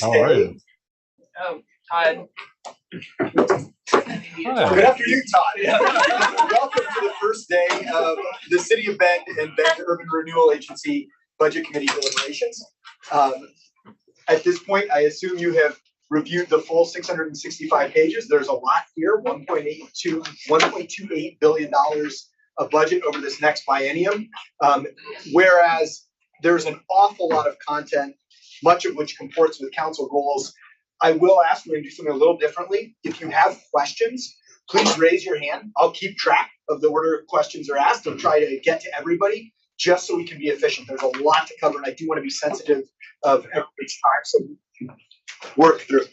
Thursday. Oh, Todd. Hi. Good afternoon, Todd. Welcome to the first day of the City of Bend and Bend Urban Renewal Agency Budget Committee deliberations. At this point, I assume you have reviewed the full 665 pages. There's a lot here, $1.28 billion of budget over this next biennium. Whereas there's an awful lot of content, much of which comports with council goals. I will ask, we're going to do something a little differently. If you have questions, please raise your hand. I'll keep track of the order questions are asked and try to get to everybody just so we can be efficient. There's a lot to cover, and I do want to be sensitive of everybody's time, so we can work through.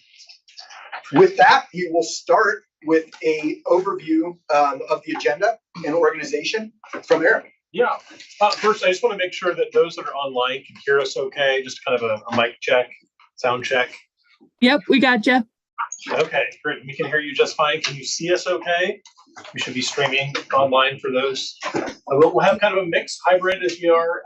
With that, we will start with a overview of the agenda and organization from Eric. Yeah. First, I just want to make sure that those that are online can hear us okay. Just kind of a mic check, sound check. Yep, we got you. Okay, great. We can hear you just fine. Can you see us okay? We should be streaming online for those. We'll have kind of a mixed hybrid as we are.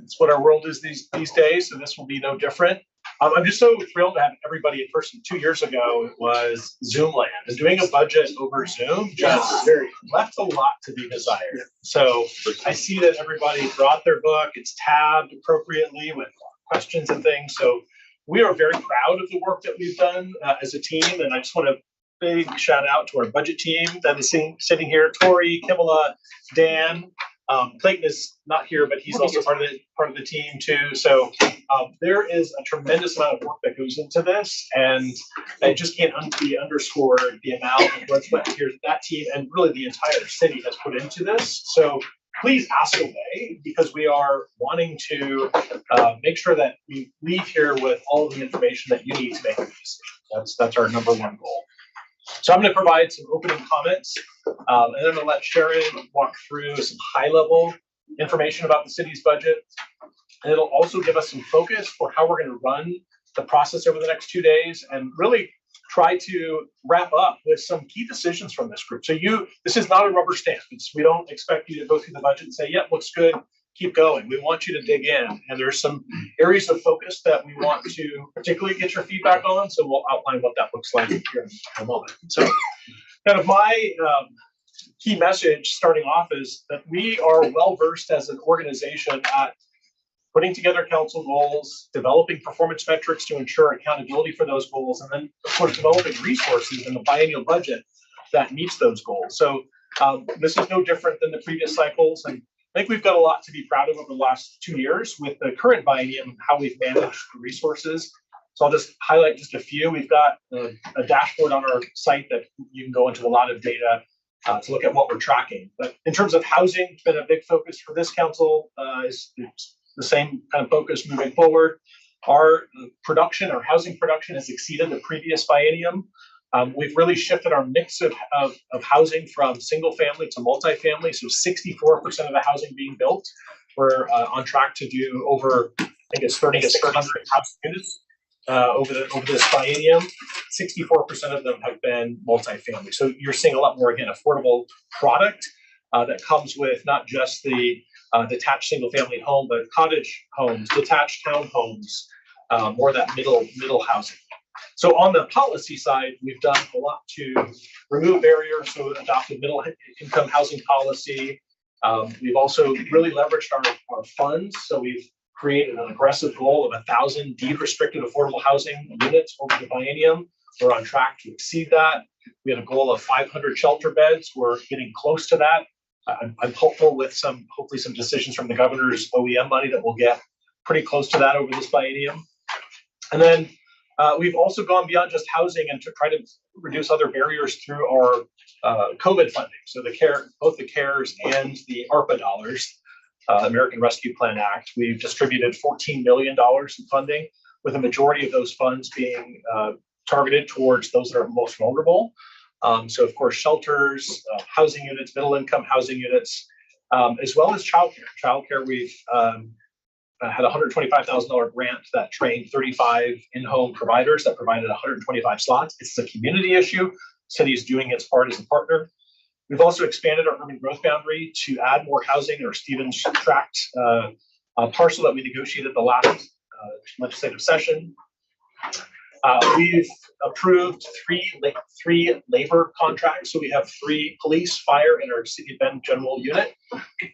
It's what our world is these days, so this will be no different. I'm just so thrilled to have everybody in person. 2 years ago, it was Zoom land. And doing a budget over Zoom just left a lot to be desired. So I see that everybody brought their book. It's tabbed appropriately with questions and things. So we are very proud of the work that we've done as a team. And I just want to big shout out to our budget team that is sitting here. Tori, Kimala, Dan. Clayton is not here, but he's also part of the team too. So there is a tremendous amount of work that goes into this, and it just can't be underscored the amount of what that team and really the entire city has put into this. So please ask away, because we are wanting to make sure that we leave here with all of the information that you need to make a decision. That's our number one goal. So I'm going to provide some opening comments, and then I'm going to let Sharon walk through some high-level information about the city's budget. And it'll also give us some focus for how we're going to run the process over the next 2 days and really try to wrap up with some key decisions from this group. So this is not a rubber stamp. We don't expect you to go through the budget and say, yep, looks good, keep going. We want you to dig in. And there's some areas of focus that we want to particularly get your feedback on. So we'll outline what that looks like here in a moment. So kind of my key message starting off is that we are well-versed as an organization at putting together council goals, developing performance metrics to ensure accountability for those goals, and then, of course, developing resources in the biennial budget that meets those goals. So this is no different than the previous cycles, and I think we've got a lot to be proud of over the last 2 years with the current biennium, how we've managed the resources. So I'll just highlight just a few. We've got a dashboard on our site that you can go into a lot of data to look at what we're tracking. But in terms of housing, it's been a big focus for this council. It's the same kind of focus moving forward. Our housing production has exceeded the previous biennium. We've really shifted our mix of housing from single family to multifamily. So 64% of the housing being built, we're on track to do over, I think it's 3,600 housing units over this biennium. 64% of them have been multifamily. So you're seeing a lot more, again, affordable product that comes with not just the detached single family home, but cottage homes, detached townhomes, more of that middle housing. So on the policy side, we've done a lot to remove barriers. So we adopted middle income housing policy. We've also really leveraged our funds. So we've created an aggressive goal of 1,000 deed-restricted affordable housing units over the biennium. We're on track to exceed that. We had a goal of 500 shelter beds. We're getting close to that. I'm hopeful with hopefully some decisions from the governor's OEM money that we'll get pretty close to that over this biennium. And then we've also gone beyond just housing and to try to reduce other barriers through our COVID funding. So both the CARES and the ARPA dollars, American Rescue Plan Act, we've distributed $14 million in funding, with a majority of those funds being targeted towards those that are most vulnerable. So, of course, shelters, housing units, middle income housing units, as well as childcare. Childcare, we've had a $125,000 grant that trained 35 in-home providers that provided 125 slots. It's a community issue. City is doing its part as a partner. We've also expanded our urban growth boundary to add more housing in our Stevens Tract parcel that we negotiated the last legislative session. We've approved three labor contracts. So we have 3 police, fire, and our City of Bend general unit.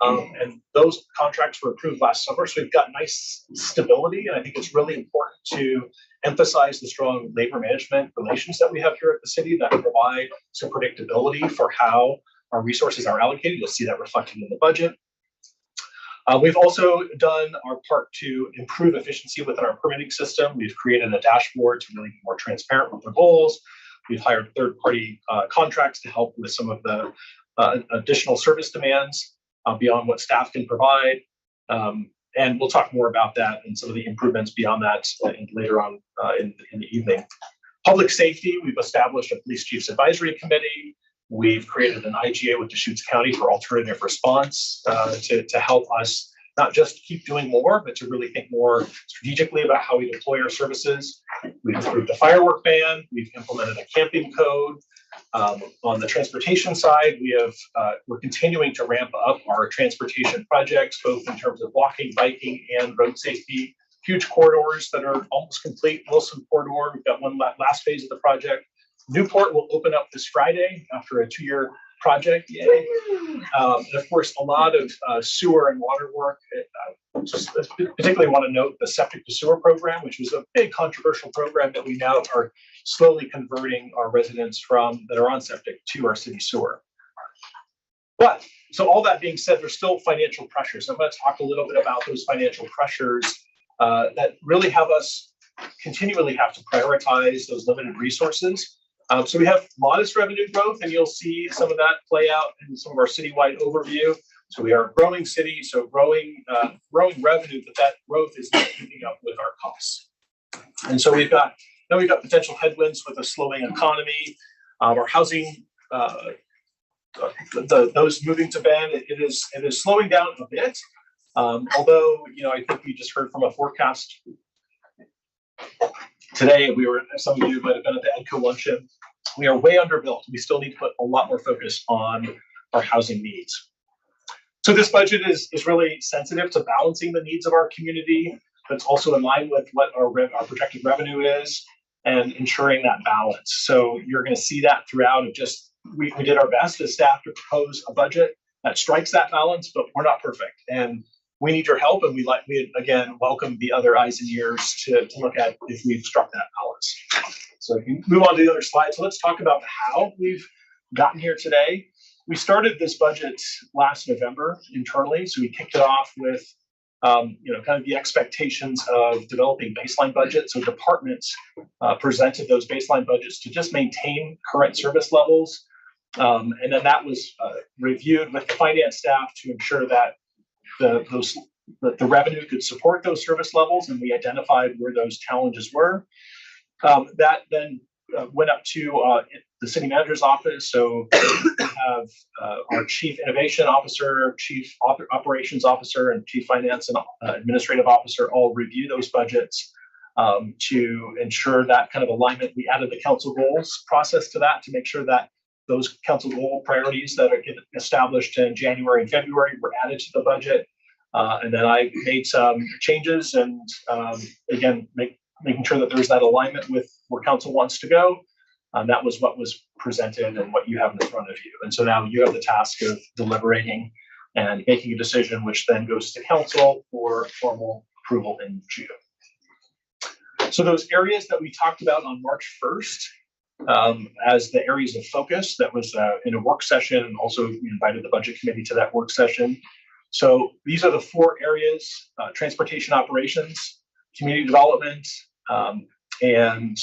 And those contracts were approved last summer. So we've got nice stability. And I think it's really important to emphasize the strong labor management relations that we have here at the city that provide some predictability for how our resources are allocated. You'll see that reflected in the budget. We've also done our part to improve efficiency within our permitting system. We've created a dashboard to really be more transparent with the goals. We've hired third-party contracts to help with some of the additional service demands beyond what staff can provide. And we'll talk more about that and some of the improvements beyond that later on in the evening. Public safety, we've established a police chiefs advisory committee. We've created an IGA with Deschutes County for alternative response to help us not just keep doing more, but to really think more strategically about how we deploy our services. We've approved a firework ban. We've implemented a camping code. On the transportation side, we're continuing to ramp up our transportation projects, both in terms of walking, biking, and road safety. Huge corridors that are almost complete. Wilson corridor, we've got one last phase of the project. Newport will open up this Friday after a 2-year project. Yay. And of course, a lot of sewer and water work. Just particularly want to note the septic to sewer program, which was a big controversial program that we now are slowly converting our residents from that are on septic to our city sewer. But so all that being said, there's still financial pressures. I'm going to talk a little bit about those financial pressures that really have us continually have to prioritize those limited resources. So we have modest revenue growth, and you'll see some of that play out in some of our citywide overview. So we are a growing city, so growing revenue, but that growth is not keeping up with our costs. And so we've got potential headwinds with a slowing economy. Our housing, those moving to Bend, it is slowing down a bit. Although I think we just heard from a forecast today. Some of you might have been at the EDCO luncheon. We are way underbuilt. We still need to put a lot more focus on our housing needs. So this budget is really sensitive to balancing the needs of our community, but it's also in line with what our projected revenue is and ensuring that balance. So you're going to see that throughout. We did our best as staff to propose a budget that strikes that balance, but we're not perfect. And we need your help, and we again welcome the other eyes and ears to look at if we've struck that balance. So if you move on to the other slide, so let's talk about how we've gotten here today. We started this budget last November internally, so we kicked it off with kind of the expectations of developing baseline budgets. So departments presented those baseline budgets to just maintain current service levels, and then that was reviewed with the finance staff to ensure that the revenue could support those service levels, and we identified where those challenges were. That then went up to the city manager's office. So we have our chief innovation officer, chief operations officer, and chief finance and administrative officer all review those budgets to ensure that kind of alignment. We added the council goals process to that to make sure that those council goal priorities that are established in January and February were added to the budget. And then I made some changes and again, making sure that there's that alignment with where council wants to go. That was what was presented and what you have in front of you. And so now you have the task of deliberating and making a decision, which then goes to council for formal approval in June. So those areas that we talked about on March 1st, as the areas of focus, that was in a work session, and also we invited the budget committee to that work session. So these are the 4 areas: transportation operations, community development, and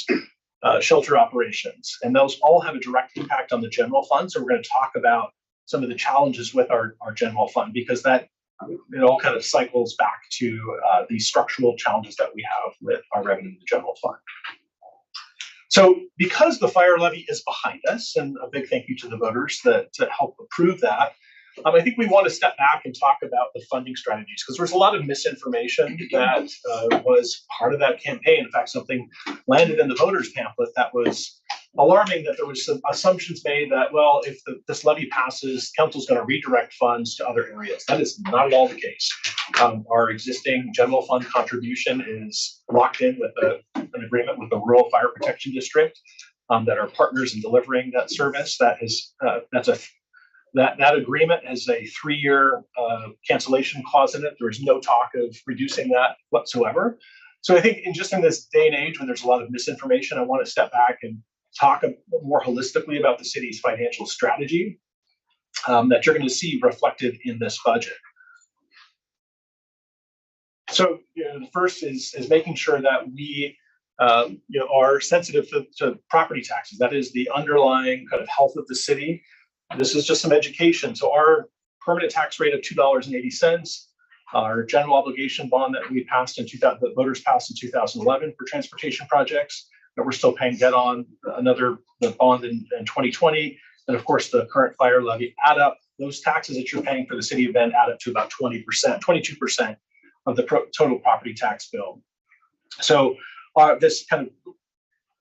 shelter operations. And those all have a direct impact on the general fund. So we're going to talk about some of the challenges with our general fund, because that it all kind of cycles back to the structural challenges that we have with our revenue in the general fund. So because the fire levy is behind us, and a big thank you to the voters to help approve that, I think we want to step back and talk about the funding strategies, because there's a lot of misinformation that was part of that campaign. In fact, something landed in the voters pamphlet that was alarming that there was some assumptions made that, well, if this levy passes, council's going to redirect funds to other areas. That is not at all the case. Our existing general fund contribution is locked in with an agreement with the Rural Fire Protection District that are partners in delivering that service. That agreement has a 3-year cancellation clause in it. There is no talk of reducing that whatsoever. So I think in this day and age when there's a lot of misinformation, I want to step back and talk more holistically about the city's financial strategy that you're going to see reflected in this budget. So the first is making sure that we are sensitive to property taxes. That is the underlying kind of health of the city. This is just some education. So our permanent tax rate of $2.80, our general obligation bond that we passed that voters passed in 2011 for transportation projects that we're still paying debt on, the bond in 2020, and of course the current fire levy add up. Those taxes that you're paying for the city of Bend add up to about 22% of the total property tax bill. So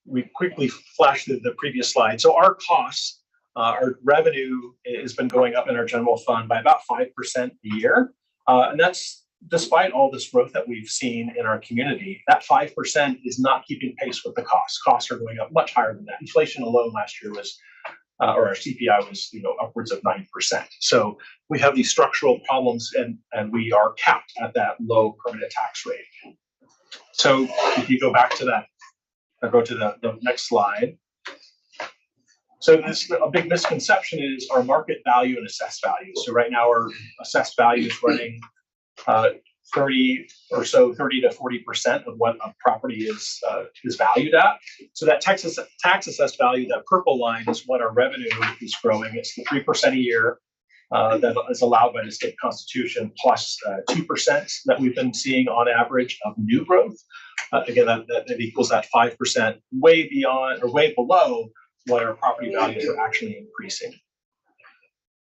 we quickly flashed the previous slide. So our costs, our revenue has been going up in our general fund by about 5% a year. And that's despite all this growth that we've seen in our community. That 5% is not keeping pace with the costs. Costs are going up much higher than that. Inflation alone last year was, or our CPI was, upwards of 9%. So we have these structural problems, and we are capped at that low permanent tax rate. So if you go back to that, or go to the next slide. So a big misconception is our market value and assessed value. So right now our assessed value is running 30 to 40% of what a property is valued at. So that tax assessed value, that purple line, is what our revenue is growing. It's the 3% a year that is allowed by the state constitution, plus 2% that we've been seeing on average of new growth. Again, that equals that 5%, way beyond or way below what our property values are actually increasing.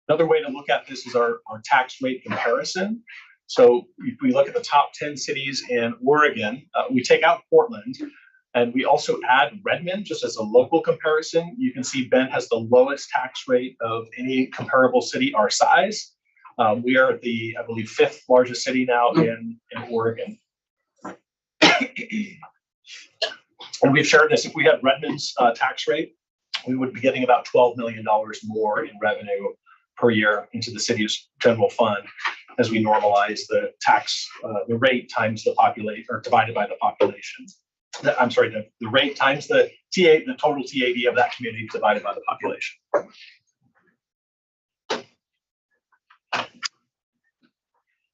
Another way to look at this is our tax rate comparison. So if we look at the top 10 cities in Oregon, we take out Portland, and we also add Redmond just as a local comparison. You can see Bend has the lowest tax rate of any comparable city our size. We are the, I believe, 5th largest city now in Oregon. And we've shared this. If we had Redmond's tax rate, we would be getting about $12 million more in revenue per year into the city's general fund as we normalize the tax, the rate times the population, or divided by the population. I'm sorry, the rate times the total TAD of that community divided by the population.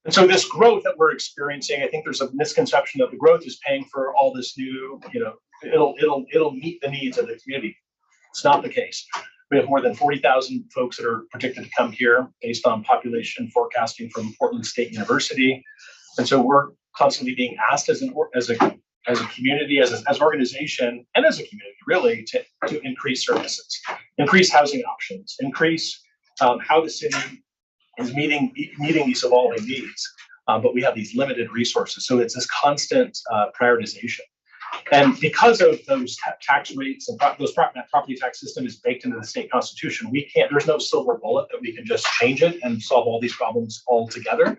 And so this growth that we're experiencing, I think there's a misconception that the growth is paying for all this new, it'll meet the needs of the community. It's not the case. We have more than 40,000 folks that are predicted to come here based on population forecasting from Portland State University. And so we're constantly being asked as a community, as an organization, and as a community, really, to increase services, increase housing options, increase how the city is meeting these evolving needs. But we have these limited resources. So it's this constant prioritization. And because of those tax rates and that property tax system is baked into the state constitution, there's no silver bullet that we can just change it and solve all these problems altogether.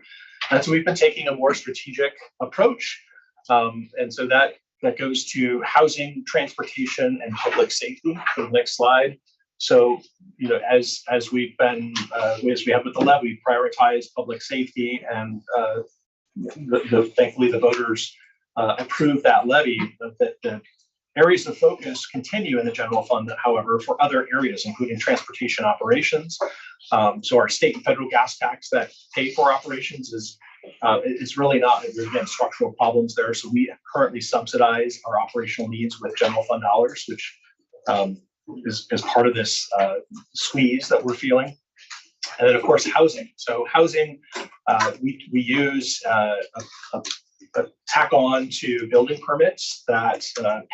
And so we've been taking a more strategic approach. And so that goes to housing, transportation, and public safety. For the next slide. So, as we have with the levy, prioritize public safety, and thankfully the voters approved that levy. The areas of focus continue in the general fund, however, for other areas, including transportation operations. So our state and federal gas tax that pay for operations is really not, again, structural problems there. So we currently subsidize our operational needs with general fund dollars, which is part of this squeeze that we're feeling. And then, of course, housing. So housing, we use a tack on to building permits that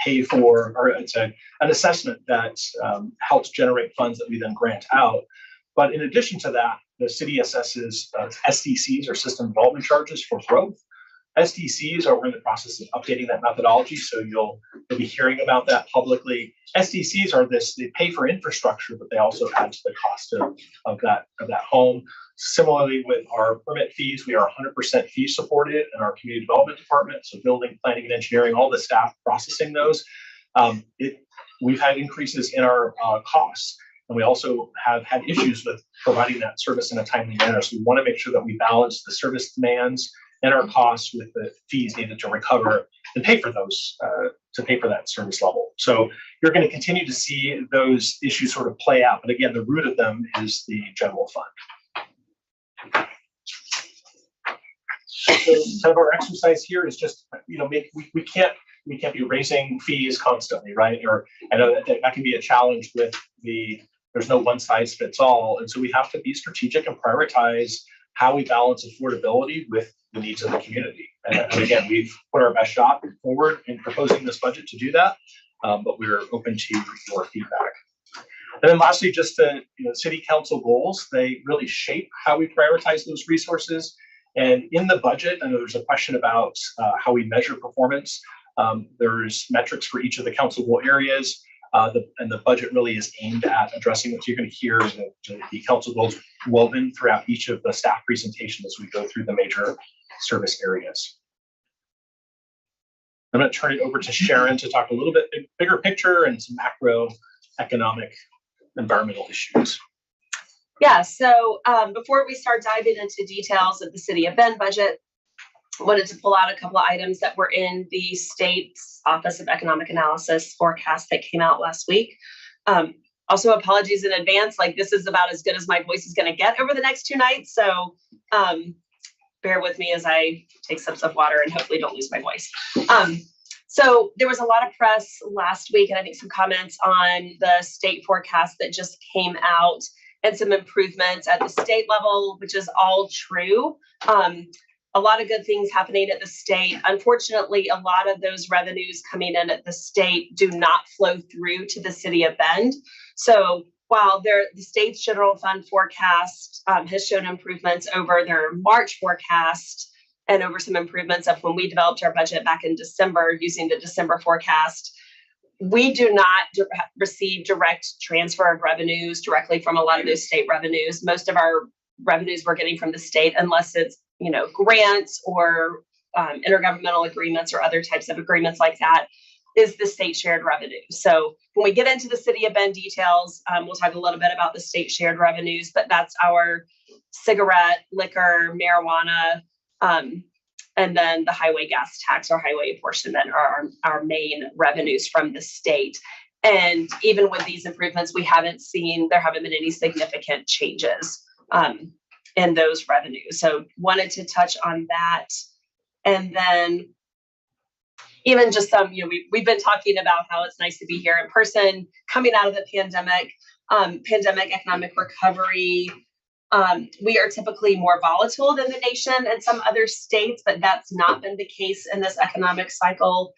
pay for, or it's an assessment that helps generate funds that we then grant out. But in addition to that, the city assesses SDCs, or system development charges, for growth. SDCs we're in the process of updating that methodology, so you'll be hearing about that publicly. SDCs are they pay for infrastructure, but they also add to the cost of that home. Similarly, with our permit fees, we are 100% fee supported in our community development department. So building, planning, and engineering, all the staff processing those. We've had increases in our costs, and we also have had issues with providing that service in a timely manner. So we want to make sure that we balance the service demands and our costs with the fees needed to recover and pay for those, to pay for that service level. So you're going to continue to see those issues sort of play out. But again, the root of them is the general fund. So kind of our exercise here is just, we can't be raising fees constantly, right? Or I know that can be a challenge with there's no one size fits all. And so we have to be strategic and prioritize how we balance affordability with the needs of the community. And again, we've put our best shot forward in proposing this budget to do that, but we're open to your feedback. And then lastly, just the city council goals, they really shape how we prioritize those resources. And in the budget, I know there's a question about how we measure performance. There's metrics for each of the council goal areas. And the budget really is aimed at addressing what you're going to hear the council goals woven throughout each of the staff presentations as we go through the major service areas. I'm going to turn it over to Sharon to talk a little bit bigger picture and some macroeconomic environmental issues. Yeah, so before we start diving into details of the City of Bend budget, I wanted to pull out a couple of items that were in the state's Office of Economic Analysis forecast that came out last week. Also, apologies in advance, this is about as good as my voice is going to get over the next 2 nights. So bear with me as I take sips of water and hopefully don't lose my voice. So there was a lot of press last week, and I think some comments on the state forecast that just came out and some improvements at the state level, which is all true. A lot of good things happening at the state. Unfortunately, a lot of those revenues coming in at the state do not flow through to the City of Bend. So while the state's general fund forecast has shown improvements over their March forecast and over some improvements of when we developed our budget back in December using the December forecast, we do not receive direct transfer of revenues directly from a lot of those state revenues. Most of our revenues we're getting from the state, unless it's grants or intergovernmental agreements or other types of agreements like that, is the state shared revenue. So when we get into the City of Bend details, we'll talk a little bit about the state shared revenues, but that's our cigarette, liquor, marijuana, and then the highway gas tax or highway apportionment are our main revenues from the state. And even with these improvements, there haven't been any significant changes in those revenues. So wanted to touch on that. And then even just some, we've been talking about how it's nice to be here in person, coming out of the pandemic economic recovery. We are typically more volatile than the nation and some other states, but that's not been the case in this economic cycle,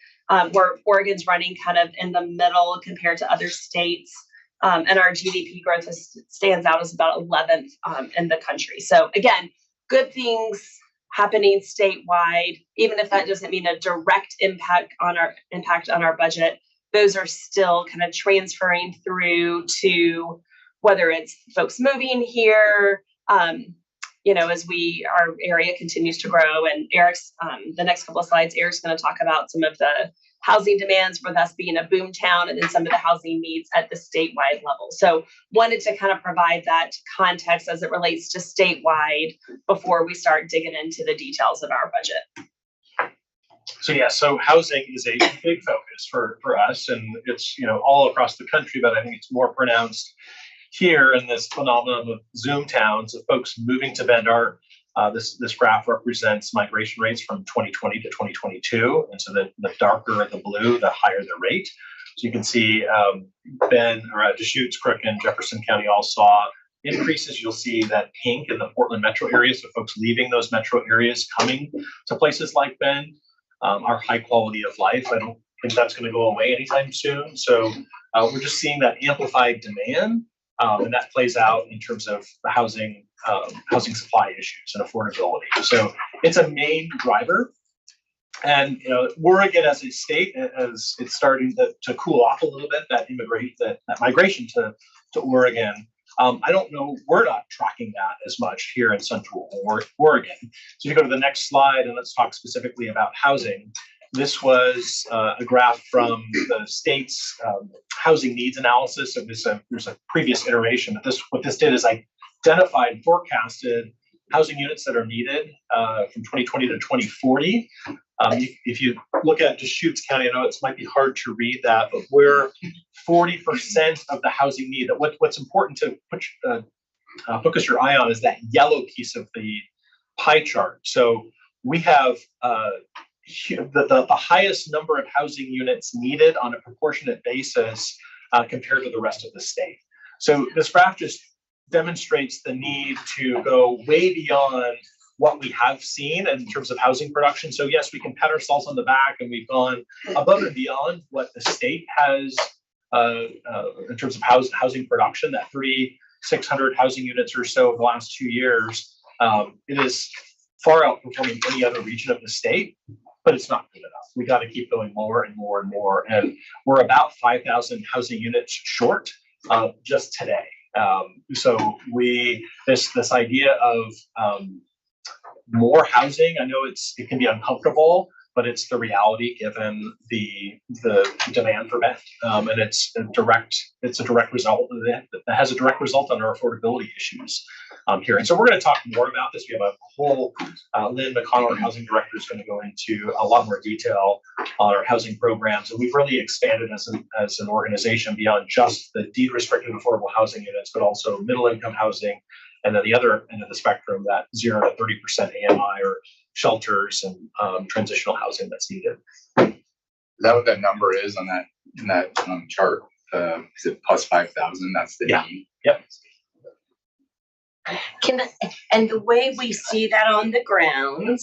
where Oregon's running kind of in the middle compared to other states. And our GDP growth stands out as about 11th in the country. So again, good things happening statewide, even if that doesn't mean a direct impact on our budget. Those are still kind of transferring through to whether it's folks moving here, as our area continues to grow. And Eric's the next couple of slides, Eric's going to talk about some of the housing demands for us being a boom town, and then some of the housing needs at the statewide level. So wanted to kind of provide that context as it relates to statewide before we start digging into the details of our budget. So housing is a big focus for us, and it's all across the country, but I think it's more pronounced here in this phenomenon of Zoom towns, of folks moving to Bend. This graph represents migration rates from 2020 to 2022. And so the darker the blue, the higher the rate. So you can see Bend, or Deschutes, Crook, and Jefferson County all saw increases. You'll see that pink in the Portland metro area. So folks leaving those metro areas, coming to places like Bend. Our high quality of life, I don't think that's going to go away anytime soon. So we're just seeing that amplified demand. And that plays out in terms of the housing supply issues and affordability. So it's a main driver And Oregon as a state, as it's starting to cool off a little bit, that migration to Oregon. I don't know, we're not tracking that as much here in Central Oregon. So if you go to the next slide and let's talk specifically about housing. This was a graph from the state's housing needs analysis. So there's a previous iteration. What this did is identified and forecasted housing units that are needed from 2020 to 2040. If you look at Deschutes County, I know it might be hard to read that, but we're 40% of the housing need. What's important to focus your eye on is that yellow piece of the pie chart. So we have the highest number of housing units needed on a proportionate basis compared to the rest of the state. So this graph just demonstrates the need to go way beyond what we have seen in terms of housing production. So yes, we can pat ourselves on the back and we've gone above and beyond what the state has in terms of housing production, that 3,600 housing units or so over the last 2 years. It is far outperforming any other region of the state, but it's not good enough. We got to keep going more and more and more. And we're about 5,000 housing units short just today. So this idea of more housing, I know it can be uncomfortable, but it's the reality given the demand for it, and it's a direct result of that has a direct result on our affordability issues here. And so we're going to talk more about this. We have a whole Lynn McConnell, our housing director, is going to go into a lot more detail on our housing programs, and we've really expanded as an organization beyond just the deed restricted affordable housing units, but also middle income housing. And then the other end of the spectrum, that 0 to 30% AMI or shelters and transitional housing that's needed. Is that what that number is on that chart? Is it plus 5,000? That's the need. Yep. And the way we see that on the ground,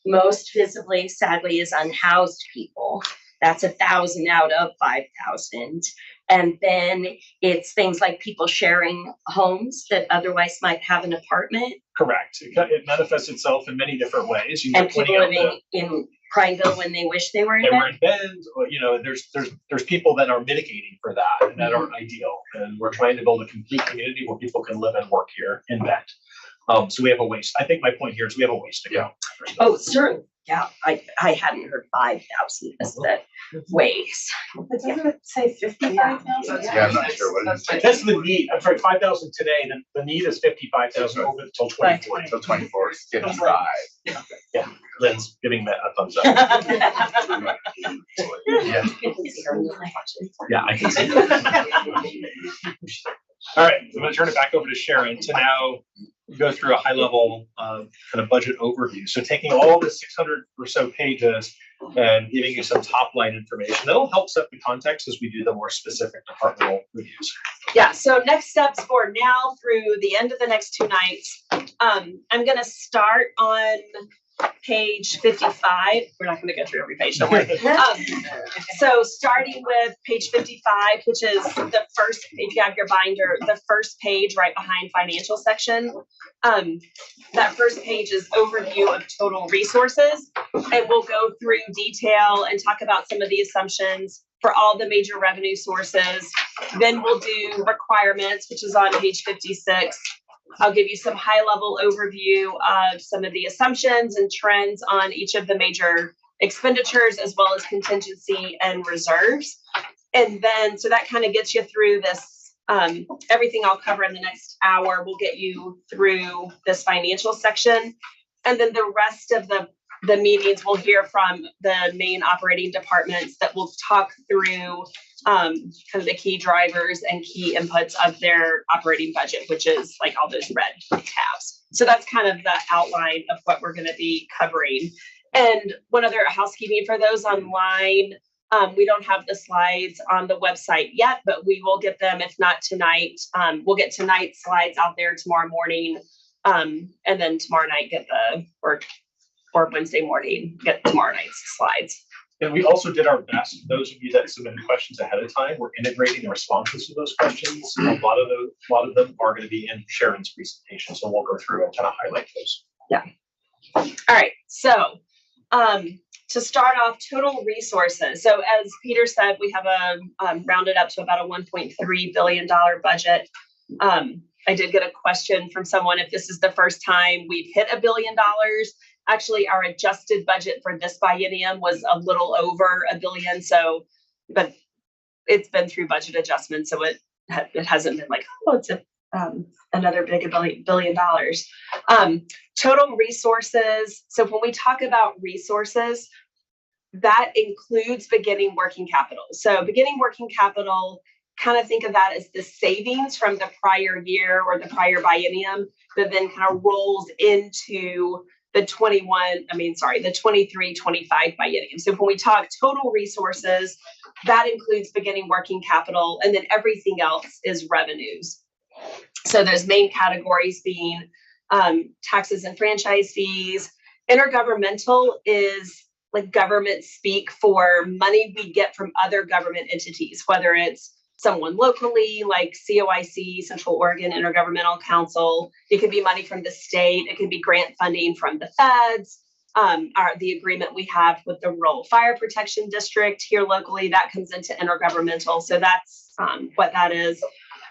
most visibly, sadly, is unhoused people. That's 1,000 out of 5,000. And then it's things like people sharing homes that otherwise might have an apartment. Correct. It manifests itself in many different ways. And people living in Prineville when they wish they were in Bend. There's people that are mitigating for that and that aren't ideal. And we're trying to build a complete community where people can live and work here in Bend. So we have a ways. I think my point here is we have a ways to go. Oh, certainly. Yeah, I hadn't heard 5,000 as the ways. But doesn't it say 55,000? Yeah, I'm not sure what it is. That's the need. I'm sorry, 5,000 today. The need is 55,000 over until 2040. Until 24 is 55. Yeah, Lynn's giving that a thumbs up. Yeah, I can see that. All right, I'm going to turn it back over to Sharon to now go through a high-level kind of budget overview. So taking all the 600 or so pages and giving you some top-line information, that'll help set the context as we do the more specific departmental reviews. Yeah, so next steps for now through the end of the next 2 nights. I'm going to start on page 55. We're not going to go through every page, don't worry. So starting with page 55, which is the first, if you have your binder, the first page right behind financial section. That first page is overview of total resources, and we'll go through detail and talk about some of the assumptions for all the major revenue sources. Then we'll do requirements, which is on page 56. I'll give you some high-level overview of some of the assumptions and trends on each of the major expenditures, as well as contingency and reserves. And then, so that kind of gets you through this, everything I'll cover in the next hour will get you through this financial section. And then the rest of the meetings we'll hear from the main operating departments that will talk through kind of the key drivers and key inputs of their operating budget, which is like all those red tabs. So that's kind of the outline of what we're going to be covering. And one other housekeeping for those online, we don't have the slides on the website yet, but we will get them, if not tonight. We'll get tonight's slides out there tomorrow morning, and then tomorrow night get or Wednesday morning, get tomorrow night's slides. And we also did our best. Those of you that submitted questions ahead of time, we're integrating the responses to those questions. A lot of them are going to be in Sharon's presentation, so we'll go through and kind of highlight those. Yeah. All right. So To start off, total resources. So as Peter said, we have a rounded up to about a $1.3 billion budget. I did get a question from someone if this is the first time we've hit $1 billion. Actually, our adjusted budget for this biennium was a little over $1 billion. So, but it's been through budget adjustments, so it hasn't been like, oh, it's another big $1 billion. Total resources. So when we talk about resources, that includes beginning working capital. So beginning working capital, kind of think of that as the savings from the prior year or the prior biennium that then kind of rolls into the 23-25 biennium. So when we talk total resources, that includes beginning working capital, and then everything else is revenues. So those main categories being taxes and franchise fees. Intergovernmental is like government speak for money we get from other government entities, whether it's someone locally like COIC, Central Oregon Intergovernmental Council. It could be money from the state. It could be grant funding from the feds. The agreement we have with the Rural Fire Protection District here locally, that comes into intergovernmental. So that's what that is.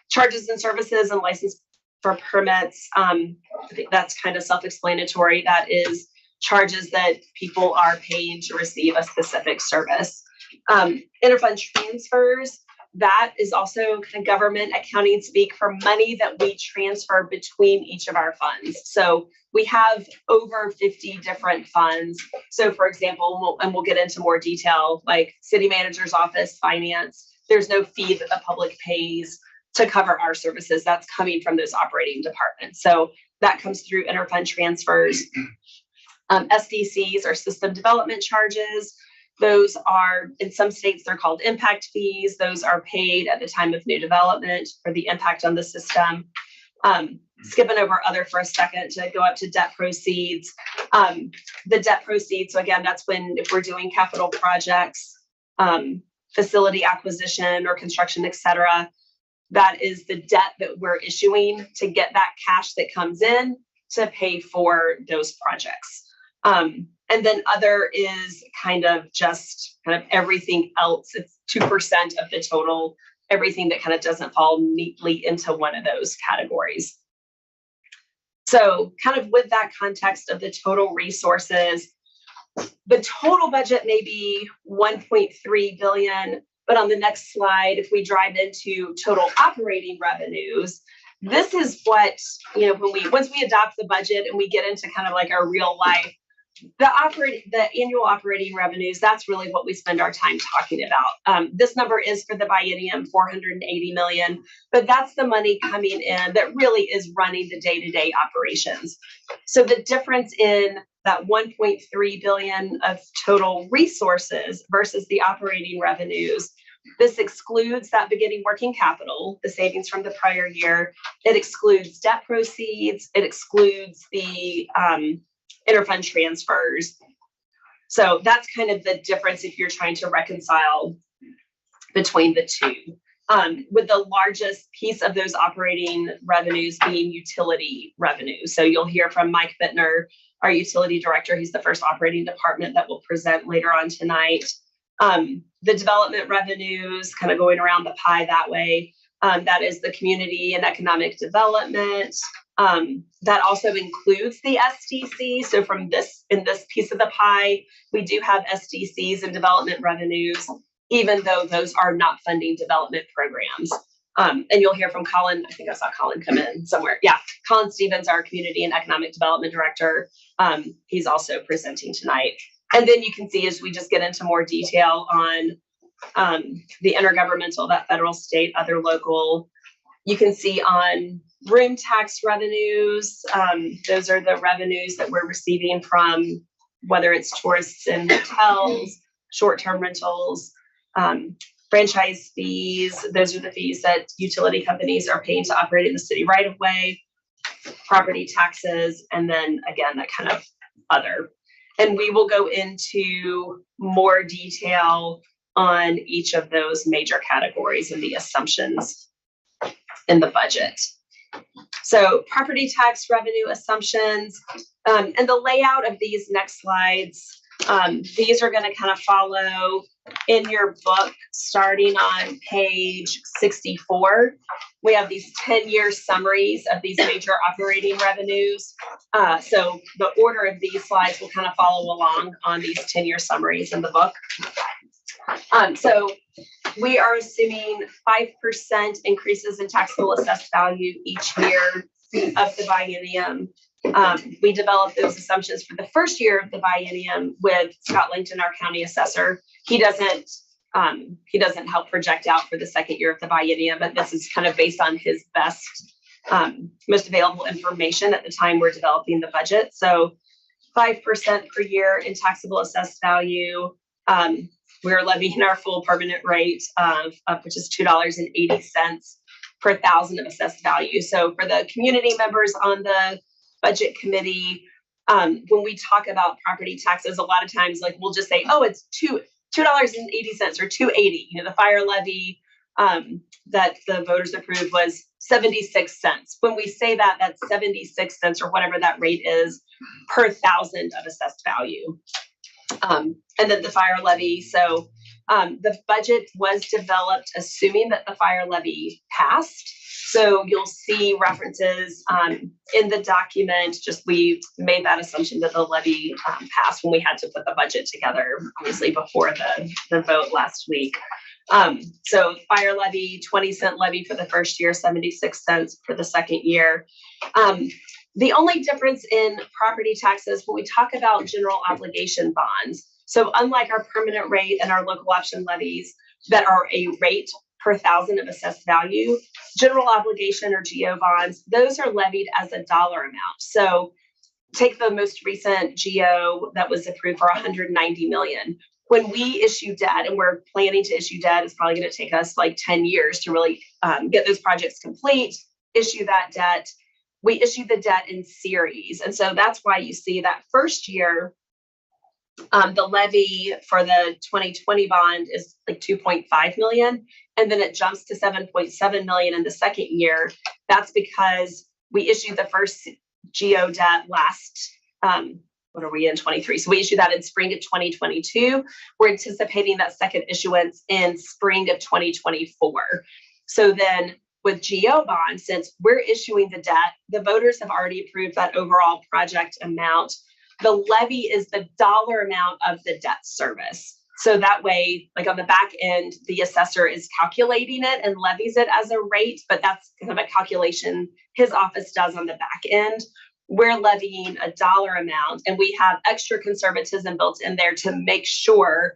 Charges and services and license for permits. I think that's kind of self-explanatory. That is charges that people are paying to receive a specific service. Interfund transfers, that is also kind of government accounting speak for money that we transfer between each of our funds. So we have over 50 different funds. So for example, we'll get into more detail, like city manager's office, finance, there's no fee that the public pays to cover our services. That's coming from those operating departments. So that comes through interfund transfers. SDCs are system development charges. Those are, in some states, they're called impact fees. Those are paid at the time of new development for the impact on the system. Skipping over other for a second to go up to debt proceeds. The debt proceeds, so again, that's when if we're doing capital projects, facility acquisition or construction, et cetera, that is the debt that we're issuing to get that cash that comes in to pay for those projects. And then other is kind of everything else. It's 2% of the total, everything that kind of doesn't fall neatly into one of those categories. So kind of with that context of the total resources, the total budget may be 1.3 billion, but on the next slide, if we drive into total operating revenues, this is what, once we adopt the budget and we get into kind of like our real life, the annual operating revenues, that's really what we spend our time talking about. This number is for the biennium, 480 million, but that's the money coming in that really is running the day-to-day operations. So the difference in that 1.3 billion of total resources versus the operating revenues, this excludes that beginning working capital, the savings from the prior year. It excludes debt proceeds. It excludes the interfund transfers. So that's kind of the difference if you're trying to reconcile between the two. With the largest piece of those operating revenues being utility revenue. So you'll hear from Mike Bittner, our utility director. He's the first operating department that will present later on tonight. The development revenues, kind of going around the pie that way, that is the community and economic development. That also includes the SDC. So in this piece of the pie, we do have SDCs and development revenues, even though those are not funding development programs. And you'll hear from Colin. I think I saw Colin come in somewhere. Yeah, Colin Stevens, our community and economic development director. He's also presenting tonight. And then you can see as we just get into more detail on the intergovernmental, that federal, state, other local, you can see on room tax revenues, those are the revenues that we're receiving from whether it's tourists and hotels, short-term rentals, franchise fees. Those are the fees that utility companies are paying to operate in the city right of way, property taxes, and then again, that kind of other. And we will go into more detail on each of those major categories and the assumptions in the budget. So property tax revenue assumptions, and the layout of these next slides, These are gonna kind of follow in your book, starting on page 64. We have these 10-year summaries of these major operating revenues. So the order of these slides will kind of follow along on these 10-year summaries in the book. So we are assuming 5% increases in taxable assessed value each year of the biennium. We developed those assumptions for the first year of the biennium with Scott Langton, our county assessor. He doesn't help project out for the second year of the biennium, but this is kind of based on his best, most available information at the time we're developing the budget. So 5% per year in taxable assessed value. We're levying our full permanent rate of which is $2.80 per thousand of assessed value. So for the community members on the budget committee, when we talk about property taxes, a lot of times like we'll just say, oh, it's $2.80 or $2.80. You know, the fire levy that the voters approved was 76 cents. When we say that, that's 76 cents or whatever that rate is per thousand of assessed value. And then the fire levy. So the budget was developed assuming that the fire levy passed. So you'll see references in the document, just we made that assumption that the levy passed when we had to put the budget together, obviously before the vote last week. So fire levy, 20-cent levy for the first year, 76 cents for the second year. The only difference in property taxes when we talk about general obligation bonds, so unlike our permanent rate and our local option levies that are a rate per thousand of assessed value, general obligation or GO bonds, those are levied as a dollar amount. So take the most recent GO that was approved for 190 million. When we issue debt, and we're planning to issue debt, it's probably going to take us like 10 years to really get those projects complete, issue that debt. We issue the debt in series. And so that's why you see that first year, the levy for the 2020 bond is like 2.5 million. And then it jumps to 7.7 million in the second year. That's because we issued the first GO debt last, what are we in 23? So we issued that in spring of 2022. We're anticipating that second issuance in spring of 2024. So then with GO bonds, since we're issuing the debt, the voters have already approved that overall project amount. The levy is the dollar amount of the debt service. So that way, like on the back end, the assessor is calculating it and levies it as a rate, but that's kind of a calculation his office does on the back end. We're levying a dollar amount, and we have extra conservatism built in there to make sure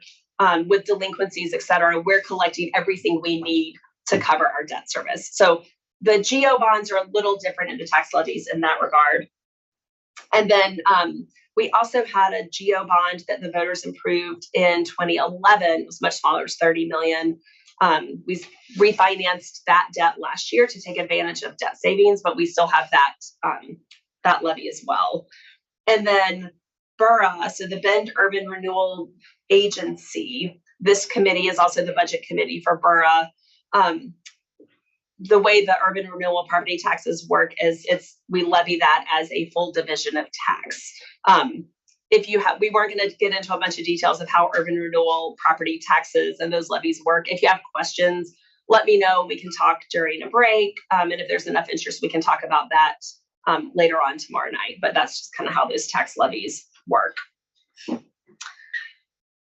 with delinquencies, et cetera, we're collecting everything we need to cover our debt service. So the GO bonds are a little different in the tax levies in that regard. And then we also had a GO bond that the voters approved in 2011. It was much smaller, it was 30 million. We refinanced that debt last year to take advantage of debt savings, but we still have that levy as well. And then BURA, so the Bend Urban Renewal Agency, this committee is also the budget committee for BURA. The way the urban renewal property taxes work is we levy that as a full division of tax. We weren't going to get into a bunch of details of how urban renewal property taxes and those levies work. If you have questions, let me know. We can talk during a break. And if there's enough interest, we can talk about that later on tomorrow night. But that's just kind of how those tax levies work.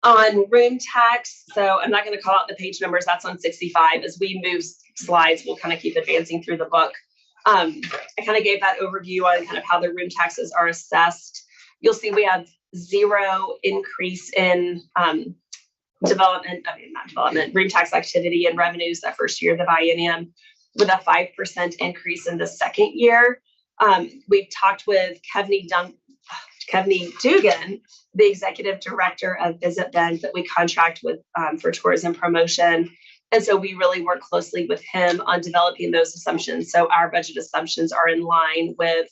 On room tax, so I'm not going to call out the page numbers. That's on 65. As we move slides, we'll kind of keep advancing through the book. I kind of gave that overview on kind of how the room taxes are assessed. You'll see we have zero increase in room tax activity and revenues that first year of the biennium, with a 5% increase in the second year. We've talked with Kevney Dugan, the executive director of Visit Bend that we contract with for tourism promotion. And so we really work closely with him on developing those assumptions. So our budget assumptions are in line with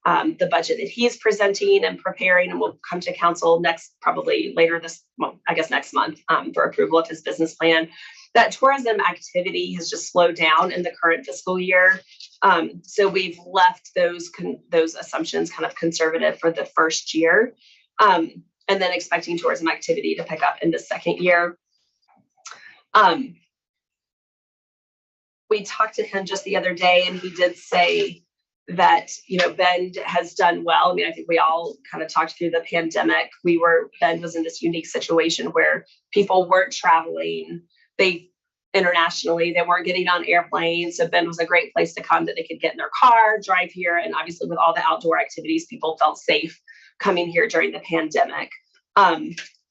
the budget that he's presenting and preparing, and we'll come to council next month for approval of his business plan. That tourism activity has just slowed down in the current fiscal year. So we've left those assumptions kind of conservative for the first year. And and then expecting tourism activity to pick up in the second year. We talked to him just the other day, and he did say that, Bend has done well. I mean, I think we all kind of talked through the pandemic. Bend was in this unique situation where people weren't traveling. Internationally, they weren't getting on airplanes. So Bend was a great place to come, that they could get in their car, drive here. And obviously with all the outdoor activities, people felt safe coming here during the pandemic.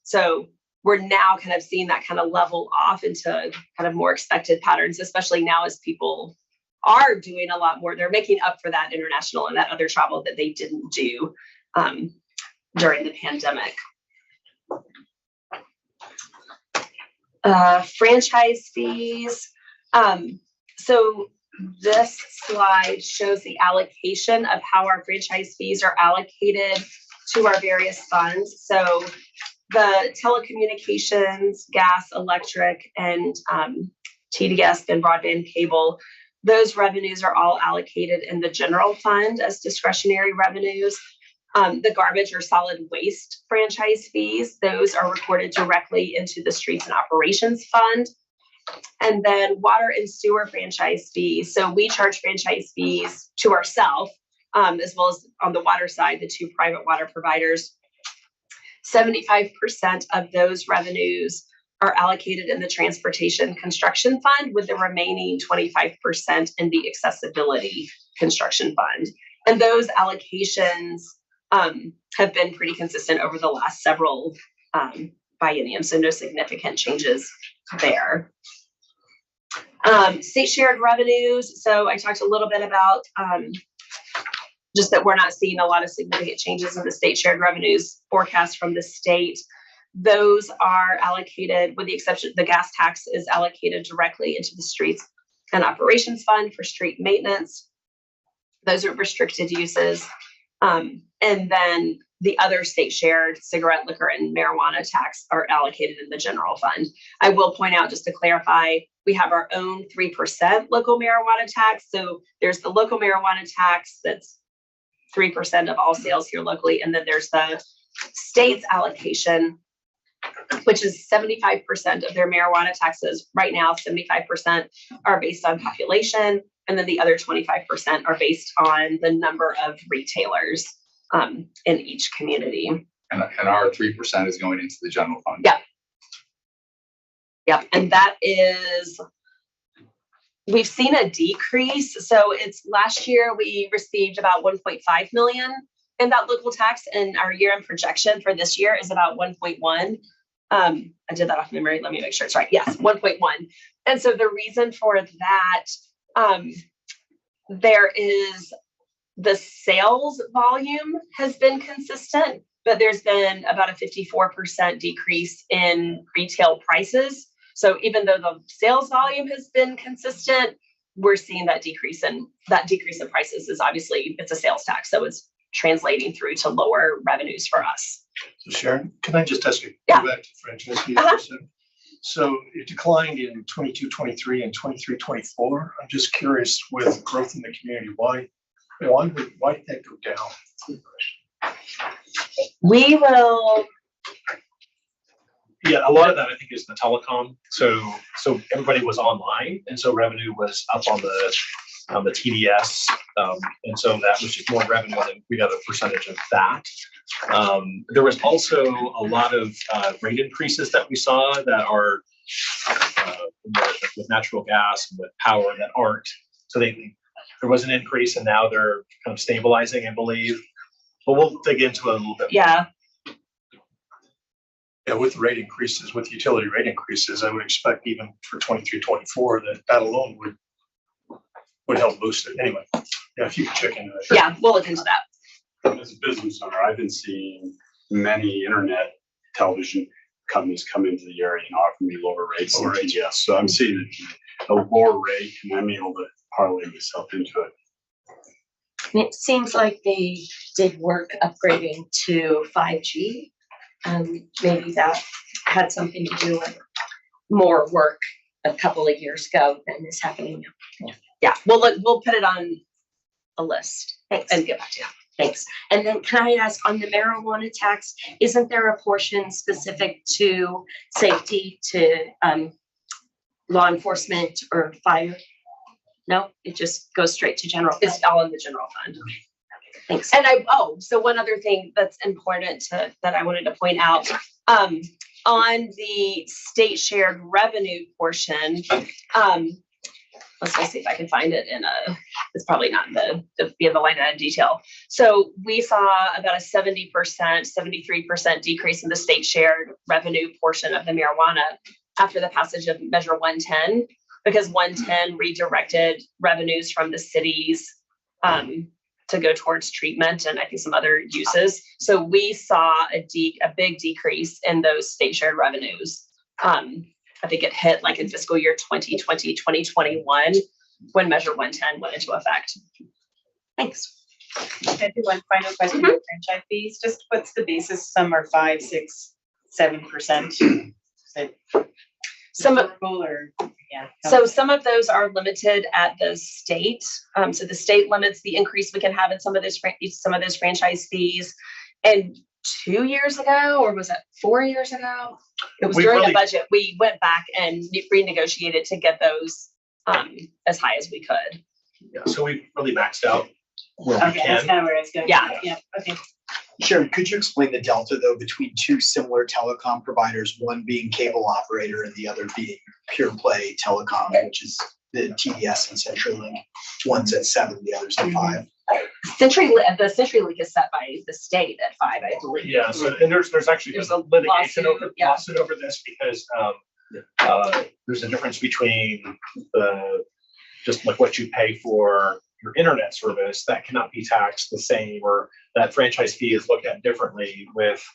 So we're now kind of seeing that kind of level off into kind of more expected patterns, especially now as people are doing a lot more. They're making up for that international and that other travel that they didn't do during the pandemic. Franchise fees. So this slide shows the allocation of how our franchise fees are allocated to our various funds. So the telecommunications, gas, electric, and TDS and broadband cable, those revenues are all allocated in the general fund as discretionary revenues. The garbage or solid waste franchise fees, those are recorded directly into the streets and operations fund. And then water and sewer franchise fees. So we charge franchise fees to ourselves, as well as on the water side, the two private water providers. 75% of those revenues are allocated in the transportation construction fund, with the remaining 25% in the accessibility construction fund. And those allocations have been pretty consistent over the last several bienniums, so no significant changes there. State shared revenues. So I talked a little bit about just that we're not seeing a lot of significant changes in the state shared revenues forecast from the state. Those are allocated, with the exception, the gas tax is allocated directly into the streets and operations fund for street maintenance. Those are restricted uses. And then the other state shared cigarette, liquor, and marijuana tax are allocated in the general fund. I will point out, just to clarify, we have our own 3% local marijuana tax. So there's the local marijuana tax that's 3% of all sales here locally. And then there's the state's allocation, which is 75% of their marijuana taxes. Right now, 75% are based on population. And then the other 25% are based on the number of retailers in each community. And our 3% is going into the general fund. Yeah. Yep. And that is, we've seen a decrease. So it's last year we received about 1.5 million in that local tax, and our year-end projection for this year is about 1.1. I did that off memory. Let me make sure it's right. Yes, 1.1. And so the reason for that, there is the sales volume has been consistent, but there's been about a 54% decrease in retail prices. So even though the sales volume has been consistent, we're seeing that decrease in prices is obviously, it's a sales tax. So it's translating through to lower revenues for us. So Sharon, can I just ask you, Yeah. go back to franchise fees for a second? So it declined in 22-23 and 23-24. I'm just curious, with growth in the community, why did that go down? We will. Yeah, a lot of that I think is the telecom. So everybody was online, and so revenue was up on the TDS, and so that was just more revenue, and we got a percentage of that. There was also a lot of rate increases that we saw that are with natural gas and with power that aren't. So there was an increase, and now they're kind of stabilizing, I believe. But we'll dig into it a little bit. Yeah. Yeah, with rate increases, with utility rate increases, I would expect even for 23-24 that alone would help boost it. Anyway, yeah, if you could check into that. Yeah, we'll look into that. As a business owner, I've been seeing many internet television companies come into the area and offer me lower rates than TDS. So I'm seeing a lower rate, and I'm able to parlay myself into it. And it seems like they did work upgrading to 5G. Maybe that had something to do with more work a couple of years ago than is happening now. Yeah, we'll put it on a list. Thanks. And get back to you. Thanks. And then can I ask on the marijuana tax, isn't there a portion specific to safety, to law enforcement or fire? No, it just goes straight to general. It's all in the general fund. Thanks. And so one other thing that's important that I wanted to point out, on the state shared revenue portion, let's go see if I can find it it's probably not in the line item detail. So we saw about a 70%, 73% decrease in the state shared revenue portion of the marijuana after the passage of Measure 110, because 110 redirected revenues from the cities to go towards treatment and I think some other uses. So we saw a big decrease in those state shared revenues. I think it hit like in fiscal year 2020, 2021, when Measure 110 went into effect. Thanks. Can I do one final question on franchise fees? Just what's the basis? Some are 5%, 6%, 7%. Some of Yeah. So some of those are limited at the state. So the state limits the increase we can have in some of those franchise fees. And 2 years ago, or was it 4 years ago? It was during the budget. We went back and renegotiated to get those as high as we could. Yeah, so we really maxed out where we Okay, that's can. kind of where it's going. Yeah. Yeah, okay. Sharon, could you explain the delta though between two similar telecom providers, one being cable operator and the other being pure play telecom, which is the TDS and CenturyLink? One's at 7, the other's at 5. The CenturyLink is set by the state at 5, I believe. Yeah, so and there's actually There's a a litigation lawsuit, over this because there's a difference between just like what you pay for your internet service that cannot be taxed the same, or that franchise fee is looked at differently with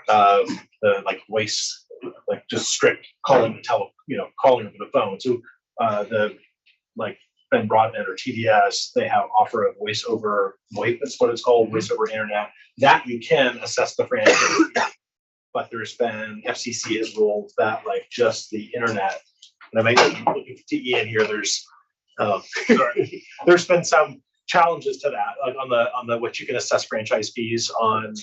the like voice, like just strict calling calling over the phone. So the like Ben Broadband or TDS, they offer a voice over VoIP, that's what it's called, voice over internet, that you can assess the franchise fee. But there's been, FCC has ruled that like just the internet, and I might be looking for TE in here, there's been some challenges to that, like on the what you can assess franchise fees on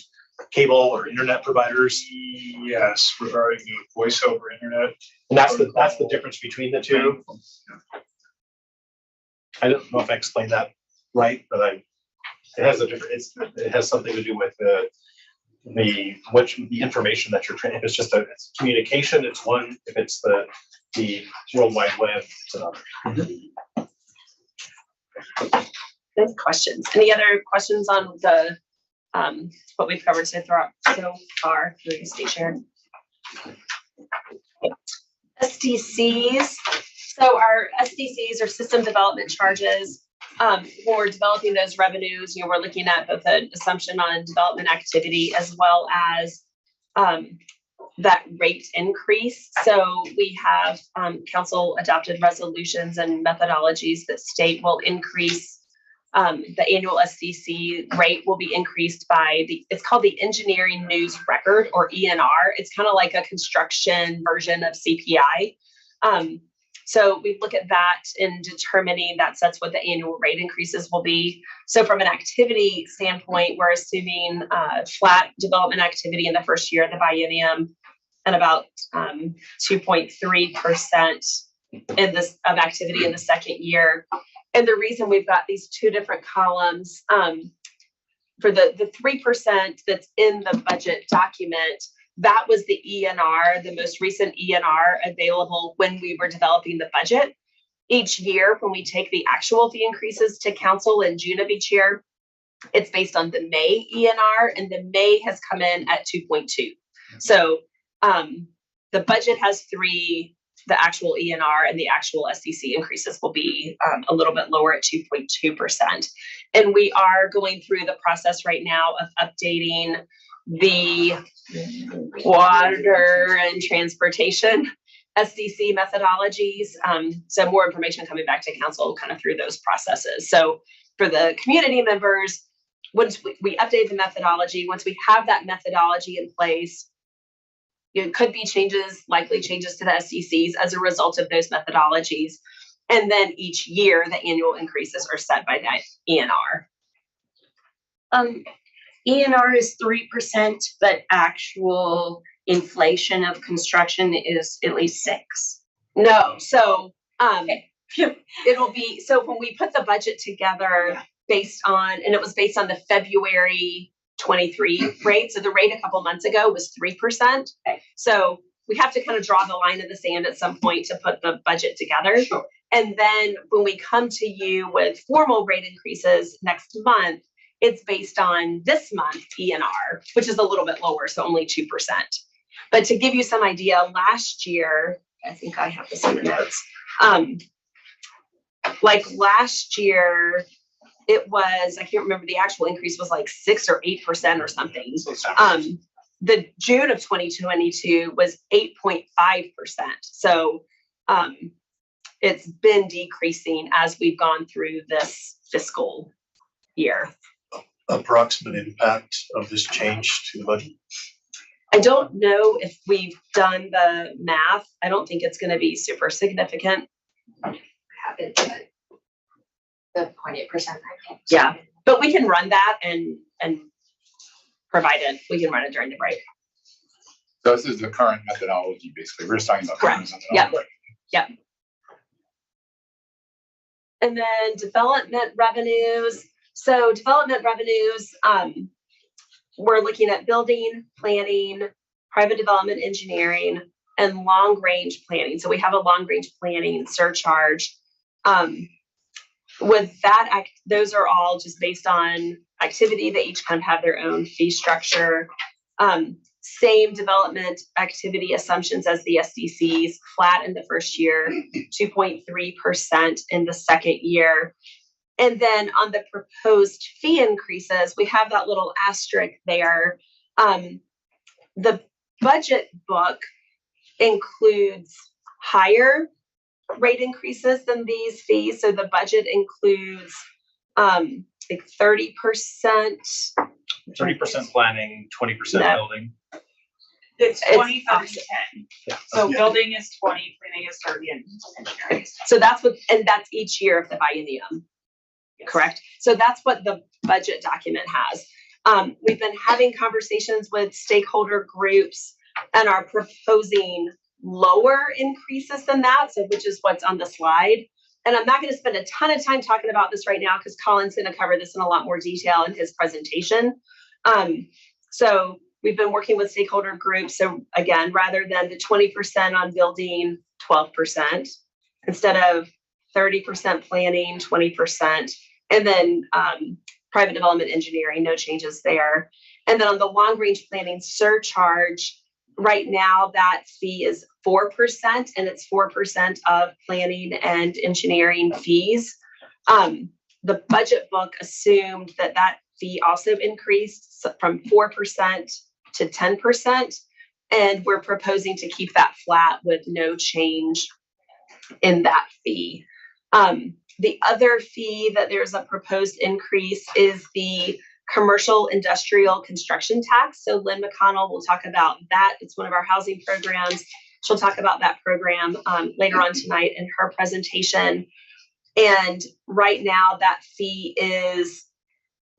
cable or internet providers. Yes, regarding the voice over internet. And that's the difference between the two. I don't know if I explained that right, but it has it has something to do with the information that you're training. If it's just it's communication, it's one. If it's the World Wide Web, it's another. Good questions. Any other questions on the what we've covered so far through the state shared? SDCs. So our SDCs are system development charges. When we're developing those revenues, we're looking at both an assumption on development activity as well as that rate increase. So we have council adopted resolutions and methodologies that state will increase the annual SDC rate will be increased by it's called the Engineering News Record, or ENR. It's kind of like a construction version of CPI. So we look at that in determining that sets what the annual rate increases will be. So from an activity standpoint, we're assuming flat development activity in the first year of the biennium and about 2.3% of activity in the second year. And the reason we've got these two different columns for the 3% that's in the budget document, that was the ENR, the most recent ENR available when we were developing the budget. Each year, when we take the actual fee increases to council in June of each year, it's based on the May ENR, and the May has come in at 2.2. So the budget has 3, the actual ENR and the actual SDC increases will be a little bit lower at 2.2%. And we are going through the process right now of updating the water and transportation SDC methodologies. So more information coming back to council kind of through those processes. So for the community members, once we update the methodology, once we have that methodology in place, it could be likely changes to the SDCs as a result of those methodologies. And then each year, the annual increases are set by that ENR. ENR is 3%, but actual inflation of construction is at least 6. No, so, Okay. it'll be, so when we put the budget together based on, and it was based on the February 23 rate, so the rate a couple months ago was 3%. Okay. So we have to kind of draw the line in the sand at some point to put the budget together. Sure. And then when we come to you with formal rate increases next month, it's based on this month ENR, which is a little bit lower, so only 2%. But to give you some idea, last year, I think I have this in the notes. Like last year, it was, I can't remember, the actual increase was like 6 or 8% or something. The June of 2022 was 8.5%. So it's been decreasing as we've gone through this fiscal year. Approximate impact of this change to the budget? I don't know if we've done the math. I don't think it's going to be super significant. Haven't, but the 0.8%, I think. Yeah, but we can run that and provide it. We can run it during the break. So this is the current methodology, basically. We're just talking about. Correct. Current Yep. methodology. Yep. And then development revenues. So development revenues, we're looking at building, planning, private development engineering, and long-range planning. So we have a long-range planning surcharge. With that, those are all just based on activity. They each kind of have their own fee structure. Same development activity assumptions as the SDCs, flat in the first year, 2.3% in the second year. And then on the proposed fee increases, we have that little asterisk there. The budget book includes higher rate increases than these fees. So the budget includes like 30%. 30% planning, 20% No. building. It's It's 20, 30, opposite. 10. Yeah. So building is 20, planning is 30, and engineering is 10. So that's what, and that's each year of the biennium, correct? So that's what the budget document has. We've been having conversations with stakeholder groups and are proposing lower increases than that, so which is what's on the slide. And I'm not going to spend a ton of time talking about this right now because Colin's going to cover this in a lot more detail in his presentation. So we've been working with stakeholder groups. So again, rather than the 20% on building, 12%, instead of 30% planning, 20%, and then private development engineering, no changes there. And then on the long range planning surcharge, right now that fee is 4%, and it's 4% of planning and engineering fees. The budget book assumed that that fee also increased from 4% to 10%, and we're proposing to keep that flat with no change in that fee. The other fee that there's a proposed increase is the commercial industrial construction tax. So Lynn McConnell will talk about that. It's one of our housing programs. She'll talk about that program later on tonight in her presentation. And right now that fee is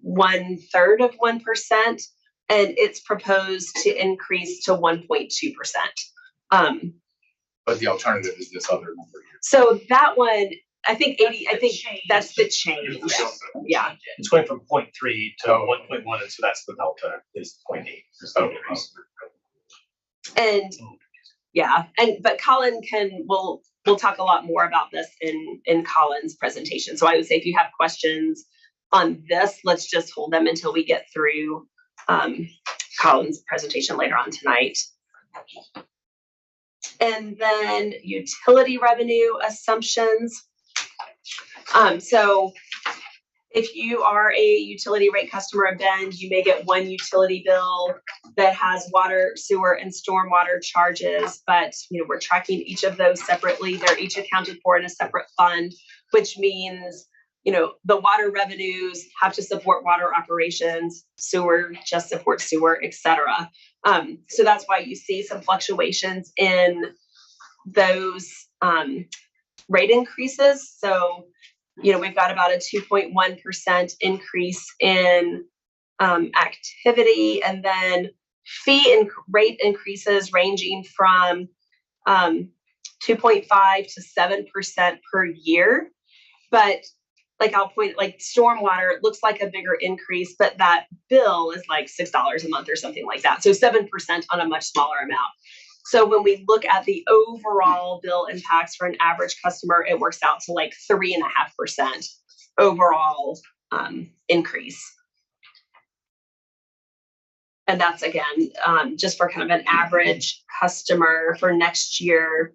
1/3 of 1%, and it's proposed to increase to 1.2%. But the alternative is this other number here. So that one, I think 80, I think change. that's the change. Yeah. It's going from 0.3 to 1.1, and so that's the delta is 0.8. So, And yeah, but Colin we'll talk a lot more about this in Colin's presentation. So I would say if you have questions on this, let's just hold them until we get through Colin's presentation later on tonight. And then utility revenue assumptions. So if you are a utility rate customer of Bend, you may get one utility bill that has water, sewer, and stormwater charges, but we're tracking each of those separately. They're each accounted for in a separate fund, which means the water revenues have to support water operations, sewer just supports sewer, etc. So that's why you see some fluctuations in those rate increases. So we've got about a 2.1% increase in activity, and then fee and rate increases ranging from 2.5 to 7% per year. But like I'll point, like stormwater, it looks like a bigger increase, but that bill is like $6 a month or something like that. So 7% on a much smaller amount. So when we look at the overall bill impacts for an average customer, it works out to like 3.5% overall increase. And that's again, just for kind of an average customer for next year.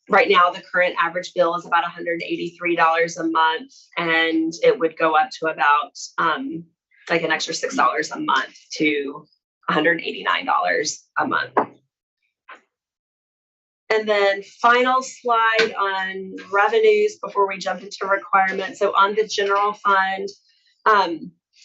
Right now, the current average bill is about $183 a month, and it would go up to about like an extra $6 a month to $189 a month. And then final slide on revenues before we jump into requirements. So on the general fund,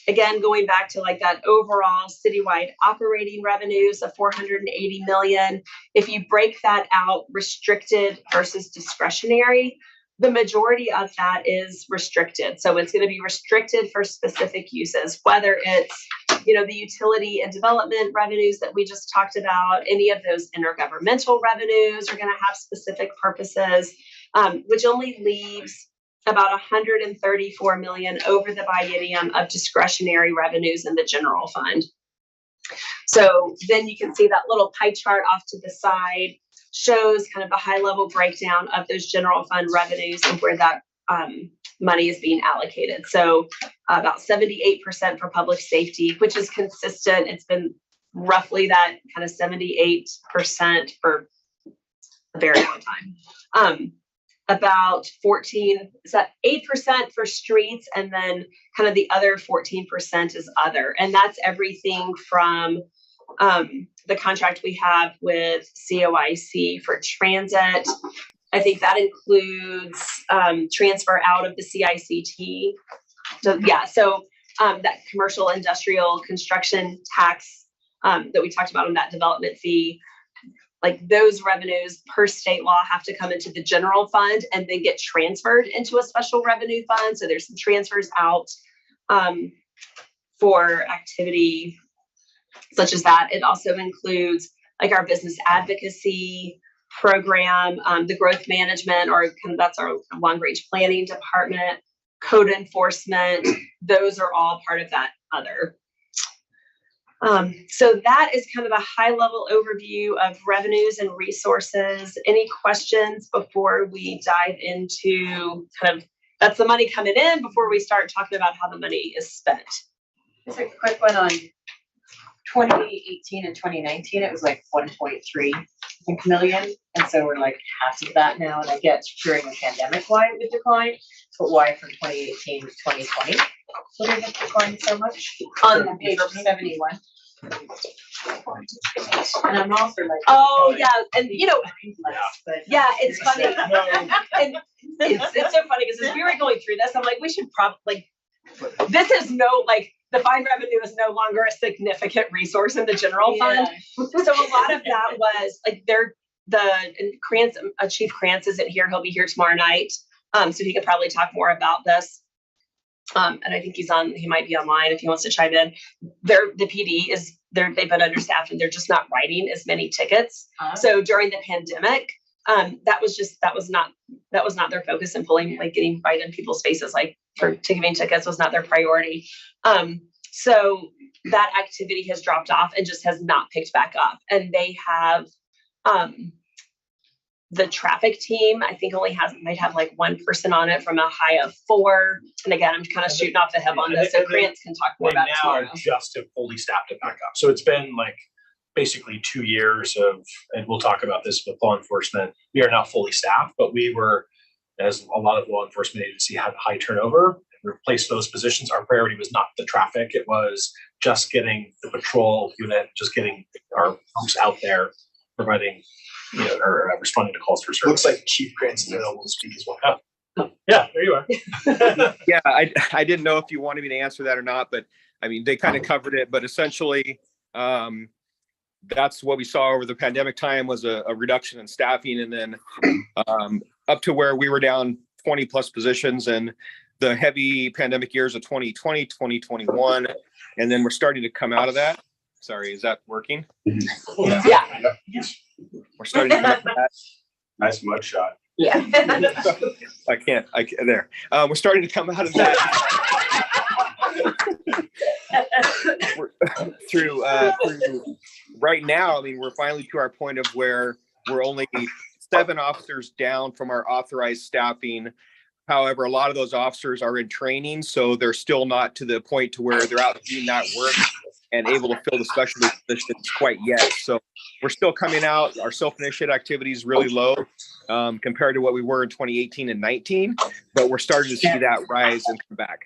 again, going back to like that overall citywide operating revenues of 480 million. If you break that out, restricted versus discretionary, the majority of that is restricted. So it's going to be restricted for specific uses, whether it's, you know, the utility and development revenues that we just talked about. Any of those intergovernmental revenues are going to have specific purposes, which only leaves about 134 million over the biennium of discretionary revenues in the general fund. So then you can see that little pie chart off to the side shows kind of a high level breakdown of those general fund revenues and where that money is being allocated. So about 78% for public safety, which is consistent. It's been roughly that kind of 78% for a very long time. About 8% for streets, and then kind of the other 14% is other. And that's everything from the contract we have with COIC for transit. I think that includes transfer out of the CICT. So yeah, so that commercial industrial construction tax that we talked about on that development fee, like those revenues per state law have to come into the general fund and then get transferred into a special revenue fund. So there's some transfers out for activity such as that. It also includes like our business advocacy program, the growth management, or kind of that's our long range planning department, code enforcement. Those are all part of that other. So that is kind of a high level overview of revenues and resources. Any questions before we dive into kind of, that's the money coming in, before we start talking about how the money is spent? Just a quick one on 2018 and 2019, it was like 1.3 million. And so we're like half of that now. And I get during the pandemic why it would decline, but why from 2018 to 2020 would it have declined so much? On page 71. And I'm also like, oh yeah, and you know, yeah, it's funny. No. And it's so funny because as we were going through this, I'm like, we should probably, this is no, like, the fine revenue is no longer a significant resource in the general fund. So a lot of that was like Chief Krantz isn't here. He'll be here tomorrow night. So he could probably talk more about this. And I think he might be online if he wants to chime in. The PD they've been understaffed and they're just not writing as many tickets. So during the pandemic, that was not their focus, in getting right in people's faces, like for giving tickets was not their priority. So that activity has dropped off and just has not picked back up. And they have the traffic team, I think might have like one person on it from a high of 4. And again, I'm kind of shooting off the hip on this, so Krantz can talk more about it tomorrow. Just have fully staffed it back up. So it's been like basically 2 years of, and we'll talk about this with law enforcement, we are now fully staffed, but we were, as a lot of law enforcement agency had high turnover, and replaced those positions. Our priority was not the traffic. It was just getting the patrol unit, just getting our folks out there providing, or responding to calls for service. Looks like Chief Krantz is available to speak as well. Yeah, there you are. Yeah, I didn't know if you wanted me to answer that or not, but I mean, they kind of covered it, but essentially, that's what we saw over the pandemic time was a reduction in staffing, and then up to where we were down 20 plus positions, and the heavy pandemic years of 2020, 2021, and then we're starting to come out of that. Sorry, is that working? Yeah. We're starting to come out of that. Nice mug shot. Yeah. I can't, there. We're starting to come out of that. through right now. I mean, we're finally to our point of where we're only 7 officers down from our authorized staffing. However, a lot of those officers are in training, so they're still not to the point to where they're out doing that work and able to fill the specialty positions quite yet. So we're still coming out. Our self-initiated activity is really low compared to what we were in 2018 and 19, but we're starting to see that rise and come back.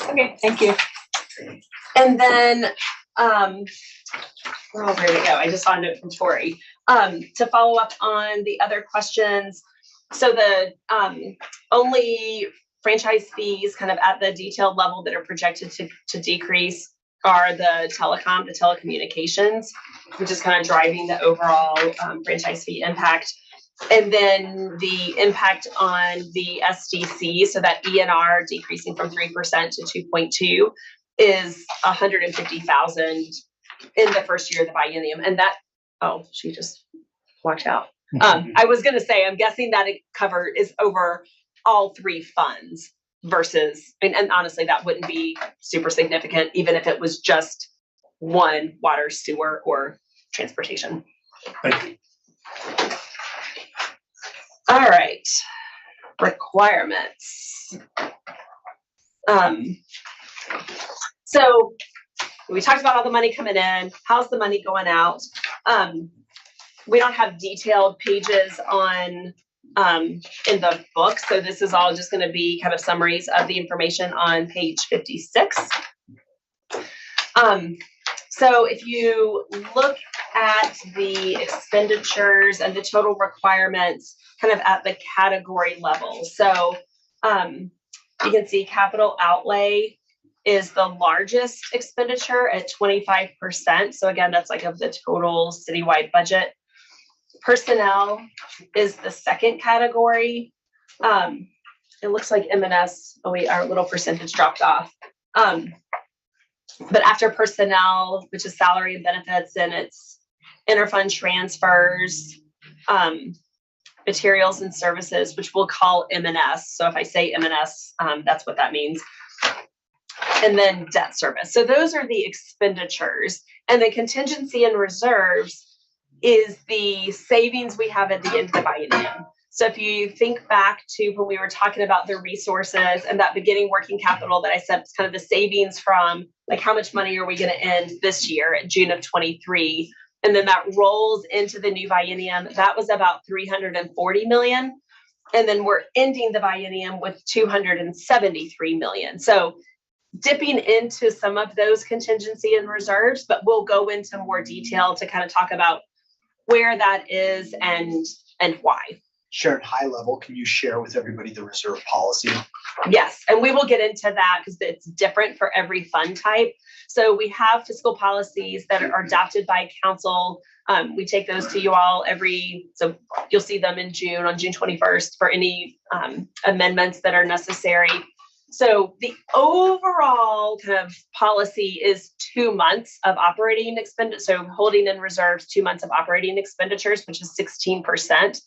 Okay, thank you. And then, we're all ready to go. I just found it from Tori. To follow up on the other questions, so the only franchise fees kind of at the detailed level that are projected to decrease are the telecommunications, which is kind of driving the overall franchise fee impact. And then the impact on the SDC, so that ENR decreasing from 3% to 2.2 is 150,000 in the first year of the biennium. And that, oh, she just walked out. I was going to say, I'm guessing that it is over all 3 funds versus, and honestly, that wouldn't be super significant, even if it was just one: water, sewer, or transportation. Thank you. All right, requirements. So we talked about all the money coming in. How's the money going out? We don't have detailed pages on in the book, so this is all just going to be kind of summaries of the information on page 56. So if you look at the expenditures and the total requirements kind of at the category level. So you can see capital outlay is the largest expenditure at 25%. So again, that's like of the total citywide budget. Personnel is the second category. It looks like M&S, oh wait, our little percentage dropped off. But after personnel, which is salary and benefits, and it's interfund transfers, materials and services, which we'll call M&S. So if I say M&S, that's what that means. And then debt service. So those are the expenditures. And the contingency and reserves is the savings we have at the end of the biennium. So if you think back to when we were talking about the resources and that beginning working capital that I said, it's kind of the savings from like how much money are we going to end this year at June of 23, and then that rolls into the new biennium. That was about 340 million. And then we're ending the biennium with 273 million. So dipping into some of those contingency and reserves, but we'll go into more detail to kind of talk about where that is and why. Sharon, high level, can you share with everybody the reserve policy? Yes, and we will get into that because it's different for every fund type. So we have fiscal policies that are adopted by council. We take those to you all so you'll see them in June, on June 21st, for any amendments that are necessary. So the overall kind of policy is 2 months of operating expenditure. So holding in reserves 2 months of operating expenditures, which is 16%.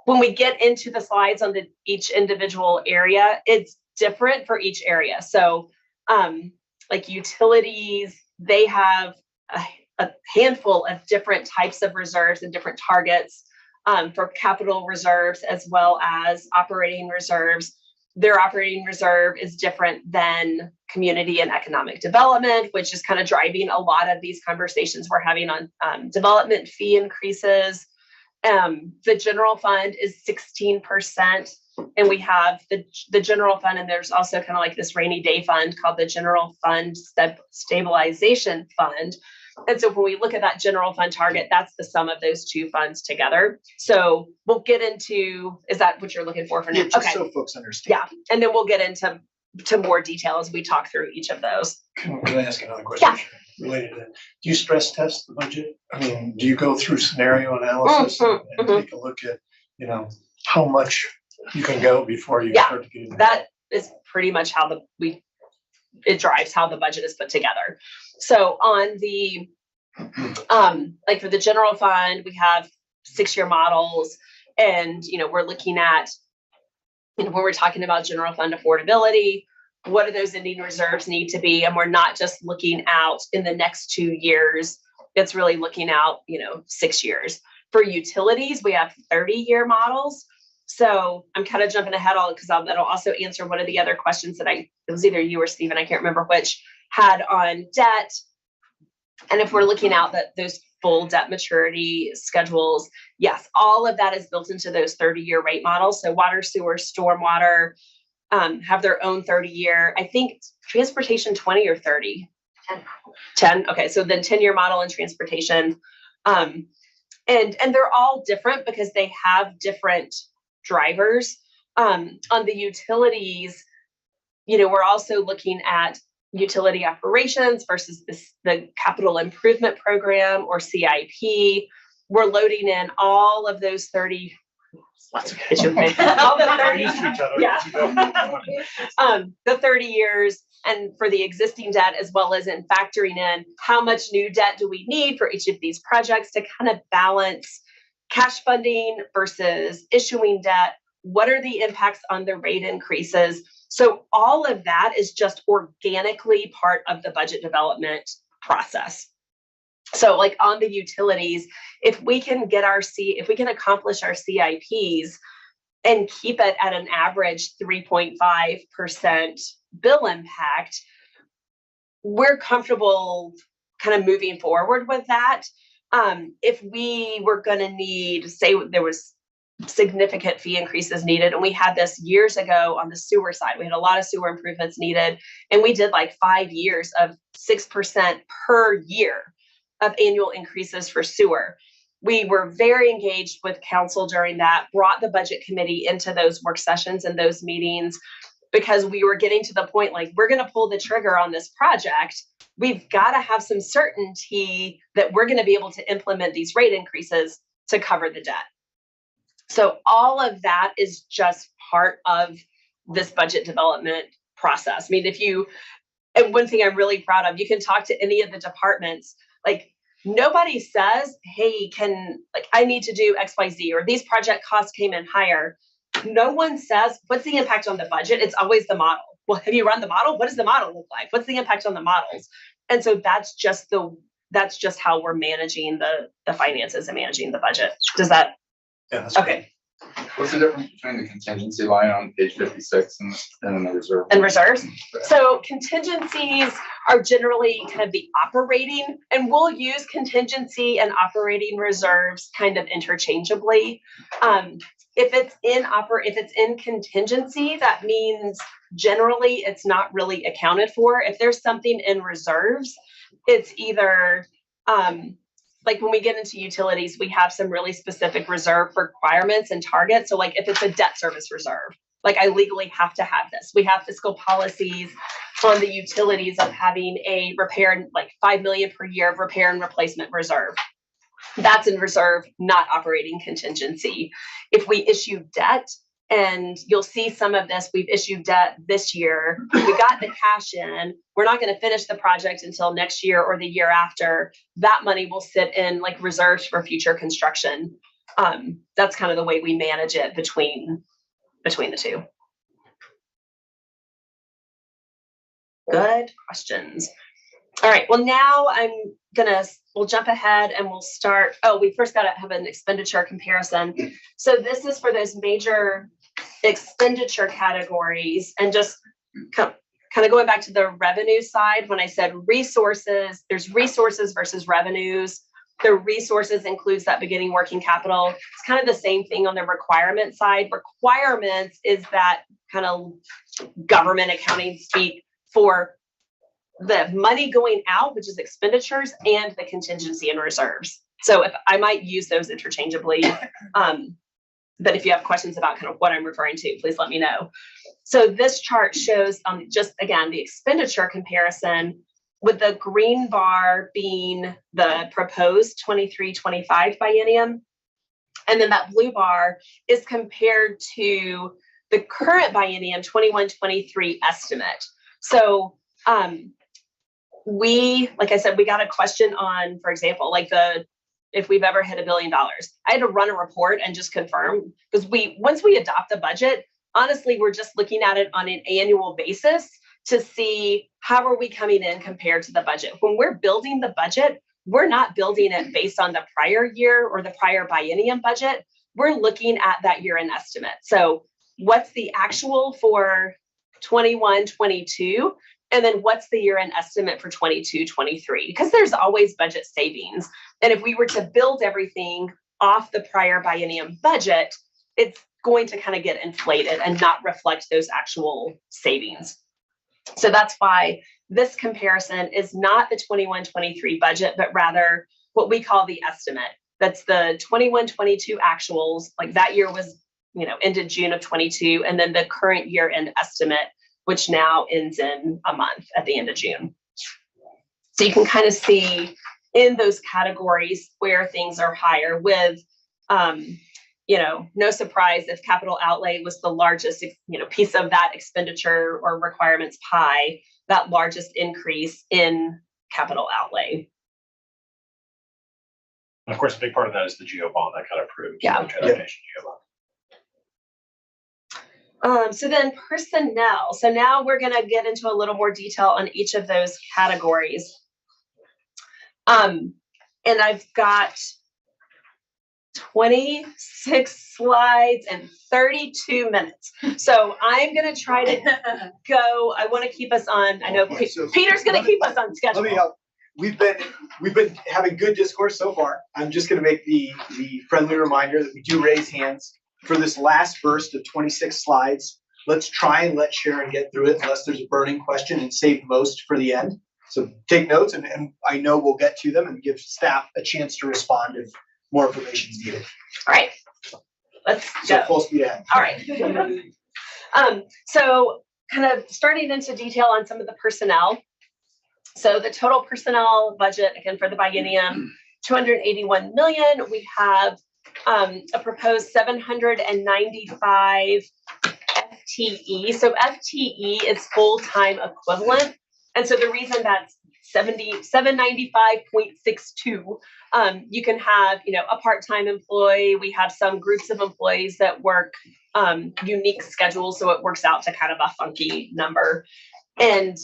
When we get into the slides on each individual area, it's different for each area. So like utilities, they have a handful of different types of reserves and different targets for capital reserves as well as operating reserves. Their operating reserve is different than community and economic development, which is kind of driving a lot of these conversations we're having on development fee increases. The general fund is 16%, and we have the general fund, and there's also kind of like this rainy day fund called the General Fund Stabilization Fund. And so when we look at that general fund target, that's the sum of those 2 funds together. So we'll get into, is that what you're looking for now? Yeah, just so folks understand. Yeah, and then we'll get into more detail as we talk through each of those. Can I ask another question? Yeah. Related to that? Do you stress test the budget? I mean, do you go through scenario analysis and take a look at, how much you can go before you start to get into that is pretty much how it drives how the budget is put together. So on the, like for the general fund, we have 6-year models, and, we're looking at, when we're talking about general fund affordability, what do those ending reserves need to be? And we're not just looking out in the next 2 years. It's really looking out, 6 years. For utilities, we have 30-year models. So I'm kind of jumping ahead because that'll also answer one of the other questions that it was either you or Stephen, I can't remember which, had on debt. And if we're looking out those full debt maturity schedules, yes, all of that is built into those 30-year rate models. So water, sewer, stormwater have their own 30-year, I think transportation 20 or 30? 10. Okay, so then 10-year model in transportation. And they're all different because they have different drivers. On the utilities, we're also looking at utility operations versus the capital improvement program, or CIP. We're loading in all of those 30. All the 30, yeah. The 30 years, and for the existing debt, as well as in factoring in how much new debt do we need for each of these projects to kind of balance cash funding versus issuing debt. What are the impacts on the rate increases? So all of that is just organically part of the budget development process. So like on the utilities, if we can accomplish our CIPs and keep it at an average 3.5% bill impact, we're comfortable kind of moving forward with that. If we were going to need, say there was significant fee increases needed, and we had this years ago on the sewer side, we had a lot of sewer improvements needed, and we did like 5 years of 6% per year of annual increases for sewer. We were very engaged with council during that, brought the budget committee into those work sessions and those meetings, because we were getting to the point, like, we're going to pull the trigger on this project. We've got to have some certainty that we're going to be able to implement these rate increases to cover the debt. So all of that is just part of this budget development process. I mean, and one thing I'm really proud of, you can talk to any of the departments, like nobody says, hey, I need to do X, Y, Z, or these project costs came in higher. No one says, what's the impact on the budget? It's always the model. Well, have you run the model? What does the model look like? What's the impact on the models? And so that's just how we're managing the finances and managing the budget. Does that? Yeah. That's okay. What's the difference between the contingency line on page 56 and then the reserve? And reserves. So contingencies are generally kind of the operating, and we'll use contingency and operating reserves kind of interchangeably. If it's in contingency, that means generally it's not really accounted for. If there's something in reserves, it's either like when we get into utilities, we have some really specific reserve requirements and targets. So like if it's a debt service reserve, like I legally have to have this. We have fiscal policies on the utilities of having a repair, like 5 million per year of repair and replacement reserve. That's in reserve, not operating contingency. If we issue debt, and you'll see some of this, we've issued debt this year, we got the cash in, we're not going to finish the project until next year or the year after, that money will sit in like reserves for future construction. That's kind of the way we manage it between the two. Good questions. All right, well now we'll jump ahead and we'll start. Oh, we first got to have an expenditure comparison. So this is for those major expenditure categories, and just kind of going back to the revenue side, when I said resources, there's resources versus revenues. The resources includes that beginning working capital. It's kind of the same thing on the requirement side. Requirements is that kind of government accounting speak for the money going out, which is expenditures, and the contingency and reserves. So if I might use those interchangeably, but if you have questions about kind of what I'm referring to, please let me know. So this chart shows just again the expenditure comparison, with the green bar being the proposed 23-25 biennium, and then that blue bar is compared to the current biennium 21-23 estimate. So like I said, we got a question on, for example, like if we've ever hit $1 billion. I had to run a report and just confirm, because once we adopt the budget, honestly, we're just looking at it on an annual basis to see how are we coming in compared to the budget. When we're building the budget, we're not building it based on the prior year or the prior biennium budget. We're looking at that year-end estimate. So what's the actual for 21-22? And then what's the year-end estimate for 22-23? Because there's always budget savings. And if we were to build everything off the prior biennium budget, it's going to kind of get inflated and not reflect those actual savings. So that's why this comparison is not the 21-23 budget, but rather what we call the estimate. That's the 21-22 actuals, like that year was, ended June of 22, and then the current year-end estimate, which now ends in a month at the end of June. So you can kind of see in those categories where things are higher with, no surprise if capital outlay was the largest, piece of that expenditure or requirements pie, that largest increase in capital outlay. And of course, a big part of that is the GEO bond that got approved. Yeah. Transportation GEO bond. So then personnel. So now we're going to get into a little more detail on each of those categories. And I've got 26 slides and 32 minutes. So I'm going to try to go. I want to keep us on. I know Peter's going to keep us on schedule. Let me help. We've been having good discourse so far. I'm just going to make the friendly reminder that we do raise hands for this last burst of 26 slides. Let's try and let Sharon get through it unless there's a burning question, and save most for the end. So take notes, and I know we'll get to them and give staff a chance to respond if more information is needed. All right, let's So go. full speed ahead. All right. So kind of starting into detail on some of the personnel. So the total personnel budget, again, for the biennium, 281 million. We have a proposed 795 FTE. So FTE is full-time equivalent. And so the reason that's 795.62, you can have, a part-time employee. We have some groups of employees that work unique schedules, so it works out to kind of a funky number. And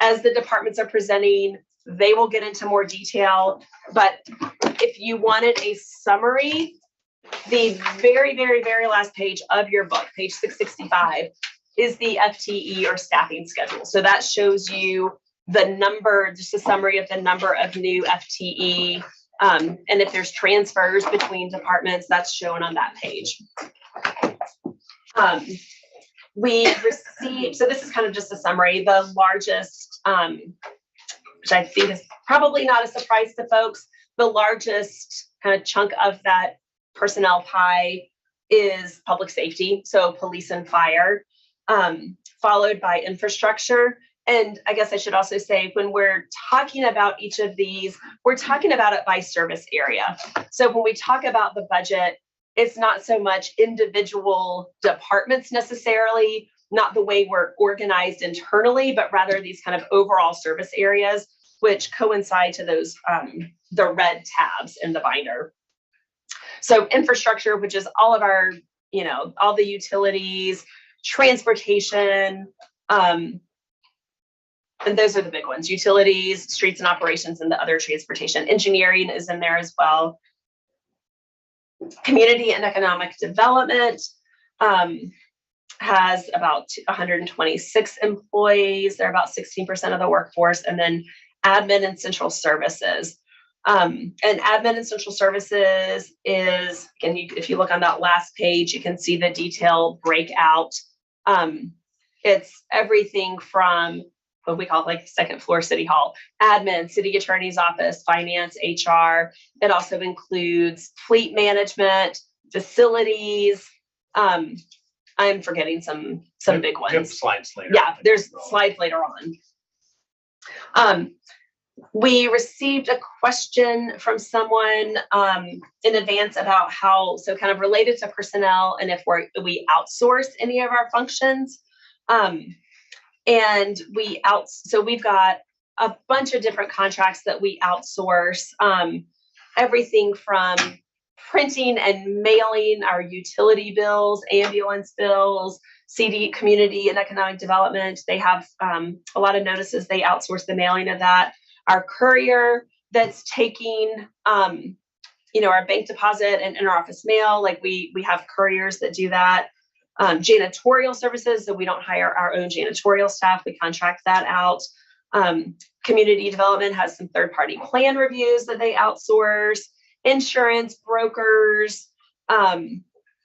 as the departments are presenting, they will get into more detail. But if you wanted a summary, the very, very, very last page of your book, page 665, is the FTE or staffing schedule. So that shows you the number, just a summary of the number of new FTE. And if there's transfers between departments, that's shown on that page. We received, so this is kind of just a summary, the largest, which I think is probably not a surprise to folks, the largest kind of chunk of that personnel pie is public safety, so police and fire, followed by infrastructure. And I guess I should also say, when we're talking about each of these, we're talking about it by service area. So when we talk about the budget, it's not so much individual departments necessarily, not the way we're organized internally, but rather these kind of overall service areas, which coincide to those, the red tabs in the binder. So infrastructure, which is all of our, all the utilities, transportation, and those are the big ones: utilities, streets and operations, and the other transportation. Engineering is in there as well. Community and economic development has about 126 employees. They're about 16% of the workforce. And then admin and central services. And admin and central services is, again, if you look on that last page, you can see the detailed breakout. It's everything from what we call like second floor city hall, admin, city attorney's office, finance, HR. It also includes fleet management, facilities. I'm forgetting some big ones. We have slides later. Yeah, there's slides later on. We received a question from someone in advance about how, so kind of related to personnel and if we outsource any of our functions. And so we've got a bunch of different contracts that we outsource. Everything from printing and mailing our utility bills, ambulance bills, CD, community and economic development. They have a lot of notices. They outsource the mailing of that. Our courier that's taking, our bank deposit and interoffice mail. Like we have couriers that do that. Janitorial services, so we don't hire our own janitorial staff. We contract that out. Community development has some third-party plan reviews that they outsource. Insurance brokers,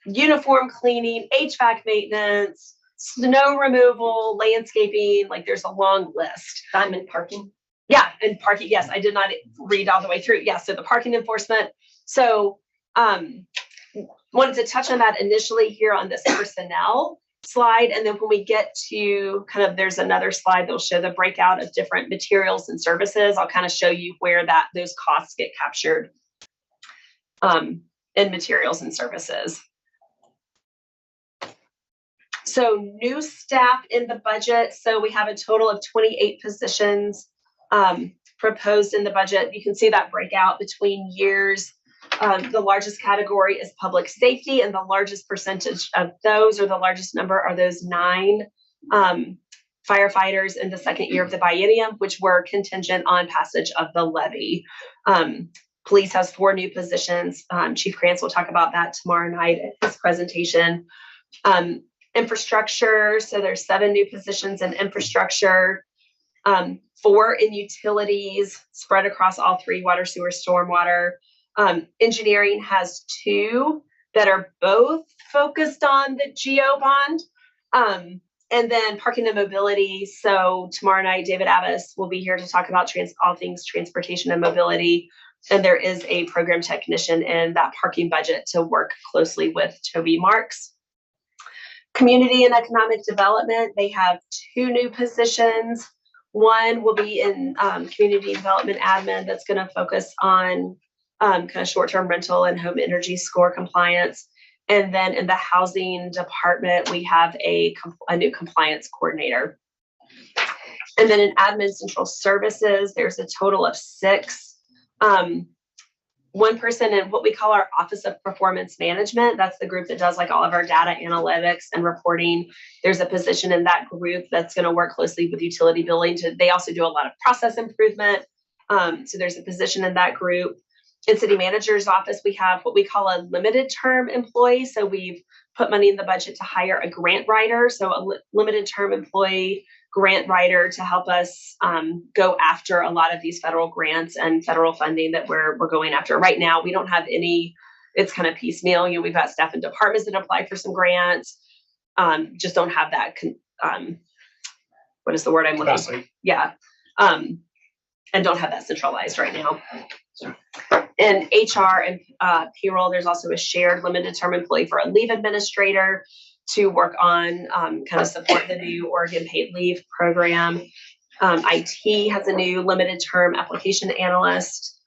uniform cleaning, HVAC maintenance, snow removal, landscaping. Like there's a long list. Diamond parking. Yeah, and parking. Yes, I did not read all the way through. Yeah, so the parking enforcement. So wanted to touch on that initially here on this personnel slide. And then when we get to there's another slide that'll show the breakout of different materials and services. I'll kind of show you where those costs get captured in materials and services. So new staff in the budget. So we have a total of 28 positions proposed in the budget. You can see that breakout between years. The largest category is public safety, and the largest percentage of those, or the largest number, are those 9 firefighters in the second year of the biennium, which were contingent on passage of the levy. Police has 4 new positions. Chief Krantz will talk about that tomorrow night at his presentation. Infrastructure, so there's 7 new positions in infrastructure, 4 in utilities spread across all 3, water, sewer, stormwater. Engineering has 2 that are both focused on the GEO bond. And then parking and mobility. So tomorrow night, David Abbas will be here to talk about all things transportation and mobility. And there is a program technician in that parking budget to work closely with Toby Marks. Community and economic development, they have 2 new positions. One will be in community development admin that's going to focus on kind of short-term rental and home energy score compliance. And then in the housing department, we have a new compliance coordinator. And then in admin central services, there's a total of 6. 1 person in what we call our Office of Performance Management. That's the group that does like all of our data analytics and reporting. There's a position in that group that's going to work closely with utility billing. They also do a lot of process improvement. So there's a position in that group. In city manager's office, we have what we call a limited term employee. So we've put money in the budget to hire a grant writer. So a limited term employee grant writer to help us go after a lot of these federal grants and federal funding that we're going after. Right now, we don't have any, it's kind of piecemeal. We've got staff and departments that apply for some grants, just don't have that, what is the word I'm looking for? Yeah. And don't have that centralized right now. In HR and payroll, there's also a shared limited term employee for a leave administrator to work on kind of support the new Oregon paid leave program. IT has a new limited term application analyst.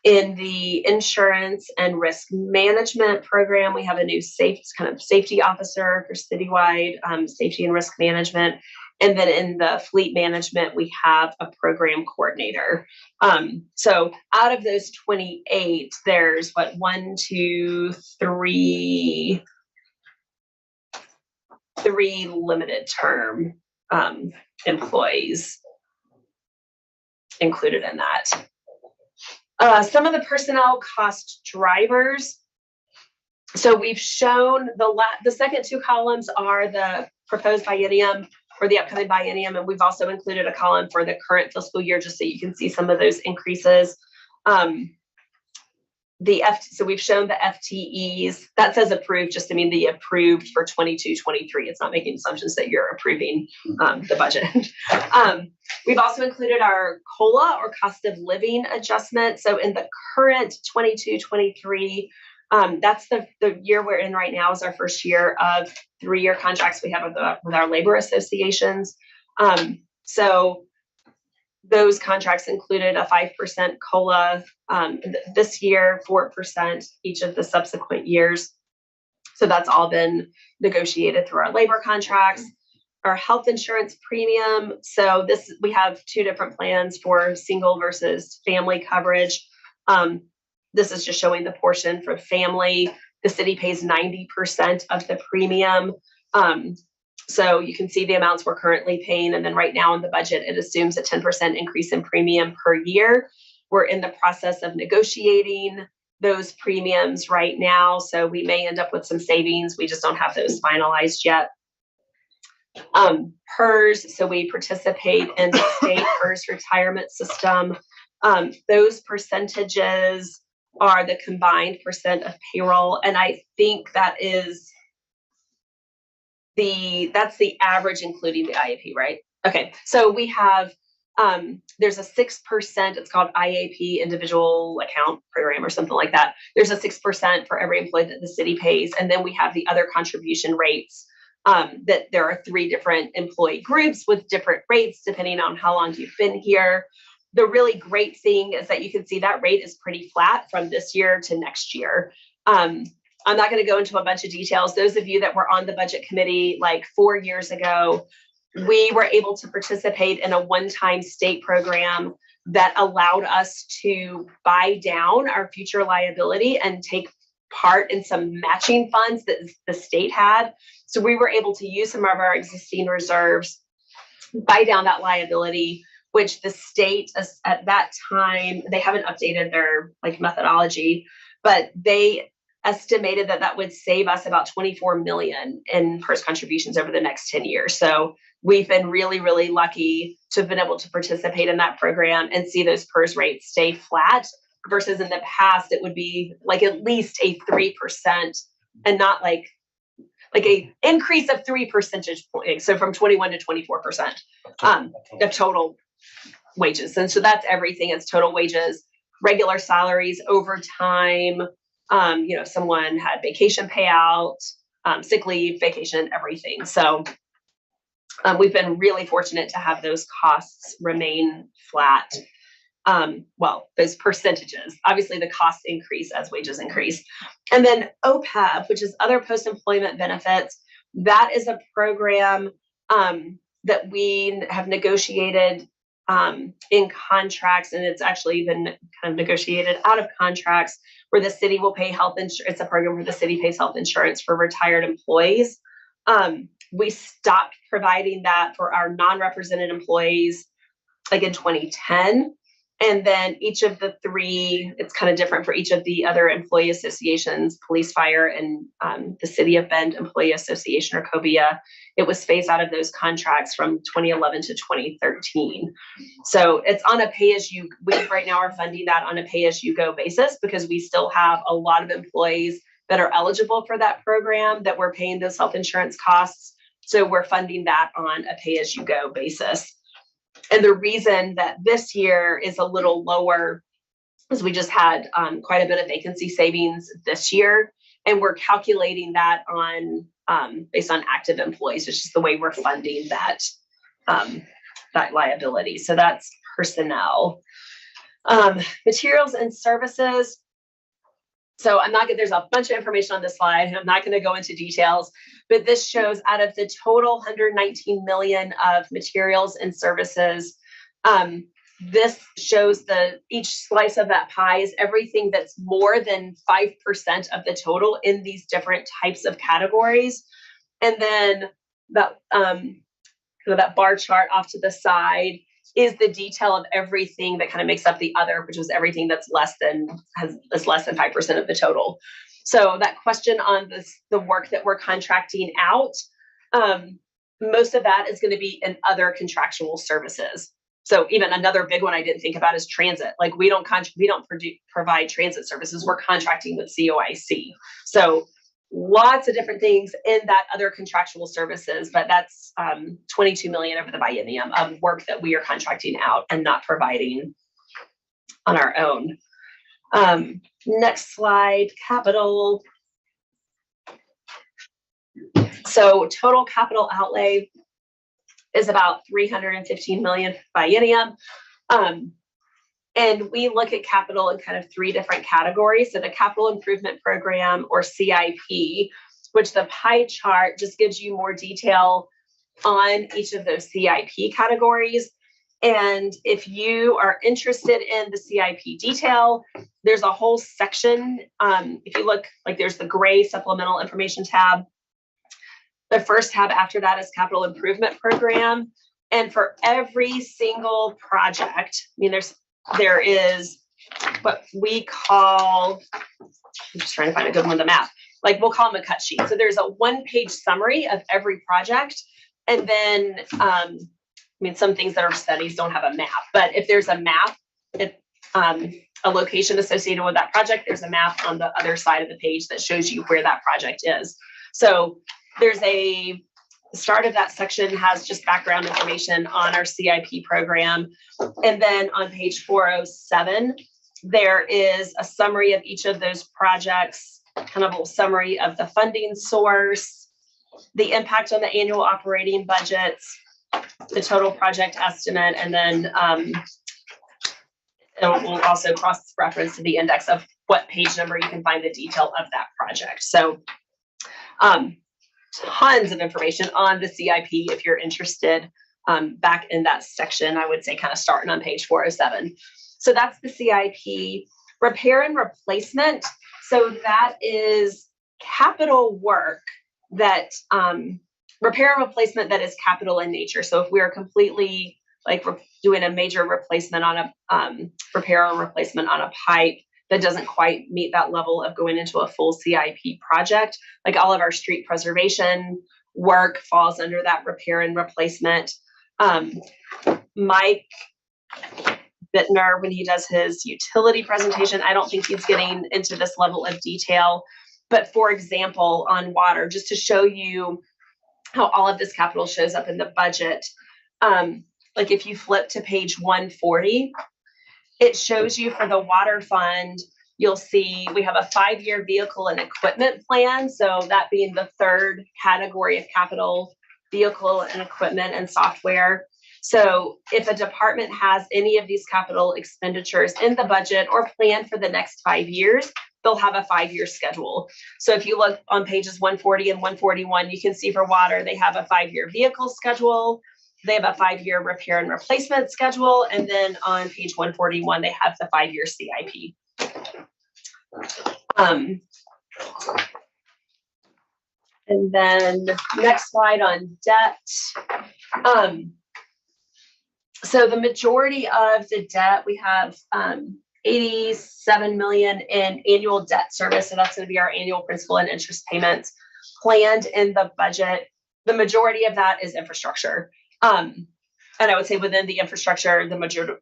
In the insurance and risk management program, we have a new safety officer for citywide safety and risk management. And then in the fleet management, we have a program coordinator. So out of those 28, there's 3 limited term employees included in that. Some of the personnel cost drivers. So we've shown the second 2 columns are the proposed biennium for the upcoming biennium, and we've also included a column for the current fiscal year just so you can see some of those increases. So we've shown the FTEs. That says approved just to mean the approved for 22-23. It's not making assumptions that you're approving the budget. We've also included our COLA, or cost of living adjustment. So in the current 22-23, that's the year we're in right now is our first year of 3-year contracts we have with our labor associations. So those contracts included a 5% COLA this year, 4% each of the subsequent years. So that's all been negotiated through our labor contracts. Our health insurance premium. So we have two different plans for single versus family coverage. This is just showing the portion for family. The city pays 90% of the premium. So you can see the amounts we're currently paying. And then right now in the budget, it assumes a 10% increase in premium per year. We're in the process of negotiating those premiums right now. So we may end up with some savings. We just don't have those finalized yet. PERS, so we participate in the state PERS retirement system. Those percentages are the combined percent of payroll. And I think that's the average, including the IAP, right? Okay, so we have, there's a 6%, it's called IAP, individual account program or something like that. There's a 6% for every employee that the city pays. And then we have the other contribution rates, that there are 3 different employee groups with different rates, depending on how long you've been here. The really great thing is that you can see that rate is pretty flat from this year to next year. I'm not going to go into a bunch of details. Those of you that were on the budget committee like 4 years ago, we were able to participate in a one-time state program that allowed us to buy down our future liability and take part in some matching funds that the state had. So we were able to use some of our existing reserves, buy down that liability, which the state at that time, they haven't updated their methodology, but they estimated that would save us about 24 million in PERS contributions over the next 10 years. So we've been really, really lucky to have been able to participate in that program and see those PERS rates stay flat, versus in the past, it would be at least a 3% and not like a increase of 3 percentage points. So from 21 to 24% of total wages. And so that's everything. It's total wages, regular salaries, overtime, if someone had vacation payout, sick leave, vacation, everything. So we've been really fortunate to have those costs remain flat. Those percentages, obviously the costs increase as wages increase. And then OPEB, which is other post-employment benefits, that is a program that we have negotiated in contracts, and it's actually been kind of negotiated out of contracts, where the city will pay health insurance. It's a program where the city pays health insurance for retired employees. We stopped providing that for our non-represented employees in 2010. And then each of the 3, it's kind of different for each of the other employee associations, police, fire, and the City of Bend Employee Association, or COBIA. It was phased out of those contracts from 2011 to 2013. So it's on a we right now are funding that on a pay-as-you-go basis, because we still have a lot of employees that are eligible for that program that we're paying those health insurance costs. So we're funding that on a pay-as-you-go basis. And the reason that this year is a little lower is we just had quite a bit of vacancy savings this year, and we're calculating that on based on active employees, which is the way we're funding that liability. So that's personnel. Materials and services. So there's a bunch of information on this slide. I'm not going to go into details, but this shows out of the total 119 million of materials and services, this shows each slice of that pie is everything that's more than 5% of the total in these different types of categories. And then that bar chart off to the side is the detail of everything that kind of makes up the other, which is everything that's less than 5% of the total. So that question on the work that we're contracting out, most of that is going to be in other contractual services. So even another big one I didn't think about is transit. We don't provide transit services. We're contracting with COIC. So lots of different things in that other contractual services, but that's 22 million over the biennium of work that we are contracting out and not providing on our own. Next slide, capital. So total capital outlay is about 315 million biennium. And we look at capital in kind of 3 different categories. So the capital improvement program, or CIP, which the pie chart just gives you more detail on each of those CIP categories. And if you are interested in the CIP detail, there's a whole section. If you look, like, there's the gray supplemental information tab. The first tab after that is capital improvement program. And for every single project, I mean, there is what we call, I'm just trying to find a good one on the map, like we'll call them a cut sheet. So there's a 1-page summary of every project. And then, I mean, some things that are studies don't have a map, but if there's a map, a location associated with that project, there's a map on the other side of the page that shows you where that project is. So there's the start of that section has just background information on our CIP program. And then on page 407, there is a summary of each of those projects, kind of a summary of the funding source, the impact on the annual operating budgets, the total project estimate, and then it will also cross-reference to the index of what page number you can find the detail of that project. So tons of information on the CIP if you're interested. Back in that section, I would say kind of starting on page 407. So that's the CIP. Repair and replacement. So that is capital work that repair and replacement that is capital in nature. So if we are completely like doing a major replacement on a repair or replacement on a pipe that doesn't quite meet that level of going into a full CIP project, like all of our street preservation work falls under that repair and replacement. Mike Bittner, when he does his utility presentation, I don't think he's getting into this level of detail, but for example, on water, just to show you how all of this capital shows up in the budget. Like if you flip to page 140, it shows you for the water fund, you'll see we have a 5-year vehicle and equipment plan. So that being the third category of capital, vehicle and equipment and software. So if a department has any of these capital expenditures in the budget or planned for the next 5 years, they'll have a 5-year schedule. So if you look on pages 140 and 141, you can see for water, they have a 5-year vehicle schedule. They have a 5-year repair and replacement schedule. And then on page 141, they have the 5-year CIP. And then next slide on debt. So the majority of the debt, we have 87 million in annual debt service. So that's going to be our annual principal and interest payments planned in the budget. The majority of that is infrastructure. And I would say within the infrastructure, the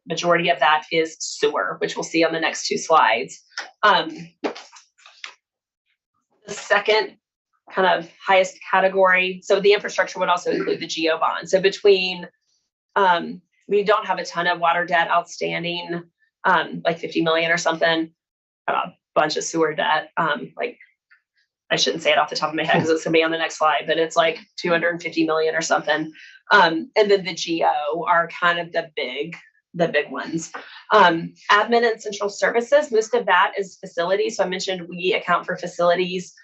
majority of that is sewer, which we'll see on the next 2 slides. The second kind of highest category, so the infrastructure would also include the GO bond. So between, we don't have a ton of water debt outstanding, like 50 million or something, a bunch of sewer debt, like I shouldn't say it off the top of my head because it's gonna be on the next slide, but it's like 250 million or something. And then the GO are kind of the big ones. Admin and central services, most of that is facilities. So I mentioned we account for facilities,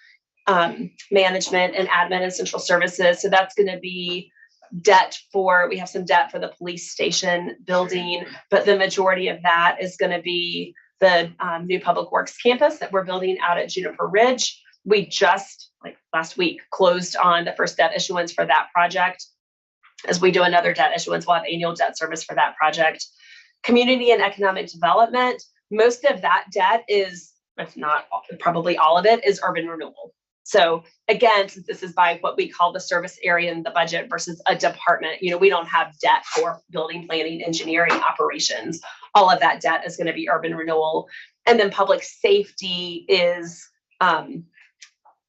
management and admin and central services. So that's going to be debt for, we have some debt for the police station building, but the majority of that is going to be the new public works campus that we're building out at Juniper Ridge. We just, like last week, closed on the first debt issuance for that project. As we do another debt issuance, we'll have annual debt service for that project. Community and economic development, most of that debt is, if not probably all of it, is urban renewal. So again, since this is by what we call the service area in the budget versus a department, you know, we don't have debt for building, planning, engineering, operations. All of that debt is going to be urban renewal. And then public safety is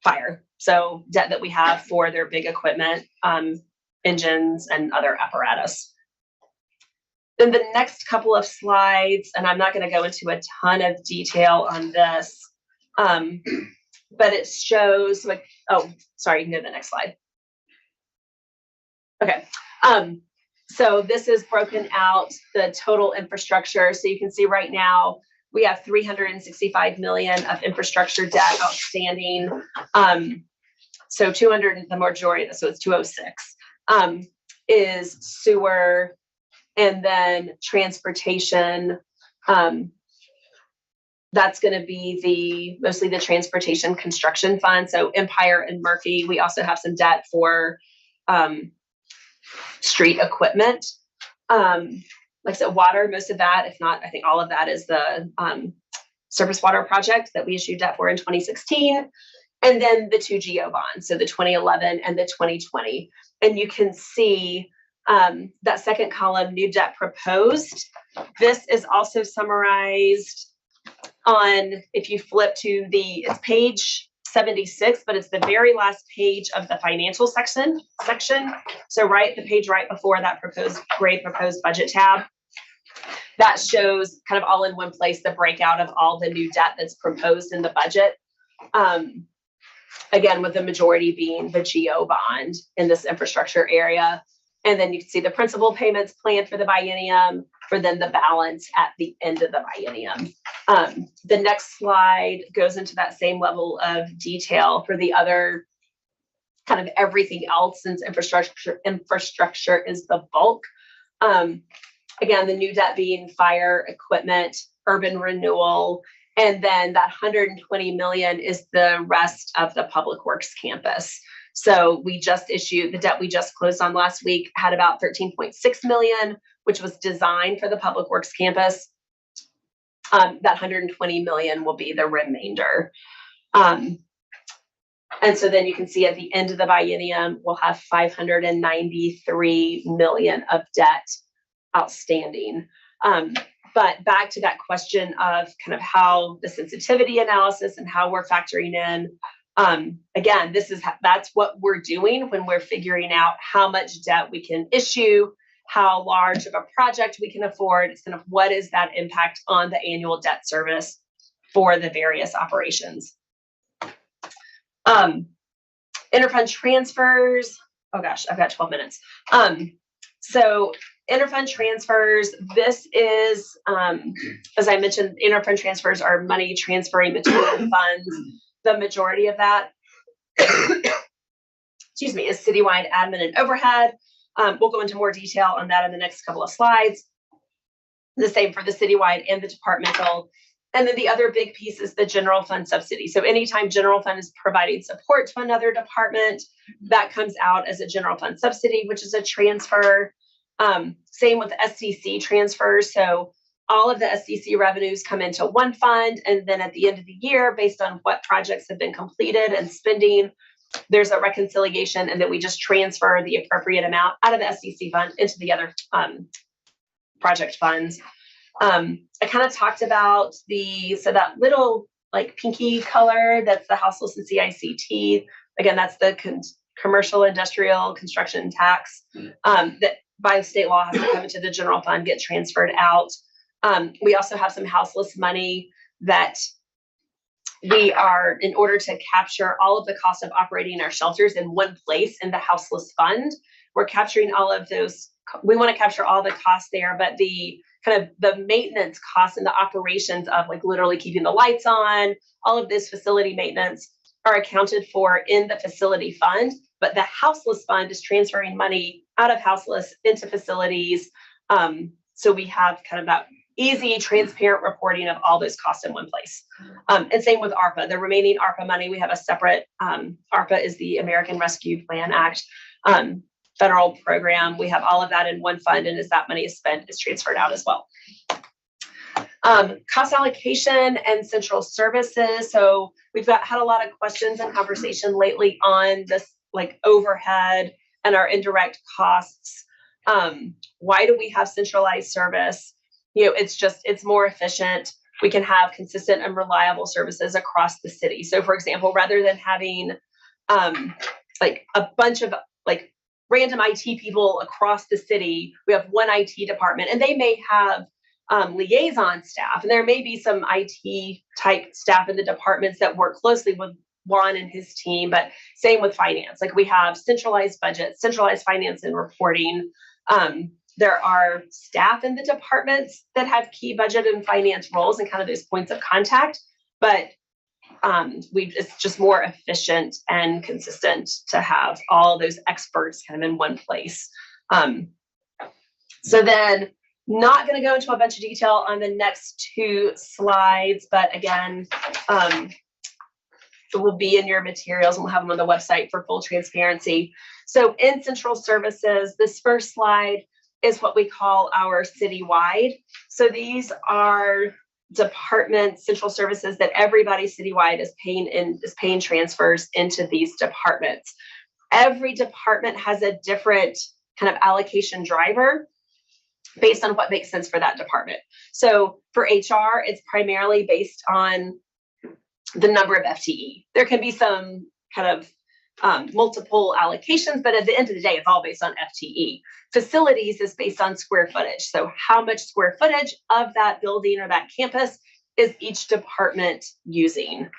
fire. So debt that we have for their big equipment, engines and other apparatus. Then the next couple of slides, and I'm not going to go into a ton of detail on this, but it shows like, oh, sorry, you can go to the next slide. Okay. So this is broken out, the total infrastructure. So you can see right now, we have 365 million of infrastructure debt outstanding. So 200, the majority of this, so it's 206, is sewer, and then transportation. That's gonna be mostly the transportation construction fund. So Empire and Murphy, we also have some debt for street equipment. Like I said, water, most of that, if not, I think all of that is the surface water project that we issued debt for in 2016. And then the 2 GO bonds, so the 2011 and the 2020. And you can see that second column, new debt proposed. This is also summarized on, if you flip to it's page 76, but it's the very last page of the financial section. So the page right before that proposed budget tab. That shows kind of all in one place the breakout of all the new debt that's proposed in the budget. Again, with the majority being the GO bond in this infrastructure area. And then you can see the principal payments planned for the biennium, for then the balance at the end of the biennium. The next slide goes into that same level of detail for the other kind of everything else, since infrastructure is the bulk. Again, the new debt being fire equipment, urban renewal, and then that 120 million is the rest of the public works campus. So we just issued the debt we just closed on last week, had about 13.6 million, which was designed for the public works campus. That 120 million will be the remainder. And so then you can see at the end of the biennium, we'll have 593 million of debt outstanding. But back to that question of kind of how the sensitivity analysis and how we're factoring in. Again, that's what we're doing when we're figuring out how much debt we can issue, how large of a project we can afford. It's kind of what is that impact on the annual debt service for the various operations. Interfund transfers. Oh gosh, I've got 12 minutes. So interfund transfers, this is, as I mentioned, interfund transfers are money transferring between funds. The majority of that, excuse me, is citywide admin and overhead. We'll go into more detail on that in the next couple of slides. The same for the citywide and the departmental. And then the other big piece is the general fund subsidy. So anytime general fund is providing support to another department, that comes out as a general fund subsidy, which is a transfer. Same with SCC transfers. So all of the SCC revenues come into one fund, and then at the end of the year, based on what projects have been completed and spending, there's a reconciliation, and then we just transfer the appropriate amount out of the SCC fund into the other project funds. I kind of talked about so that little like pinky color, that's the houseless and CICT. Again, that's the commercial industrial construction tax that by state law has to come into the general fund, get transferred out. We also have some houseless money that we are, in order to capture all of the cost of operating our shelters in one place in the houseless fund, we're capturing all of those. We want to capture all the costs there, but the kind of the maintenance costs and the operations of like literally keeping the lights on, all of this facility maintenance are accounted for in the facility fund, but the houseless fund is transferring money out of houseless into facilities. So we have kind of that easy, transparent reporting of all those costs in one place. And same with ARPA. The remaining ARPA money, we have a separate, ARPA is the American Rescue Plan Act federal program. We have all of that in one fund, and as that money is spent, it's transferred out as well. Cost allocation and central services. So we've had a lot of questions and conversation lately on this like overhead and our indirect costs. Why do we have centralized service? You know, it's more efficient. We can have consistent and reliable services across the city. So for example, rather than having like a bunch of like random IT people across the city, we have one IT department, and they may have liaison staff, and there may be some IT type staff in the departments that work closely with Juan and his team, but same with finance. Like we have centralized budgets, centralized finance and reporting. There are staff in the departments that have key budget and finance roles and kind of those points of contact, but it's just more efficient and consistent to have all those experts kind of in one place. So then, not going to go into a bunch of detail on the next two slides, but again, it will be in your materials and we'll have them on the website for full transparency. So in central services, this first slide is what we call our citywide. So these are departments, central services that everybody citywide is paying transfers into these departments. Every department has a different kind of allocation driver based on what makes sense for that department. So for HR, it's primarily based on the number of FTE. There can be some kind of multiple allocations, but at the end of the day, it's all based on FTE. Facilities is based on square footage. So how much square footage of that building or that campus is each department using?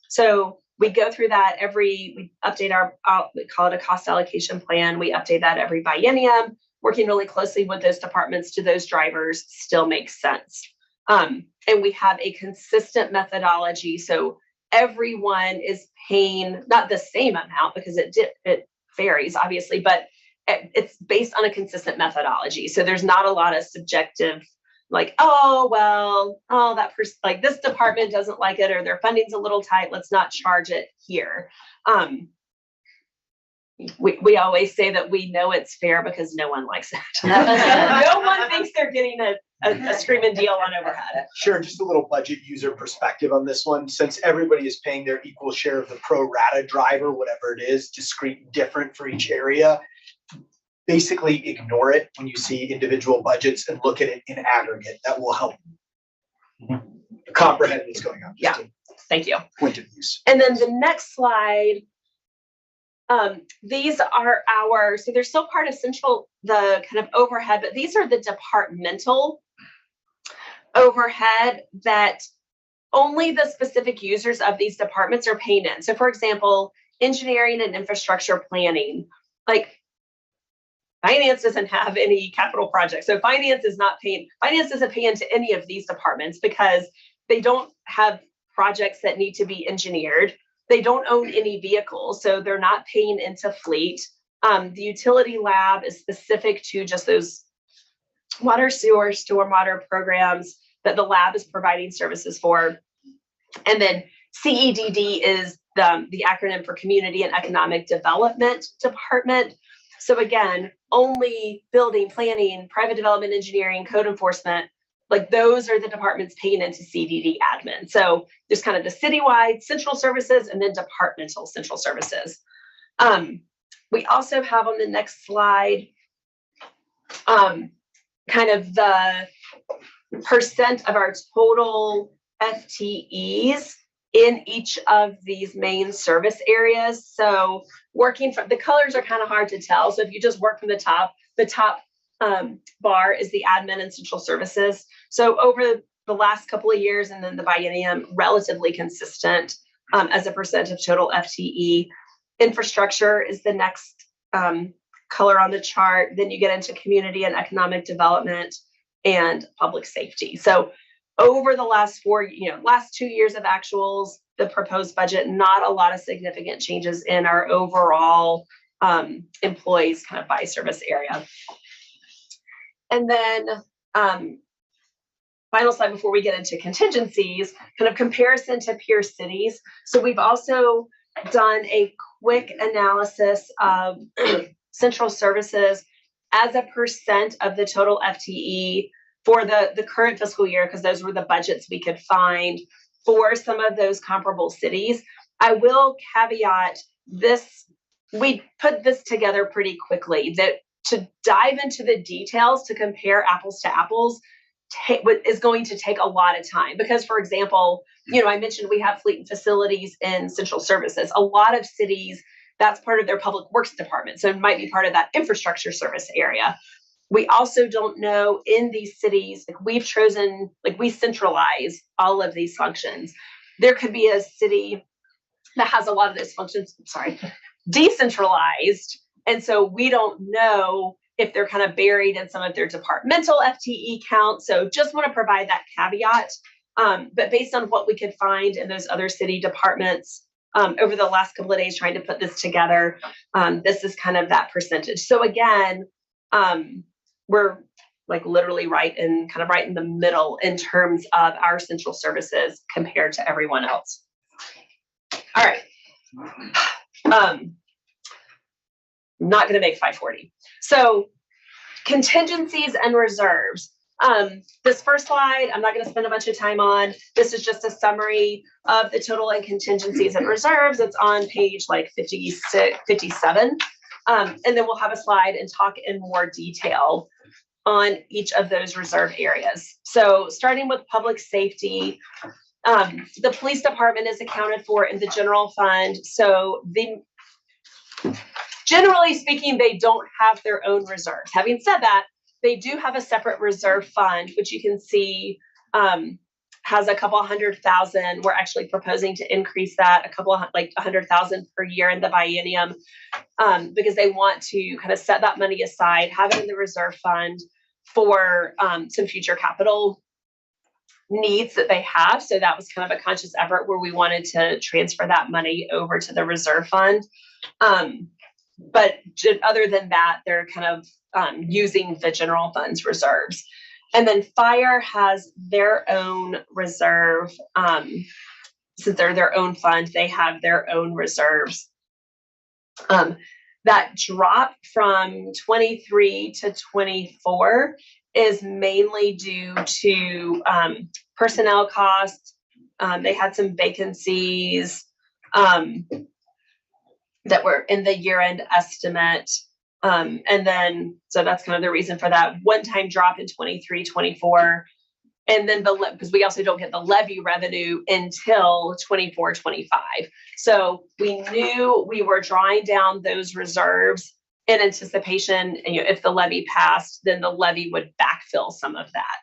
So we go through that we update we call it a cost allocation plan. We update that every biennium, working really closely with those departments. Do those drivers still make sense? And we have a consistent methodology. So everyone is paying not the same amount because it varies, obviously, but it's based on a consistent methodology. So there's not a lot of subjective, like, that person, like this department doesn't like it or their funding's a little tight, let's not charge it here. We always say that we know it's fair because no one likes it. No one thinks they're getting a screaming deal on overhead. Sure, just a little budget user perspective on this one. Since everybody is paying their equal share of the pro rata driver, whatever it is, discrete and different for each area, basically ignore it when you see individual budgets and look at it in aggregate. That will help comprehend what's going on. Yeah, thank you. Point of use. And then the next slide, these are so they're still part of the kind of overhead, but these are the departmental overhead that only the specific users of these departments are paying in. So for example, engineering and infrastructure planning, like finance doesn't have any capital projects. So finance doesn't pay into any of these departments because they don't have projects that need to be engineered. They don't own any vehicles, so they're not paying into fleet. The utility lab is specific to just those water, sewer, stormwater programs that the lab is providing services for. And then CEDD is the acronym for Community and Economic Development Department. So again, only building, planning, private development, engineering, code enforcement, like those are the departments paying into CDD admin. So there's kind of the citywide central services and then departmental central services. We also have on the next slide, kind of the percent of our total FTEs in each of these main service areas. So working from, the colors are kind of hard to tell. So if you just work from the top bar is the admin and central services. So over the last couple of years and then the biennium, relatively consistent as a percent of total FTE. Infrastructure is the next color on the chart. Then you get into community and economic development and public safety. So over the last 2 years of actuals, the proposed budget, not a lot of significant changes in our overall employees kind of by service area. And then final slide before we get into contingencies, kind of comparison to peer cities. So we've also done a quick analysis of central services as a percent of the total FTE for the current fiscal year, because those were the budgets we could find for some of those comparable cities. I will caveat this, we put this together pretty quickly, that to dive into the details to compare apples to apples is going to take a lot of time. Because, for example, I mentioned we have fleet and facilities in central services. A lot of cities, that's part of their public works department. So it might be part of that infrastructure service area. We also don't know in these cities, we centralize all of these functions. There could be a city that has a lot of those functions, decentralized. And so we don't know if they're kind of buried in some of their departmental FTE count. So just want to provide that caveat. But based on what we could find in those other city departments over the last couple of days trying to put this together, this is kind of that percentage. So again, we're like literally right in the middle in terms of our essential services compared to everyone else. All right. Not going to make 540. So contingencies and reserves. This first slide, I'm not going to spend a bunch of time on. This is just a summary of the total and contingencies and reserves. It's on page like 56, 57. And then we'll have a slide and talk in more detail on each of those reserve areas. So starting with public safety, the police department is accounted for in the general fund. So generally speaking, they don't have their own reserves. Having said that, they do have a separate reserve fund, which you can see has a couple $100,000. We're actually proposing to increase that a couple of like $100,000 per year in the biennium because they want to kind of set that money aside, have it in the reserve fund for some future capital needs that they have. So that was kind of a conscious effort where we wanted to transfer that money over to the reserve fund. But other than that, they're kind of using the general fund's reserves. And then fire has their own reserve. Since they're their own fund, they have their own reserves. That drop from 23 to 24 is mainly due to personnel costs. They had some vacancies that were in the year-end estimate. And then, so that's kind of the reason for that one-time drop in 23, 24. And then because we also don't get the levy revenue until 24, 25. So we knew we were drawing down those reserves in anticipation, and, if the levy passed, then the levy would backfill some of that.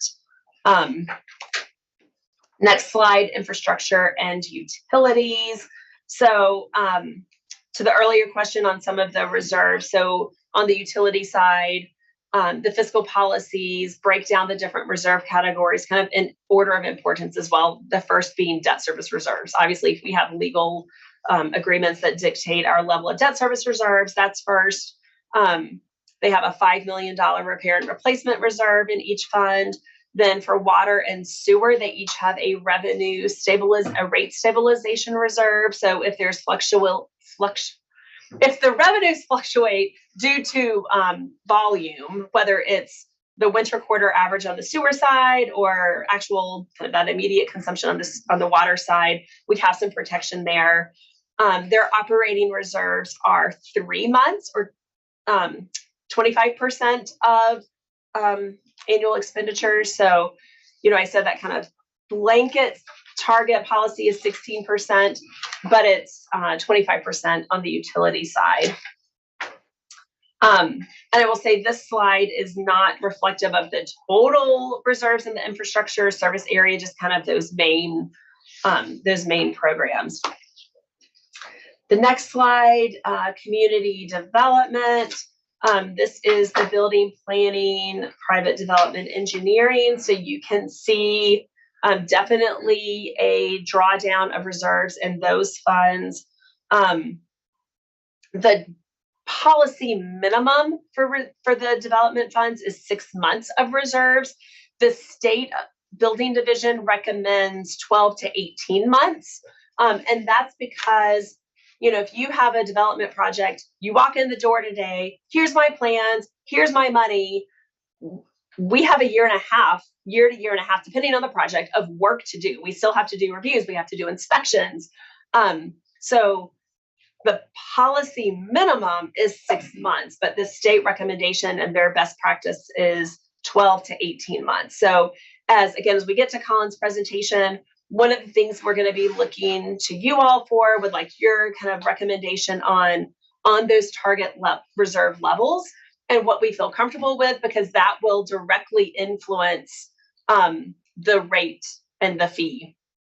Next slide, infrastructure and utilities. So to the earlier question on some of the reserves. So on the utility side, the fiscal policies break down the different reserve categories kind of in order of importance as well. The first being debt service reserves. Obviously, if we have legal agreements that dictate our level of debt service reserves, that's first. They have a $5 million repair and replacement reserve in each fund. Then for water and sewer, they each have a rate stabilization reserve. So if there's if the revenues fluctuate due to volume, whether it's the winter quarter average on the sewer side or actual kind of that immediate consumption on the water side, we'd have some protection there. Their operating reserves are 3 months or 25% of annual expenditures. So, I said that kind of blanket target policy is 16%, but it's 25% on the utility side. And I will say this slide is not reflective of the total reserves in the infrastructure service area, just kind of those main programs. The next slide, community development. This is the building planning, private development engineering. So you can see definitely a drawdown of reserves in those funds. The policy minimum for the development funds is 6 months of reserves. The state building division recommends 12 to 18 months. And that's because, if you have a development project, you walk in the door today, here's my plans, here's my money. We have a year to year and a half, depending on the project, of work to do. We still have to do reviews. We have to do inspections. So the policy minimum is 6 months, but the state recommendation and their best practice is 12 to 18 months. So as we get to Colin's presentation, one of the things we're going to be looking to you all for would like your kind of recommendation on those target reserve levels and what we feel comfortable with, because that will directly influence the rate and the fee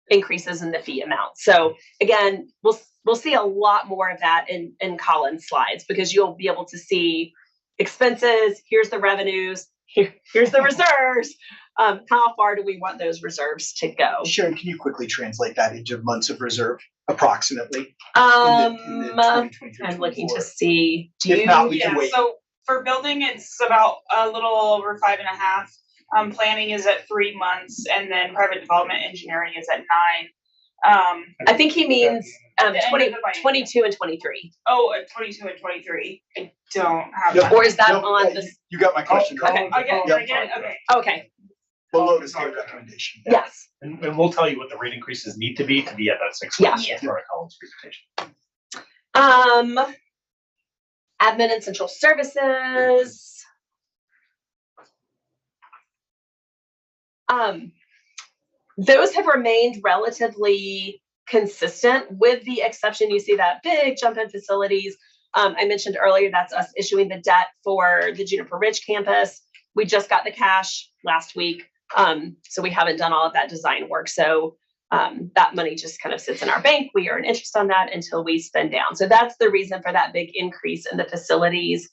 increases in the fee amount. So again, we'll see a lot more of that in Colin's slides, because you'll be able to see expenses, here's the revenues, here's the reserves. How far do we want those reserves to go? Sharon, can you quickly translate that into months of reserve approximately? I'm 2023, looking to 24? see, do If you? not, we can Yeah, wait. so for building, it's about a little over 5.5. Planning is at 3 months, and then private development engineering is at 9. I think he means The end of 20, the biennium. 22 and 23. Oh, at 22 and 23. I don't have No, that. Or is that No, on yeah, this? You got my question. Okay. right? I get Yep. it, okay. Okay, Below the state recommendation. yes. And we'll tell you what the rate increases need to be at that 6 Yeah. months for our college presentation. Admin and central services. Those have remained relatively consistent, with the exception, you see that big jump in facilities. I mentioned earlier, that's us issuing the debt for the Juniper Ridge campus. We just got the cash last week. So we haven't done all of that design work. So that money just kind of sits in our bank. We earn interest on that until we spend down. So that's the reason for that big increase in the facilities.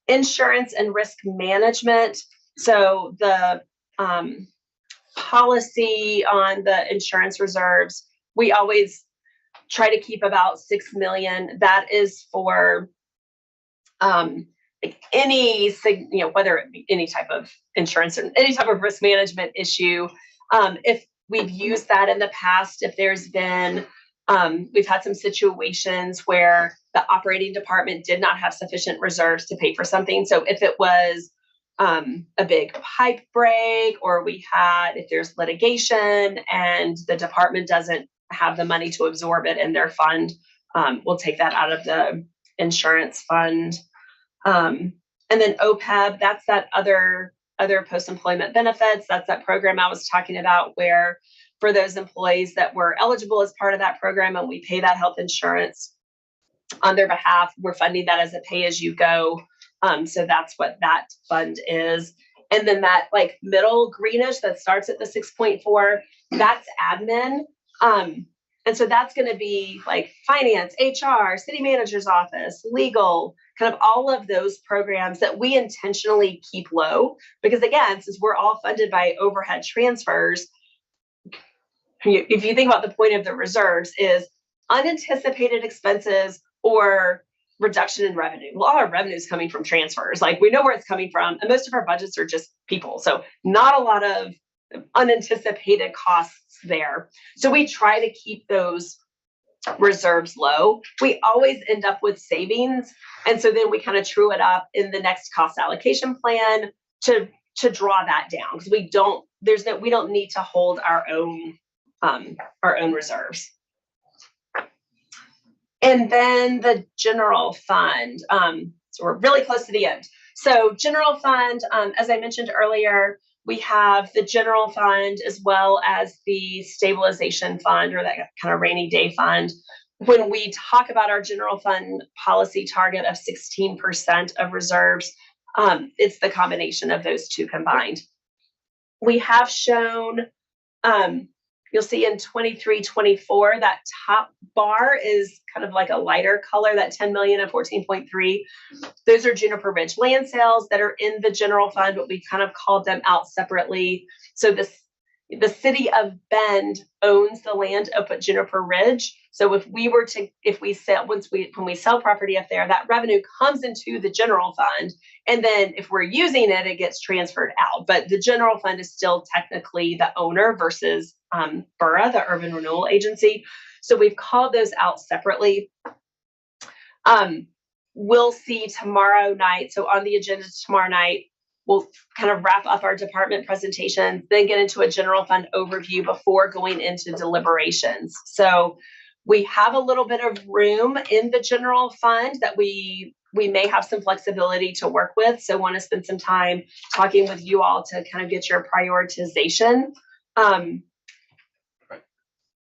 Insurance and risk management. So the policy on the insurance reserves, we always try to keep about 6 million. That is for like any, whether it be any type of insurance or any type of risk management issue. If we've used that in the past, if there's been, we've had some situations where the operating department did not have sufficient reserves to pay for something. So if it was a big pipe break, or if there's litigation and the department doesn't have the money to absorb it in their fund, we'll take that out of the insurance fund. And then OPEB, that's that other post-employment benefits. That's that program I was talking about, where for those employees that were eligible as part of that program and we pay that health insurance on their behalf, we're funding that as a pay-as-you-go. So that's what that fund is. And then that like middle greenish that starts at the 6.4, that's admin. And so that's going to be like finance, HR, city manager's office, legal, kind of all of those programs that we intentionally keep low. Because again, since we're all funded by overhead transfers, if you think about the point of the reserves is unanticipated expenses or reduction in revenue. Well, all our revenue is coming from transfers. Like we know where it's coming from, and most of our budgets are just people. So not a lot of unanticipated costs there. So we try to keep those reserves low. We always end up with savings. And so then we kind of true it up in the next cost allocation plan to draw that down, because we don't need to hold our own reserves. And then the general fund. So we're really close to the end. So general fund, as I mentioned earlier, we have the general fund as well as the stabilization fund, or that kind of rainy day fund. When we talk about our general fund policy target of 16% of reserves, it's the combination of those two combined. We have shown, you'll see in 23-24, that top bar is kind of like a lighter color, that 10 million and 14.3. Those are Juniper Ridge land sales that are in the general fund, but we kind of called them out separately. So the city of Bend owns the land up at Juniper Ridge. So when we sell property up there, that revenue comes into the general fund. And then if we're using it, it gets transferred out. But the general fund is still technically the owner versus BURA, the Urban Renewal Agency. So we've called those out separately. We'll see tomorrow night. So on the agenda tomorrow night, we'll kind of wrap up our department presentation, then get into a general fund overview before going into deliberations. So we have a little bit of room in the general fund that we may have some flexibility to work with. So want to spend some time talking with you all to kind of get your prioritization.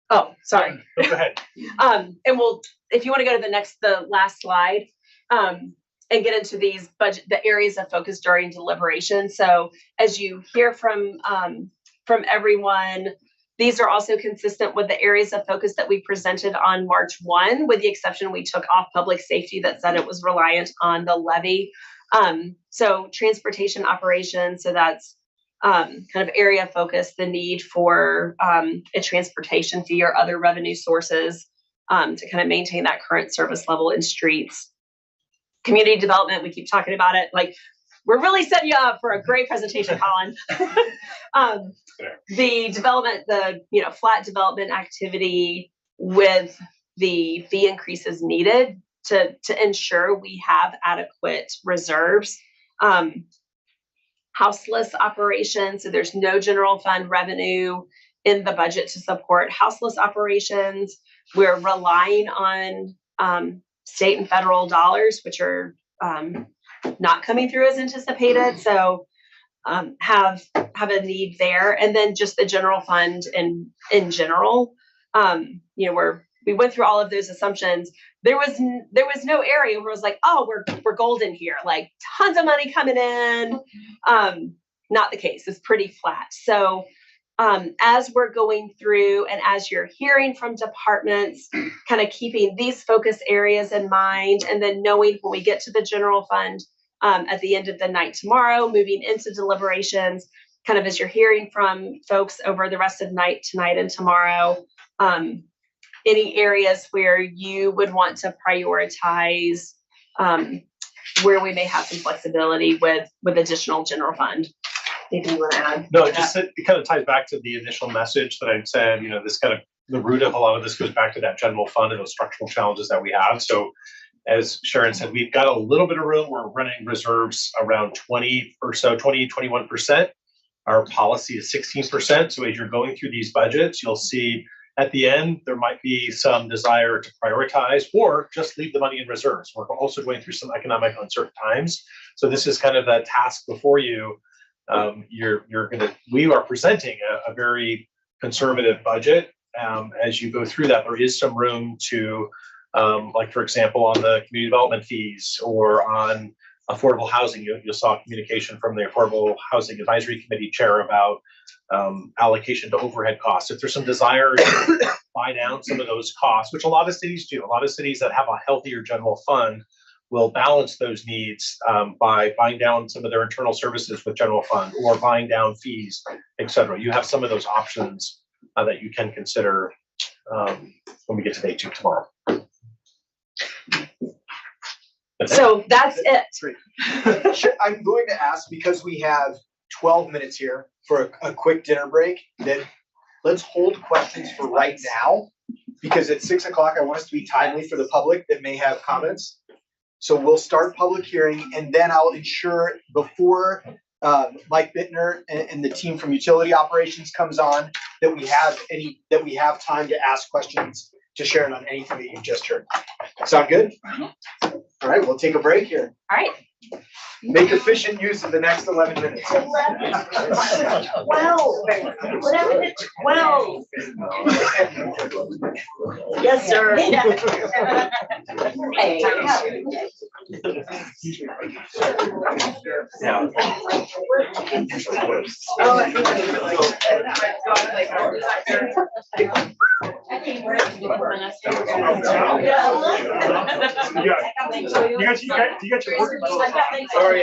Oh, sorry. Go ahead. And if you want to go to the last slide, and get into these the areas of focus during deliberation. So as you hear from everyone, These are also consistent with the areas of focus that we presented on March 1, with the exception we took off public safety that said it was reliant on the levy. So transportation operations, so that's kind of area focus, the need for a transportation fee or other revenue sources to kind of maintain that current service level in streets. Community development, we keep talking about it, like we're really setting you up for a great presentation, Colin. The development, the flat development activity with the fee increases needed to ensure we have adequate reserves. Houseless operations, so there's no general fund revenue in the budget to support houseless operations. We're relying on state and federal dollars, which are not coming through as anticipated. So have a need there. And then just the general fund in general, we went through all of those assumptions. There was no area where it was like, oh, we're golden here, like tons of money coming in. Not the case. It's pretty flat. So as we're going through and as you're hearing from departments, kind of keeping these focus areas in mind, and then knowing when we get to the general fund at the end of the night tomorrow, moving into deliberations, kind of as you're hearing from folks over the rest of tonight and tomorrow, any areas where you would want to prioritize, where we may have some flexibility with additional general fund. Anything you want to add? No, it kind of ties back to the initial message that I said, this kind of, the root of a lot of this goes back to that general fund and those structural challenges that we have. So as Sharon said, we've got a little bit of room. We're running reserves around 21%. Our policy is 16%. So as you're going through these budgets, you'll see at the end, there might be some desire to prioritize or just leave the money in reserves. We're also going through some economic uncertain times. So this is kind of the task before you. We are presenting a very conservative budget. As you go through that, there is some room to, like for example, on the community development fees or on affordable housing, you saw communication from the Affordable Housing Advisory Committee chair about allocation to overhead costs. If there's some desire to buy down some of those costs, which a lot of cities do, a lot of cities that have a healthier general fund will balance those needs by buying down some of their internal services with general fund or buying down fees, et cetera. You have some of those options that you can consider when we get to day 2 tomorrow. So that's it. Sure, I'm going to ask, because we have 12 minutes here for a quick dinner break, that let's hold questions for right now, because at 6 o'clock, I want us to be timely for the public that may have comments. So we'll start public hearing, and then I'll ensure before Mike Bittner and the team from utility operations comes on that we have time to ask questions to Sharon on anything that you've just heard. Sound good? All right, we'll take a break here. All right. Make efficient use of the next 11 minutes. 12. Whatever the 12. Yes, sir. Hey. You got your work. Sorry.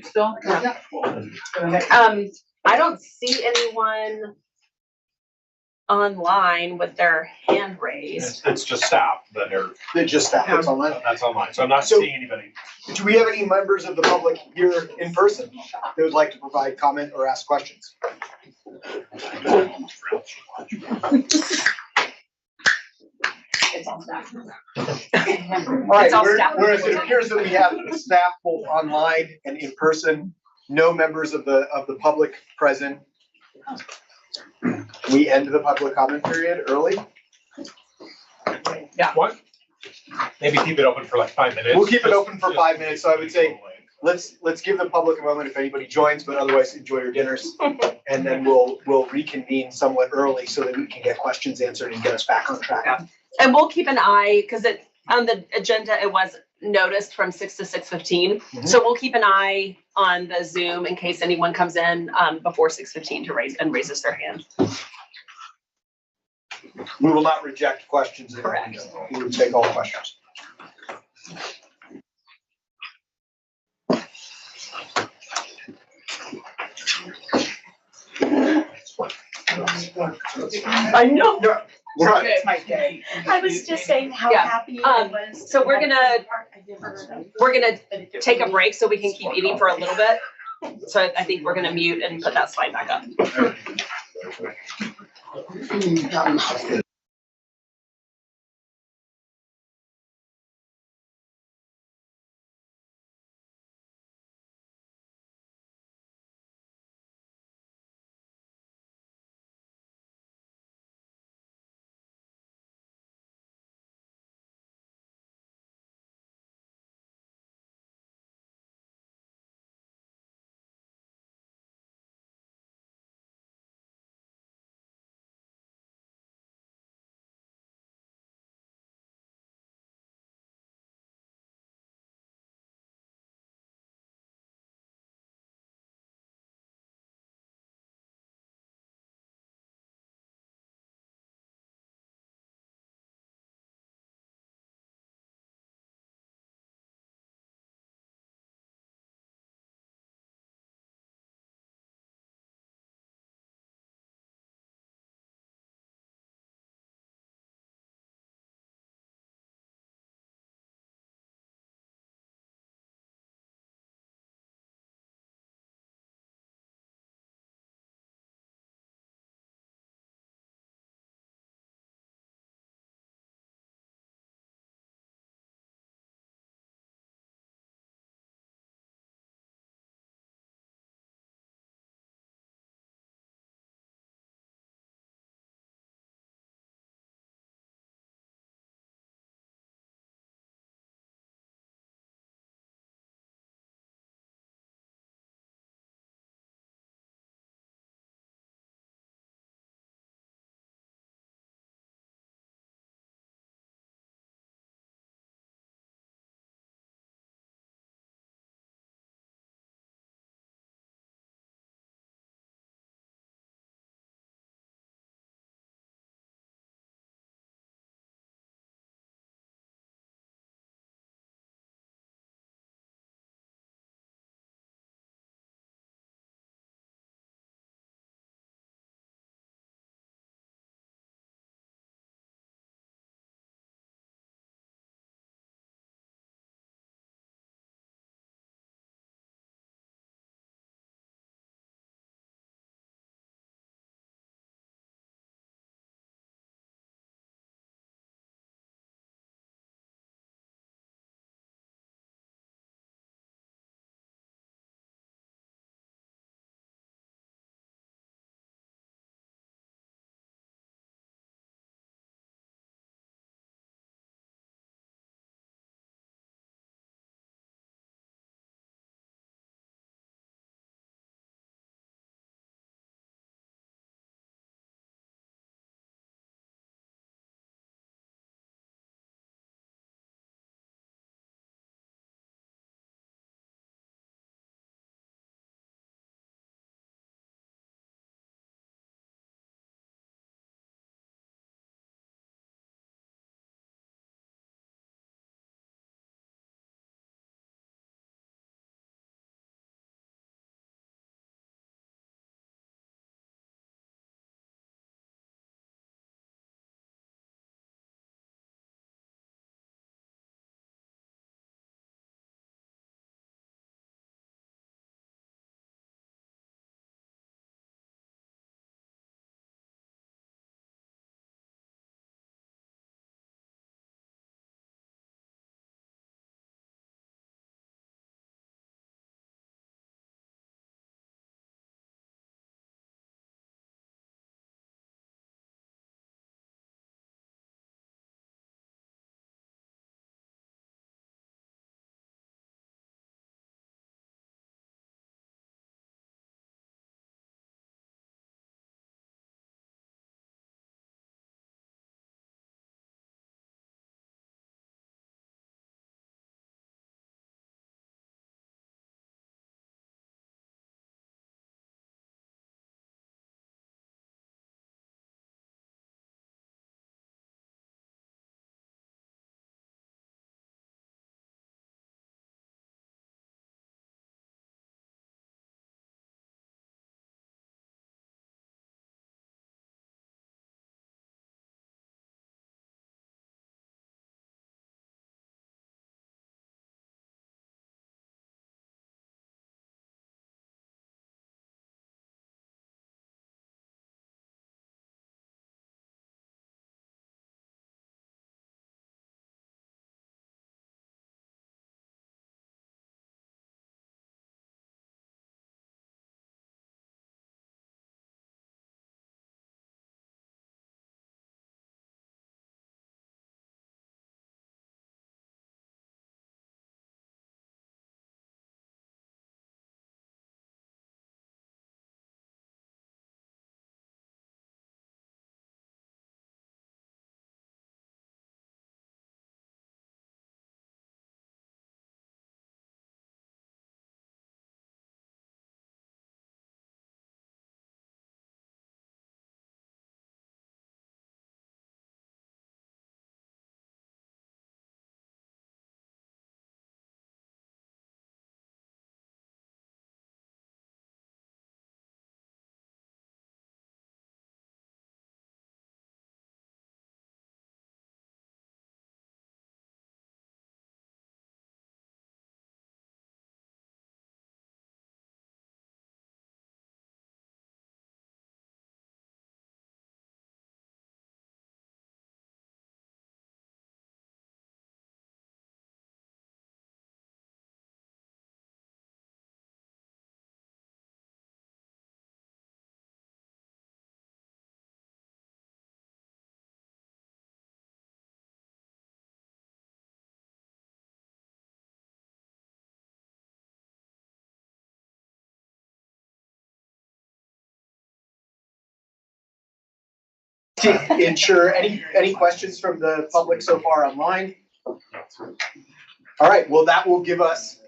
still? I don't see anyone online with their hand raised. It's just staff that are, They just staff it's online. that's online, so I'm not So- seeing anybody. Do we have any members of the public here in person that would like to provide comment or ask questions? It's all staff. All right, It's all staff. whereas it appears that we have staff both online and in person, no members of the public present. We end the public comment period early. What? Maybe keep it open for like 5 minutes. We'll keep it open for Just- 5 minutes, so I would say let's give the public a moment if anybody joins, but otherwise enjoy your dinners. And then we'll reconvene somewhat early so that we can get questions answered and get us back on track. Yeah. And we'll keep an eye, because it, on the agenda, it was noticed from 6 to 6:15. Mhm. So we'll keep an eye on the Zoom in case anyone comes in before 6:15 to raises their hand. We will not reject questions. Correct. We will take all questions. I know. We're on. It's my day. I was just saying how Yeah, happy I was. so we're gonna- We're gonna But if take a break so we can keep eating for a little bit. So I think we're gonna mute and put that slide back up. to ensure any questions from the public so far online? All right, well, that will give us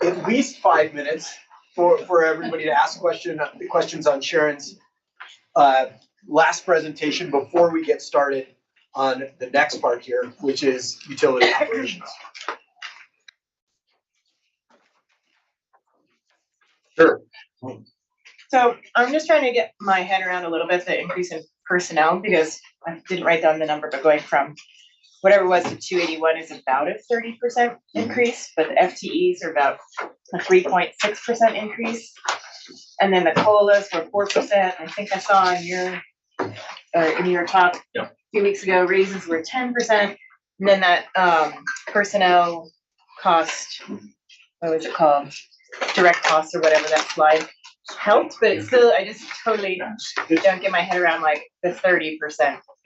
at least 5 minutes for everybody to ask questions on Sharon's last presentation before we get started on the next part here, which is utility operations. Sure. So I'm just trying to get my head around a little bit the increase in personnel, because I didn't write down the number, but going from whatever it was to 281 is about a 30% increase, but the FTEs are about a 3.6% increase. And then the COLAs were 4%. I think I saw in your talk a few weeks ago, raises were 10%. And then that personnel cost, what was it called? Direct costs or whatever that slide helped, but still, I just totally don't get my head around like the 30%.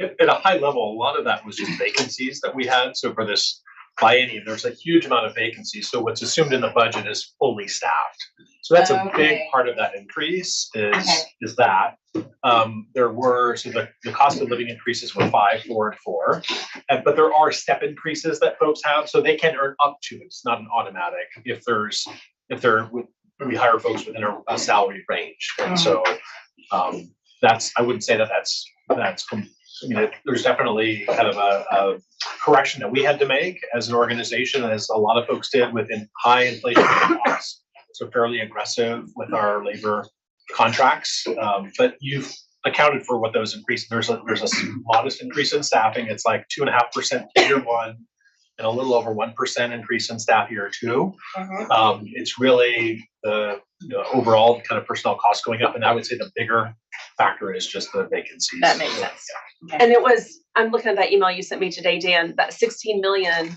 At a high level, a lot of that was just vacancies that we had. So for this biennium, there's a huge amount of vacancies. So what's assumed in the budget is fully staffed. So that's a big part of that increase is that. There were, so the cost of living increases were 5, 4, and 4. But there are step increases that folks have, so they can earn up to, it's not an automatic, we hire folks within a salary range. And so I wouldn't say that's there's definitely kind of a correction that we had to make as an organization, as a lot of folks did within high inflation costs. So fairly aggressive with our labor contracts. But you've accounted for what those increases. There's a modest increase in staffing. It's like 2.5% year one, and a little over 1% increase in staff year two. It's really the overall kind of personnel costs going up, and I would say the bigger factor is just the vacancies. That makes sense. Okay. And it was, I'm looking at that email you sent me today, Dan, that 16 million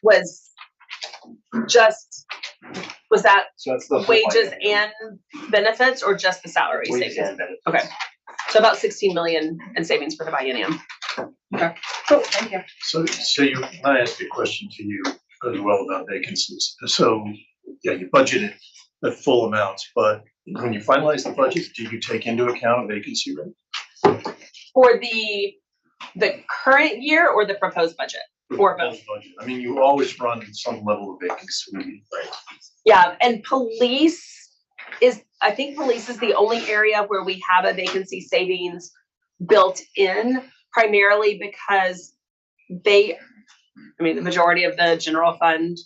was that So that's the wages and benefits, or just the salary wages savings? and benefits. Okay, so about 16 million in savings for the biennium. Okay, cool, thank you. So I asked a question to you as well about vacancies. So, yeah, you budgeted the full amounts, but when you finalize the budget, do you take into account a vacancy rate? For the current year or the proposed budget? Or both? Budget. I mean, you always run some level of vacancy, right? Yeah, and I think police is the only area where we have a vacancy savings built in, primarily because the majority of the general fund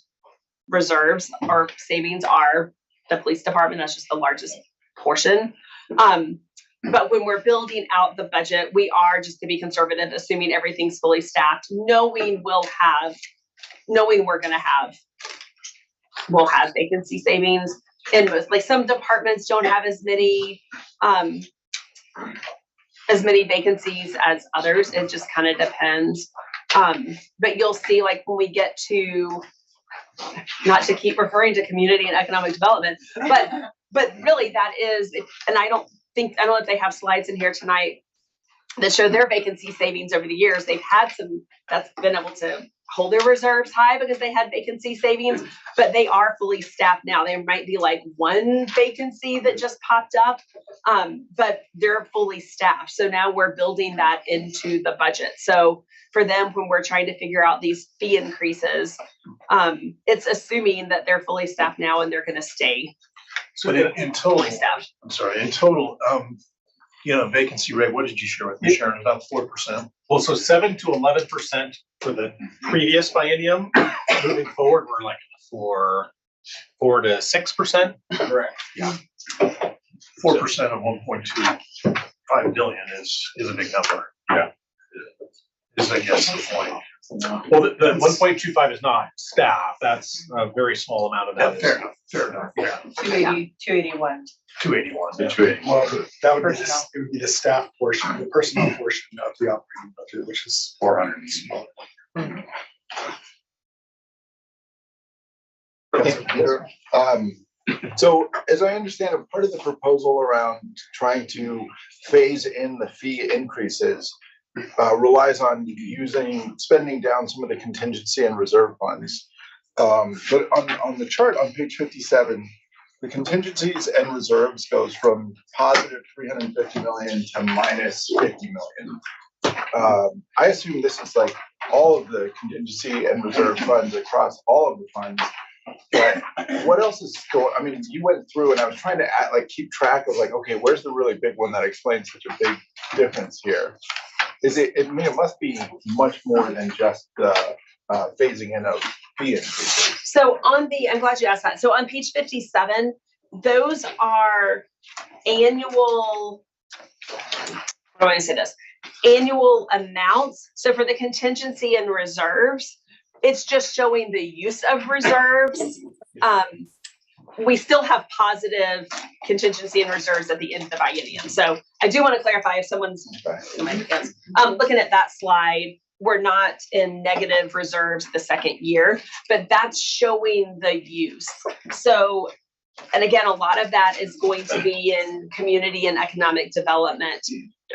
reserves or savings are the police department. That's just the largest portion. But when we're building out the budget, we are, just to be conservative, assuming everything's fully staffed, knowing we'll have vacancy savings. And most, like, some departments don't have as many vacancies as others. It just kind of depends. But you'll see, like, when we get to, not to keep referring to community and economic development, but really that is, and I don't know if they have slides in here tonight that show their vacancy savings over the years. They've had some that's been able to hold their reserves high because they had vacancy savings, but they are fully staffed now. There might be like one vacancy that just popped up, but they're fully staffed. So now we're building that into the budget. So for them, when we're trying to figure out these fee increases, it's assuming that they're fully staffed now and they're going to stay. So in total, fully staffed. Vacancy rate, what did you share with me, Sharon? About 4%? Well, so 7 to 11% for the previous biennium. Moving forward, we're like 4 to 6%. Correct. Yeah. 4% of 1.25 billion is a big number. Yeah. Is, I guess, the point. Well, the 1.25 is not staff. That's a very small amount of that. Fair enough. Yeah. 281. 281. Well, that would be the staff portion, the personnel portion of the operating budget, which is 400. So as I understand it, part of the proposal around trying to phase in the fee increases relies on spending down some of the contingency and reserve funds. But on the chart on page 57, the contingencies and reserves goes from positive 350 million to minus 50 million. I assume this is like all of the contingency and reserve funds across all of the funds. But what else is going? I mean, you went through, and I was trying to keep track of okay, where's the really big one that explains such a big difference here? Is it? I mean, it must be much more than just phasing in of fee increases. So I'm glad you asked that. So on page 57, those are annual. How do I say this? Annual amounts. So for the contingency and reserves, it's just showing the use of reserves. We still have positive contingency and reserves at the end of the biennium. So I do want to clarify if someone's looking at that slide, we're not in negative reserves the second year, but that's showing the use. So, and again, a lot of that is going to be in community and economic development.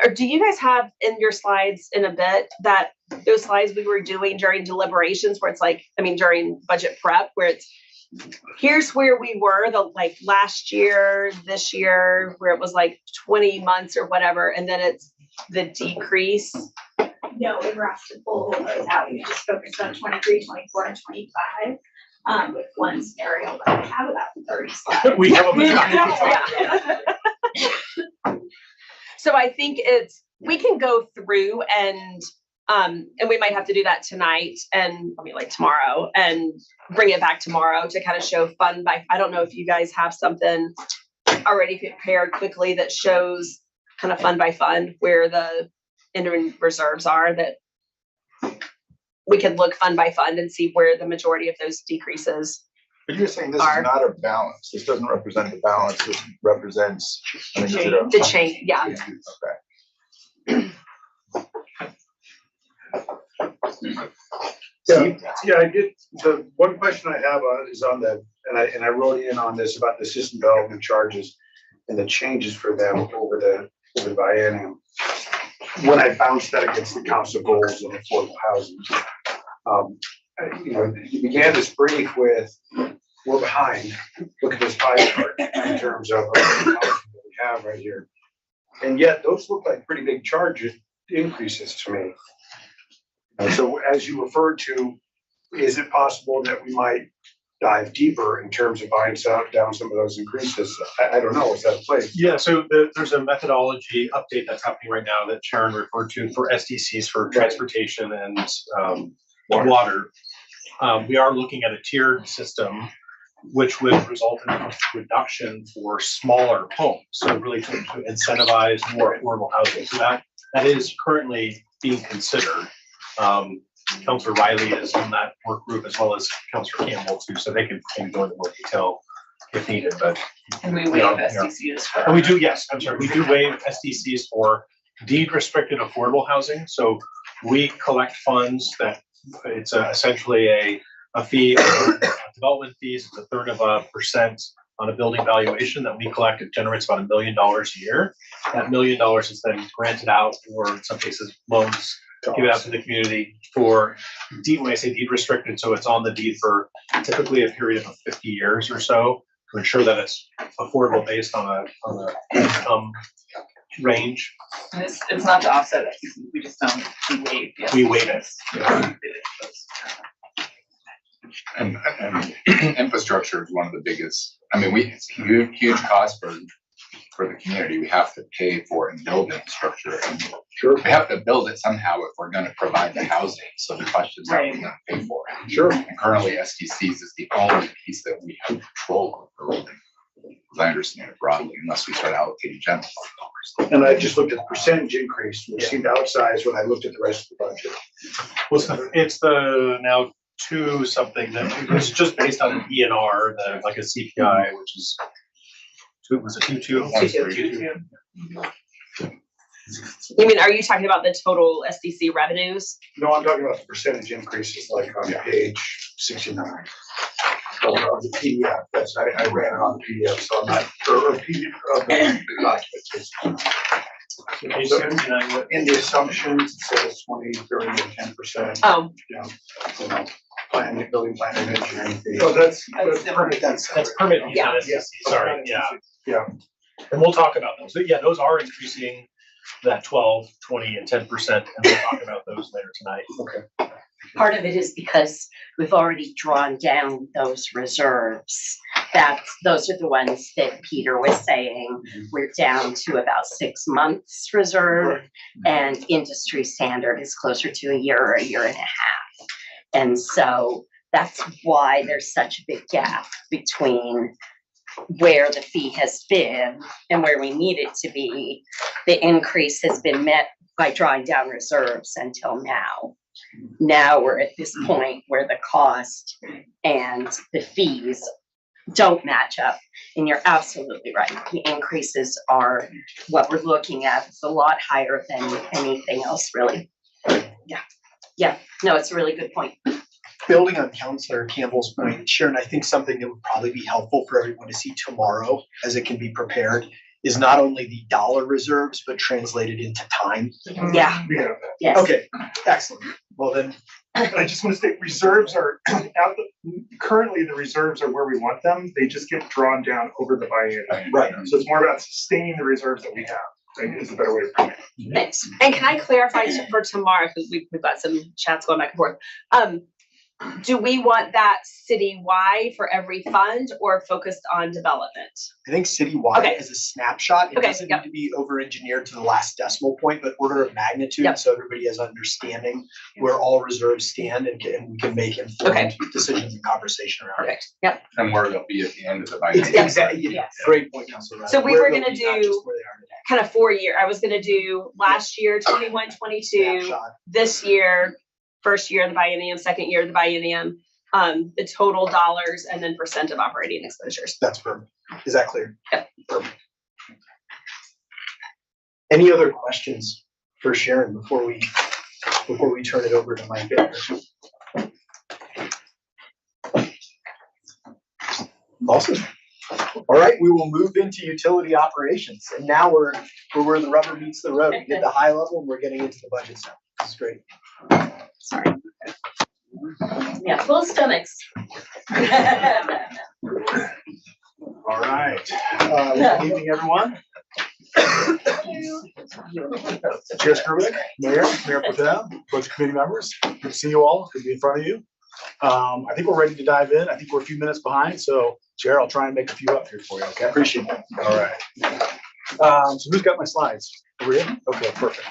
Or do you guys have in your slides in a bit that those slides we were doing during deliberations where it's during budget prep, where it's here's where we were last year, this year, where it was 20 months or whatever, and then it's the decrease. No, we were asked to pull those out. We just focused on 23, 24, and 25 with one scenario, but we have about 30 slides. We have a So I think we can go through and we might have to do that tonight and tomorrow and bring it back tomorrow to kind of show fund by. I don't know if you guys have something already prepared quickly that shows kind of fund by fund where the interim reserves are, that we can look fund by fund and see where the majority of those decreases. But you're saying this is not a balance. This doesn't represent the balance. This represents the change. Yeah. Okay. Yeah, I did. The one question I have is on and I wrote in on this about the system development charges and the changes for them over the biennium. When I bounced that against the council goals of affordable housing, you began this brief with, we're behind. Look at this pie chart in terms of housing that we have right here. And yet those look like pretty big charges increases to me. So as you referred to, is it possible that we might dive deeper in terms of buying down some of those increases? I don't know, is that a place? Yeah, so there's a methodology update that's happening right now that Sharon referred to for SDCs for transportation and water. We are looking at a tiered system, which would result in a reduction for smaller homes. So really to incentivize more affordable housing. So that is currently being considered. Councilor Riley is on that work group as well as Councilor Campbell too, so they can go into more detail if needed. But and we waive SDCs. And we do, yes, I'm sorry, we do waive SDCs for deed restricted affordable housing. So we collect funds that it's essentially a fee, development fees. It's 1/3% on a building valuation that we collect. It generates about $1 million a year. That $1 million is then granted out, or in some cases loans, give it out to the community for deed. When I say deed restricted, so it's on the deed for typically a period of 50 years or so to ensure that it's affordable based on a income range. And it's not to offset it. We just don't. We waive it. Yeah. And infrastructure is one of the biggest. I mean, it's huge cost for the community. We have to pay for and build infrastructure, and we have to build it somehow if we're going to provide the housing. So the question is, how are we going to pay for it? Sure. And currently, STCs is the only piece that we have control over, as I understand it broadly, unless we start allocating general fund dollars. And I just looked at the percentage increase, which seemed outsized when I looked at the rest of the budget. Well, it's the now 2 something that it's just based on an ENR, like a CPI, which is. Was it 2.2? You mean, are you talking about the total SDC revenues? No, I'm talking about the percentage increases, like on page 69. Of the PDF, I ran it on the PDF, so I'm not, or PDF of the document. So in the assumptions, it says 20, 30, or 10%. Oh. Yeah. plan, building plan and engineering fee. Oh, that's permit, that's permit, Yeah. sorry, yeah. And we'll talk about those, but yeah, those are increasing that 12, 20, and 10%, and we'll talk about those later tonight. Okay. Part of it is because we've already drawn down those reserves. Those are the ones that Peter was saying, we're down to about 6 months reserve, and industry standard is closer to a year or a year and a half. And so that's why there's such a big gap between where the fee has been and where we need it to be. The increase has been met by drawing down reserves until now. Now we're at this point where the cost and the fees don't match up. And you're absolutely right. The increases are what we're looking at. It's a lot higher than anything else, really. Yeah. No, it's a really good point. Building on Councilor Campbell's point, Sharon, I think something that would probably be helpful for everyone to see tomorrow as it can be prepared is not only the dollar reserves, but translated into time. Yeah. We have that. Yes. Okay, excellent. Well then, I just want to state reserves are currently the reserves are where we want them. They just get drawn down over the biennium. right, So it's more about sustaining the reserves that we have. I think is a better way of putting it. Thanks. And can I clarify for tomorrow, because we've got some chats going back and forth. Do we want that citywide for every fund or focused on development? I think citywide Okay. as a snapshot, it Okay, doesn't yep. need to be over engineered to the last decimal point, but order of magnitude, Yep. so everybody has understanding where all reserves stand and we can make informed Okay. decisions and conversation around it. Perfect. Yep. And where they'll be at the end of the biennium. Exactly, yeah, Yes. great point, Councilor. So we Where were they'll gonna be, not do just where they are today. Kind of 4-year. I was gonna do last year, 21, 22, Snapshot. this year, first year of the biennium, second year of the biennium, the total dollars and then percent of operating exposures. That's perfect. Is that clear? Yep. Perfect. Any other questions for Sharon before we turn it over to Mike? Awesome. All right, we will move into utility operations. And now we're where the rubber meets the road. We did the high level and we're getting into the budget stuff. This is great. Sorry. Yeah, full stomachs. All right. Good evening, everyone. Chair Skirvin, Mayor Pro Tem, bunch of committee members, good to see you all, good to be in front of you. I think we're ready to dive in. I think we're a few minutes behind, so Chair, I'll try and make a few up here for you, okay? Appreciate that. All right. So who's got my slides? Maria? Okay, perfect.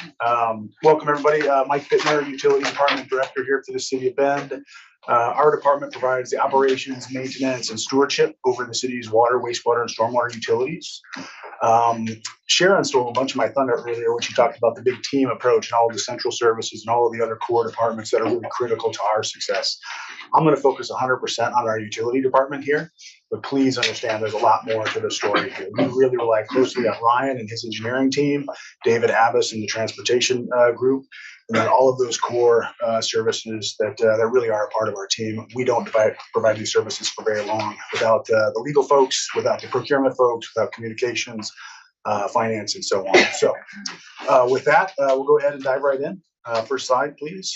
Welcome, everybody. Mike Fittner, Utility Department Director here for the City of Bend. Our department provides the operations, maintenance, and stewardship over the city's water, wastewater, and stormwater utilities. Sharon stole a bunch of my thunder earlier when she talked about the big team approach and all of the central services and all of the other core departments that are really critical to our success. I'm going to focus 100% on our utility department here, but please understand there's a lot more to the story here. We really rely closely on Ryan and his engineering team, David Abbas and the transportation group, and then all of those core services that really are a part of our team. We don't provide these services for very long without the legal folks, without the procurement folks, without communications, finance, and so on. So with that, we'll go ahead and dive right in. First slide, please.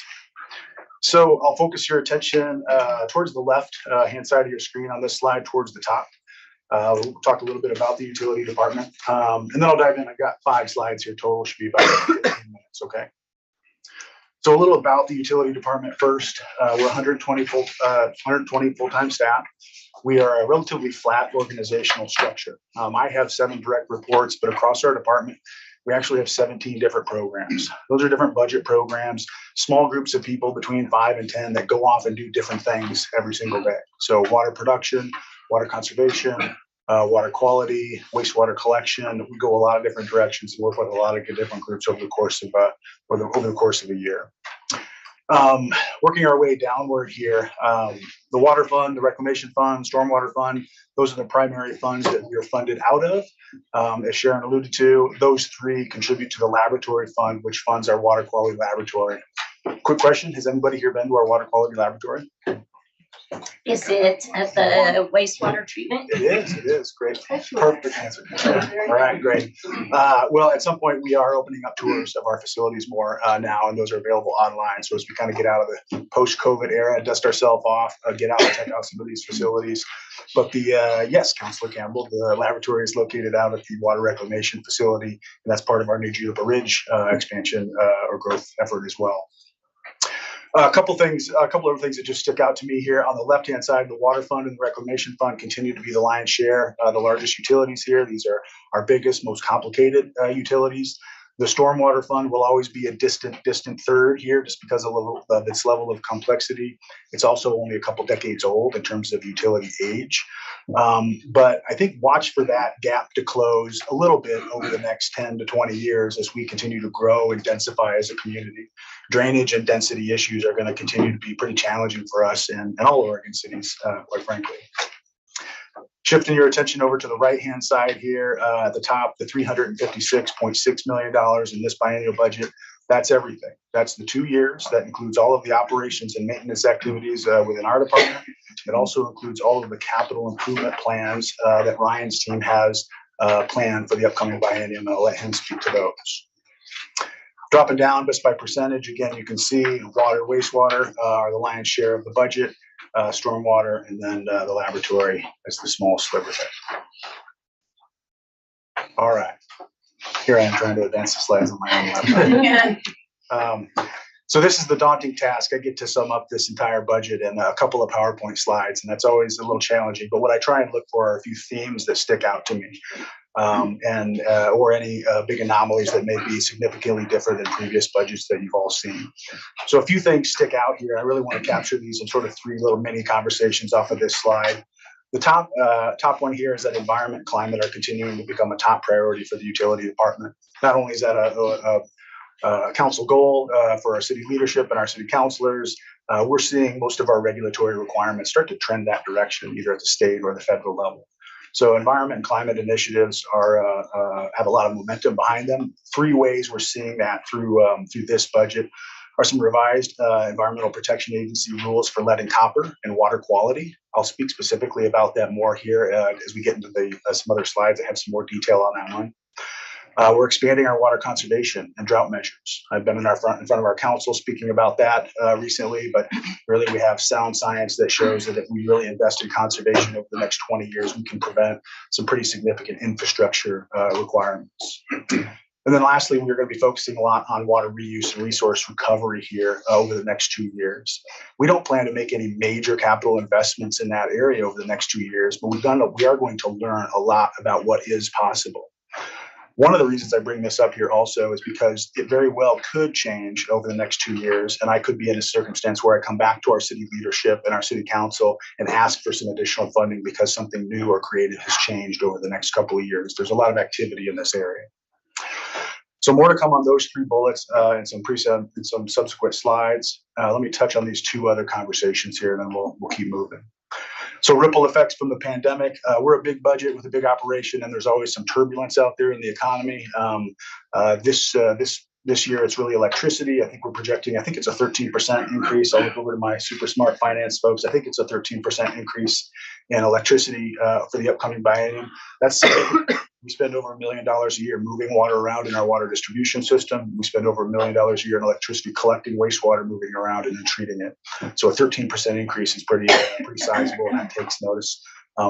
So I'll focus your attention towards the left hand side of your screen on this slide, towards the top. We'll talk a little bit about the utility department, and then I'll dive in. I've got 5 slides here total, should be about 15 minutes, okay? So a little about the utility department first. We're 120 full-time staff. We are a relatively flat organizational structure. I have 7 direct reports, but across our department, we actually have 17 different programs. Those are different budget programs, small groups of people between 5 and 10 that go off and do different things every single day. So water production, water conservation, water quality, wastewater collection. We go a lot of different directions and work with a lot of different groups over the course of a year. Working our way downward here, the water fund, the reclamation fund, stormwater fund, those are the primary funds that we are funded out of. As Sharon alluded to, those 3 contribute to the laboratory fund, which funds our water quality laboratory. Quick question, has anybody here been to our water quality laboratory? Is it at the wastewater treatment? It is, great, perfect answer. All right, great. Well, at some point, we are opening up tours of our facilities more now, and those are available online. So as we kind of get out of the post-COVID era, dust ourselves off, get out and check out some of these facilities. But yes, Councilor Campbell, the laboratory is located out at the water reclamation facility, and that's part of our new Juniper Ridge expansion or growth effort as well. A couple other things that just stick out to me here. On the left-hand side, the water fund and the reclamation fund continue to be the lion's share, the largest utilities here. These are our biggest, most complicated utilities. The stormwater fund will always be a distant third here, just because of its level of complexity. It's also only a couple decades old in terms of utility age. But I think watch for that gap to close a little bit over the next 10 to 20 years as we continue to grow and densify as a community. Drainage and density issues are going to continue to be pretty challenging for us and all Oregon cities, quite frankly. Shifting your attention over to the right-hand side here, at the top, the $356.6 million in this biennial budget, that's everything. That's the 2 years. That includes all of the operations and maintenance activities within our department. It also includes all of the capital improvement plans that Ryan's team has planned for the upcoming biennium, and I'll let him speak to those. Dropping down just by percentage, again, you can see water, wastewater are the lion's share of the budget, stormwater, and then the laboratory is the small sliver there. All right, here I am trying to advance the slides on my own laptop. So this is the daunting task. I get to sum up this entire budget in a couple of PowerPoint slides, and that's always a little challenging. But what I try and look for are a few themes that stick out to me. Or any big anomalies that may be significantly different than previous budgets that you've all seen. So a few things stick out here. I really want to capture these in sort of 3 little mini conversations off of this slide. The top one here is that environment and climate are continuing to become a top priority for the utility department. Not only is that a council goal for our city leadership and our city councilors, we're seeing most of our regulatory requirements start to trend that direction, either at the state or the federal level. So environment and climate initiatives have a lot of momentum behind them. 3 ways we're seeing that through this budget are some revised Environmental Protection Agency rules for lead and copper and water quality. I'll speak specifically about that more here as we get into some other slides. I have some more detail on that one. We're expanding our water conservation and drought measures. I've been in front of our council speaking about that recently, but really we have sound science that shows that if we really invest in conservation over the next 20 years, we can prevent some pretty significant infrastructure requirements. And then lastly, we're going to be focusing a lot on water reuse and resource recovery here over the next 2 years. We don't plan to make any major capital investments in that area over the next 2 years, but we are going to learn a lot about what is possible. One of the reasons I bring this up here also is because it very well could change over the next 2 years, and I could be in a circumstance where I come back to our city leadership and our city council and ask for some additional funding because something new or creative has changed over the next couple of years. There's a lot of activity in this area. So more to come on those 3 bullets and some subsequent slides. Let me touch on these 2 other conversations here, and then we'll keep moving. So ripple effects from the pandemic. We're a big budget with a big operation, and there's always some turbulence out there in the economy. This year, it's really electricity. I think we're projecting, I think it's a 13% increase. I'll look over to my super smart finance folks. I think it's a 13% increase in electricity for the upcoming biennium. That's we spend over $1 million a year moving water around in our water distribution system. We spend over $1 million a year in electricity collecting wastewater, moving around and then treating it. So a 13% increase is pretty sizable, and that takes notice.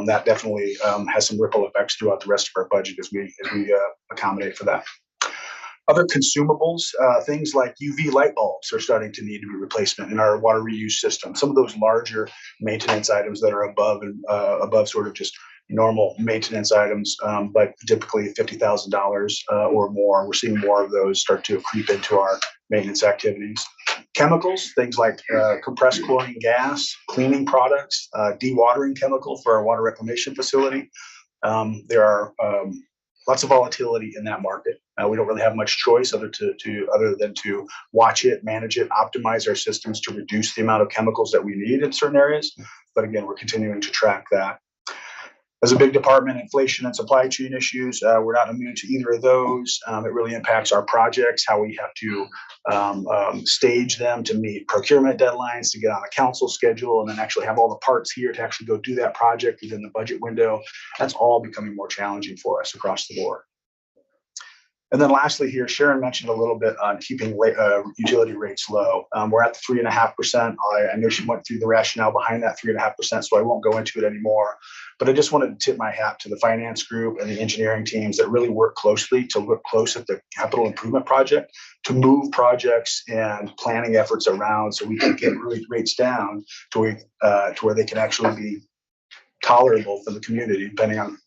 That definitely has some ripple effects throughout the rest of our budget as we accommodate for that. Other consumables, things like UV light bulbs are starting to need to be replacement in our water reuse system. Some of those larger maintenance items that are above sort of just normal maintenance items, but typically $50,000 or more. We're seeing more of those start to creep into our maintenance activities. Chemicals, things like compressed chlorine gas, cleaning products, dewatering chemical for our water reclamation facility. There are lots of volatility in that market. We don't really have much choice other than to watch it, manage it, optimize our systems to reduce the amount of chemicals that we need in certain areas. But again, we're continuing to track that. As a big department, inflation and supply chain issues, we're not immune to either of those. It really impacts our projects, how we have to stage them to meet procurement deadlines, to get on a council schedule, and then actually have all the parts here to actually go do that project within the budget window. That's all becoming more challenging for us across the board. And then lastly here, Sharon mentioned a little bit on keeping utility rates low. We're at the 3.5%. I know she went through the rationale behind that 3.5%, so I won't go into it anymore. But I just wanted to tip my hat to the finance group and the engineering teams that really work closely to look close at the capital improvement project, to move projects and planning efforts around so we can get rates down to where they can actually be tolerable for the community, depending on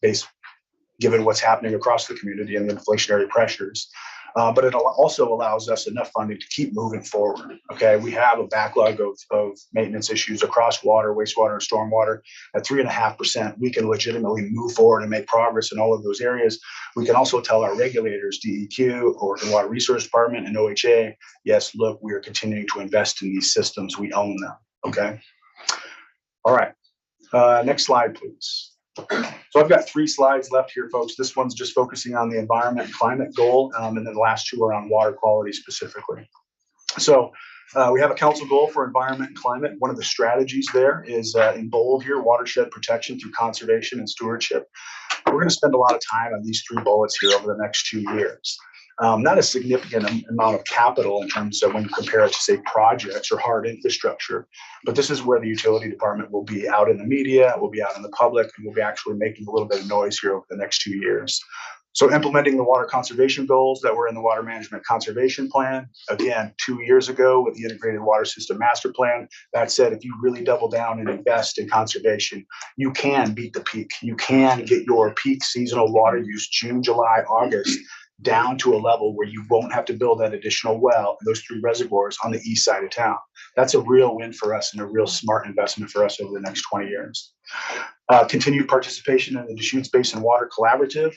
given what's happening across the community and the inflationary pressures. But it also allows us enough funding to keep moving forward. Okay, we have a backlog of maintenance issues across water, wastewater, and stormwater. At 3.5%, we can legitimately move forward and make progress in all of those areas. We can also tell our regulators, DEQ, or the Water Resource Department, and OHA, yes, look, we are continuing to invest in these systems. We own them. Okay. All right. Next slide, please. So I've got 3 slides left here, folks. This one's just focusing on the environment and climate goal, and then the last 2 are on water quality specifically. So we have a council goal for environment and climate. One of the strategies there is in bold here, watershed protection through conservation and stewardship. We're going to spend a lot of time on these 3 bullets here over the next 2 years. Not a significant amount of capital in terms of when you compare it to, say, projects or hard infrastructure, but this is where the utility department will be out in the media, will be out in the public, and will be actually making a little bit of noise here over the next 2 years. So implementing the water conservation goals that were in the Water Management Conservation Plan, again, 2 years ago with the Integrated Water System Master Plan. That said, if you really double down and invest in conservation, you can beat the peak. You can get your peak seasonal water use June, July, August down to a level where you won't have to build that additional well in those 3 reservoirs on the east side of town. That's a real win for us and a real smart investment for us over the next 20 years. Continued participation in the Deschutes Basin Water Collaborative.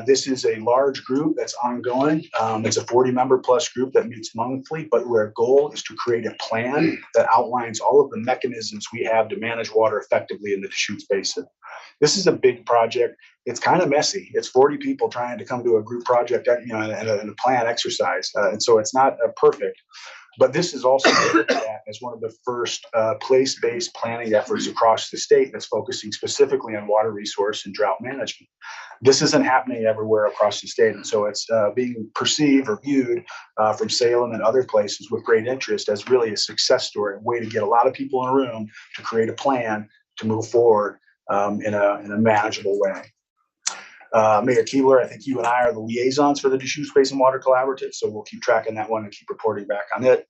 This is a large group that's ongoing. It's a 40-member plus group that meets monthly, but our goal is to create a plan that outlines all of the mechanisms we have to manage water effectively in the Deschutes Basin. This is a big project. It's kind of messy. It's 40 people trying to come to a group project, and a plan exercise. And so it's not perfect, but this is also looked at as one of the first place-based planning efforts across the state that's focusing specifically on water resource and drought management. This isn't happening everywhere across the state. And so it's being perceived or viewed from Salem and other places with great interest as really a success story, a way to get a lot of people in a room to create a plan to move forward in a manageable way. Mayor Keebler, I think you and I are the liaisons for the Deschutes Basin Water Collaborative, so we'll keep tracking that one and keep reporting back on it.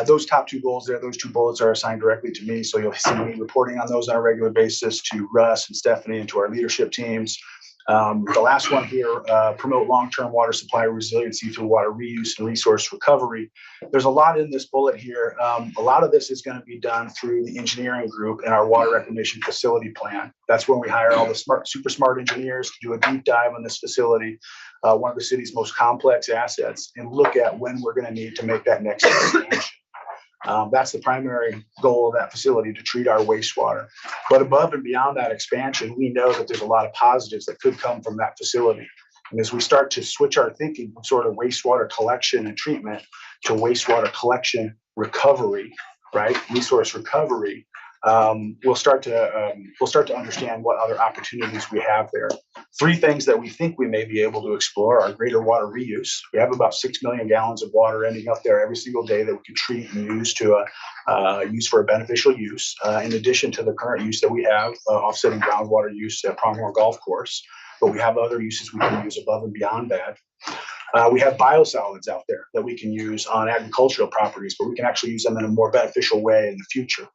Those top 2 goals there, those 2 bullets are assigned directly to me, so you'll see me reporting on those on a regular basis to Russ and Stephanie and to our leadership teams. The last one here, promote long-term water supply resiliency through water reuse and resource recovery. There's a lot in this bullet here. A lot of this is going to be done through the engineering group and our water reclamation facility plan. That's when we hire all the super smart engineers to do a deep dive on this facility, one of the city's most complex assets, and look at when we're going to need to make that next expansion. That's the primary goal of that facility, to treat our wastewater. But above and beyond that expansion, we know that there's a lot of positives that could come from that facility. And as we start to switch our thinking from sort of wastewater collection and treatment to wastewater collection recovery, right, resource recovery, we'll start to understand what other opportunities we have there. 3 things that we think we may be able to explore are greater water reuse. We have about 6 million gallons of water ending up there every single day that we can treat and use to use for a beneficial use, in addition to the current use that we have, offsetting groundwater use at Pronghorn Golf Course. But we have other uses we can use above and beyond that. We have biosolids out there that we can use on agricultural properties, but we can actually use them in a more beneficial way in the future.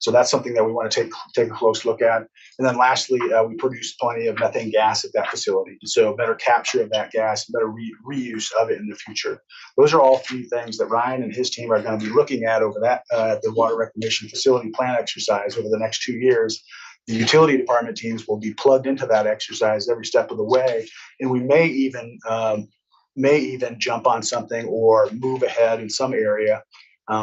So that's something that we want to take a close look at. And then lastly, we produce plenty of methane gas at that facility. So better capture of that gas, better reuse of it in the future. Those are all 3 things that Ryan and his team are going to be looking at over that the water reclamation facility plan exercise over the next 2 years. The utility department teams will be plugged into that exercise every step of the way, and we may even jump on something or move ahead in some area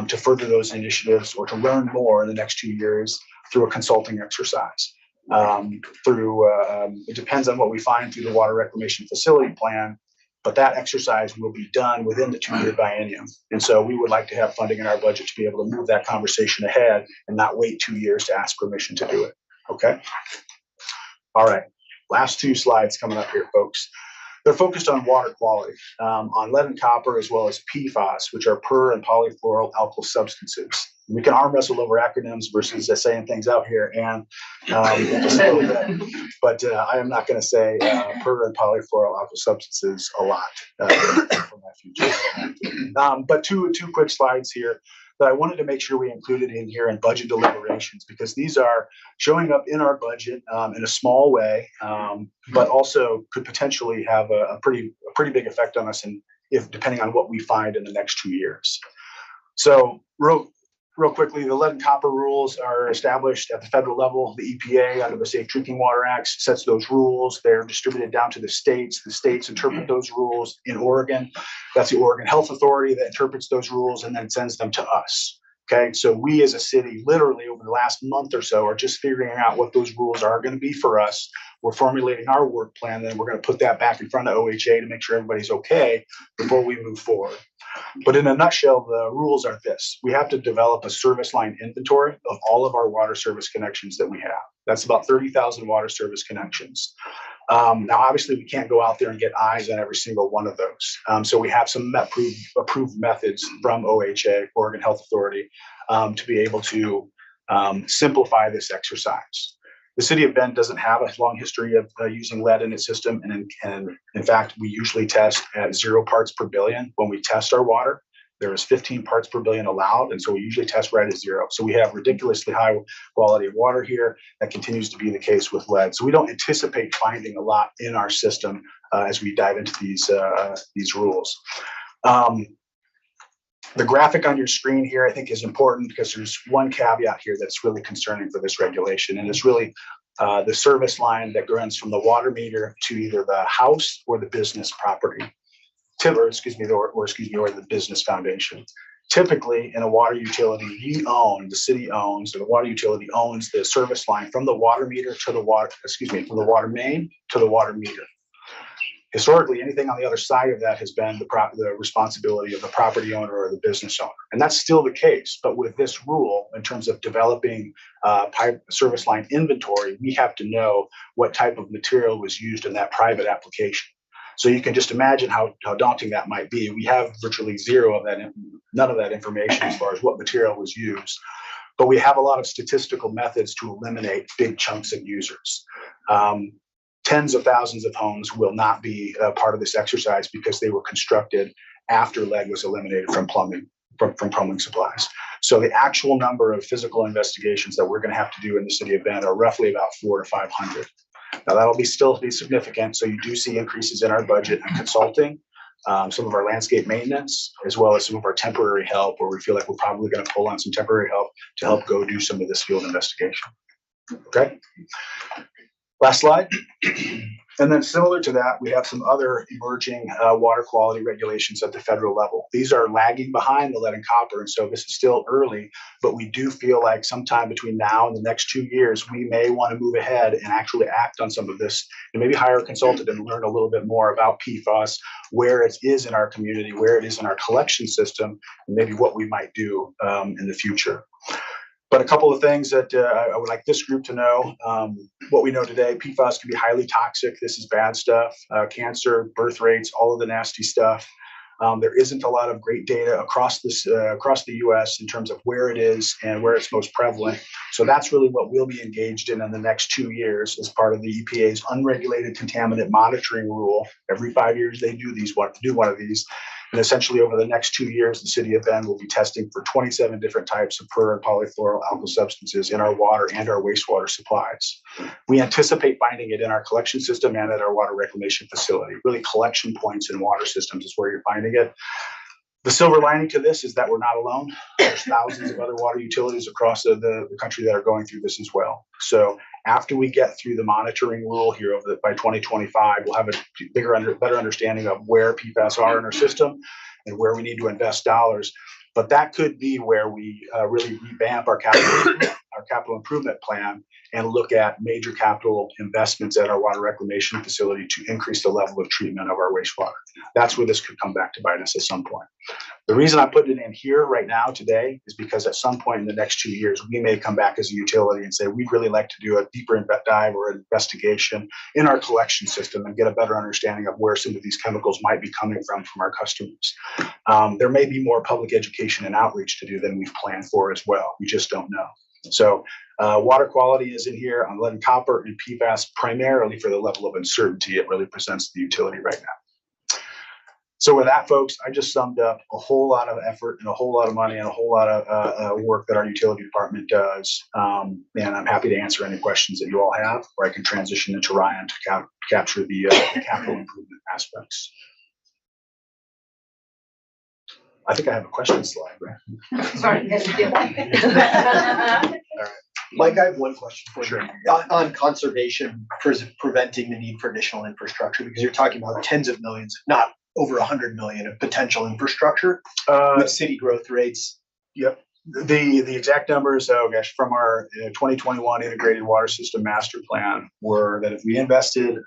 to further those initiatives or to learn more in the next 2 years through a consulting exercise. it depends on what we find through the water reclamation facility plan, but that exercise will be done within the 2-year biennium. And so we would like to have funding in our budget to be able to move that conversation ahead and not wait 2 years to ask permission to do it. Okay. All right. Last 2 slides coming up here, folks. They're focused on water quality, on lead and copper, as well as PFAS, which are per and polyfluoroalkyl alkyl substances. We can arm wrestle over acronyms versus saying things out here, and just a little bit. But I am not going to say per and polyfluoroalkyl alkyl substances a lot for my future. But two quick slides here that I wanted to make sure we included in here in budget deliberations, because these are showing up in our budget in a small way, but also could potentially have a pretty big effect on us, and if depending on what we find in the next 2 years. So real quickly, the lead and copper rules are established at the federal level. The EPA, under the Safe Drinking Water Act, sets those rules. They're distributed down to the states. The states interpret those rules. In Oregon, that's the Oregon Health Authority that interprets those rules and then sends them to us. Okay, so we as a city, literally over the last month or so, are just figuring out what those rules are going to be for us. We're formulating our work plan, and we're going to put that back in front of OHA to make sure everybody's okay before we move forward. But in a nutshell, the rules are this. We have to develop a service line inventory of all of our water service connections that we have. That's about 30,000 water service connections. Now, obviously, we can't go out there and get eyes on every single one of those. So we have some approved methods from OHA, Oregon Health Authority, to be able to simplify this exercise. The city of Bend doesn't have a long history of using lead in its system. And in fact, we usually test at 0 parts per billion. When we test our water, there is 15 parts per billion allowed. And so we usually test right at 0. So we have ridiculously high quality of water here. That continues to be the case with lead. So we don't anticipate finding a lot in our system as we dive into these rules. The graphic on your screen here, I think, is important because there's one caveat here that's really concerning for this regulation, and it's really the service line that runs from the water meter to either the house or the business property, or the business foundation. Typically, in a water utility, the city owns, or the water utility owns the service line from the water meter to the from the water main to the water meter. Historically, anything on the other side of that has been the responsibility of the property owner or the business owner. And that's still the case. But with this rule, in terms of developing pipe service line inventory, we have to know what type of material was used in that private application. So you can just imagine how daunting that might be. We have virtually none of that information as far as what material was used. But we have a lot of statistical methods to eliminate big chunks of users. Tens of thousands of homes will not be part of this exercise because they were constructed after lead was eliminated from plumbing supplies. So the actual number of physical investigations that we're going to have to do in the city of Bend are roughly about 400 to 500. Now that'll still be significant. So you do see increases in our budget and consulting, some of our landscape maintenance, as well as some of our temporary help, where we feel like we're probably going to pull on some temporary help to help go do some of this field investigation. Okay. Last slide. And then similar to that, we have some other emerging water quality regulations at the federal level. These are lagging behind the lead and copper, and so this is still early, but we do feel like sometime between now and the next 2 years, we may want to move ahead and actually act on some of this and maybe hire a consultant and learn a little bit more about PFAS, where it is in our community, where it is in our collection system, and maybe what we might do in the future. But a couple of things that I would like this group to know. What we know today, PFAS can be highly toxic. This is bad stuff. Cancer, birth rates, all of the nasty stuff. There isn't a lot of great data across the U.S. in terms of where it is and where it's most prevalent. So that's really what we'll be engaged in the next 2 years as part of the EPA's unregulated contaminant monitoring rule. Every 5 years they do one of these. And essentially over the next 2 years, the city of Bend will be testing for 27 different types of per and polyfluoroalkyl substances in our water and our wastewater supplies. We anticipate finding it in our collection system and at our water reclamation facility. Really, collection points in water systems is where you're finding it. The silver lining to this is that we're not alone. There's thousands of other water utilities across the country that are going through this as well. So after we get through the monitoring rule here by 2025, we'll have a better understanding of where PFAS are in our system and where we need to invest dollars. But that could be where we really revamp our our capital improvement plan and look at major capital investments at our water reclamation facility to increase the level of treatment of our wastewater. That's where this could come back to bite us at some point. The reason I put it in here right now today is because at some point in the next 2 years, we may come back as a utility and say, we'd really like to do a deeper dive or investigation in our collection system and get a better understanding of where some of these chemicals might be coming from our customers. There may be more public education and outreach to do than we've planned for as well. We just don't know. So water quality is in here on lead and copper and PFAS primarily for the level of uncertainty it really presents to the utility right now. So with that, folks, I just summed up a whole lot of effort and a whole lot of money and a whole lot of work that our utility department does. And I'm happy to answer any questions that you all have, or I can transition into Ryan to capture the capital improvement aspects. I think I have a question slide, right? Sorry, Mike, I have one question for you. Sure. On conservation, preventing the need for additional infrastructure, because you're talking about tens of millions, not over 100 million of potential infrastructure with city growth rates. Yep. The exact numbers, oh gosh, from our 2021 integrated water system master plan were that if we invested,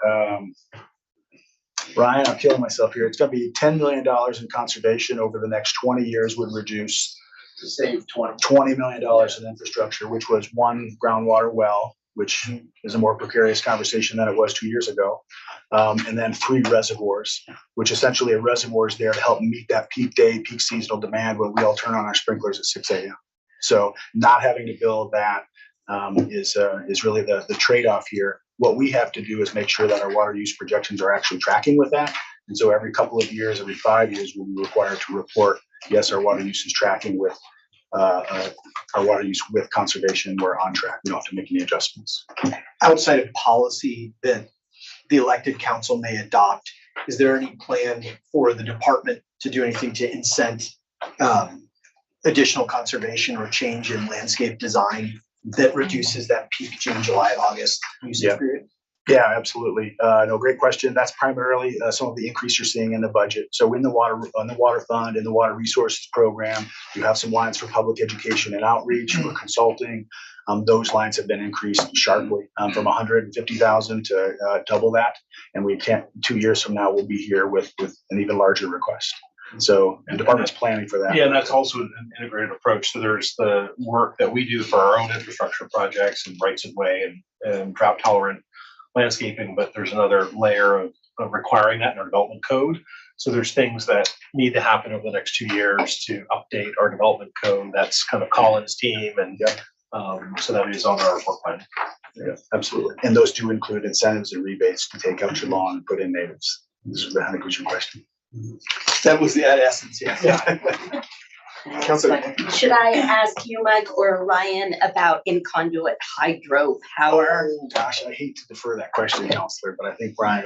Ryan, I'm killing myself here. It's going to be $10 million in conservation over the next 20 years would reduce To save $20 million in infrastructure, which was one groundwater well, which is a more precarious conversation than it was 2 years ago. And then 3 reservoirs, which essentially a reservoir is there to help meet that peak day, peak seasonal demand when we all turn on our sprinklers at 6 a.m. So not having to build that is really the trade-off here. What we have to do is make sure that our water use projections are actually tracking with that. And so every couple of years, every 5 years, we'll be required to report, yes, our water use is tracking with our water use with conservation. We're on track. We don't have to make any adjustments. Outside of policy that the elected council may adopt, is there any plan for the department to do anything to incent additional conservation or change in landscape design that reduces that peak June, July, August usage period? Yeah, absolutely. No, great question. That's primarily some of the increase you're seeing in the budget. So in the water fund, in the water resources program, you have some lines for public education and outreach, for consulting. Those lines have been increased sharply from 150,000 to double that. And we can't, 2 years from now, we'll be here with an even larger request. So the department's planning for that. Yeah, and that's also an integrated approach. So there's the work that we do for our own infrastructure projects and rights of way and drought tolerant landscaping, but there's another layer of requiring that in our development code. So there's things that need to happen over the next 2 years to update our development code. That's kind of Colin's team, and so that is on our work plan. Yeah, absolutely. And those do include incentives and rebates to take out your lawn and put in natives. This is, I think, was your question. That was the essence, yeah. Councilor. Should I ask you, Mike, or Ryan about in-conduit hydropower? Oh, gosh, I hate to defer that question, Counselor, but I think Brian.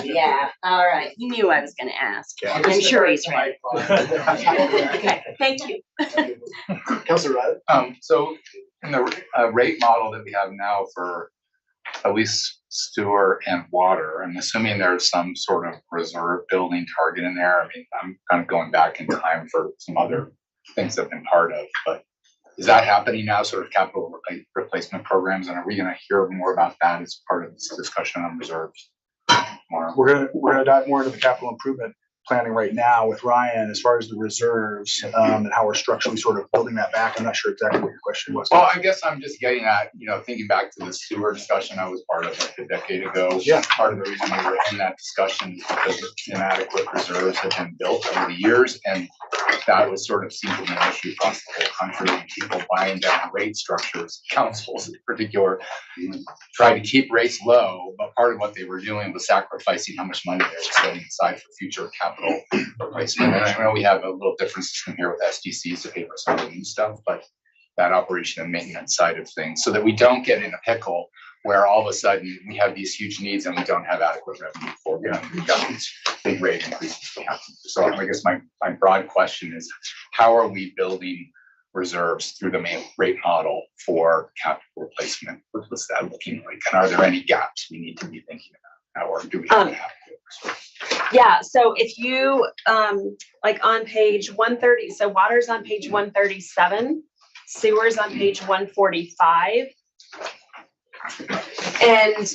Yeah, all right. You knew I was going to ask. Yeah. I'm sure he's right. Okay, thank you. Councilor Riley. So in the rate model that we have now for at least sewer and water, I'm assuming there's some sort of reserve building target in there. I mean, I'm kind of going back in time for some other things I've been part of, but is that happening now, sort of capital replacement programs? And are we going to hear more about that as part of this discussion on reserves tomorrow? We're gonna dive more into the capital improvement planning right now with Ryan as far as the reserves and how we're structurally sort of building that back. I'm not sure exactly what your question was. Well, I guess I'm just getting at, thinking back to the sewer discussion I was part of like a decade ago. Yeah. Part of the reason we were in that discussion is because inadequate reserves have been built over the years, and that was sort of seen to be an issue across the whole country. And people buying down rate structures, councils in particular, tried to keep rates low, but part of what they were doing was sacrificing how much money they were setting aside for future capital replacement. And I know we have a little different system here with SDCs to pay for some of the new stuff, but that operation and maintenance side of things, so that we don't get in a pickle where all of a sudden we have these huge needs and we don't have adequate revenue for them. We've got these big rate increases we have to do. So I guess my broad question is, how are we building reserves through the main rate model for capital replacement? What's that looking like? And are there any gaps we need to be thinking about? Or do we have to have reserves? Yeah, so if you like on page 130, so water's on page 137. Sewers on page 145. And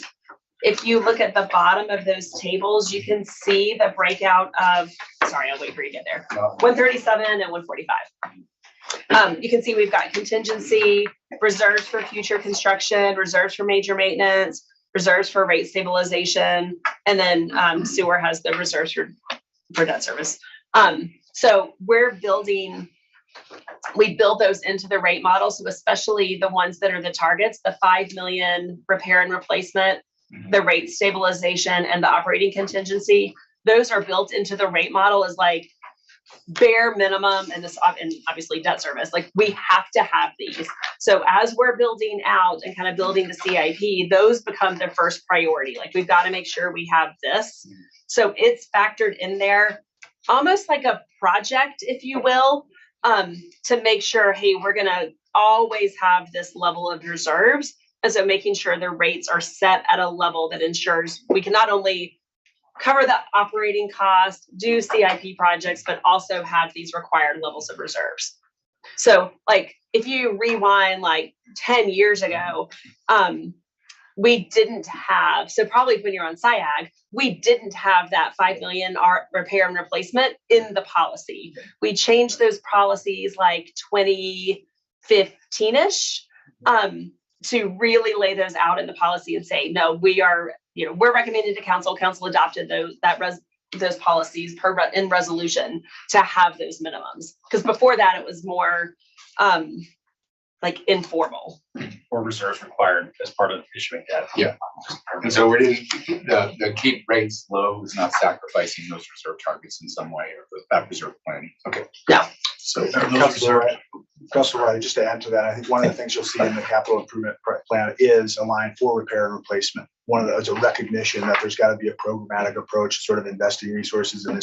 if you look at the bottom of those tables, you can see the breakout of, sorry, I'll wait for you to get there, 137 and 145. You can see we've got contingency, reserves for future construction, reserves for major maintenance, reserves for rate stabilization, and then sewer has the reserves for debt service. So we build those into the rate model. So especially the ones that are the targets, the 5 million repair and replacement, the rate stabilization, and the operating contingency, those are built into the rate model as like bare minimum, and obviously debt service, like we have to have these. So as we're building out and kind of building the CIP, those become the first priority. Like we've got to make sure we have this. So it's factored in there almost like a project, if you will, to make sure, hey, we're going to always have this level of reserves. And so making sure the rates are set at a level that ensures we can not only cover the operating cost, do CIP projects, but also have these required levels of reserves. So like if you rewind like 10 years ago, we didn't have, so probably when you're on SIAG, we didn't have that 5 million repair and replacement in the policy. We changed those policies like 2015-ish to really lay those out in the policy and say, no, we're recommended to council. Council adopted those policies in resolution to have those minimums. Because before that, it was more like informal. Or reserves required as part of issuing debt. Yeah. And so we're the keep rates low is not sacrificing those reserve targets in some way or that reserve planning. Okay. Yeah. So Councilor Riley, just to add to that, I think one of the things you'll see in the capital improvement plan is a line for repair and replacement. One of those, a recognition that there's got to be a programmatic approach, sort of investing resources in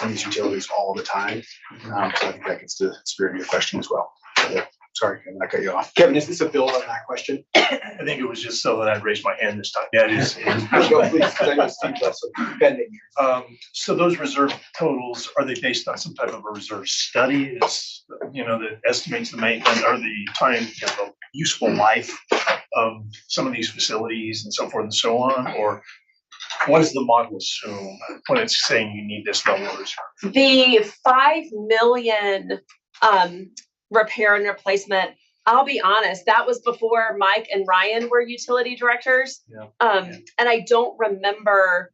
these utilities all the time. So I think that gets to the spirit of your question as well. Yeah. Sorry, Kevin, I cut you off. Kevin, is this a build on that question? I think it was just so that I'd raise my hand this time. Yeah, it is. Go, please, 'cause I know Steve's also bending here. So those reserve totals, are they based on some type of a reserve study? Is, that estimates the maintenance or the time, the useful life of some of these facilities and so forth and so on? Or what does the model assume when it's saying you need this level of reserve? The 5 million repair and replacement, I'll be honest, that was before Mike and Ryan were utility directors. Yeah. And I don't remember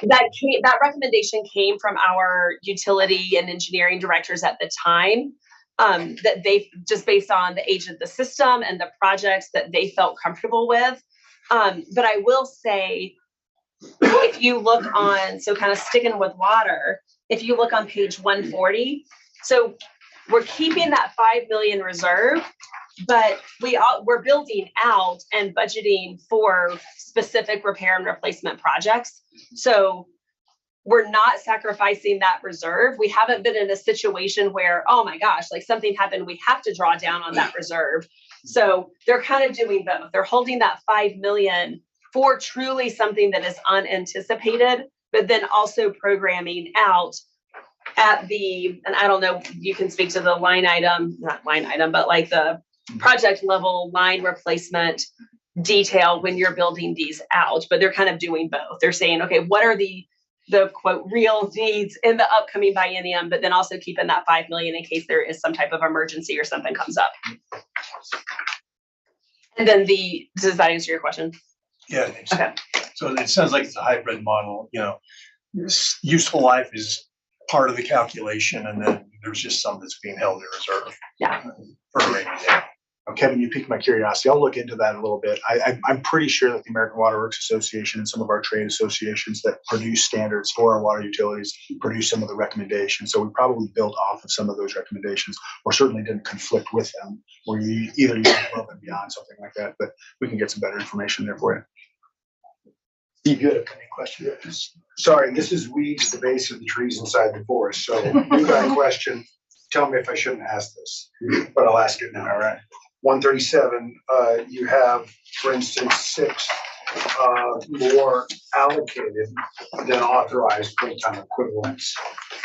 that recommendation came from our utility and engineering directors at the time, that they just based on the age of the system and the projects that they felt comfortable with. But I will say, if you look on, so kind of sticking with water, if you look on page 140, so we're keeping that 5 million reserve, but we're building out and budgeting for specific repair and replacement projects. So we're not sacrificing that reserve. We haven't been in a situation where, oh my gosh, like something happened, we have to draw down on that reserve. So they're kind of doing both. They're holding that 5 million for truly something that is unanticipated, but then also programming out at and I don't know, you can speak to the line item, not line item, but like the project level line replacement detail when you're building these out, but they're kind of doing both. They're saying, okay, what are the quote real needs in the upcoming biennium, but then also keeping that 5 million in case there is some type of emergency or something comes up. And then does that answer your question? Yeah, I think so. Okay. So it sounds like it's a hybrid model, useful life is part of the calculation, and then there's just some that's being held in reserve. Yeah. For a rainy day. Kevin, you piqued my curiosity. I'll look into that a little bit. I'm pretty sure that the American Water Works Association and some of our trade associations that produce standards for our water utilities produce some of the recommendations. So we probably built off of some of those recommendations, or certainly didn't conflict with them, or you either use above and beyond, something like that. But we can get some better information there for you. Steve, you had a question. Sorry, this is weeds, the base of the trees inside the forest. So you've got a question. Tell me if I shouldn't ask this, but I'll ask it now. All right. 137, you have, for instance, 6 more allocated than authorized full-time equivalents.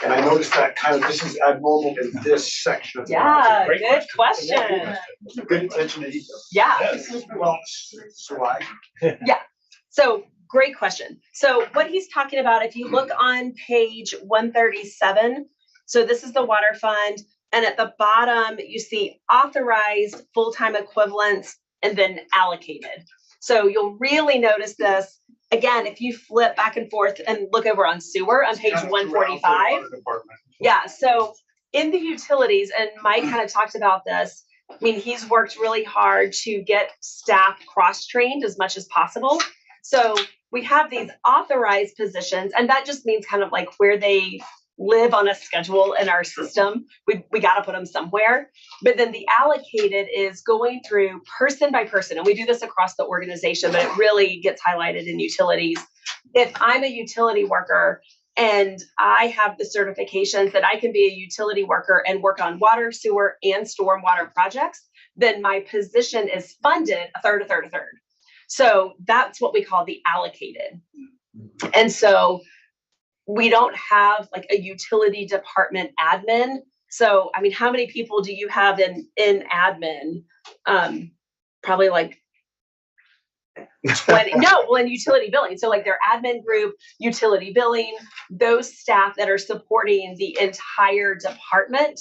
And I noticed that kind of, this is abnormal in this section. of the Yeah, Great good question. question. Good attention to detail. Yeah. Yes. Well, so why? So great question. So what he's talking about, if you look on page 137, so this is the water fund. And at the bottom, you see authorized full-time equivalents and then allocated. So you'll really notice this. Again, if you flip back and forth and look over on sewer on page 145. Yeah, so in the utilities, and Mike kind of talked about this, I mean, he's worked really hard to get staff cross-trained as much as possible. So we have these authorized positions, and that just means kind of like where they live on a schedule in our system. We got to put them somewhere. But then the allocated is going through person by person, and we do this across the organization, but it really gets highlighted in utilities. If I'm a utility worker and I have the certifications that I can be a utility worker and work on water, sewer, and stormwater projects, then my position is funded a third. So that's what we call the allocated. And so we don't have like a utility department admin. So, I mean, how many people do you have in admin? Probably like 20, no, well, in utility billing. So like their admin group, utility billing, those staff that are supporting the entire department.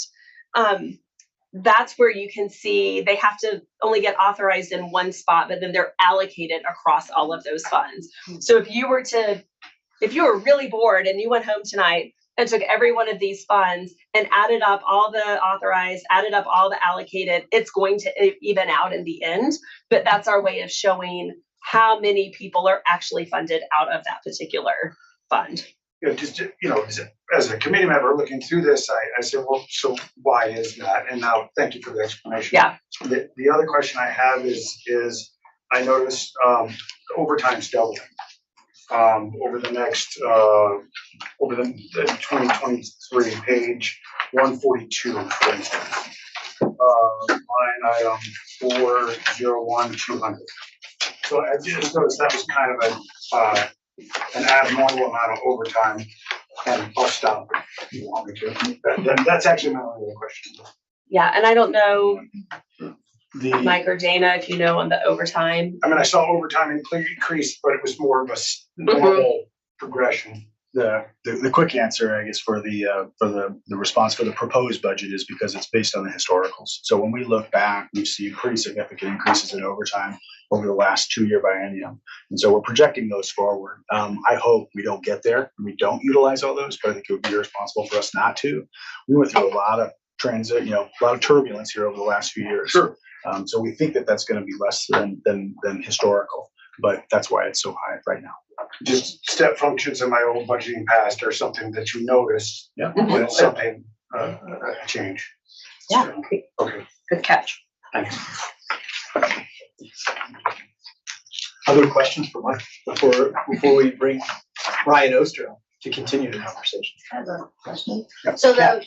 That's where you can see they have to only get authorized in one spot, but then they're allocated across all of those funds. So if you were really bored and you went home tonight and took every one of these funds and added up all the authorized, added up all the allocated, it's going to even out in the end. But that's our way of showing how many people are actually funded out of that particular fund. Just, as a committee member looking through this, I said, well, so why is that? And now, thank you for the explanation. Yeah. The other question I have is I noticed overtime's doubling. Over the next, over the 2023, page 142, for instance. Line item 401-200. So I just noticed that was kind of an abnormal amount of overtime, and I'll stop if you want me to. That's actually my only question. Yeah, and I don't know, Mike or Dana, if you know on the overtime. I mean, I saw overtime increase, but it was more of a normal progression. The quick answer, I guess, for the response for the proposed budget is because it's based on the historicals. So when we look back, we've seen pretty significant increases in overtime over the last 2-year biennium. And so we're projecting those forward. I hope we don't get there and we don't utilize all those, but I think it would be irresponsible for us not to. We went through a lot of transit, a lot of turbulence here over the last few years. Sure. So we think that that's going to be less than historical, but that's why it's so high right now. Just step functions in my old budgeting past or something that you notice. Yeah. When it's something a change. Yeah. Okay. Good catch. Thanks. Other questions for Mike before we bring Ryan Oster to continue the conversation? I have a question. Yeah. So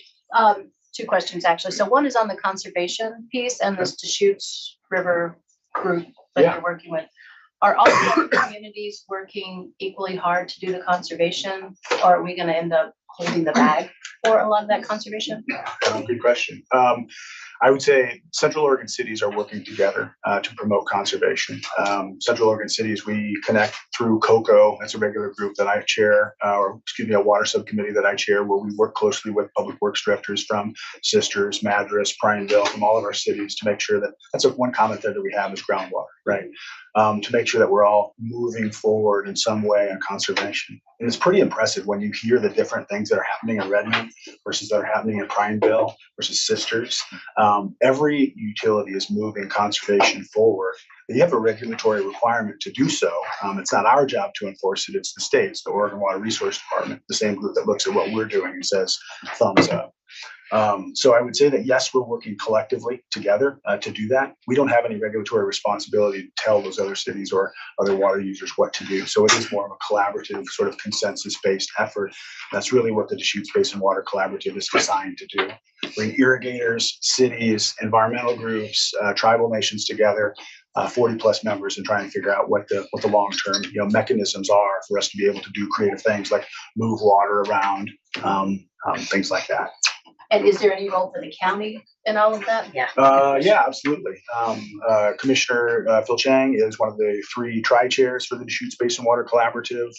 two questions actually. So one is on the conservation piece and this Deschutes River group that you're working with. Are all the other communities working equally hard to do the conservation, or are we going to end up holding the bag for a lot of that conservation? Good question. I would say Central Oregon cities are working together to promote conservation. Central Oregon cities, we connect through COCO. That's a regular group that I chair, a water subcommittee that I chair, where we work closely with public works directors from Sisters, Madras, Prineville, from all of our cities to make sure that that's one comment there that we have is groundwater, right? To make sure that we're all moving forward in some way on conservation. And it's pretty impressive when you hear the different things that are happening in Redmond versus that are happening in Prineville versus Sisters. Every utility is moving conservation forward. You have a regulatory requirement to do so. It's not our job to enforce it, it's the state's, the Oregon Water Resource Department, the same group that looks at what we're doing and says, thumbs up. So I would say that yes, we're working collectively together to do that. We don't have any regulatory responsibility to tell those other cities or other water users what to do. So it is more of a collaborative sort of consensus-based effort. That's really what the Deschutes Basin Water Collaborative is designed to do. Bring irrigators, cities, environmental groups, tribal nations together 40+ members and try and figure out what the long-term, mechanisms are for us to be able to do creative things like move water around, things like that. And is there any role for the county in all of that? Yeah. Yeah, absolutely. Commissioner Phil Chang is one of the 3 tri-chairs for the Deschutes Basin Water Collaborative.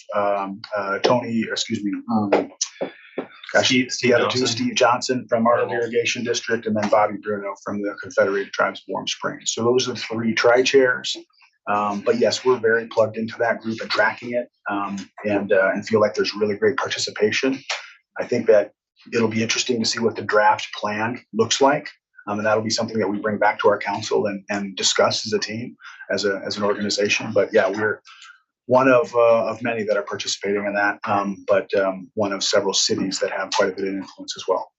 Steve Johnson from our irrigation district, and then Bobby Bruno from the Confederated Tribes of Warm Springs. So those are the 3 tri-chairs. But yes, we're very plugged into that group and tracking it, and feel like there's really great participation. I think that it'll be interesting to see what the draft plan looks like. And that'll be something that we bring back to our council and discuss as a team, as an organization. But yeah, we're one of many that are participating in that, but one of several cities that have quite a bit of influence as well.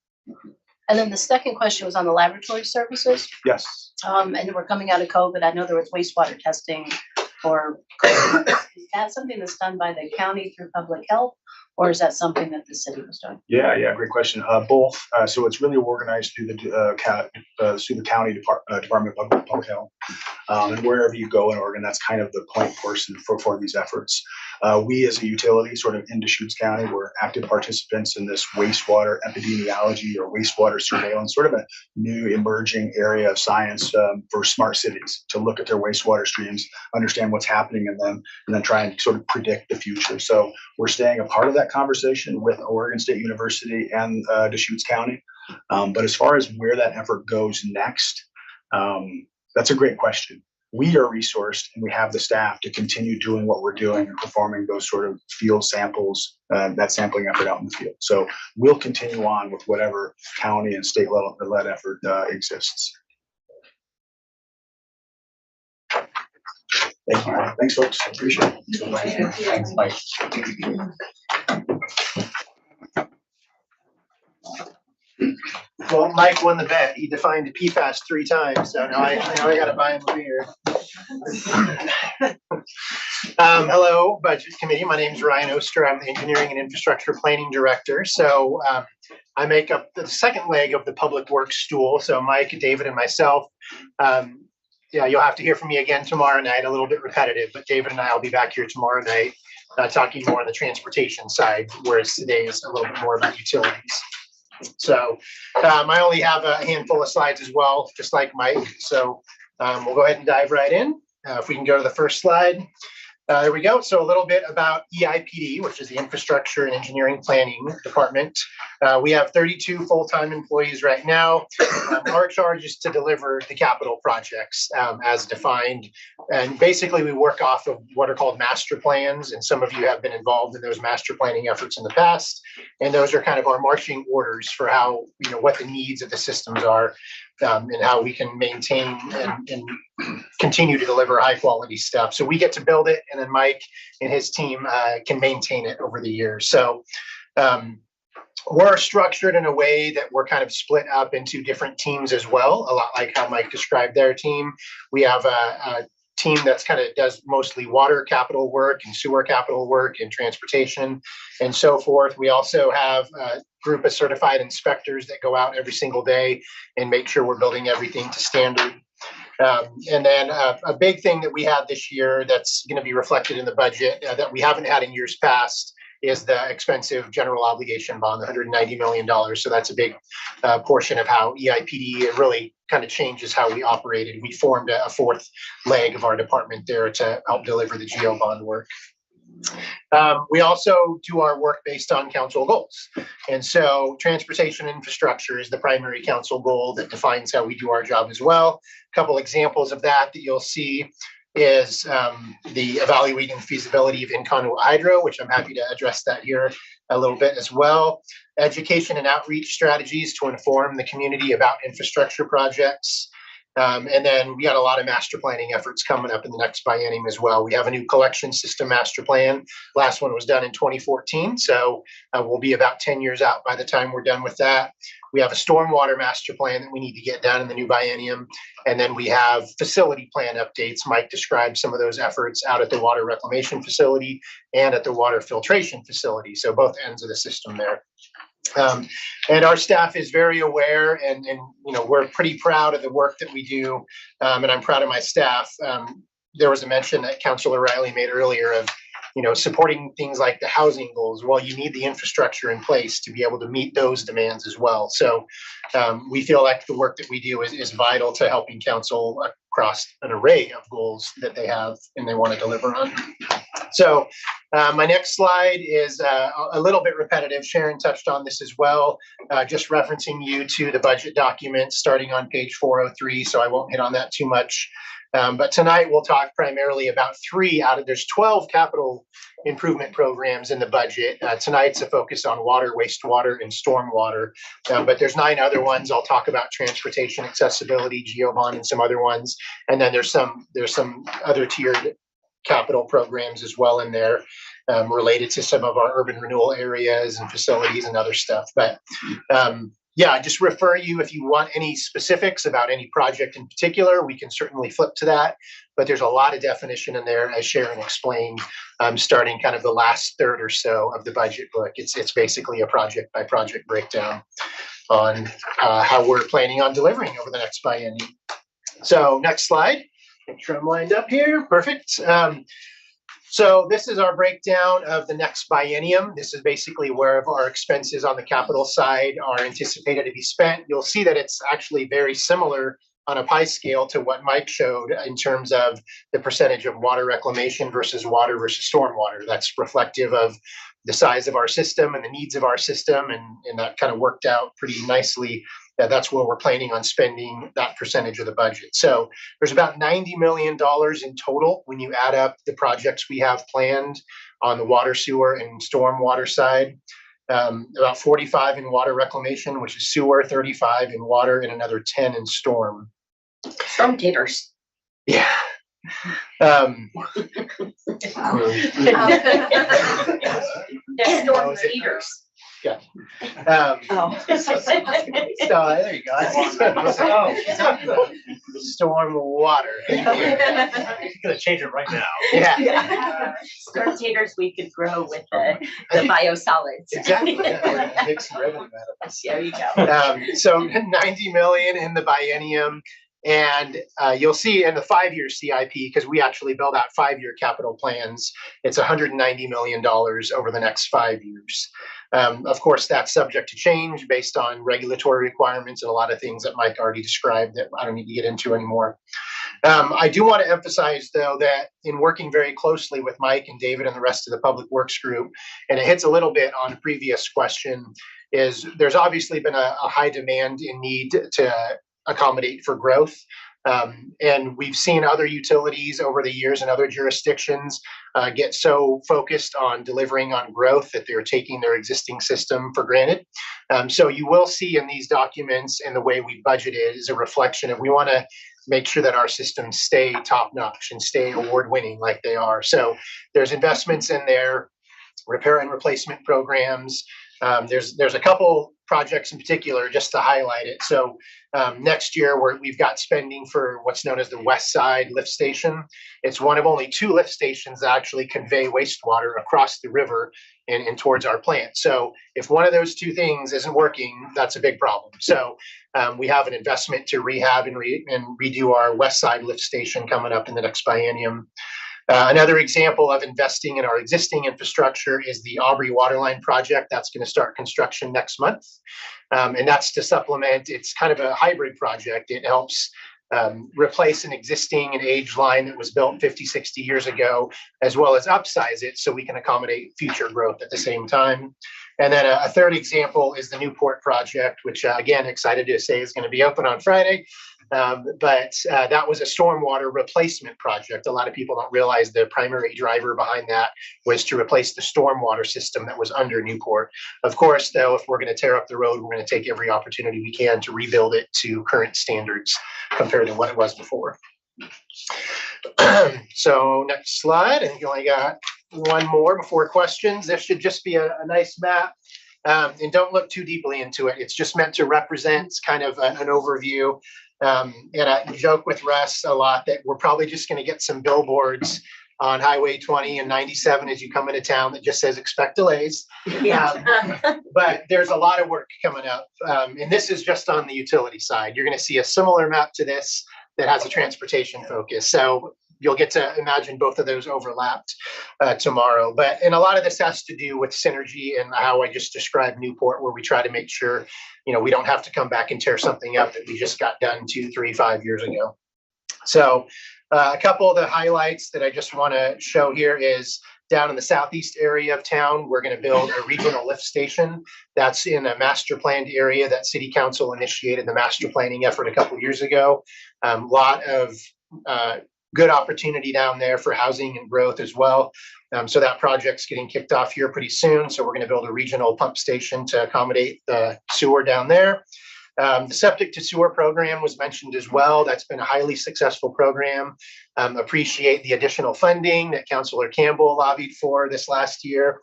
And then the second question was on the laboratory services. Yes. And we're coming out of COVID. I know there was wastewater testing for COVID. Is that something that's done by the county through public health, or is that something that the city was doing? Yeah, great question. Both. So it's really organized through the county Department of Public Health, and wherever you go in Oregon, that's kind of the point person for these efforts. We as a utility, sort of in Deschutes County, we're active participants in this wastewater epidemiology or wastewater surveillance, sort of a new emerging area of science for smart cities to look at their wastewater streams, understand what's happening in them, and then try and sort of predict the future. So we're staying a part of that conversation with Oregon State University and Deschutes County. But as far as where that effort goes next, that's a great question. We are resourced and we have the staff to continue doing what we're doing and performing those sort of field samples, that sampling effort out in the field. So we'll continue on with whatever county and state led effort exists. Thank you. Thanks, folks. I appreciate it. Thanks, Mike. Well, Mike won the bet. He defined PFAS 3 times, so now I gotta buy him a beer. Hello, Budget Committee. My name is Ryan Oster. I'm the Engineering and Infrastructure Planning Director. So I make up the second leg of the Public Works stool. So Mike, David, and myself. Yeah, you'll have to hear from me again tomorrow night, a little bit repetitive, but David and I will be back here tomorrow night talking more on the transportation side, whereas today is a little bit more about utilities. So I only have a handful of slides as well, just like Mike. So we'll go ahead and dive right in. If we can go to the first slide. There we go. So a little bit about EIPD, which is the Infrastructure and Engineering Planning Department. We have 32 full-time employees right now. Our charge is to deliver the capital projects as defined. And basically we work off of what are called master plans. And some of you have been involved in those master planning efforts in the past. And those are kind of our marching orders for how, what the needs of the systems are. And how we can maintain and continue to deliver high quality stuff. So we get to build it, and then Mike and his team can maintain it over the years. So we're structured in a way that we're kind of split up into different teams as well, a lot like how Mike described their team. We have a team that's kind of does mostly water capital work and sewer capital work and transportation and so forth. We also have a group of certified inspectors that go out every single day and make sure we're building everything to standard. And then a big thing that we had this year that's going to be reflected in the budget that we haven't had in years past is the expensive general obligation bond, $190 million. So that's a big portion of how EIPD really kind of changes how we operated. We formed a 4th leg of our department there to help deliver the geo bond work. We also do our work based on council goals. And so transportation infrastructure is the primary council goal that defines how we do our job as well. A couple examples of that you'll see is the evaluating feasibility of in-conduit hydro, which I'm happy to address that here a little bit as well. Education and outreach strategies to inform the community about infrastructure projects. And then we got a lot of master planning efforts coming up in the next biennium as well. We have a new collection system master plan. Last one was done in 2014. So we'll be about 10 years out by the time we're done with that. We have a stormwater master plan that we need to get done in the new biennium. And then we have facility plan updates. Mike described some of those efforts out at the water reclamation facility and at the water filtration facility. So both ends of the system there. And our staff is very aware and, we're pretty proud of the work that we do. And I'm proud of my staff. There was a mention that Councilor Riley made earlier of, supporting things like the housing goals. Well, you need the infrastructure in place to be able to meet those demands as well. So we feel like the work that we do is vital to helping council across an array of goals that they have and they want to deliver on. So my next slide is a little bit repetitive. Sharon touched on this as well, just referencing you to the budget document starting on page 403. So I won't hit on that too much. But tonight we'll talk primarily about there's 12 capital improvement programs in the budget. Tonight's a focus on water, wastewater, and stormwater. But there's 9 other ones. I'll talk about transportation, accessibility, geobond, and some other ones. And then there's some other tiered capital programs as well in there, related to some of our urban renewal areas and facilities and other stuff. But yeah, just refer you if you want any specifics about any project in particular, we can certainly flip to that. But there's a lot of definition in there, as Sharon explained, starting kind of the last third or so of the budget book. It's basically a project by project breakdown on how we're planning on delivering over the next biennium. So next slide. Make sure I'm lined up here. Perfect. So this is our breakdown of the next biennium. This is basically where our expenses on the capital side are anticipated to be spent. You'll see that it's actually very similar on a pie scale to what Mike showed in terms of the percentage of water reclamation versus water versus stormwater. That's reflective of the size of our system and the needs of our system, and that kind of worked out pretty nicely. That's where we're planning on spending that percentage of the budget. So there's about $90 million in total when you add up the projects we have planned on the water, sewer, and stormwater side. About 45 in water reclamation, which is sewer, 35 in water, and another 10 in storm. Storm taters. Yeah. Storm eaters. Yeah. Oh. So there you go. Storm water. Gonna change it right now. Yeah. Storm taters we could grow with the biosolids. Exactly. Yeah. Make some revenue out of this. There you go. So 90 million in the biennium. And you'll see in the 5-year CIP, because we actually build out 5-year capital plans, it's $190 million over the next 5 years. Of course, that's subject to change based on regulatory requirements and a lot of things that Mike already described that I don't need to get into anymore. I do want to emphasize, though, that in working very closely with Mike and David and the rest of the Public Works group, and it hits a little bit on a previous question, is there's obviously been a high demand and need to accommodate for growth. And we've seen other utilities over the years in other jurisdictions get so focused on delivering on growth that they're taking their existing system for granted. So you will see in these documents and the way we budgeted is a reflection of we want to make sure that our systems stay top notch and stay award winning like they are. So there's investments in there, repair and replacement programs. There's a couple projects in particular just to highlight it. So next year we've got spending for what's known as the West Side Lift Station. It's one of only 2 lift stations that actually convey wastewater across the river and towards our plant. So if one of those 2 things isn't working, that's a big problem. So we have an investment to rehab and redo our West Side Lift Station coming up in the next biennium. Another example of investing in our existing infrastructure is the Aubrey Waterline project. That's going to start construction next month. And that's to supplement, it's kind of a hybrid project. It helps replace an existing and aged line that was built 50, 60 years ago, as well as upsize it so we can accommodate future growth at the same time. And then a third example is the Newport project, which again, excited to say is going to be open on Friday. But that was a stormwater replacement project. A lot of people don't realize the primary driver behind that was to replace the stormwater system that was under Newport. Of course, though, if we're going to tear up the road, we're going to take every opportunity we can to rebuild it to current standards compared to what it was before. So next slide, and you only got one more before questions. This should just be a nice map. And don't look too deeply into it. It's just meant to represent kind of an overview. And I joke with Russ a lot that we're probably just going to get some billboards on Highway 20 and 97 as you come into town that just says expect delays. But there's a lot of work coming up. And this is just on the utility side. You're going to see a similar map to this that has a transportation focus. So you'll get to imagine both of those overlapped tomorrow. And a lot of this has to do with synergy and how I just described Newport, where we try to make sure, we don't have to come back and tear something up that we just got done 2, 3, 5 years ago. So a couple of the highlights that I just want to show here is down in the southeast area of town, we're going to build a regional lift station that's in a master planned area that City Council initiated the master planning effort a couple of years ago. Lot of good opportunity down there for housing and growth as well. So that project's getting kicked off here pretty soon. So we're going to build a regional pump station to accommodate the sewer down there. The septic to sewer program was mentioned as well. That's been a highly successful program. Appreciate the additional funding that Councilor Campbell lobbied for this last year.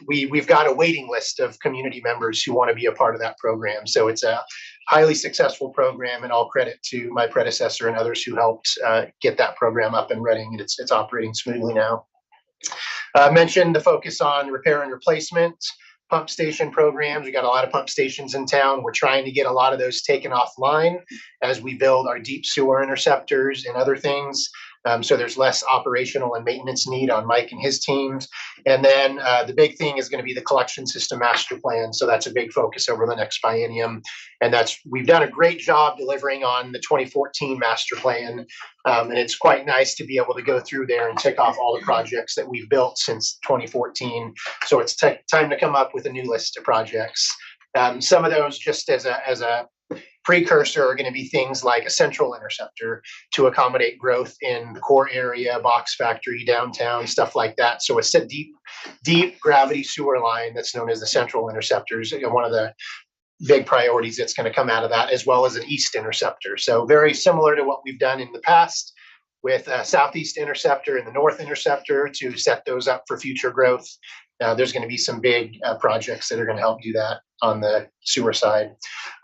We've got a waiting list of community members who want to be a part of that program. So it's a highly successful program, and all credit to my predecessor and others who helped get that program up and running. And it's operating smoothly now. Mentioned the focus on repair and replacement. Pump station programs. We got a lot of pump stations in town. We're trying to get a lot of those taken offline as we build our deep sewer interceptors and other things. So there's less operational and maintenance need on Mike and his teams. And then the big thing is going to be the collection system master plan. So that's a big focus over the next biennium. And we've done a great job delivering on the 2014 master plan. And it's quite nice to be able to go through there and tick off all the projects that we've built since 2014. So it's time to come up with a new list of projects. Some of those, just as a precursor, are going to be things like a central interceptor to accommodate growth in the core area, box factory, downtown, stuff like that. So it's a deep gravity sewer line that's known as the central interceptors. One of the big priorities that's going to come out of that, as well as an east interceptor. So very similar to what we've done in the past with a southeast interceptor and the north interceptor to set those up for future growth. There's going to be some big projects that are going to help do that on the sewer side.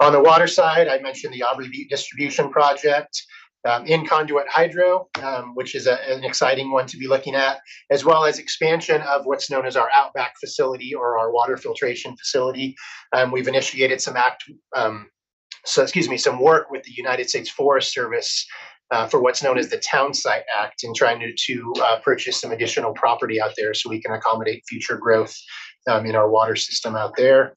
On the water side, I mentioned the Aubrey Butte distribution project, in conduit hydro, which is an exciting one to be looking at, as well as expansion of what's known as our Outback facility or our water filtration facility. We've initiated some work with the United States Forest Service for what's known as the Town Site Act, and trying to purchase some additional property out there so we can accommodate future growth in our water system out there.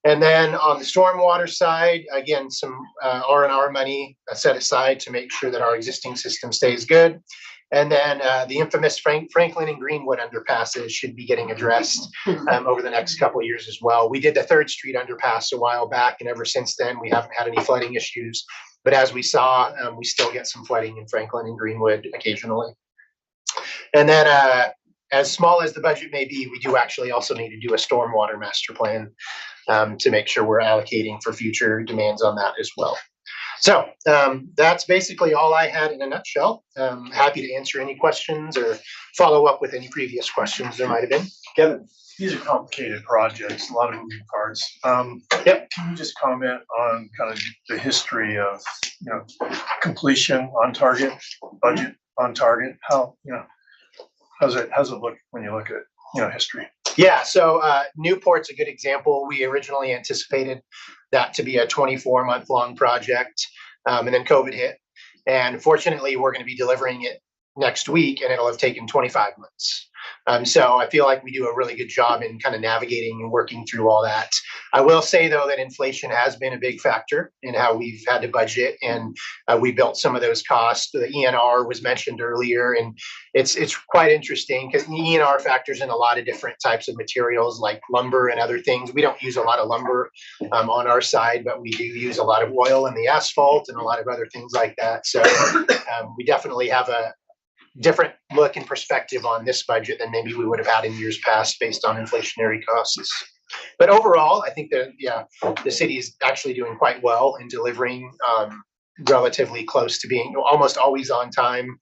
And then on the stormwater side, again, some R&R money set aside to make sure that our existing system stays good. And then the infamous Franklin and Greenwood underpasses should be getting addressed over the next couple of years as well. We did the 3rd Street underpass a while back, and ever since then, we haven't had any flooding issues. But as we saw, we still get some flooding in Franklin and Greenwood occasionally. And then as small as the budget may be, we do actually also need to do a stormwater master plan to make sure we're allocating for future demands on that as well. So that's basically all I had in a nutshell. Happy to answer any questions or follow up with any previous questions there might have been. Kevin? These are complicated projects, a lot of moving parts. Yep. Can you just comment on kind of the history of, completion on target, budget on target? How, how's it look when you look at, history? Yeah, so Newport's a good example. We originally anticipated that to be a 24-month-long project, and then COVID hit. And fortunately, we're going to be delivering it next week, and it'll have taken 25 months. So I feel like we do a really good job in kind of navigating and working through all that. I will say, though, that inflation has been a big factor in how we've had to budget, and we built some of those costs. The ENR was mentioned earlier, and it's quite interesting because the ENR factors in a lot of different types of materials like lumber and other things. We don't use a lot of lumber on our side, but we do use a lot of oil in the asphalt and a lot of other things like that. So we definitely have a different look and perspective on this budget than maybe we would have had in years past based on inflationary costs. But overall, I think that, the city is actually doing quite well in delivering relatively close to being almost always on time,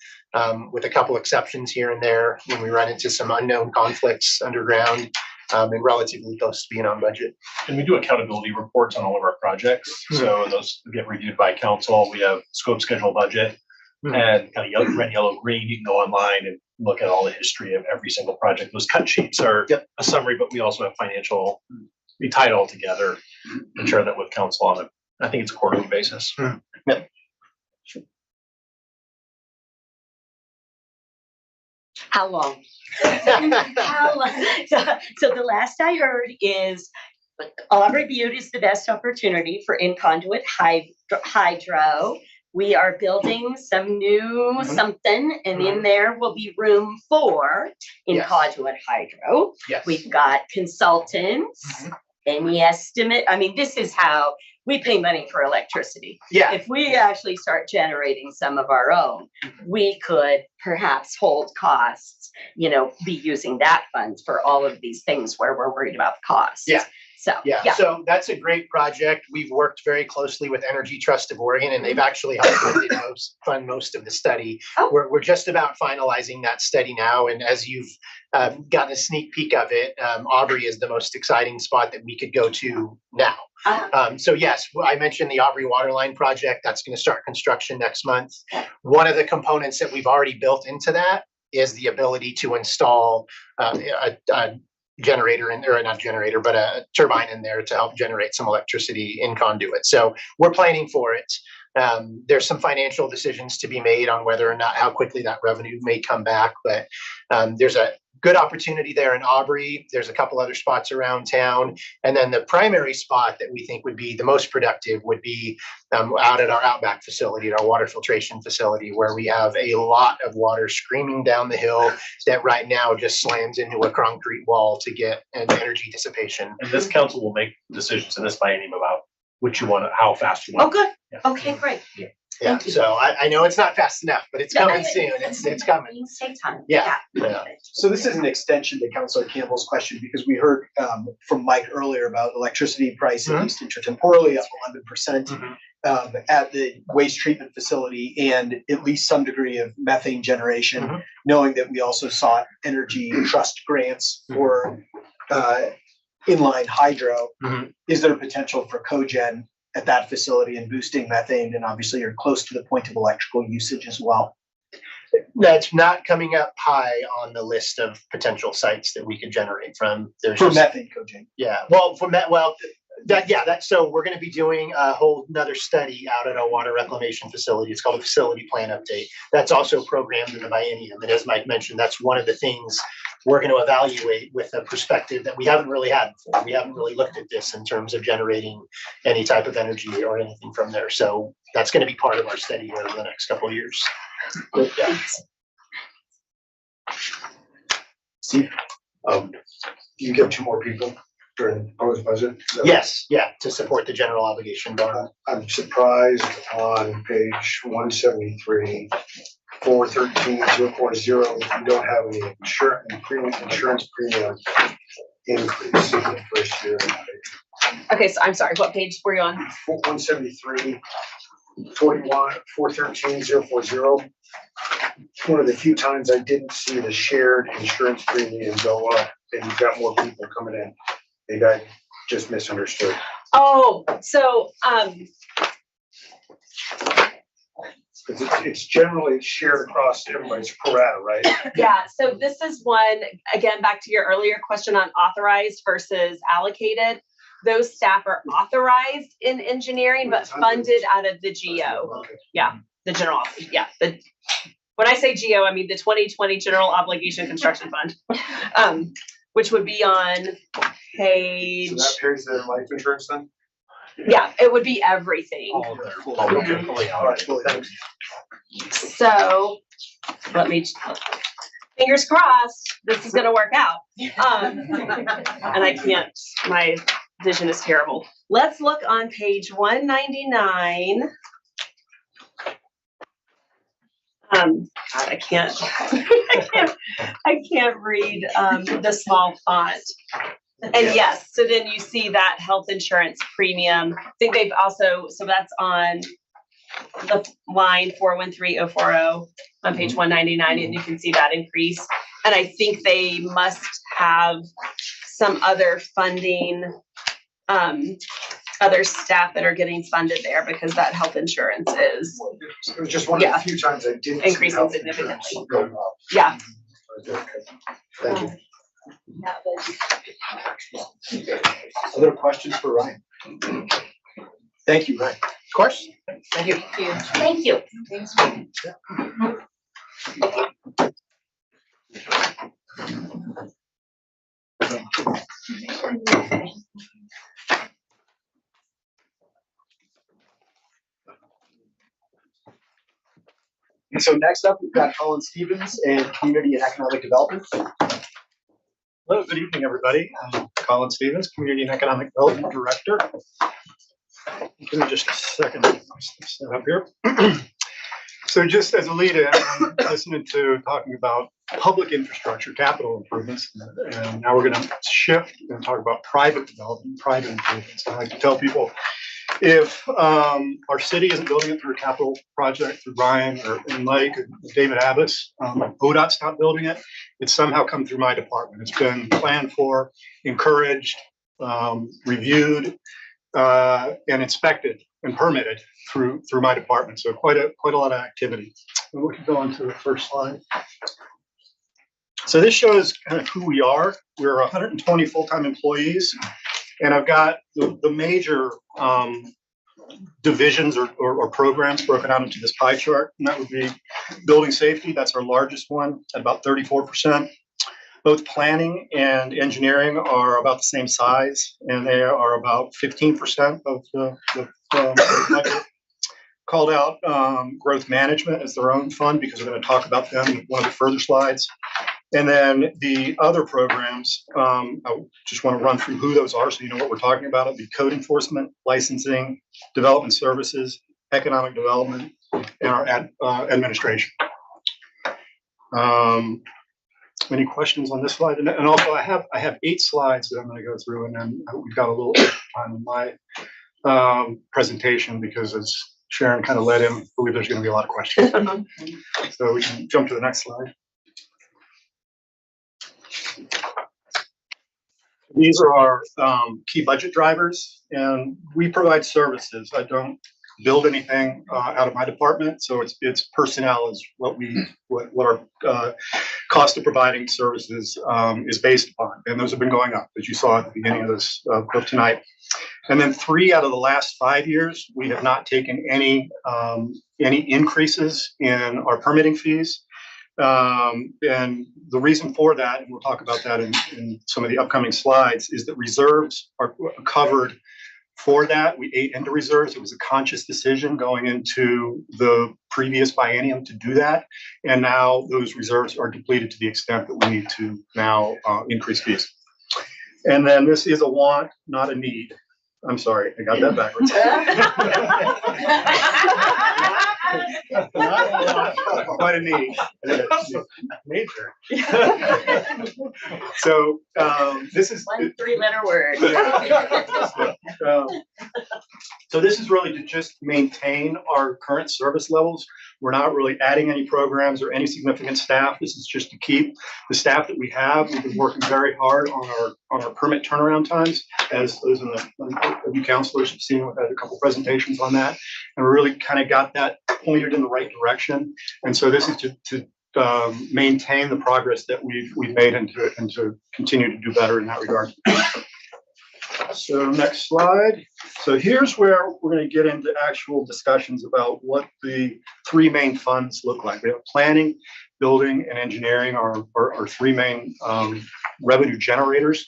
with a couple exceptions here and there when we run into some unknown conflicts underground, and relatively close to being on budget. And we do accountability reports on all of our projects. So those get reviewed by council. We have scope, schedule, budget. And kind of red, yellow, green, you can go online and look at all the history of every single project. Those cut sheets are a summary, but we also have financial, we tie it all together and share that with council on I think it's a quarterly basis. Yep. How long? How long? So the last I heard is Aubrey Butte is the best opportunity for in-conduit hydro. We are building some new something, and in there will be room for in-conduit hydro. Yes. We've got consultants, any estimate. I mean, this is how we pay money for electricity. Yeah. If we actually start generating some of our own, we could perhaps hold costs, you know, be using that fund for all of these things where we're worried about the costs. Yeah. So, So that's a great project. We've worked very closely with Energy Trust of Oregon, and they've actually helped fund most of the study. We're just about finalizing that study now, and as you've gotten a sneak peek of it, Aubrey is the most exciting spot that we could go to now. So yes, I mentioned the Aubrey Waterline project. That's going to start construction next month. One of the components that we've already built into that is the ability to install a generator or not generator, but a turbine in there to help generate some electricity in conduit. So we're planning for it. There's some financial decisions to be made on whether or not how quickly that revenue may come back, but there's a good opportunity there in Aubrey. There's a couple other spots around town. And then the primary spot that we think would be the most productive would be out at our Outback facility, our water filtration facility, where we have a lot of water screaming down the hill that right now just slams into a concrete wall to get an energy dissipation. And this council will make decisions in this biennium about what you want, how fast you want. Oh, good. Yeah. Okay, great. Yeah, so I know it's not fast enough, but it's coming soon. It's coming. Things take time. Yeah. So this is an extension to Councilor Campbell's question, because we heard from Mike earlier about electricity price, at least intertemporally, up 11% at the waste treatment facility, and at least some degree of methane generation, knowing that we also sought Energy Trust grants for inline hydro. Is there potential for cogen at that facility and boosting methane? And obviously you're close to the point of electrical usage as well. That's not coming up high on the list of potential sites that we could generate from. There's for methane cogen. Yeah, well, so we're going to be doing a whole another study out at our water reclamation facility. It's called a facility plan update. That's also programmed in the biennium. And as Mike mentioned, that's one of the things we're going to evaluate with a perspective that we haven't really had before. We haven't really looked at this in terms of generating any type of energy or anything from there. So that's going to be part of our study over the next couple of years. Yeah. Steve, you get 2 more people during the proposed budget? Yes, to support the general obligation bond. I'm surprised on page 173, 413,040, you don't have any insurance premium increase in the first year. Okay, so I'm sorry, what page were you on? 173, 41, 413,040. It's one of the few times I didn't see the shared insurance premium go up, and you've got more people coming in. Maybe I just misunderstood. Oh, so It's generally shared across everybody's pro rata, right? yeah, so this is one, again, back to your earlier question on authorized versus allocated. Those staff are authorized in engineering, but funded out of the GO. Yeah, the general, when I say GO, I mean the 2020 General Obligation Construction Fund, which would be on page. So that pays their life insurance then? Yeah, it would be everything. So let me, fingers crossed, this is gonna work out. And I can't, my vision is terrible. Let's look on page 199. God, I can't read the small font. And yes, so then you see that health insurance premium. I think they've also, so that's on the line 413040 on page 199, and you can see that increase. And I think they must have some other funding, other staff that are getting funded there, because that health insurance is It was just one of the few times I didn't see increasing health significantly. insurance go up. Yeah. Thank you. Other questions for Ryan? Thank you, Ryan. Of course. Thank you. Thank you. Thanks. And so next up, we've got Colin Stevens in Community and Economic Development. Hello, good evening, everybody. I'm Colin Stevens, Community and Economic Development Director. Give me just a second to set up here. So just as a lead-in, I'm listening to talking about public infrastructure, capital improvements, and now we're going to shift and talk about private development, private improvements. I like to tell people, if our city isn't building it through a capital project through Ryan or Mike or David Abbas, ODOT stopped building it, it's somehow come through my department. It's been planned for, encouraged, reviewed, and inspected and permitted through my department. So quite a lot of activity. And we can go on to the first slide. So this shows kind of who we are. We're 120 full-time employees, and I've got the major divisions or programs broken out into this pie chart, and that would be building safety. That's our largest one at about 34%. Both planning and engineering are about the same size, and they are about 15% of the budget. Called out growth management as their own fund because we're going to talk about them in one of the further slides. And then the other programs, I just want to run through who those are so you know what we're talking about. It'll be code enforcement, licensing, development services, economic development, and our administration. Any questions on this slide? And also I have 8 slides that I'm going to go through, and then we've got a little time in my presentation because as Sharon kind of led in, I believe there's going to be a lot of questions. So we can jump to the next slide. These are our key budget drivers, and we provide services. I don't build anything out of my department, so it's personnel is what our cost of providing services is based upon, and those have been going up, as you saw at the beginning of this of tonight. And then 3 out of the last 5 years, we have not taken any increases in our permitting fees. And the reason for that, and we'll talk about that in some of the upcoming slides, is that reserves are covered for that. We ate into reserves. It was a conscious decision going into the previous biennium to do that. And now those reserves are depleted to the extent that we need to now increase fees. And then this is a want, not a need. I'm sorry, I got that backwards. Quite a need. Major. So this is one 3-letter word. So this is really to just maintain our current service levels. We're not really adding any programs or any significant staff. This is just to keep the staff that we have. We've been working very hard on our permit turnaround times, as those in the counselors have seen. We've had a couple presentations on that, and we really kind of got that pointed in the right direction. And so this is to maintain the progress that we've made and to continue to do better in that regard. So next slide. So here's where we're going to get into actual discussions about what the 3 main funds look like. We have planning, building, and engineering are our 3 main revenue generators.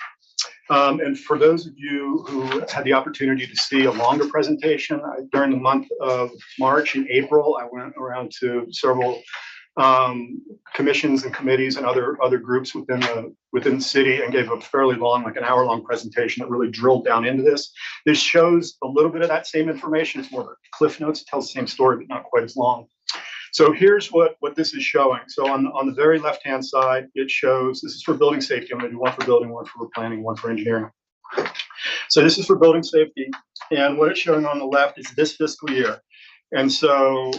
And for those of you who had the opportunity to see a longer presentation, during the month of March and April, I went around to several commissions and committees and other groups within the city and gave a fairly long, like an hour-long presentation that really drilled down into this. This shows a little bit of that same information. It's more of a cliff notes. It tells the same story, but not quite as long. So here's what this is showing. So on the very left-hand side, it shows, this is for building safety. I'm going to do one for building, one for planning, one for engineering. So this is for building safety. And what it's showing on the left is this fiscal year. And so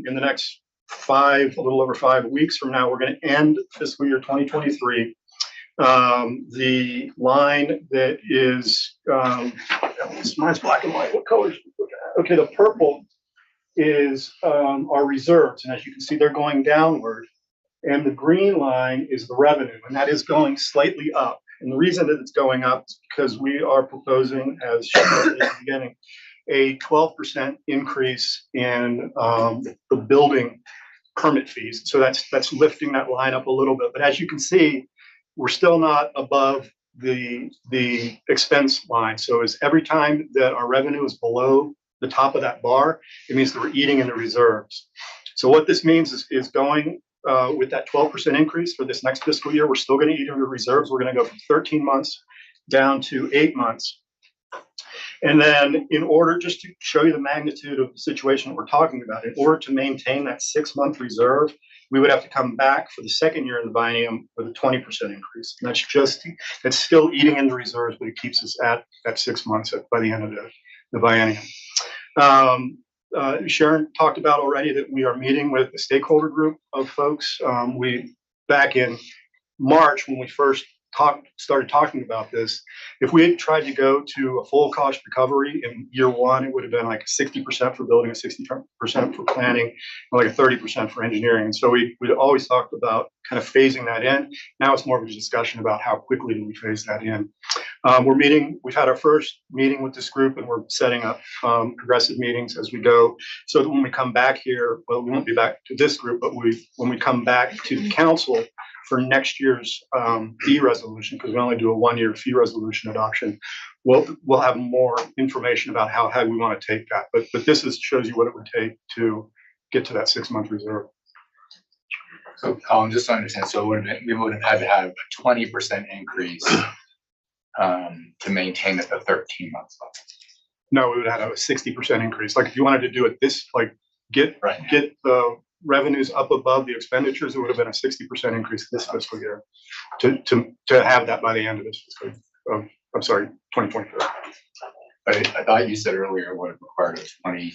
in the next a little over 5 weeks from now, we're going to end fiscal year 2023. The line that is, mine's black and white. What colors? Okay, the purple is our reserves. And as you can see, they're going downward And the green line is the revenue, and that is going slightly up. And the reason that it's going up is because we are proposing, as shown at the beginning, a 12% increase in the building permit fees. So that's lifting that line up a little bit. But as you can see, we're still not above the expense line. So as every time that our revenue is below the top of that bar, it means that we're eating into reserves. So what this means is going with that 12% increase for this next fiscal year, we're still going to eat into reserves. We're going to go from 13 months down to 8 months. And then in order, just to show you the magnitude of the situation that we're talking about, in order to maintain that 6-month reserve, we would have to come back for the second year in the biennium with a 20% increase. And that's still eating into reserves, but it keeps us at 6 months by the end of the biennium. Sharon talked about already that we are meeting with the stakeholder group of folks. Back in March, when we first started talking about this, if we had tried to go to a full cost recovery in year one, it would have been like 60% for building, a 60% for planning, and like a 30% for engineering. And so we'd always talked about kind of phasing that in. Now it's more of a discussion about how quickly do we phase that in. We've had our first meeting with this group, and we're setting up progressive meetings as we go, so that when we come back here, well, we won't be back to this group, but when we come back to the council for next year's fee resolution, because we only do a 1-year fee resolution adoption, we'll have more information about how we want to take that. But this shows you what it would take to get to that 6-month reserve. So just to understand, so we would have had to have a 20% increase to maintain at the 13 months level. No, we would have a 60% increase. Like if you wanted to do it get the revenues up above the expenditures, it would have been a 60% increase this fiscal year to have that by the end of this fiscal year. I'm sorry, 2024. I thought you said earlier it would have required a 20%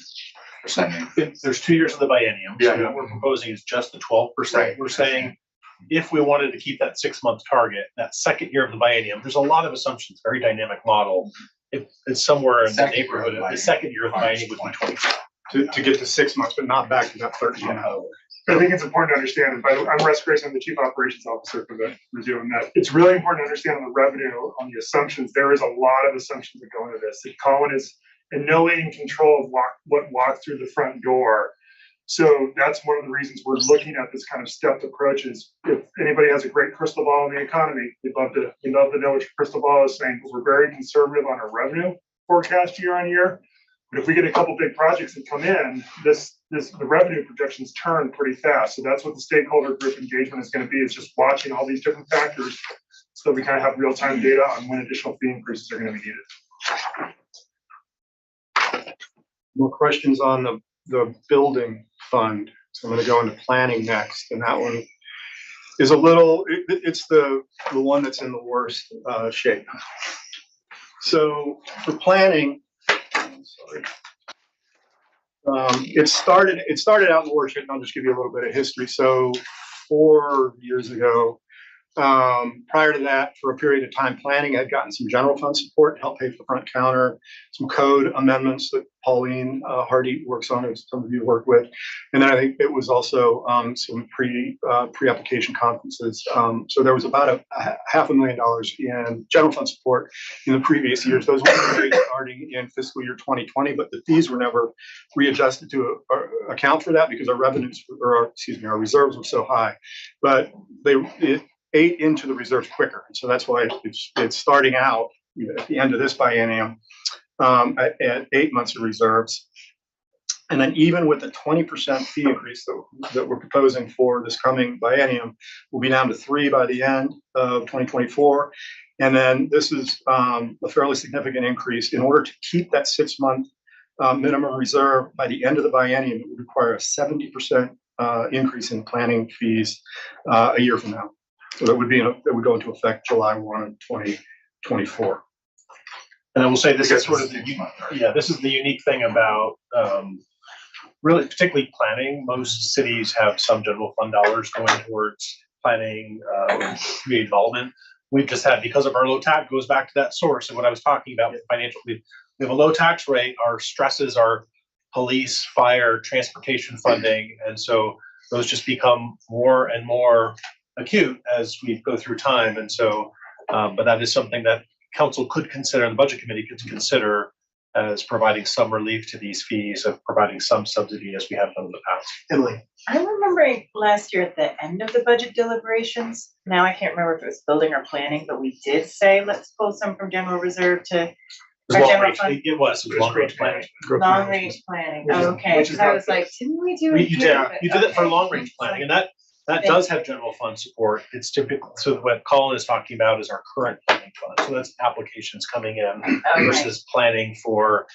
increase. There's 2 years of the biennium. Yeah. So what we're proposing is just the 12%. Right. We're saying if we wanted to keep that 6-month target, that second year of the biennium, there's a lot of assumptions, very dynamic model. It's somewhere in the neighborhood of the second year of the biennium would be 20%. To get to 6 months, but not back to that 13. I think it's important to understand, I'm Russ Grayson, I'm the Chief Operations Officer for the review, and that it's really important to understand on the revenue, on the assumptions. There is a lot of assumptions that go into this. That Colin is in no way in control of what walks through the front door. So that's one of the reasons we're looking at this kind of stepped approach. Is if anybody has a great crystal ball in the economy, we'd love to know what your crystal ball is saying. But we're very conservative on our revenue forecast year on year. But if we get a couple big projects that come in, the revenue projections turn pretty fast. So that's what the stakeholder group engagement is going to be, is just watching all these different factors so that we kind of have real-time data on when additional fee increases are going to be needed. More questions on the building fund. So I'm going to go into planning next, and that one is it's the one that's in the worst shape. So for planning, it started out in the worst shape, and I'll just give you a little bit of history. So 4 years ago, prior to that, for a period of time, planning had gotten some general fund support to help pay for the front counter, some code amendments that Pauline Hardy works on, as some of you work with. And then I think it was also some pre-application conferences. So there was about a $500,000 in general fund support in the previous years. Those were paid starting in fiscal year 2020, but the fees were never readjusted to account for that because our reserves were so high. But it ate into the reserves quicker. So that's why it's starting out at the end of this biennium at 8 months of reserves. And then even with the 20% fee increase that we're proposing for this coming biennium, we'll be down to 3 by the end of 2024. And then this is a fairly significant increase. In order to keep that 6-month minimum reserve by the end of the biennium, it would require a 70% increase in planning fees a year from now. So that would go into effect July 1, 2024. And I will say this is sort of this is the unique thing about really particularly planning. Most cities have some general fund dollars going towards planning, community development. We've just had, because of our low tax, goes back to that source of what I was talking about with financial. We have a low tax rate. Our stresses are police, fire, transportation funding, and so those just become more and more acute as we go through time. And so, but that is something that council could consider, the budget committee could consider as providing some relief to these fees, of providing some subsidy as we have done in the past. Emily? I'm remembering last year at the end of the budget deliberations, now I can't remember if it was building or planning, but we did say, let's pull some from general reserve to our Long general range, fund. it was long range planning. Long range planning, Which is- okay, which is cause I not was like, didn't we do We- it You here? did, But you did it for okay. long range planning, and that Thank does have general fund support. It's typical, so what Colin is talking about is our current planning fund, so that's applications coming in Okay. versus planning for,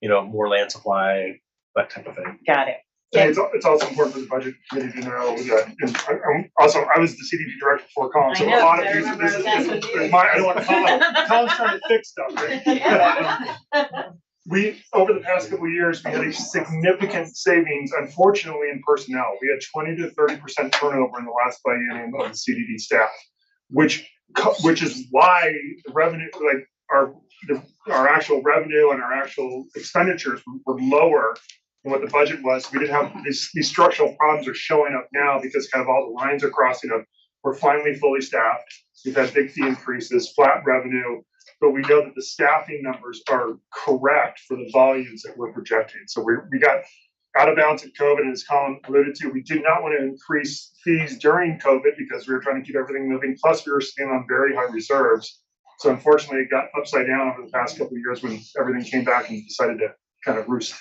more land supply, that type of thing. Got it. And it's also important for the budget committee to know that, and also, I was the CDD director for Colin, so I a know, lot of I these, remember this is, that's what you- I don't want to call out, Colin's trying to fix stuff, right? We, over the past couple of years, we had a significant savings, unfortunately, in personnel. We had 20 to 30% turnover in the last biennium of the CDD staff, which is why the revenue, like our actual revenue and our actual expenditures were lower than what the budget was. We didn't have these structural problems are showing up now because kind of all the lines are crossing up. We're finally fully staffed. We've had big fee increases, flat revenue, but we know that the staffing numbers are correct for the volumes that we're projecting. So we got out of bounds at COVID, and as Colin alluded to, we did not want to increase fees during COVID because we were trying to keep everything moving. Plus, we were sitting on very high reserves. So unfortunately, it got upside down over the past couple of years when everything came back and decided to kind of roost.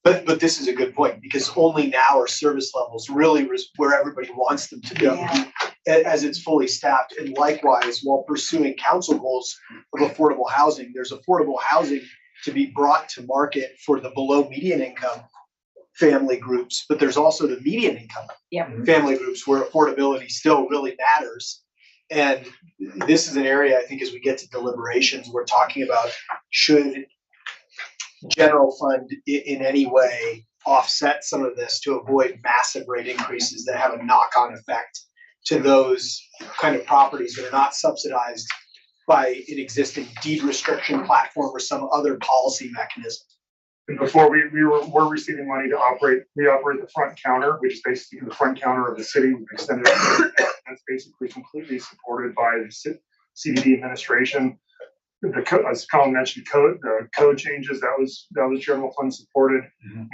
But this is a good point, because only now are service levels really where everybody wants them to be, as it's fully staffed. And likewise, while pursuing council goals of affordable housing, there's affordable housing to be brought to market for the below median income family groups, but there's also the median income family groups where affordability still really matters. And this is an area, I think, as we get to deliberations, we're talking about, should general fund in any way offset some of this to avoid massive rate increases that have a knock-on effect to those kind of properties that are not subsidized by an existing deed restriction platform or some other policy mechanism. And before we're receiving money to operate, we operate the front counter, which is basically the front counter of the city. We've extended it. That's basically completely supported by the CDD administration. As Colin mentioned, the code changes, that was general fund supported.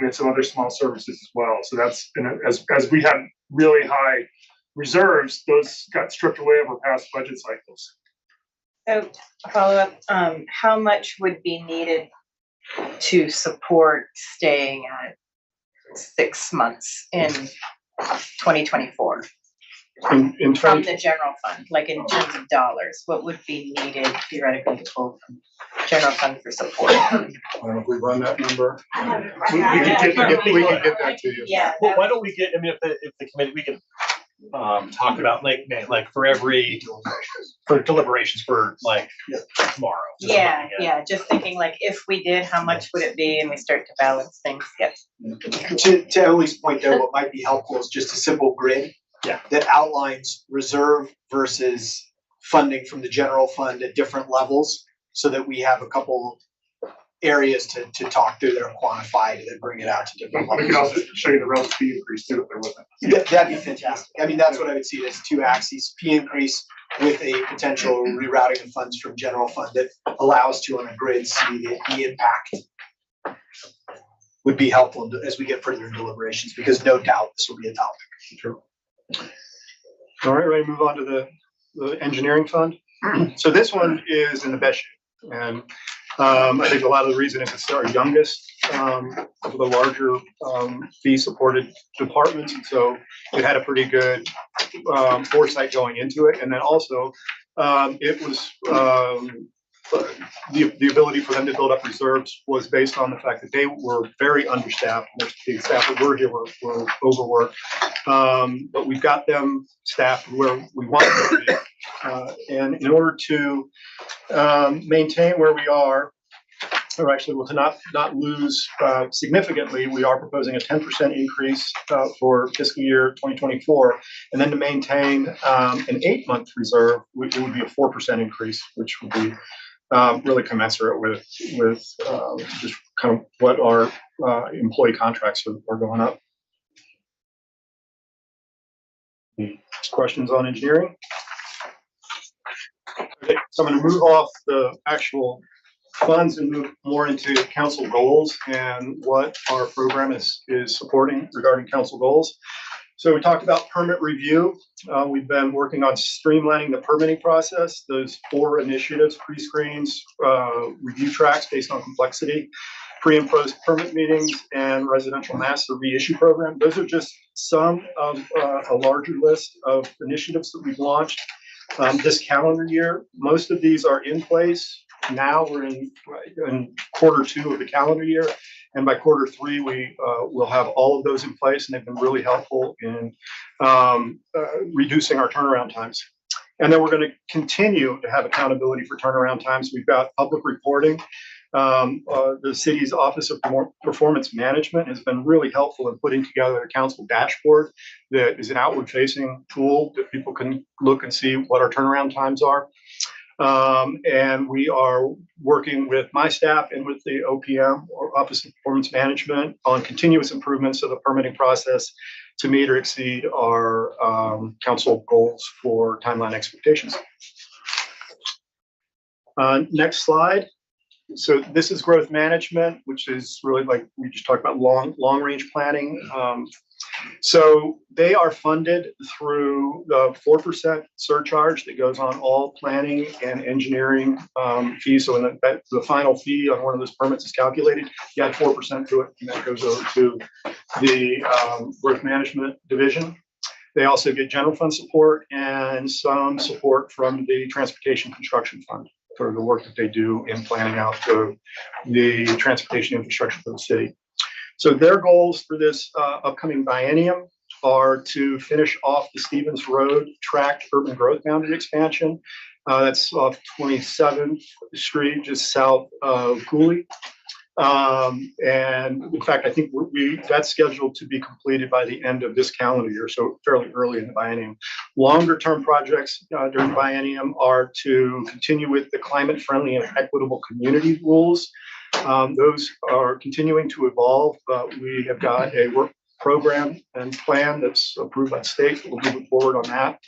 We had some other small services as well. So that's, as we had really high reserves, those got stripped away over past budget cycles. So follow up, how much would be needed to support staying at 6 months in 2024? In From terms, the general fund, like in terms of dollars, what would be needed theoretically to pull from general fund for support? I don't know if we run that number. We can get that to you. Yeah. Well, why don't we get, if the committee, we can talk about like for deliberations for like tomorrow. Yeah, just thinking like, if we did, how much would it be, and we start to balance things, To Emily's point there, what might be helpful is just a simple grid that outlines reserve versus funding from the general fund at different levels, so that we have a couple areas to talk through that are quantified and then bring it out to different We levels. can also show you the relative fee increase too, if there wasn't. That'd be fantastic. I mean, that's what I would see as two axes: fee increase with a potential rerouting of funds from general fund that allows to, on a grid, see the impact. Would be helpful as we get further in deliberations, because no doubt this will be a topic. Sure. All right, ready to move on to the engineering fund. So this one is in the best shape, and I think a lot of the reason is it's our youngest of the larger fee-supported departments, and so it had a pretty good foresight going into it. And then also it was the ability for them to build up reserves was based on the fact that they were very understaffed. The staff that were here were overworked, but we've got them staffed where we want them to be. And in order to maintain where we are, or actually, well, to not lose significantly, we are proposing a 10% increase for fiscal year 2024, and then to maintain an 8-month reserve, it would be a 4% increase, which would be really commensurate with just kind of what our employee contracts are going up. Questions on engineering? Okay, so I'm going to move off the actual funds and move more into council goals and what our program is supporting regarding council goals. So we talked about permit review. We've been working on streamlining the permitting process. Those 4 initiatives: pre-screens, review tracks based on complexity, pre and post permit meetings, and residential master reissue program. Those are just some of a larger list of initiatives that we've launched this calendar year. Most of these are in place. Now we're in quarter 2 of the calendar year. And by quarter 3, we will have all of those in place, and they've been really helpful in reducing our turnaround times. And then we're going to continue to have accountability for turnaround times. We've got public reporting. The city's Office of Performance Management has been really helpful in putting together a council dashboard that is an outward-facing tool that people can look and see what our turnaround times are. And we are working with my staff and with the OPM, or Office of Performance Management, on continuous improvements of the permitting process to meet or exceed our council goals for timeline expectations. Next slide. So this is growth management, which is really, like we just talked about, long range planning. So they are funded through the 4% surcharge that goes on all planning and engineering fees. So when the final fee on one of those permits is calculated, you add 4% to it, and that goes over to the growth management division. They also get general fund support and some support from the transportation construction fund for the work that they do in planning out the transportation infrastructure for the city. So their goals for this upcoming biennium are to finish off the Stevens Road tract urban growth boundary expansion. That's off 27th Street, just south of Cooley. And in fact, I think that's scheduled to be completed by the end of this calendar year, so fairly early in the biennium. Longer term projects during the biennium are to continue with the climate friendly and equitable community rules. Those are continuing to evolve, but we have got a work program and plan that's approved by the state. We'll move forward on that.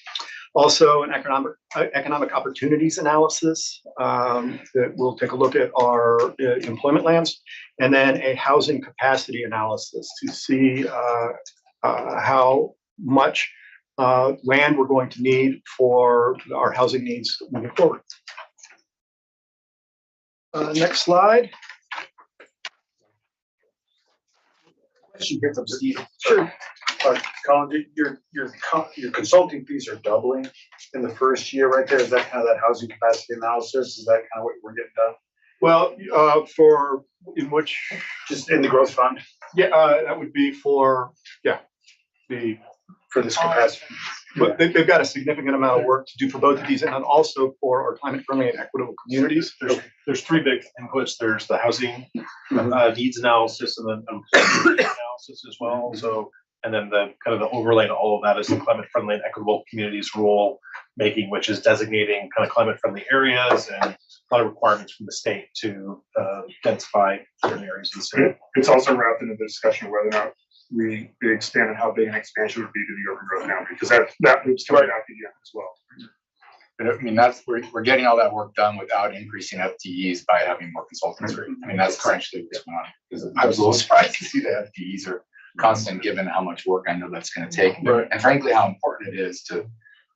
Also, an economic opportunities analysis that will take a look at our employment lands, and then a housing capacity analysis to see how much land we're going to need for our housing needs moving forward. Next slide. Question here from Steve. Sure. Colin, your consulting fees are doubling in the first year right there. Is that kind of that housing capacity analysis? Is that kind of what we're getting done? Well, just in the growth fund? Yeah, that would be for this capacity. But they've got a significant amount of work to do for both of these, and then also for our climate friendly and equitable communities. There's 3 big inputs. There's the housing needs analysis, and then employment analysis as well. So, and then the kind of the overlay to all of that is the climate friendly and equitable communities rule making, which is designating kind of climate friendly areas and a lot of requirements from the state to densify certain areas in the state. It's also wrapped into the discussion of whether or not we expand on how big an expansion would be to the urban growth now, because that moves coming out again as well. But I mean, we're getting all that work done without increasing FTEs by having more consultants. Right? I mean, that's essentially what's going on. I was a little surprised to see the FTEs are constant, given how much work I know that's going to take, and frankly, how important it is to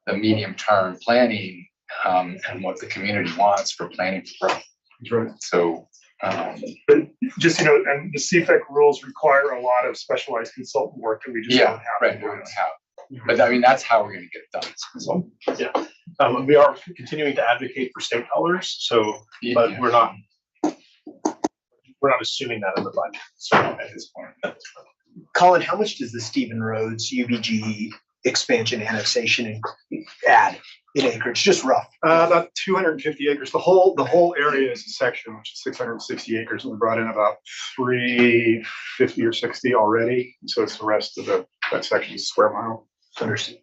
the medium term planning and what the community wants for planning for growth. That's right. So. But just, and the CFEC rules require a lot of specialized consultant work that we just don't have. Right, we don't have. But I mean, that's how we're going to get it done. So, we are continuing to advocate for state dollars. So, but we're not assuming that in the budget. So at this point. Colin, how much does the Stephen Roads UBG expansion annexation add in acreage? Just rough. About 250 acres. The whole area is a section, which is 660 acres, and we brought in about 350 or 60 already. And so it's the rest of that section is square mile. Understood.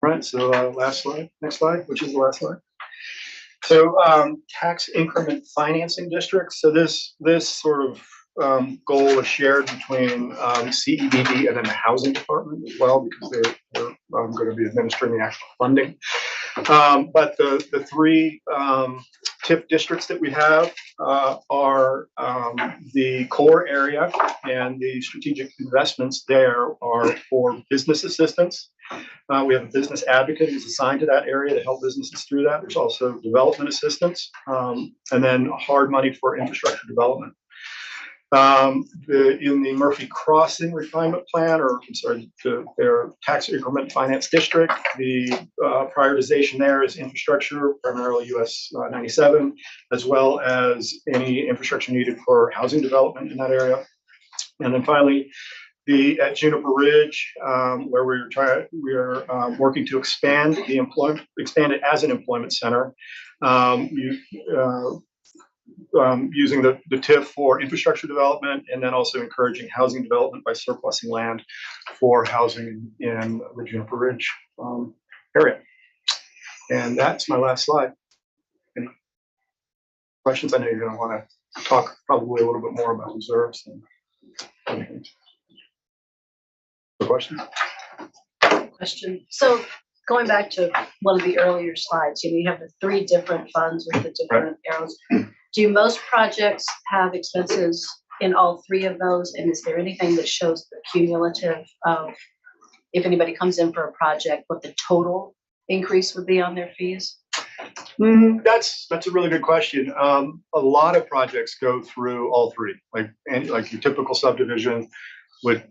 Right. So last slide. Next slide, which is the last slide. So tax increment financing districts. So this sort of goal is shared between CEDD and then the housing department as well, because they're going to be administering the actual funding. But the three TIF districts that we have are the core area, and the strategic investments there are for business assistance. We have a business advocate who's assigned to that area to help businesses through that. There's also development assistance, and then hard money for infrastructure development. In the Murphy Crossing refinement plan, or I'm sorry, their tax increment finance district, the prioritization there is infrastructure, primarily US 97, as well as any infrastructure needed for housing development in that area. And then finally, at Juniper Ridge, where we are working to expand it as an employment center. Using the TIF for infrastructure development, and then also encouraging housing development by surplusing land for housing in the Juniper Ridge area. And that's my last slide. Any questions? I know you're going to want to talk probably a little bit more about reserves. Questions? Question. So going back to one of the earlier slides, you have the three different funds with the different arrows. Do most projects have expenses in all three of those? And is there anything that shows the cumulative of, if anybody comes in for a project, what the total increase would be on their fees? That's a really good question. A lot of projects go through all three, like your typical subdivision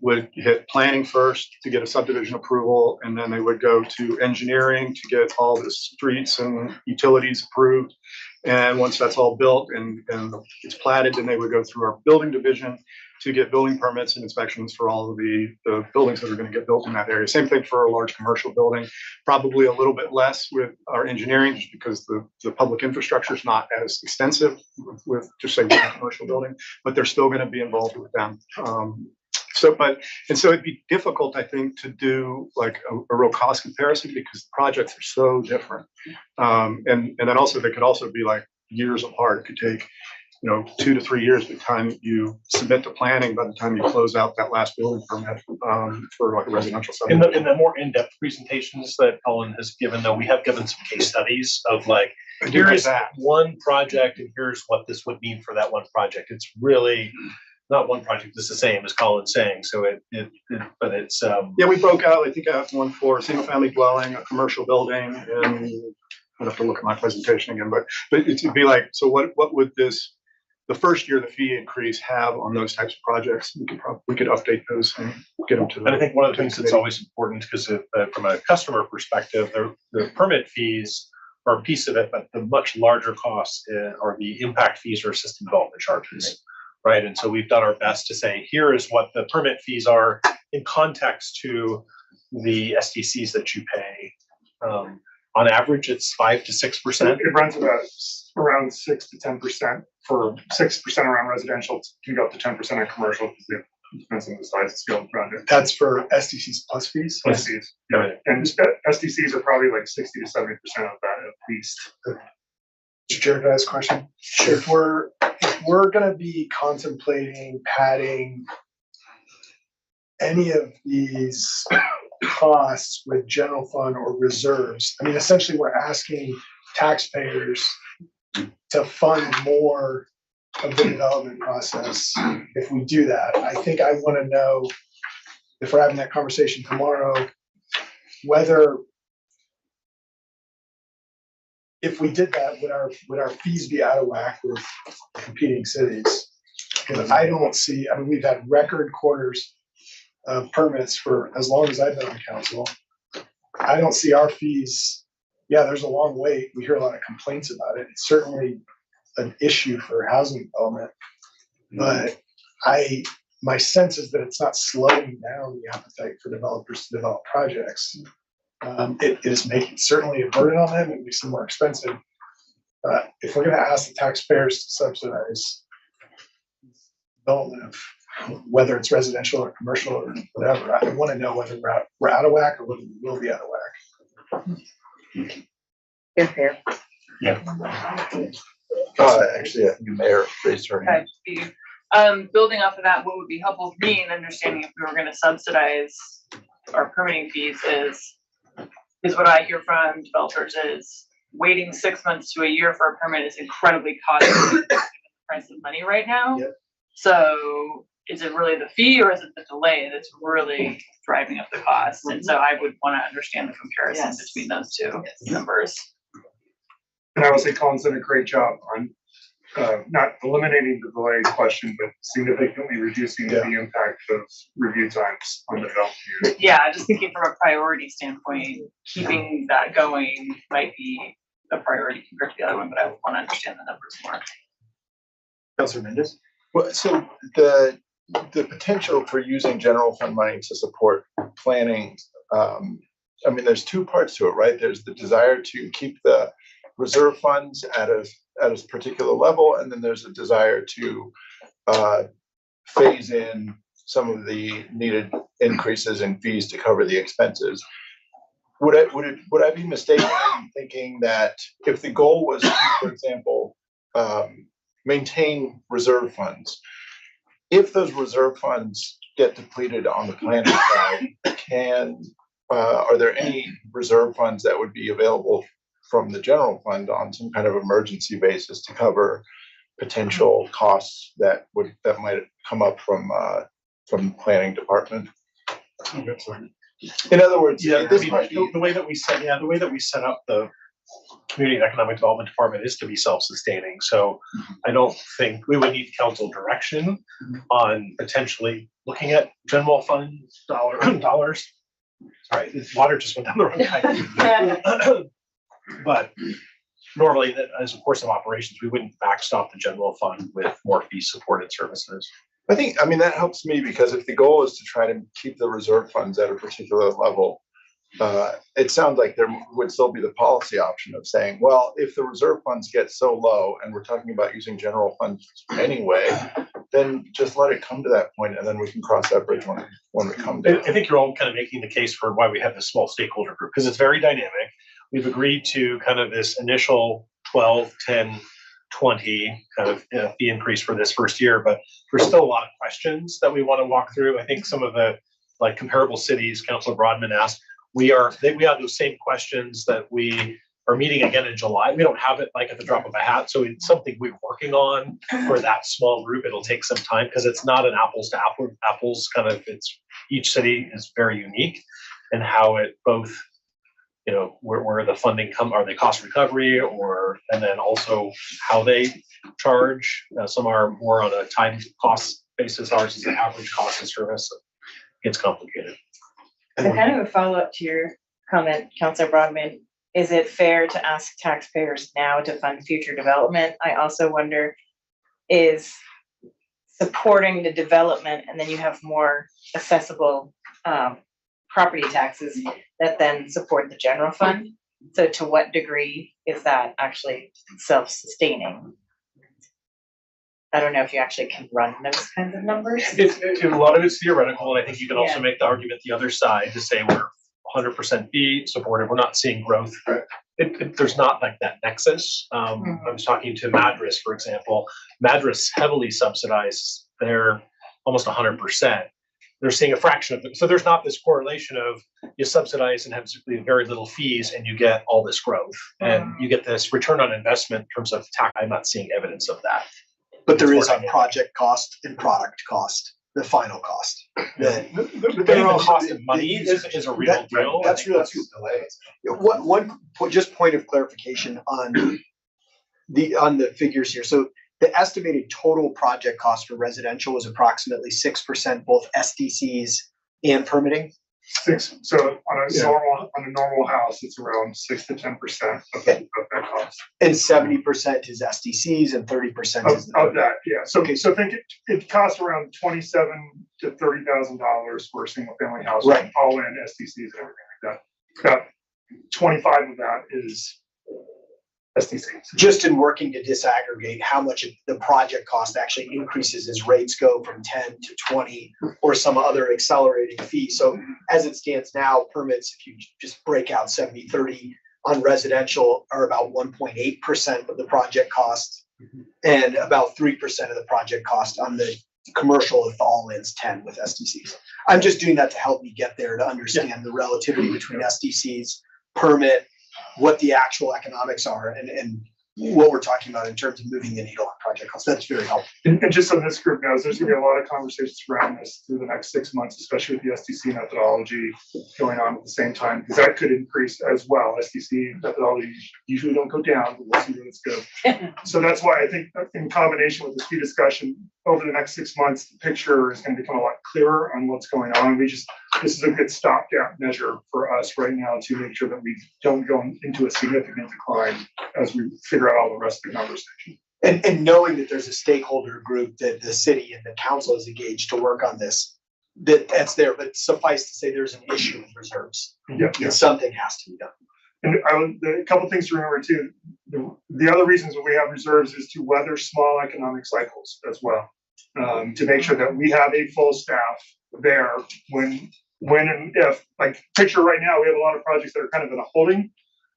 would hit planning first to get a subdivision approval, and then they would go to engineering to get all the streets and utilities approved. And once that's all built and it's platted, then they would go through our building division to get building permits and inspections for all of the buildings that are going to get built in that area. Same thing for a large commercial building, probably a little bit less with our engineering, just because the public infrastructure is not as extensive with just say one commercial building, but they're still going to be involved with them. So it'd be difficult, I think, to do like a real cost comparison, because the projects are so different. And then also they could also be like years apart. It could take, 2 to 3 years by the time you submit the planning, by the time you close out that last building permit for like a residential subdivision. In the more in-depth presentations that Colin has given, though, we have given some case studies of like, here is one project and here's what this would mean for that one project. It's really not one project is the same as Colin's saying. So but it's yeah, we broke out. I think I have one for a single family dwelling, a commercial building, and I'd have to look at my presentation again. But it'd be like, so what would the first year the fee increase have on those types of projects? We could update those and get them to them. And I think one of the things that's always important, because from a customer perspective, the permit fees are a piece of it, but the much larger costs are the impact fees or system development charges. Right. And so we've done our best to say, here is what the permit fees are in context to the SDCs that you pay. On average, it's 5 to 6%. It runs about around 6 to 10%. For 6% around residential, it can go up to 10% on commercial, because it depends on the size and scale of the project. That's for SDCs plus fees? Plus fees, yeah. And SDCs are probably like 60 to 70% of that at least. Mr. Chair, can I ask a question? Sure. If we're going to be contemplating padding any of these costs with general fund or reserves, I mean, essentially we're asking taxpayers to fund more of the development process. If we do that, I think I want to know, if we're having that conversation tomorrow, whether if we did that, would our fees be out of whack with competing cities? Because I don't see, I mean, we've had record quarters of permits for as long as I've been on council. I don't see our fees. Yeah, there's a long wait. We hear a lot of complaints about it. It's certainly an issue for housing development, but my sense is that it's not slowing down the appetite for developers to develop projects. It is making certainly a burden on them. It makes them more expensive. But if we're going to ask the taxpayers to subsidize development of whether it's residential or commercial or whatever, I want to know whether we're out of whack or whether we will be out of whack. Fair. Yeah. Actually, I think the mayor raised her hand. Building off of that, what would be helpful for me in understanding if we were gonna subsidize our permitting fees is what I hear from developers is waiting 6 months to a year for a permit is incredibly costly given the price of money right now. Yep. So is it really the fee or is it the delay that's really driving up the cost? And so I would wanna understand the comparison between those two numbers. And I would say Colin's done a great job on not eliminating the delay question, but significantly reducing the impact of review times on the development. Yeah, just thinking from a priority standpoint, keeping that going might be a priority compared to the other one, but I want to understand the numbers more. Councilor Mendes? Well, so the potential for using general fund money to support planning, I mean, there's two parts to it, right? There's the desire to keep the reserve funds at a particular level, and then there's a desire to phase in some of the needed increases in fees to cover the expenses. Would I be mistaken in thinking that if the goal was to, for example, maintain reserve funds, if those reserve funds get depleted on the planning side, are there any reserve funds that would be available from the general fund on some kind of emergency basis to cover potential costs that might come up from the planning department? In other words, the way that we set up the community and economic development department is to be self-sustaining. So I don't think we would need council direction on potentially looking at general fund dollars. Sorry, water just went down the wrong pipe. But normally, as a course of operations, we wouldn't backstop the general fund with more fee-supported services. I mean, that helps me because if the goal is to try to keep the reserve funds at a particular level, it sounds like there would still be the policy option of saying, well, if the reserve funds get so low and we're talking about using general funds anyway, then just let it come to that point and then we can cross that bridge when we come to it. I think you're all kind of making the case for why we have this small stakeholder group, because it's very dynamic. We've agreed to kind of this initial 12, 10, 20 kind of fee increase for this first year, but there's still a lot of questions that we want to walk through. I think some of the like comparable cities, Councilor Broadman asked, we have those same questions that we are meeting again in July. We don't have it like at the drop of a hat. So it's something we're working on for that small group. It'll take some time because it's not an apples to apples kind of, each city is very unique and how it both, where the funding are they cost recovery and then also how they charge. Some are more on a time cost basis. Ours is an average cost of service. It's complicated. So kind of a follow-up to your comment, Councilor Broadman, is it fair to ask taxpayers now to fund future development? I also wonder, is supporting the development and then you have more accessible property taxes that then support the general fund? So to what degree is that actually self-sustaining? I don't know if you actually can run those kinds of numbers. A lot of it's theoretical, and I think you can also make the argument the other side to say we're 100% fee supported. We're not seeing growth. There's not like that nexus. I was talking to Madras, for example. Madras heavily subsidized. They're almost 100%. They're seeing a fraction of it. So there's not this correlation of you subsidize and have very little fees and you get all this growth and you get this return on investment in terms of tax. I'm not seeing evidence of that. But there is a project cost and product cost, the final cost. The cost of money is a real deal. That's real too. One just point of clarification on the figures here. So the estimated total project cost for residential was approximately 6%, both SDCs and permitting. So on a normal house, it's around 6 to 10% of that cost. And 70% is SDCs and 30% is of that, yeah. So so think it costs around $27,000 to $30,000 for a single family house, right? All in SDCs and everything like that. About 25 of that is SDCs. Just in working to disaggregate how much of the project cost actually increases as rates go from 10 to 20 or some other accelerating fee. So as it stands now, permits, if you just break out 70-30 on residential, are about 1.8% of the project cost. And about 3% of the project cost on the commercial, if the all-in's 10 with SDCs. I'm just doing that to help me get there to understand the relativity between SDCs, permit, what the actual economics are, and what we're talking about in terms of moving the needle on project costs. That's very helpful. And just so this group knows, there's gonna be a lot of conversations around this through the next 6 months, especially with the SDC methodology going on at the same time, because that could increase as well. SDC methodologies usually don't go down, but we'll see where it's go. So that's why I think in combination with this fee discussion, over the next 6 months, the picture is gonna become a lot clearer on what's going on. This is a good stopgap measure for us right now to make sure that we don't go into a significant decline as we figure out all the rest of the conversation. And knowing that there's a stakeholder group that the city and the council is engaged to work on this, that's there, but suffice to say, there's an issue with reserves. Yeah. And something has to be done. And a couple things to remember too, the other reasons that we have reserves is to weather small economic cycles as well. To make sure that we have a full staff there when and if, like picture right now, we have a lot of projects that are kind of in a holding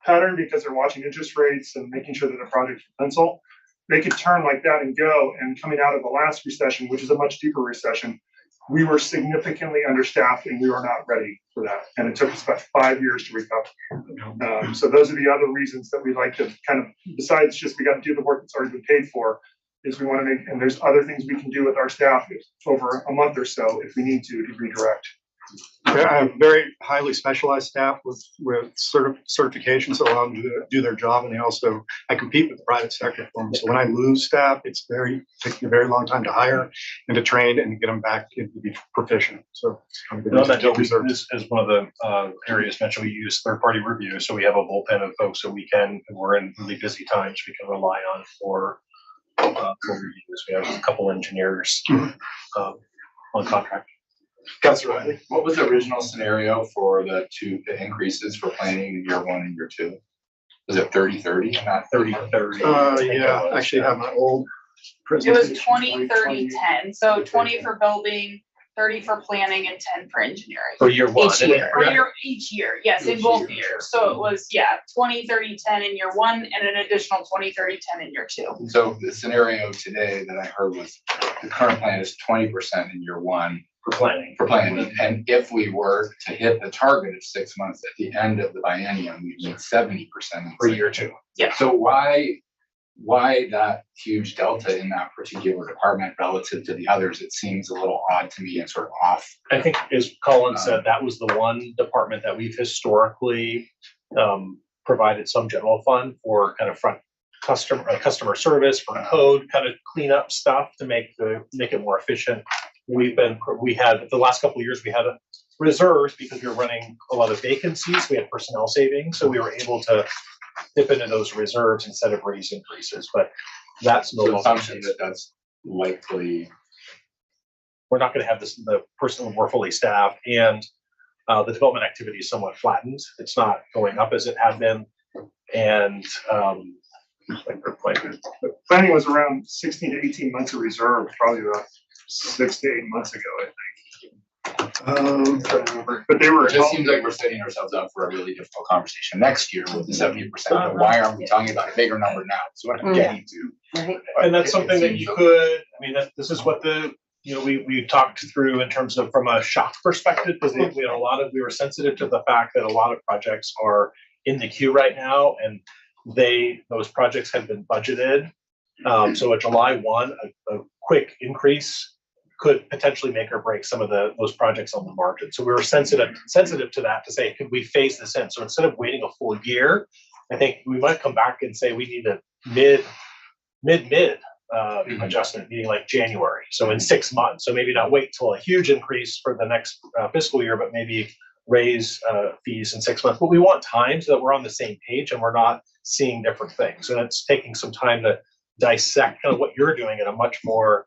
pattern because they're watching interest rates and making sure that the projects pencil. They could turn like that and go. And coming out of the last recession, which is a much deeper recession, we were significantly understaffed and we were not ready for that. And it took us about 5 years to recover. So those are the other reasons that we like to kind of, besides just we got to do the work that's already been paid for, is we want to make, and there's other things we can do with our staff over a month or so if we need to redirect. Yeah, I have very highly specialized staff with certifications that allow them to do their job, and I compete with the private sector for them. So when I lose staff, it's takes me a very long time to hire and to train and get them back to be proficient. So on that note, as one of the areas mentioned, we use third-party review, so we have a bullpen of folks that when we're in really busy times, we can rely on for reviews. We have a couple engineers on contract. Councilor Riley. What was the original scenario for the increases for planning in year 1 and year 2? Was it 30-30, not 30-30? Yeah, actually I have my old It presentation. was 20, 30, 10. So 20 for building, 30 for planning, and 10 for engineering. For year 1. Each year, yes, in both years. So it was, 20, 30, 10 in year 1 and an additional 20, 30, 10 in year 2. So the scenario today that I heard was the current plan is 20% in year 1. For planning. And if we were to hit the target of 6 months at the end of the biennium, we need 70% for year 2. Yeah. So why that huge delta in that particular department relative to the others? It seems a little odd to me and sort of off. I think, as Colin said, that was the one department that we've historically provided some general fund for kind of front customer service, for code, kind of cleanup stuff to make it more efficient. We had the last couple of years, we had reserves because we were running a lot of vacancies. We had personnel savings, so we were able to dip into those reserves instead of raise increases. But that's no longer assumption that's likely. We're not going to have the person more fully staffed, and the development activity is somewhat flattened. It's not going up as it had been, and planning was around 16 to 18 months of reserve, probably about 6 to 8 months ago, I think. But they were. It just seems like we're setting ourselves up for a really difficult conversation next year with the 70%. But why aren't we talking about a bigger number now? So what I'm getting to. And that's something that you could. I mean, this is what we talked through in terms of from a shock perspective, because we were sensitive to the fact that a lot of projects are in the queue right now, and those projects had been budgeted. So a July 1, a quick increase could potentially make or break some of those projects on the margin. So we were sensitive to that, to say, could we phase this in? So instead of waiting a full year, I think we might come back and say we need a mid adjustment, meaning like January. So in 6 months. So maybe not wait till a huge increase for the next fiscal year, but maybe raise fees in 6 months. But we want time so that we're on the same page and we're not seeing different things. And it's taking some time to dissect kind of what you're doing at a much more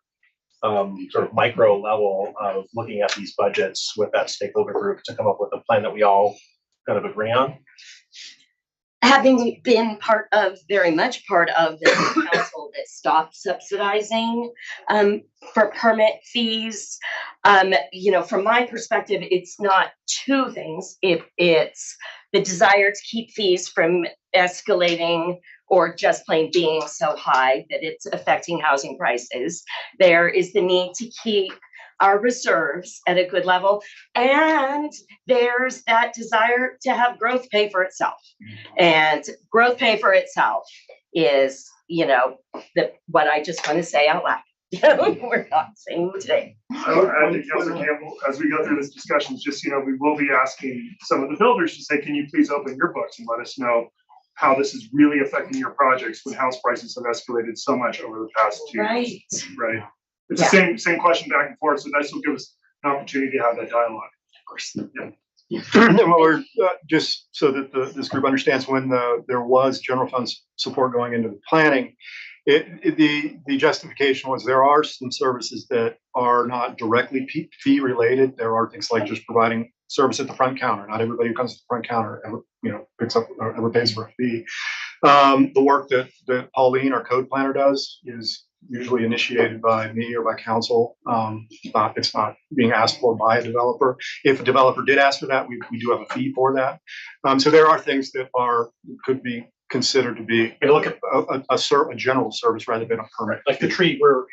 sort of micro level of looking at these budgets with that stakeholder group to come up with a plan that we all kind of agree on. Having been very much part of the council that stopped subsidizing for permit fees, from my perspective, it's not two things. It's the desire to keep fees from escalating or just plain being so high that it's affecting housing prices. There is the need to keep our reserves at a good level. And there's that desire to have growth pay for itself. And growth pay for itself is, what I just want to say out loud. We're not saying today. I think Councilor Campbell, as we go through this discussion, just, we will be asking some of the builders to say, can you please open your books and let us know how this is really affecting your projects when house prices have escalated so much over the past 2 years. Right. It's the same question back and forth, so this will give us an opportunity to have that dialogue. Of course. Yeah. And what we're just so that this group understands, when there was general fund support going into the planning, the justification was there are some services that are not directly fee related. There are things like just providing service at the front counter. Not everybody who comes to the front counter ever picks up or ever pays for a fee. The work that Pauline, our code planner, does is usually initiated by me or by council. It's not being asked for by a developer. If a developer did ask for that, we do have a fee for that. So there are things that could be considered to be a general service rather than a permit. Like the tree, for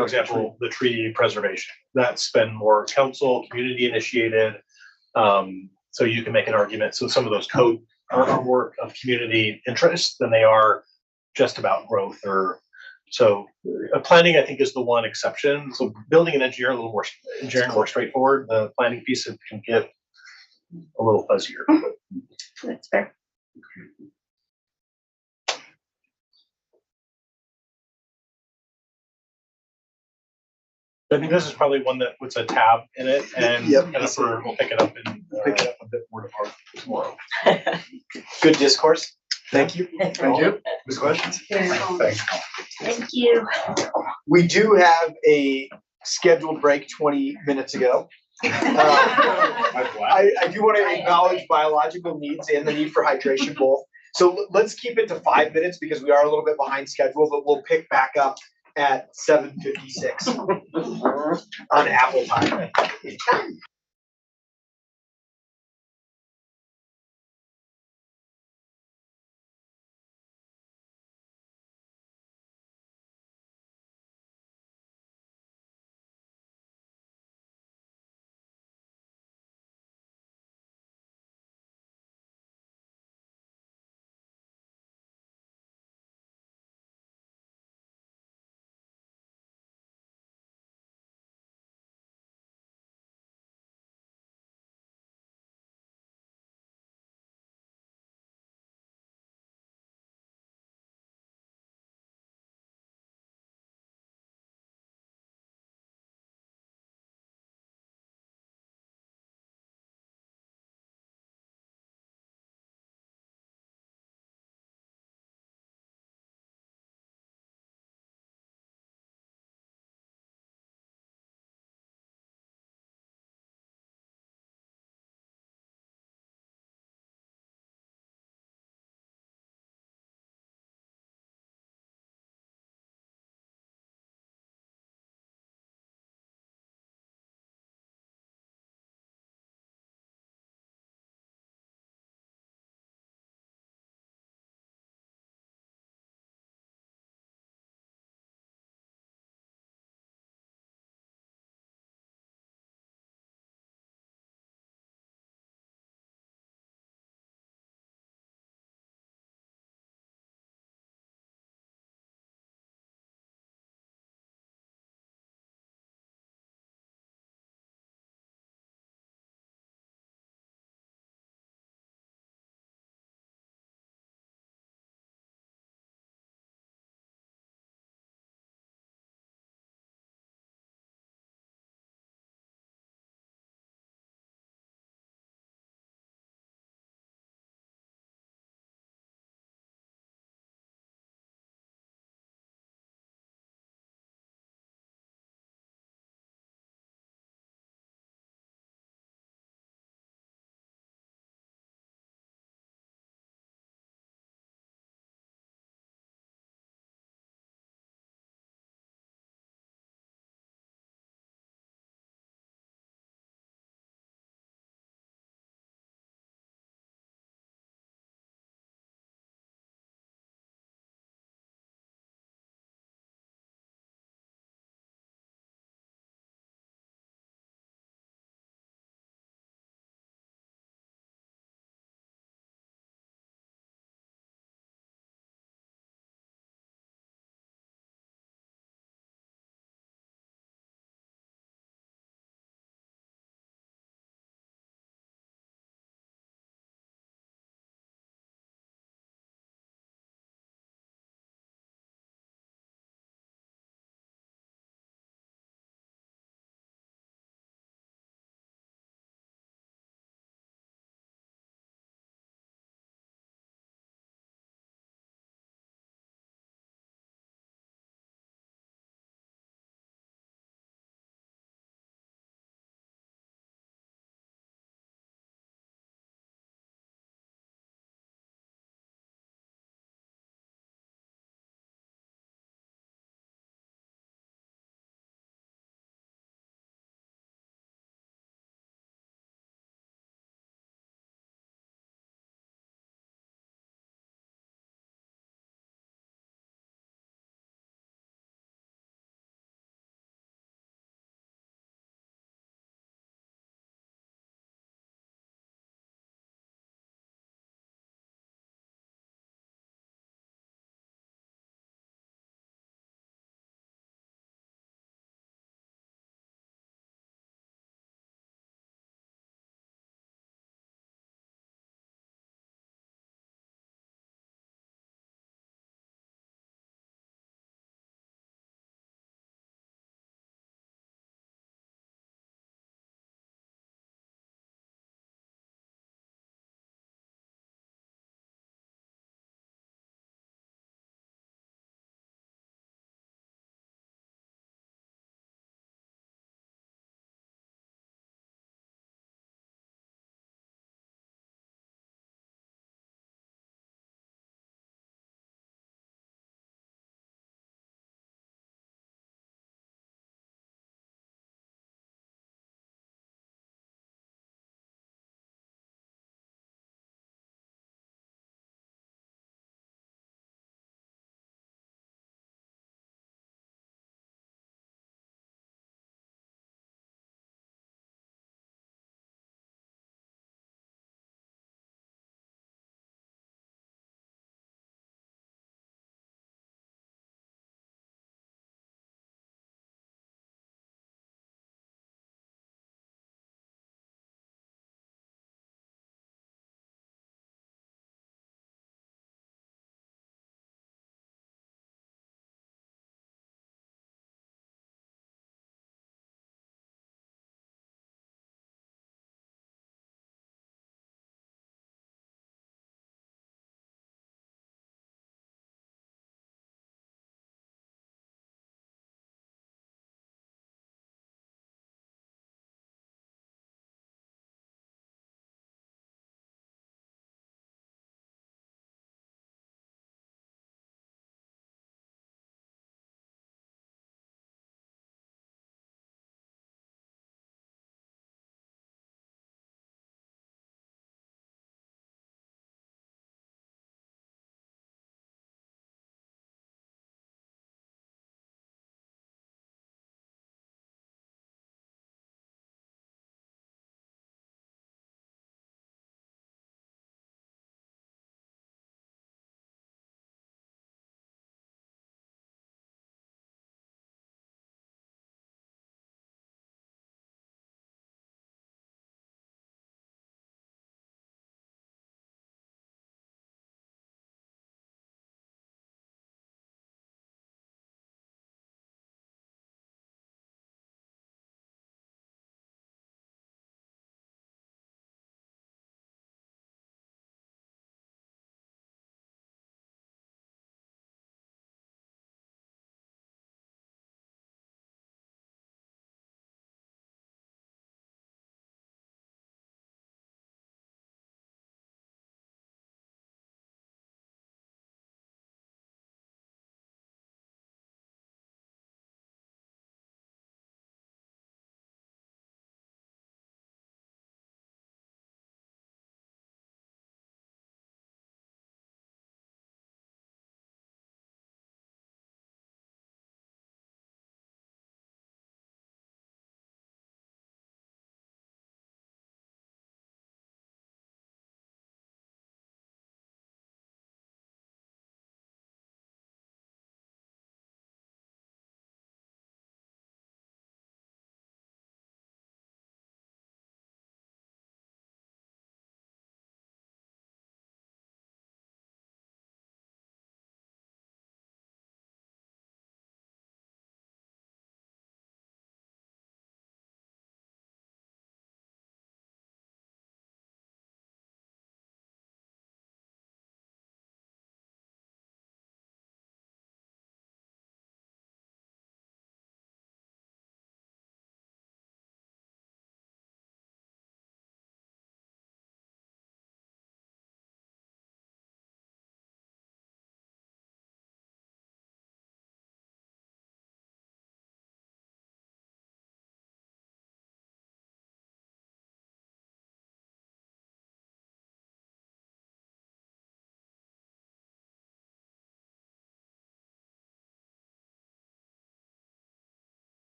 example, the tree preservation, that's been more council, community initiated. So you can make an argument. So some of those code are more of community interest than they are just about growth so planning, I think, is the one exception. So building and engineering more straightforward. The planning piece can get a little fuzzier. That's fair. I think this is probably one that puts a tab in it, and Jennifer will pick it up and pick it up a bit more tomorrow. Good discourse. Thank you. Thank you. Good questions. Thanks. Thank you. We do have a scheduled break 20 minutes ago. I do want to acknowledge biological needs and the need for hydration both. So let's keep it to 5 minutes because we are a little bit behind schedule, but we'll pick back up at 7:56 on Apple time.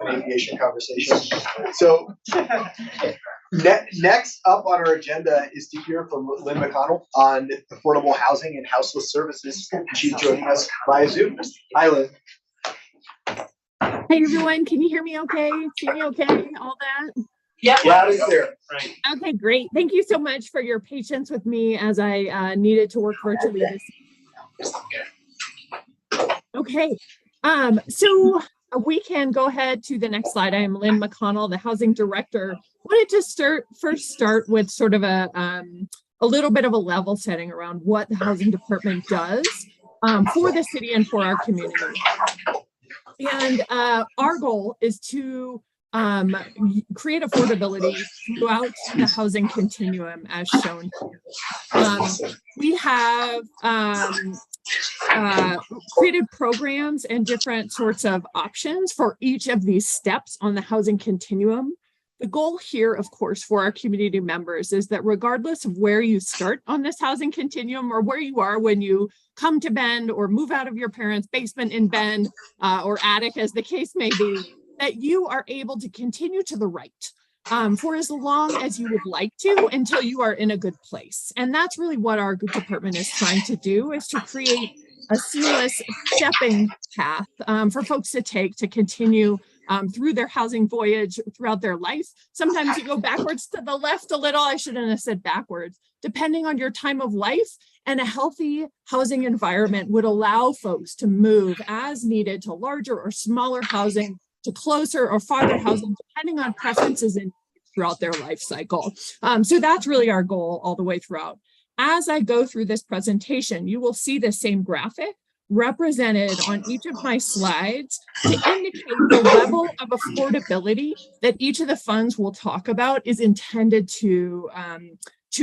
an aviation conversation. So next up on our agenda is to hear from Lynn McConnell on affordable housing and houseless services. She's joining us via Zoom. Hi, Lynn. Hey everyone, can you hear me okay? See me okay? All that? Yeah, loud and clear. Right. Okay, great. Thank you so much for your patience with me as I needed to work virtually this. Okay, so we can go ahead to the next slide. I am Lynn McConnell, the housing director. Wanted to first start with sort of a little bit of a level setting around what the housing department does for the city and for our community. And our goal is to create affordability throughout the housing continuum as shown here. We have created programs and different sorts of options for each of these steps on the housing continuum. The goal here, of course, for our community members is that regardless of where you start on this housing continuum or where you are when you come to Bend or move out of your parents' basement in Bend or attic, as the case may be, that you are able to continue to the right for as long as you would like to until you are in a good place. And that's really what our department is trying to do, is to create a seamless stepping path for folks to take to continue through their housing voyage throughout their life. Sometimes you go backwards to the left a little. I shouldn't have said backwards, depending on your time of life. And a healthy housing environment would allow folks to move as needed to larger or smaller housing, to closer or farther housing, depending on preferences and throughout their life cycle. So that's really our goal all the way throughout. As I go through this presentation, you will see the same graphic represented on each of my slides to indicate the level of affordability that each of the funds we'll talk about is intended to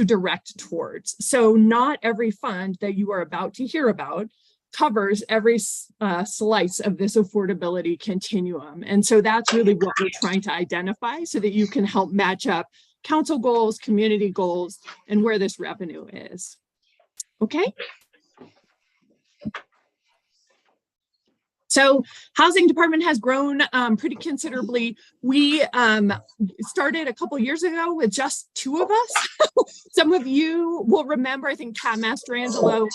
direct towards. So not every fund that you are about to hear about covers every slice of this affordability continuum. And so that's really what we're trying to identify so that you can help match up council goals, community goals, and where this revenue is. Okay. So housing department has grown pretty considerably. We started a couple years ago with just 2 of us. Some of you will remember, I think Kat Mastrangelo,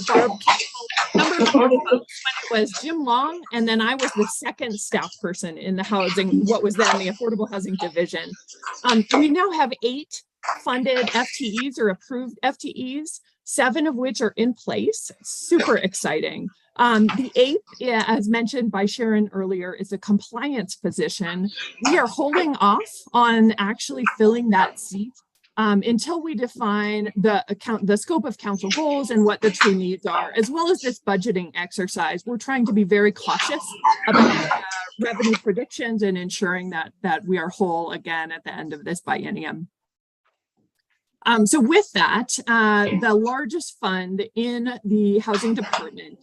Barb Campbell, when it was Jim Long, and then I was the second staff person in the housing, what was then the affordable housing division. We now have 8 funded FTEs or approved FTEs, 7 of which are in place. Super exciting. The 8th, as mentioned by Sharon earlier, is a compliance position. We are holding off on actually filling that seat until we define the scope of council goals and what the true needs are, as well as this budgeting exercise. We're trying to be very cautious about revenue predictions and ensuring that we are whole again at the end of this biennium. So with that, the largest fund in the housing department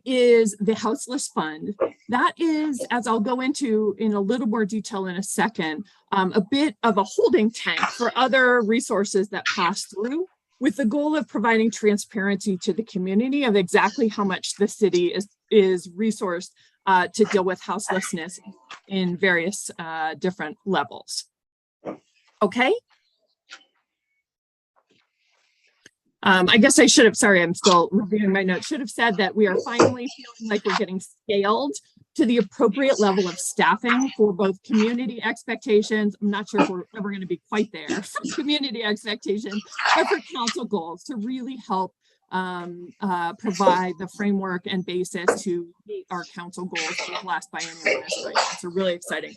is the Houseless Fund. That is, as I'll go into in a little more detail in a second, a bit of a holding tank for other resources that pass through, with the goal of providing transparency to the community of exactly how much the city is resourced to deal with houselessness in various different levels. Okay. I guess I should have, sorry, I'm still reviewing my notes, should have said that we are finally feeling like we're getting scaled to the appropriate level of staffing for both community expectations. I'm not sure if we're ever going to be quite there for community expectations, but for council goals to really help provide the framework and basis to meet our council goals for the last biennium. So really exciting.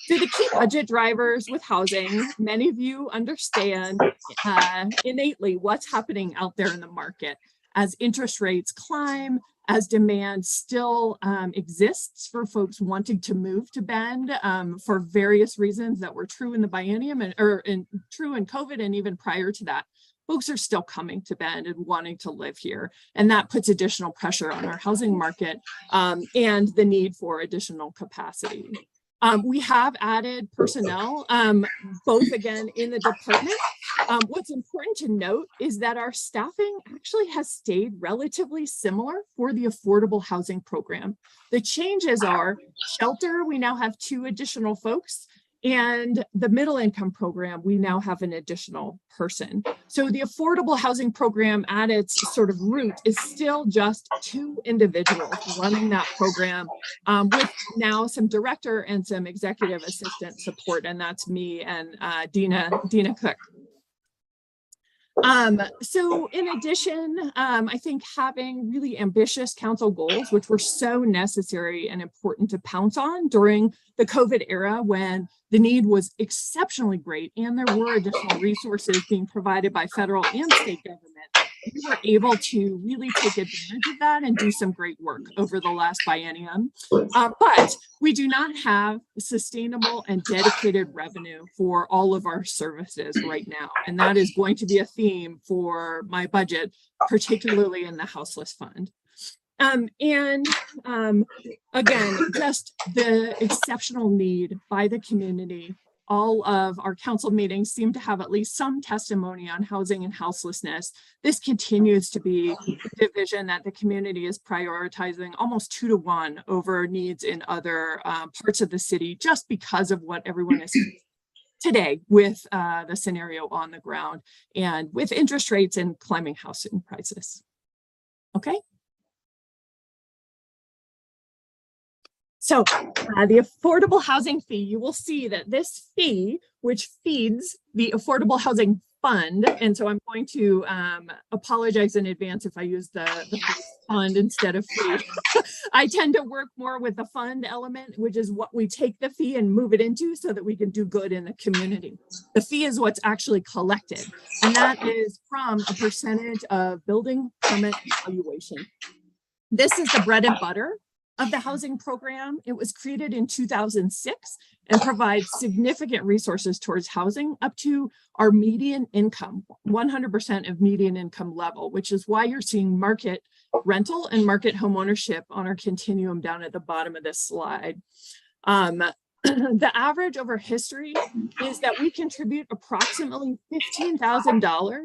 So the key budget drivers with housing, many of you understand innately what's happening out there in the market as interest rates climb, as demand still exists for folks wanting to move to Bend for various reasons that were true in the biennium and true in COVID and even prior to that. Folks are still coming to Bend and wanting to live here. And that puts additional pressure on our housing market and the need for additional capacity. We have added personnel, both again in the department What's important to note is that our staffing actually has stayed relatively similar for the affordable housing program. The changes are shelter, we now have 2 additional folks, and the middle income program, we now have an additional person. So the affordable housing program at its sort of root is still just 2 individuals running that program, with now some director and some executive assistant support, and that's me and Dina Cook. So in addition, I think having really ambitious council goals, which were so necessary and important to pounce on during the COVID era when the need was exceptionally great and there were additional resources being provided by federal and state government, we were able to really take advantage of that and do some great work over the last biennium. But we do not have sustainable and dedicated revenue for all of our services right now. And that is going to be a theme for my budget, particularly in the Houseless Fund. Again, just the exceptional need by the community. All of our council meetings seem to have at least some testimony on housing and houselessness. This continues to be a division that the community is prioritizing almost 2 to 1 over needs in other parts of the city, just because of what everyone is today with the scenario on the ground and with interest rates and climbing housing prices. Okay. So the affordable housing fee, you will see that this fee, which feeds the affordable housing fund, and so I'm going to apologize in advance if I use the fund instead of fee. I tend to work more with the fund element, which is what we take the fee and move it into so that we can do good in the community. The fee is what's actually collected, and that is from a percentage of building permit valuation. This is the bread and butter of the housing program. It was created in 2006 and provides significant resources towards housing up to our median income, 100% of median income level, which is why you're seeing market rental and market home ownership on our continuum down at the bottom of this slide. The average over history is that we contribute approximately $15,000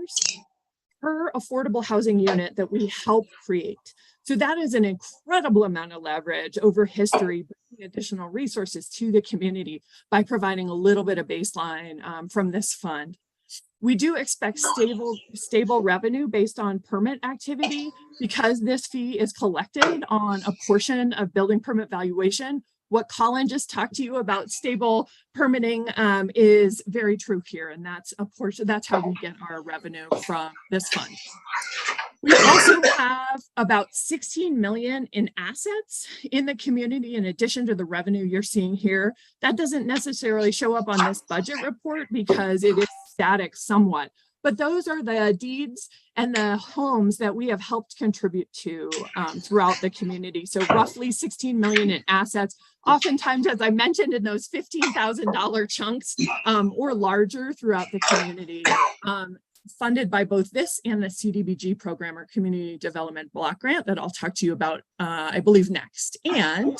per affordable housing unit that we help create. So that is an incredible amount of leverage over history, bringing additional resources to the community by providing a little bit of baseline from this fund. We do expect stable revenue based on permit activity because this fee is collected on a portion of building permit valuation. What Colin just talked to you about stable permitting is very true here, and that's a portion. That's how we get our revenue from this fund. We also have about 16 million in assets in the community in addition to the revenue you're seeing here. That doesn't necessarily show up on this budget report because it is static somewhat, but those are the deeds and the homes that we have helped contribute to throughout the community. So roughly 16 million in assets, oftentimes, as I mentioned, in those $15,000 chunks or larger throughout the community. Funded by both this and the CDBG program or Community Development Block Grant that I'll talk to you about, I believe, next. And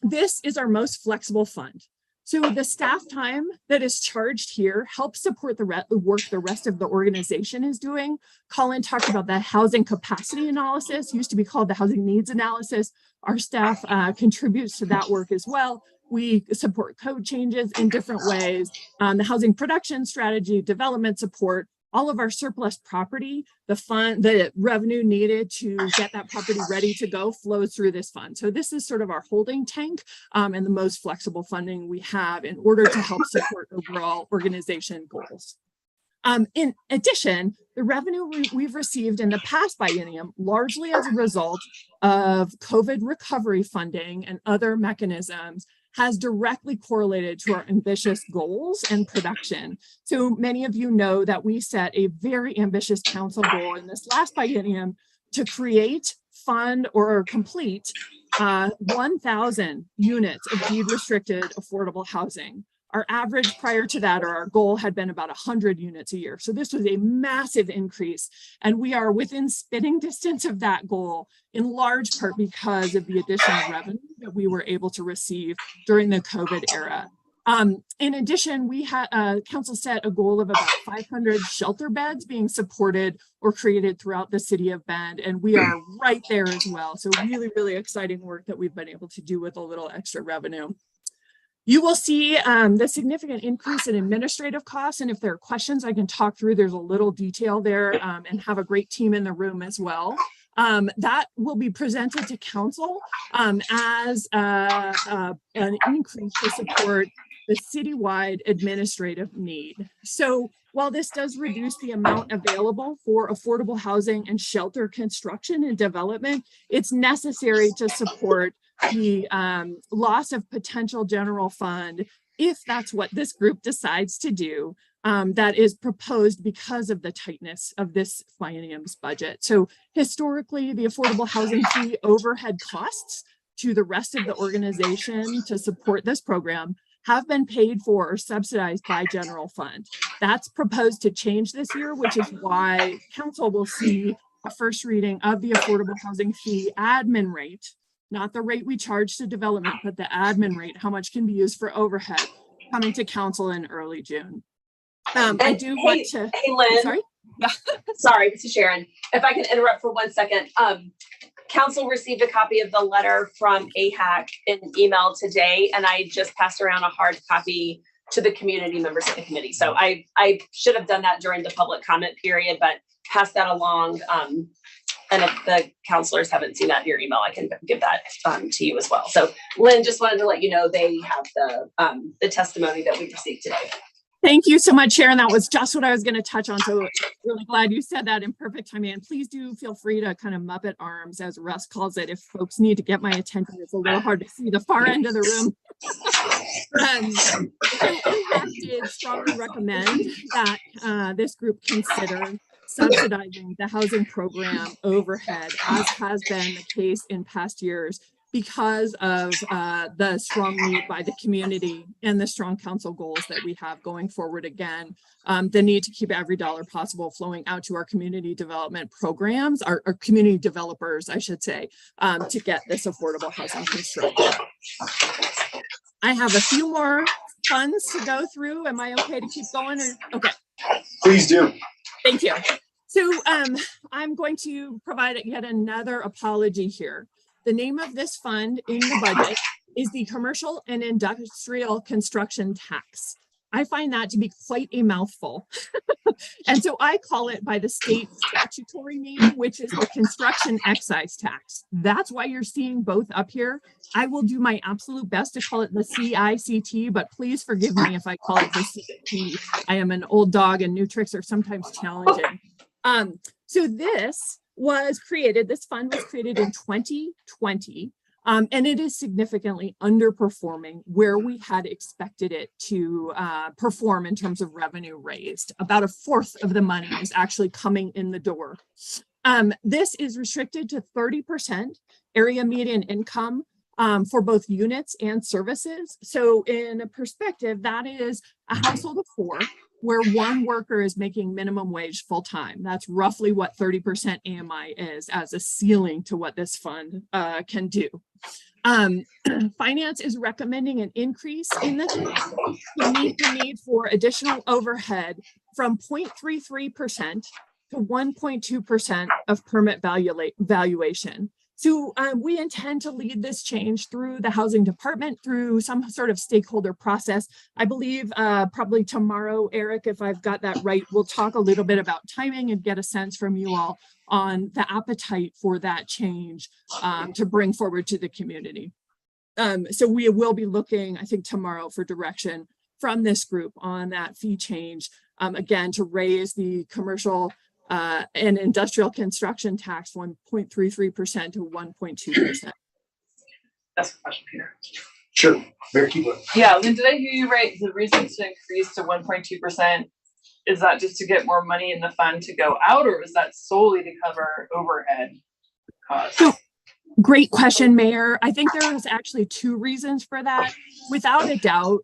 this is our most flexible fund. So the staff time that is charged here helps support the work the rest of the organization is doing. Colin talked about that housing capacity analysis, used to be called the housing needs analysis. Our staff contributes to that work as well. We support code changes in different ways, the housing production strategy, development support, all of our surplus property, the revenue needed to get that property ready to go flows through this fund. So this is sort of our holding tank and the most flexible funding we have in order to help support overall organization goals. In addition, the revenue we've received in the past biennium, largely as a result of COVID recovery funding and other mechanisms, has directly correlated to our ambitious goals and production. So many of you know that we set a very ambitious council goal in this last biennium to create, fund, or complete 1,000 units of deed restricted affordable housing. Our average prior to that, or our goal, had been about 100 units a year. So this was a massive increase, and we are within spitting distance of that goal, in large part because of the additional revenue that we were able to receive during the COVID era. In addition, we had council set a goal of about 500 shelter beds being supported or created throughout the city of Bend, and we are right there as well. So really, really exciting work that we've been able to do with a little extra revenue. You will see the significant increase in administrative costs, and if there are questions I can talk through, there's a little detail there, and have a great team in the room as well. That will be presented to council as an increase to support the citywide administrative need. So while this does reduce the amount available for affordable housing and shelter construction and development, it's necessary to support the loss of potential general fund if that's what this group decides to do. That is proposed because of the tightness of this biennium's budget. So historically, the affordable housing fee overhead costs to the rest of the organization to support this program have been paid for or subsidized by general fund. That's proposed to change this year, which is why council will see a first reading of the affordable housing fee admin rate, not the rate we charge to development, but the admin rate, how much can be used for overhead, coming to council in early June. I do want to. Hey, Lynn. Sorry. Yeah. Sorry, this is Sharon. If I can interrupt for 1 second. Council received a copy of the letter from AHAC in an email today, and I just passed around a hard copy to the community members of the committee. So I should have done that during the public comment period, but pass that along. And if the counselors haven't seen that in your email, I can give that to you as well. So Lynn, just wanted to let you know they have the testimony that we received today. Thank you so much, Sharon. That was just what I was going to touch on. So really glad you said that in perfect timing. And please do feel free to kind of Muppet arms, as Russ calls it, if folks need to get my attention. It's a little hard to see the far end of the room. So we did strongly recommend that this group consider subsidizing the housing program overhead, as has been the case in past years, because of the strong need by the community and the strong council goals that we have going forward. Again, the need to keep every dollar possible flowing out to our community development programs, our community developers, I should say, to get this affordable housing constructed. I have a few more funds to go through. Am I okay to keep going? Or okay. Please do. Thank you. So I'm going to provide yet another apology here. The name of this fund in the budget is the Commercial and Industrial Construction Tax. I find that to be quite a mouthful. And so I call it by the state statutory name, which is the Construction Excise Tax. That's why you're seeing both up here. I will do my absolute best to call it the CICT, but please forgive me if I call it the CIT. I am an old dog and new tricks are sometimes challenging. So this fund was created in 2020, and it is significantly underperforming where we had expected it to perform in terms of revenue raised. About a fourth of the money is actually coming in the door. This is restricted to 30% area median income for both units and services. So in a perspective, that is a household of 4, where 1 worker is making minimum wage full-time. That's roughly what 30% AMI is as a ceiling to what this fund can do. Finance is recommending an increase in the need for additional overhead from 0.33% to 1.2% of permit valuation. So we intend to lead this change through the housing department, through some sort of stakeholder process. I believe probably tomorrow, Eric, if I've got that right, we'll talk a little bit about timing and get a sense from you all on the appetite for that change to bring forward to the community. So we will be looking, I think, tomorrow for direction from this group on that fee change, again, to raise the commercial and industrial construction tax 1.33% to 1.2%. That's a question, Peter. Sure. Mayor Keebler. Yeah, Lynn, did I hear you right? The reason to increase to 1.2%, is that just to get more money in the fund to go out, or is that solely to cover overhead costs? So, great question, Mayor. I think there is actually 2 reasons for that, without a doubt.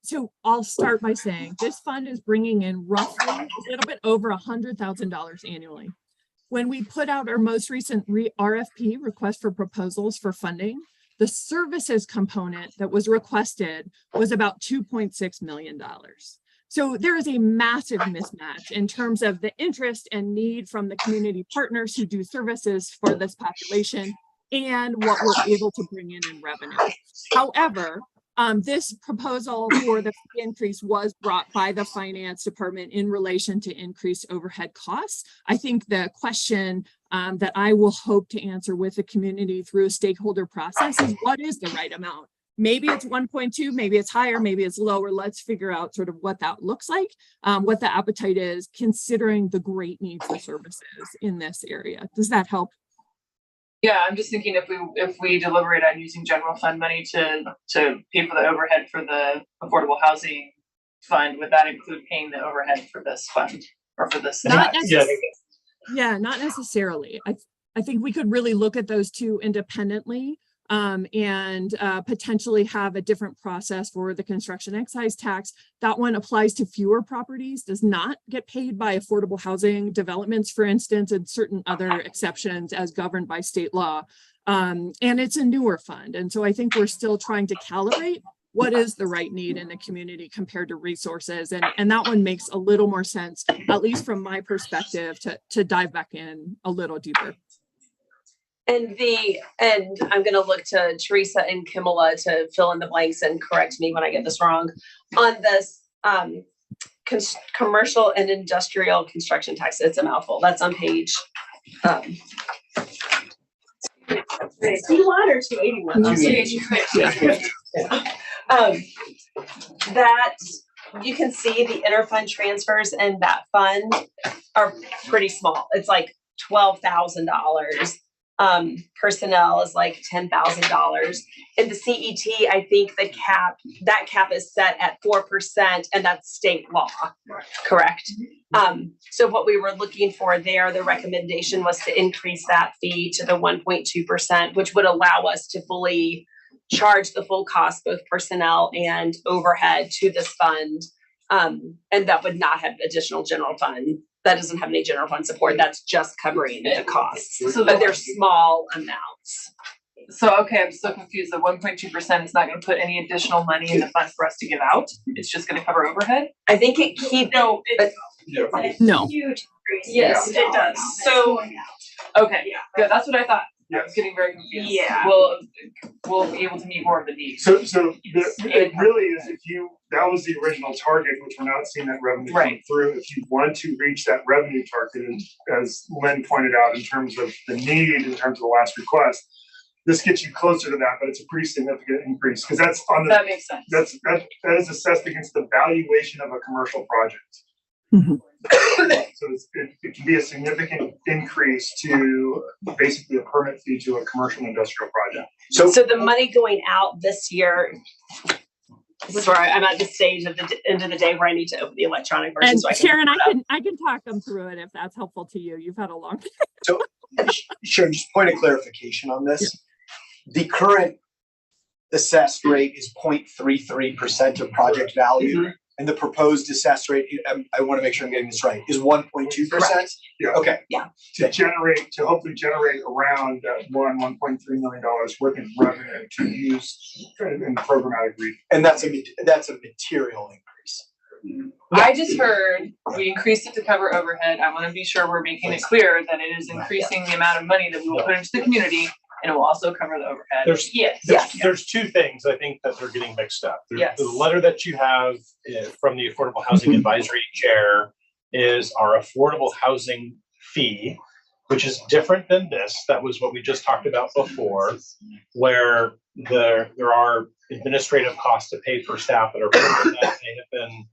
So I'll start by saying this fund is bringing in roughly a little bit over $100,000 annually. When we put out our most recent RFP, request for proposals for funding, The services component that was requested was about $2.6 million. So there is a massive mismatch in terms of the interest and need from the community partners who do services for this population and what we're able to bring in revenue. However, this proposal for the fee increase was brought by the finance department in relation to increased overhead costs. I think the question that I will hope to answer with the community through a stakeholder process is what is the right amount? Maybe it's 1.2, maybe it's higher, maybe it's lower. Let's figure out sort of what that looks like, what the appetite is, considering the great needs of services in this area. Does that help? Yeah, I'm just thinking if we deliberate on using general fund money to pay for the overhead for the affordable housing fund, would that include paying the overhead for this fund or for this? Not necessarily. I think we could really look at those two independently. And potentially have a different process for the construction excise tax. That one applies to fewer properties, does not get paid by affordable housing developments, for instance, and certain other exceptions as governed by state law. And it's a newer fund. And so I think we're still trying to calibrate what is the right need in the community compared to resources. And that one makes a little more sense, at least from my perspective, to dive back in a little deeper. And I'm going to look to Teresa and Kimala to fill in the blanks and correct me when I get this wrong on this commercial and industrial construction tax. It's a mouthful. That's on page 281 or 281. That you can see the interfund transfers in that fund are pretty small. It's like $12,000. Personnel is like $10,000. In the CET, I think that cap is set at 4%, and that's state law, correct? So what we were looking for there, the recommendation was to increase that fee to the 1.2%, which would allow us to fully charge the full cost, both personnel and overhead, to this fund. And that would not have additional general fund. That doesn't have any general fund support. That's just covering the costs. So but they're small amounts. So, okay, I'm so confused. The 1.2% is not going to put any additional money in the fund for us to give out. It's just going to cover overhead. I think it keeps. No. Huge increase. Yes, it does. So, okay, yeah, that's what I thought. I was getting very confused. Yeah. We'll be able to meet more of the needs. So it really is, that was the original target, which we're not seeing that revenue come through. If you want to reach that revenue target, and as Lynn pointed out, in terms of the need, in terms of the last request, this gets you closer to that, but it's a pretty significant increase because that's on the. That makes sense. That is assessed against the valuation of a commercial project. Mm-hmm. So it can be a significant increase to basically a permit fee to a commercial industrial project. So the money going out this year, this is where I'm at the stage of the end of the day where I need to open the electronic version. And so Sharon, I can talk them through it if that's helpful to you. You've had a long. So Sharon, just point of clarification on this. The current assessed rate is 0.33% of project value. Mm-hmm. And the proposed assessed rate, I want to make sure I'm getting this right, is 1.2%? Yeah. Okay. Yeah. To hopefully generate around $1.3 million worth of revenue to use in programmatic reading. And that's a material increase. I just heard we increased it to cover overhead. I want to be sure we're making it clear that it is increasing the amount of money that we will put into the community, and it will also cover the overhead. There's two things I think that they're getting mixed up. The letter that you have from the Affordable Housing Advisory Chair is our affordable housing fee, which is different than this. That was what we just talked about before, where there are administrative costs to pay for staff that are that they have been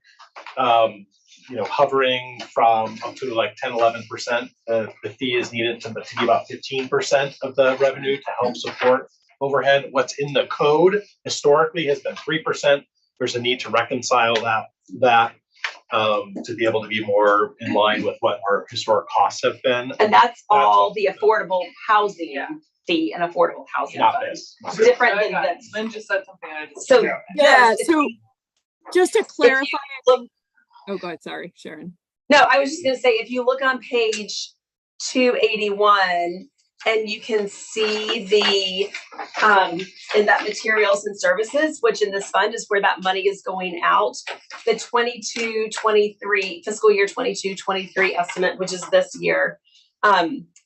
hovering from up to like 10-11%. The fee is needed to be about 15% of the revenue to help support overhead. What's in the code historically has been 3%. There's a need to reconcile that to be able to be more in line with what our historic costs have been. And that's all the affordable housing fee and affordable housing. Not fund. this. Different than this. Lynn just said something. So so just to clarify, oh, go ahead. Sorry, Sharon. No, I was just going to say, if you look on page 281, and you can see the, in that materials and services, which in this fund is where that money is going out. The 22-23 fiscal year 22-23 estimate, which is this year,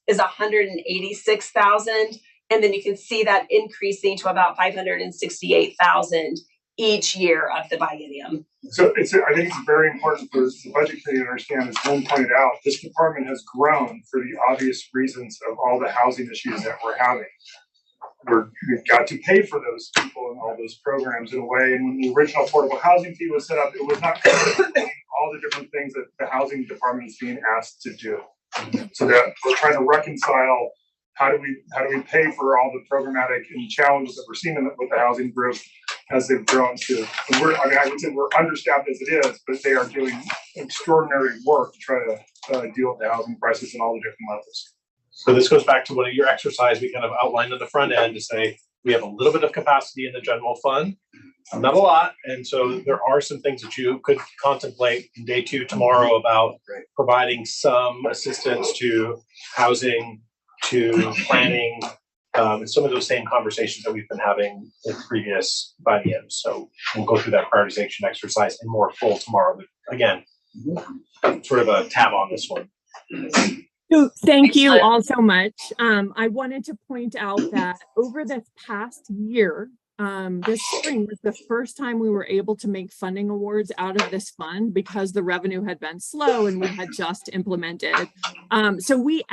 is 186,000. And then you can see that increasing to about 568,000 each year of the biennium. So I think it's very important for the budget committee to understand, as Lynn pointed out, this department has grown for the obvious reasons of all the housing issues that we're having. We've got to pay for those people and all those programs in a way. And when the original affordable housing fee was set up, it was not covering all the different things that the housing department is being asked to do. So that we're trying to reconcile how do we pay for all the programmatic and challenges that we're seeing with the housing group as they've grown to. I would say we're understaffed as it is, but they are doing extraordinary work to try to deal with the housing crisis in all the different levels. So this goes back to one of your exercise we kind of outlined at the front end to say we have a little bit of capacity in the general fund, not a lot. And so there are some things that you could contemplate in day 2 tomorrow about providing some assistance to housing, to planning, and some of those same conversations that we've been having in previous bienniums. So we'll go through that prioritization exercise in more full tomorrow. But again, sort of a tab on this one. So thank you all so much. I wanted to point out that over this past year, this spring was the first time we were able to make funding awards out of this fund because the revenue had been slow and we had just implemented. So we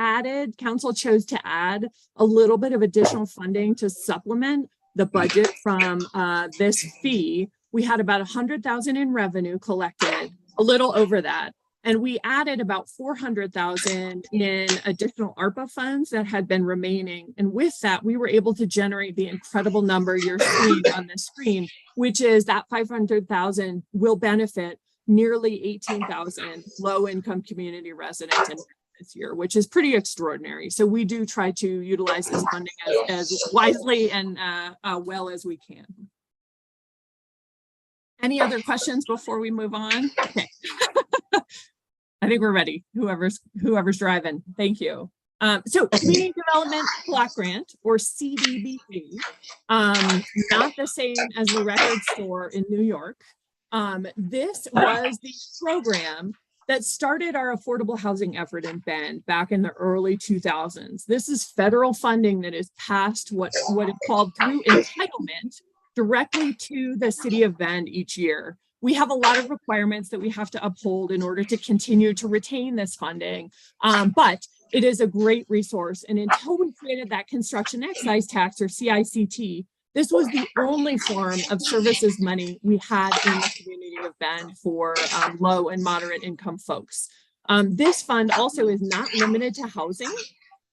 council chose to add a little bit of additional funding to supplement the budget from this fee. We had about 100,000 in revenue collected, a little over that. And we added about 400,000 in additional ARPA funds that had been remaining. And with that, we were able to generate the incredible number you're seeing on the screen, which is that 500,000 will benefit nearly 18,000 low-income community residents in this year, which is pretty extraordinary. So we do try to utilize this funding as wisely and well as we can. Any other questions before we move on? Okay. I think we're ready. Whoever's driving. Thank you. So Community Development Block Grant, or CDBG, not the same as the Record Store in New York. This was the program that started our affordable housing effort in Bend back in the early 2000s. This is federal funding that is passed what is called through entitlement directly to the city of Bend each year. We have a lot of requirements that we have to uphold in order to continue to retain this funding, but it is a great resource. And until we created that construction excise tax, or CICT, this was the only form of services money we had in the community of Bend for low and moderate income folks. This fund also is not limited to housing.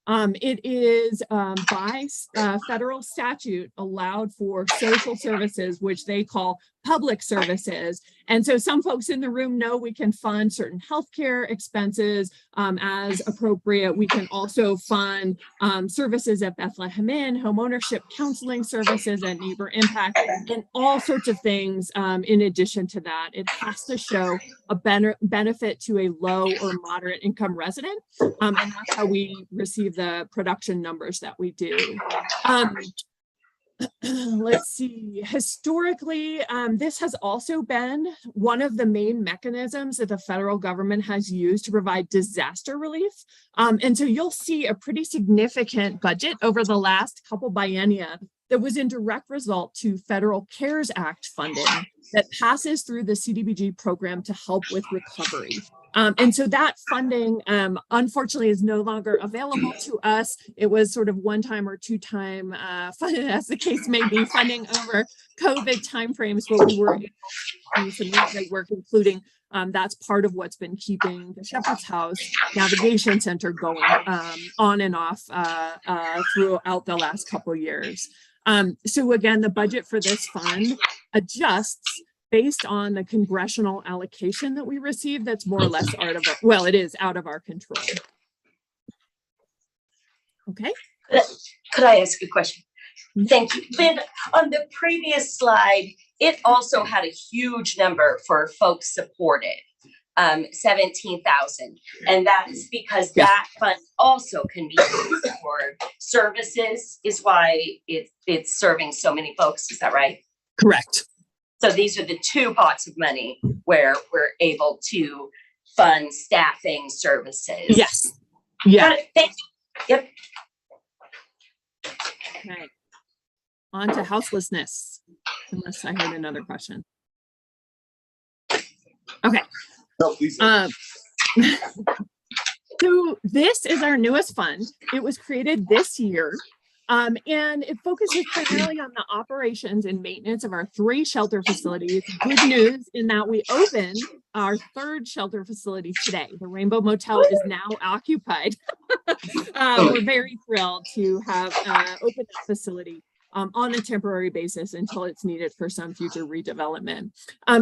It is by federal statute allowed for social services, which they call public services. And so some folks in the room know we can fund certain healthcare expenses as appropriate. We can also fund services at Bethlehem Inn, homeownership counseling services at Neighbor Impact, and all sorts of things in addition to that. It has to show a benefit to a low or moderate income resident. And that's how we receive the production numbers that we do. Let's see, historically, this has also been one of the main mechanisms that the federal government has used to provide disaster relief. And so you'll see a pretty significant budget over the last couple biennia that was in direct result to federal CARES Act funding that passes through the CDBG program to help with recovery. And so that funding, unfortunately, is no longer available to us. It was sort of one-time or two-time funding, as the case may be, funding over COVID timeframes, but we were able to do some really great work, including that's part of what's been keeping the Shepherd's House Navigation Center going on and off throughout the last couple of years. So again, the budget for this fund adjusts based on the congressional allocation that we receive. That's more or less out of our, well, it is out of our control. Okay. Could I ask a question? Thank you. Lynn, on the previous slide, it also had a huge number for folks supported. 17,000. And that's because that fund also can be used for services, is why it's serving so many folks. Is that right? Correct. So these are the two pots of money where we're able to fund staffing services. Yes. Yeah. Got it. Thank you. Yep. Okay. On to houselessness, unless I heard another question. Okay. No, please. So this is our newest fund. It was created this year. And it focuses primarily on the operations and maintenance of our 3 shelter facilities. Good news in that we opened our 3rd shelter facility today. The Rainbow Motel is now occupied. We're very thrilled to have opened that facility on a temporary basis until it's needed for some future redevelopment.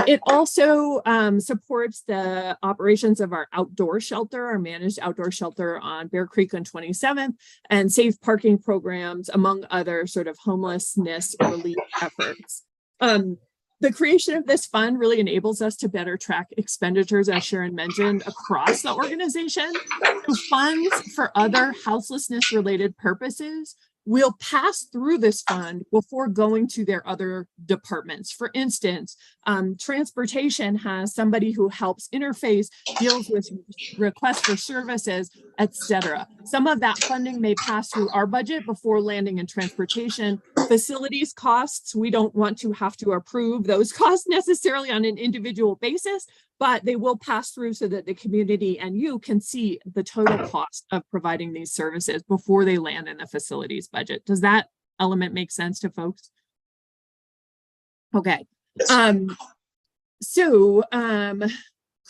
It also supports the operations of our outdoor shelter, our managed outdoor shelter on Bear Creek on 27th, and safe parking programs, among other sort of homelessness relief efforts. The creation of this fund really enables us to better track expenditures, as Sharon mentioned, across the organization. So funds for other houselessness related purposes will pass through this fund before going to their other departments. For instance, transportation has somebody who helps interface, deals with requests for services, etc. Some of that funding may pass through our budget before landing in transportation. Facilities costs, we don't want to have to approve those costs necessarily on an individual basis, but they will pass through so that the community and you can see the total cost of providing these services before they land in the facilities budget. Does that element make sense to folks? Okay.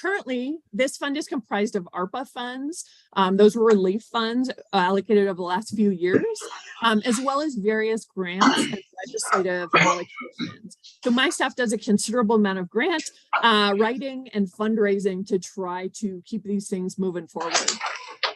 Currently, this fund is comprised of ARPA funds. Those were relief funds allocated over the last few years, as well as various grants and legislative allocations. So my staff does a considerable amount of grant writing and fundraising to try to keep these things moving forward.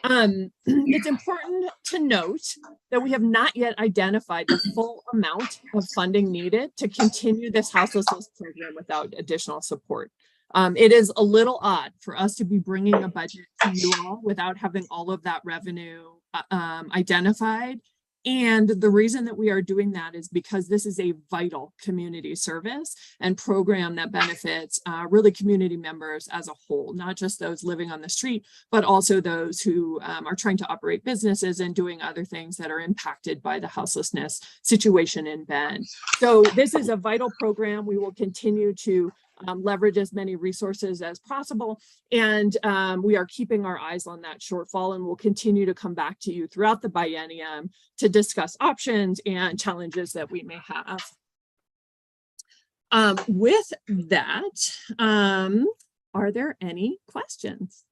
It's important to note that we have not yet identified the full amount of funding needed to continue this houselessness program without additional support. It is a little odd for us to be bringing a budget to you all without having all of that revenue identified. And the reason that we are doing that is because this is a vital community service and program that benefits really community members as a whole, not just those living on the street, but also those who are trying to operate businesses and doing other things that are impacted by the houselessness situation in Bend. So this is a vital program. We will continue to leverage as many resources as possible. And we are keeping our eyes on that shortfall, and we'll continue to come back to you throughout the biennium to discuss options and challenges that we may have. With that, are there any questions?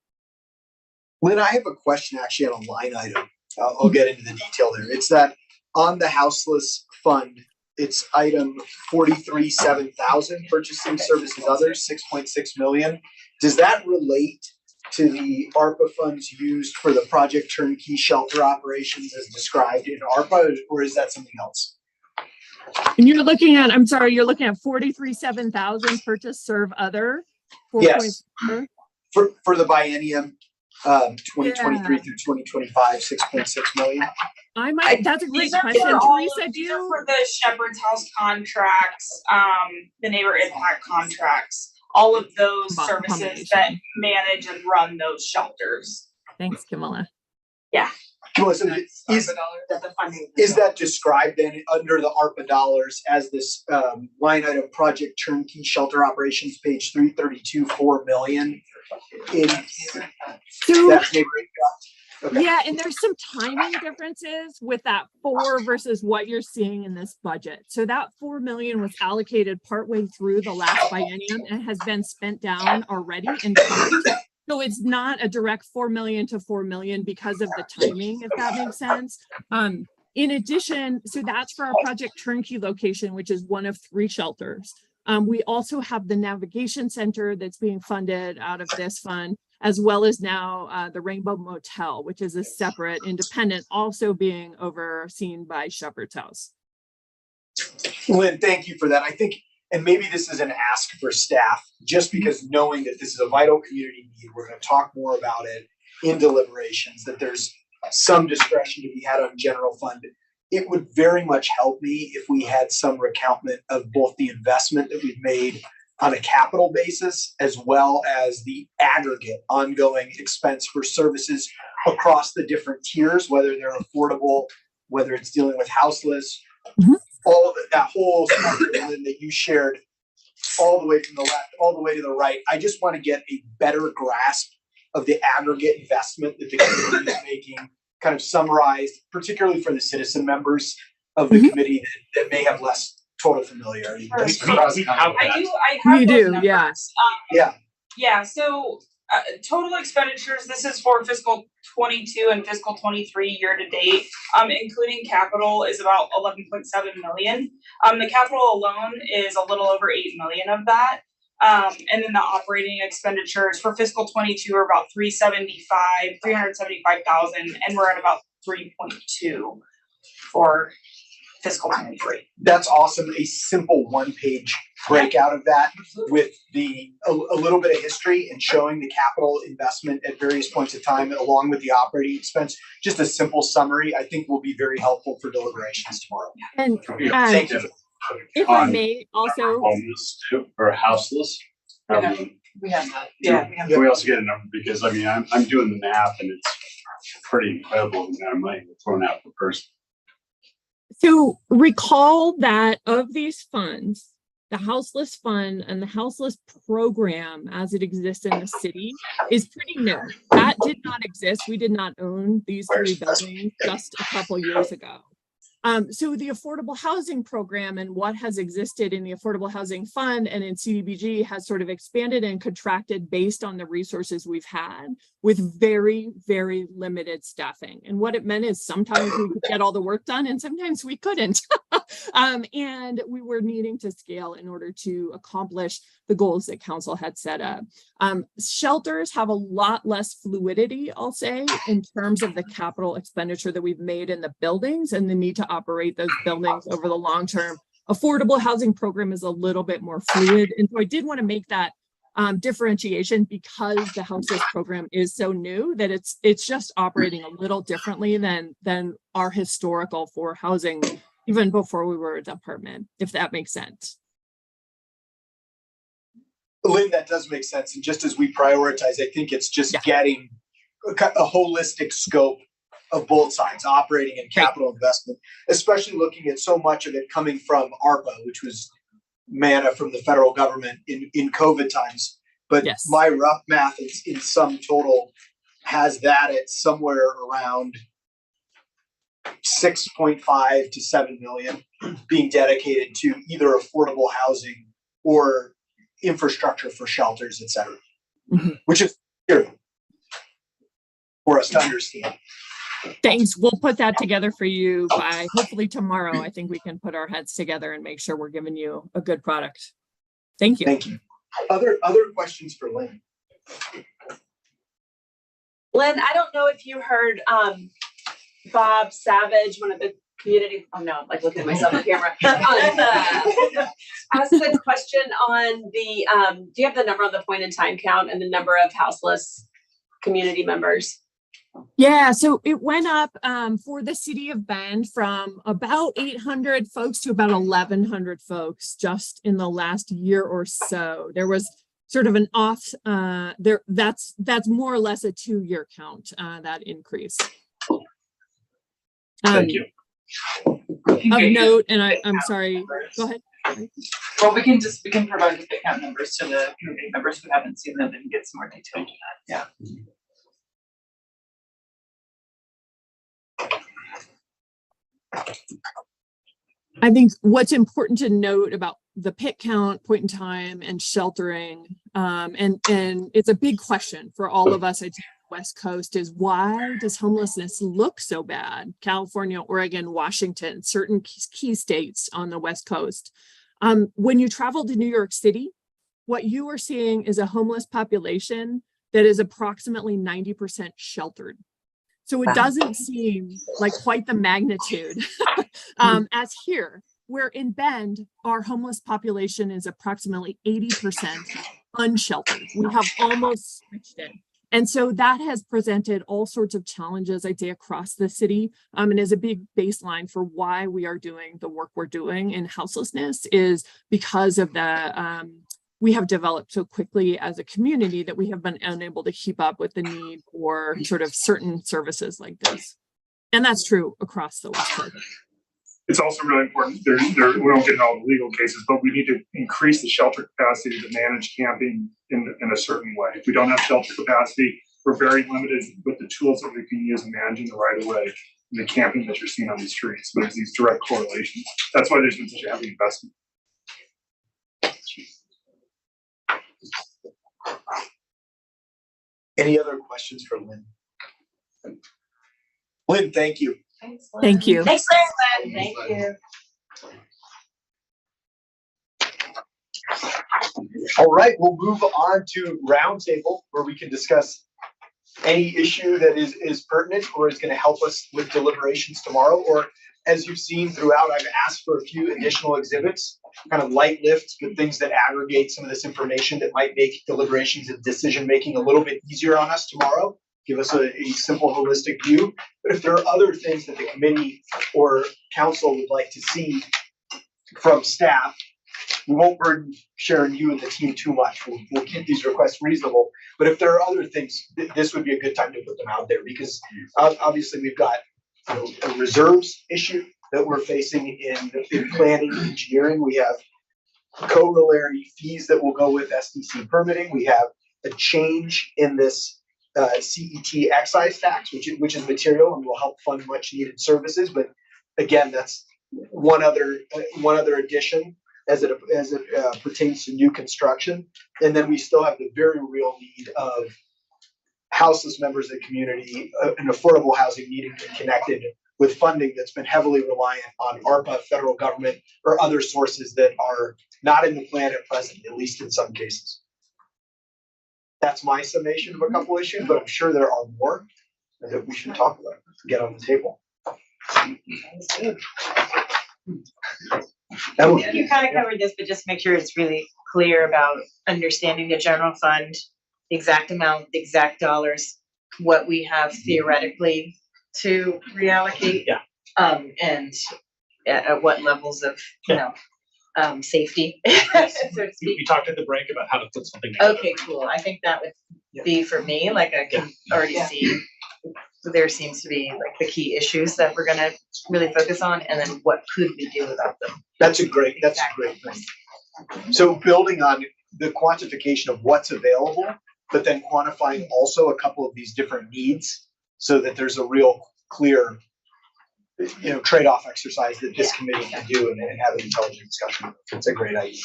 Lynn, I have a question actually on a line item. I'll get into the detail there. It's that on the houseless fund, it's item 43,700, purchasing services others, 6.6 million. Does that relate to the ARPA funds used for the project turnkey shelter operations as described in ARPA, or is that something else? And you're looking at, I'm sorry, you're looking at 43,700 purchase serve other. Yes. For the biennium 2023 through 2025, 6.6 million. That's a great question. Teresa, These are for the Shepherd's House contracts, the neighbor impact contracts, all of those services that manage and run those shelters. Thanks, Camilla. Yeah. So is that described then under the ARPA dollars as this line item project turnkey shelter operations, page 332, 4 million in that neighborhood? Okay. Yeah, and there's some timing differences with that 4 versus what you're seeing in this budget. So that 4 million was allocated partway through the last biennium and has been spent down already in part. So it's not a direct 4 million to 4 million because of the timing, if that makes sense. In addition, so that's for our project turnkey location, which is one of 3 shelters. We also have the navigation center that's being funded out of this fund, as well as now the Rainbow Motel, which is a separate independent, also being overseen by Shepherd's House. Lynn, thank you for that. I think and maybe this is an ask for staff, just because knowing that this is a vital community need, we're gonna talk more about it in deliberations, that there's some discretion to be had on general fund. It would very much help me if we had some recoupment of both the investment that we've made on a capital basis, as well as the aggregate ongoing expense for services across the different tiers, whether they're affordable, whether it's dealing with houseless, all of it, that whole spectrum that you shared, all the way from the left, all the way to the right. I just want to get a better grasp of the aggregate investment that the community is making, kind of summarized, particularly for the citizen members of the committee that may have less total familiarity. I have We those do, numbers. yeah. Yeah. Yeah, so total expenditures, this is for fiscal 22 and fiscal 23 year to date, including capital is about 11.7 million. The capital alone is a little over 8 million of that. And then the operating expenditures for fiscal 22 are about 375,000, and we're at about 3.2 for fiscal 23. That's awesome. A simple one-page breakout of that with a little bit of history and showing the capital investment at various points of time along with the operating expense. Just a simple summary, I think will be very helpful for deliberations tomorrow. And thank you. if I may also, Homeless too, or houseless. We have that. Yeah. Can we also get a number, because I mean, I'm doing the math and it's pretty incredible the amount of money we're throwing out per person. so recall that of these funds, the houseless fund and the houseless program as it exists in the city is pretty new. That did not exist. We did not own these three buildings just a couple years ago. So the affordable housing program and what has existed in the affordable housing fund and in CDBG has sort of expanded and contracted based on the resources we've had with very, very limited staffing. And what it meant is sometimes we could get all the work done and sometimes we couldn't. And we were needing to scale in order to accomplish the goals that council had set up. Shelters have a lot less fluidity, I'll say, in terms of the capital expenditure that we've made in the buildings and the need to operate those buildings over the long term. Affordable housing program is a little bit more fluid. And so I did want to make that differentiation because the houseless program is so new that it's just operating a little differently than our historical for housing, even before we were a department, if that makes sense. Lynn, that does make sense. And just as we prioritize, I think it's just getting a holistic scope of both sides, operating and capital investment, especially looking at so much of it coming from ARPA, which was manna from the federal government in COVID times. But my rough math is in sum total has that at somewhere around 6.5 to 7 million being dedicated to either affordable housing or infrastructure for shelters, et cetera, which is here for us to understand. Thanks. We'll put that together for you by hopefully tomorrow. I think we can put our heads together and make sure we're giving you a good product. Thank you. Thank you. Other questions for Lynn? Lynn, I don't know if you heard Bob Savage, one of the community, oh no, I'm like looking at myself on camera. Asked a question on the, do you have the number on the point in time count and the number of houseless community members? Yeah, so it went up for the city of Bend from about 800 folks to about 1,100 folks just in the last year or so. There was sort of an off there. That's more or less a 2-year count, that increase. Thank you. Of note, and I'm sorry, go ahead. Well, we can provide the account numbers to the community members who haven't seen them and get some more detail on that. Yeah. I think what's important to note about the pit count, point in time, and sheltering, and it's a big question for all of us at the West Coast, is why does homelessness look so bad? California, Oregon, Washington, certain key states on the West Coast. When you travel to New York City, what you are seeing is a homeless population that is approximately 90% sheltered. So it doesn't seem like quite the magnitude as here. where in Bend, our homeless population is approximately 80% unsheltered. We have almost switched it. And so that has presented all sorts of challenges, I'd say, across the city, and is a big baseline for why we are doing the work we're doing in houselessness, is because of the we have developed so quickly as a community that we have been unable to keep up with the need for sort of certain services like this. And that's true across the West Coast. It's also really important, we don't get into all the legal cases, but we need to increase the shelter capacity to manage camping in a certain way. If we don't have shelter capacity, we're very limited with the tools that we can use in managing the right of way and the camping that you're seeing on these streets. There's these direct correlations. That's why there's been such a heavy investment. Any other questions for Lynn? Lynn, thank you. Thank you. Thanks, Lynn. Thank you. All right, we'll move on to roundtable where we can discuss any issue that is pertinent or is going to help us with deliberations tomorrow. Or as you've seen throughout, I've asked for a few additional exhibits, kind of light lifts, but things that aggregate some of this information that might make deliberations and decision making a little bit easier on us tomorrow. Give us a simple, holistic view. But if there are other things that the committee or council would like to see from staff, we won't burden Sharon, you and the team too much. We'll keep these requests reasonable. But if there are other things, this would be a good time to put them out there, because obviously we've got a reserves issue that we're facing in planning and engineering. We have corollary fees that will go with SDC permitting. We have a change in this CET excise tax, which is material and will help fund much needed services. But again, that's one other addition as it pertains to new construction. And then we still have the very real need of houseless members of the community and affordable housing needing to be connected with funding that's been heavily reliant on ARPA, federal government, or other sources that are not in the plan at present, at least in some cases. That's my summation of a couple issues, but I'm sure there are more that we should talk about, get on the table. You kind of covered this, but just make sure it's really clear about understanding the general fund, the exact amount, the exact dollars, what we have theoretically to reallocate. Yeah. And at what levels of, safety, so to speak. We talked at the break about how to put something together. Okay, cool. I think that would be for me, like I can already see. There seems to be like the key issues that we're gonna really focus on, and then what could we do about them? That's a great point. So building on the quantification of what's available, but then quantifying also a couple of these different needs so that there's a real clear, trade-off exercise that this committee can do and have an intelligent discussion. It's a great idea.